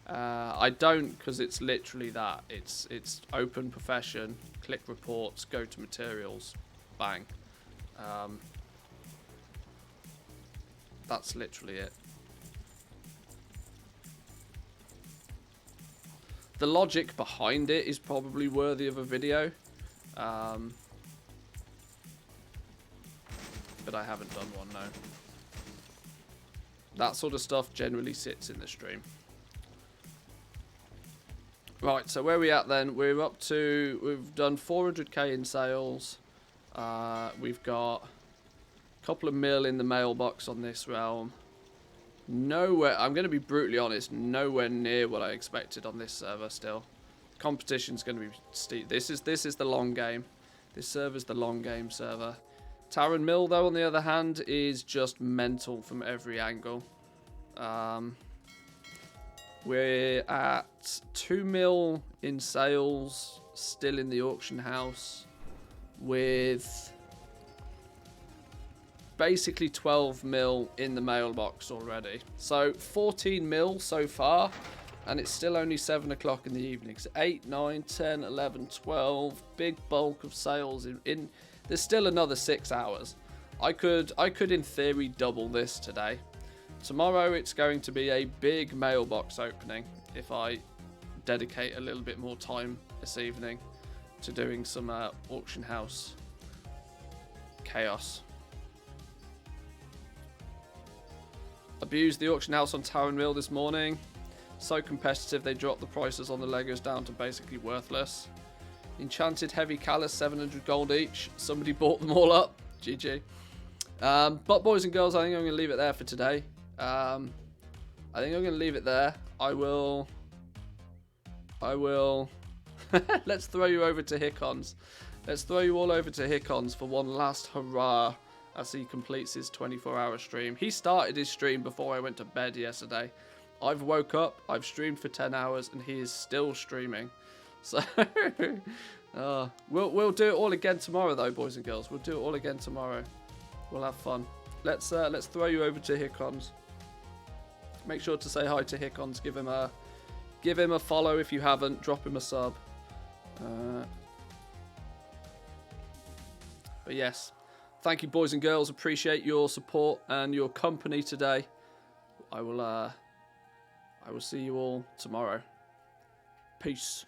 I don't, because it's literally that. It's open profession, click reports, go to materials, bang. That's literally it. The logic behind it is probably worthy of a video. But I haven't done one, no. That sort of stuff generally sits in the stream. Right, so where are we at then? We're up to, we've done 400k in sales. We've got a couple of mil in the mailbox on this realm. Nowhere, I'm going to be brutally honest, nowhere near what I expected on this server still. Competition's going to be steep. This is the long game. This server's the long game server. Taran Mill, though, on the other hand, is just mental from every angle. We're at 2 mil in sales, still in the auction house, with basically 12 mil in the mailbox already. So 14 mil so far, and it's still only 7 o'clock in the evening. So 8, 9, 10, 11, 12, big bulk of sales in there's still another 6 hours. I could in theory double this today. Tomorrow it's going to be a big mailbox opening if I dedicate a little bit more time this evening to doing some auction house chaos. Abused the auction house on Taran Mill this morning. So competitive they dropped the prices on the Legos down to basically worthless. Enchanted Heavy Callus, 700 gold each. Somebody bought them all up. GG. But boys and girls, I think I'm going to leave it there for today. I think I'm going to leave it there. I will. Let's throw you over to Hickons. Let's throw you all over to Hickons for one last hurrah as he completes his 24-hour stream. He started his stream before I went to bed yesterday. I've woke up, I've streamed for 10 hours, and he is still streaming. So, we'll do it all again tomorrow, though, boys and girls. We'll do it all again tomorrow. We'll have fun. Let's throw you over to Hickons. Make sure to say hi to Hickons. Give him a follow if you haven't. Drop him a sub. But yes, thank you, boys and girls. Appreciate your support and your company today. I will see you all tomorrow. Peace.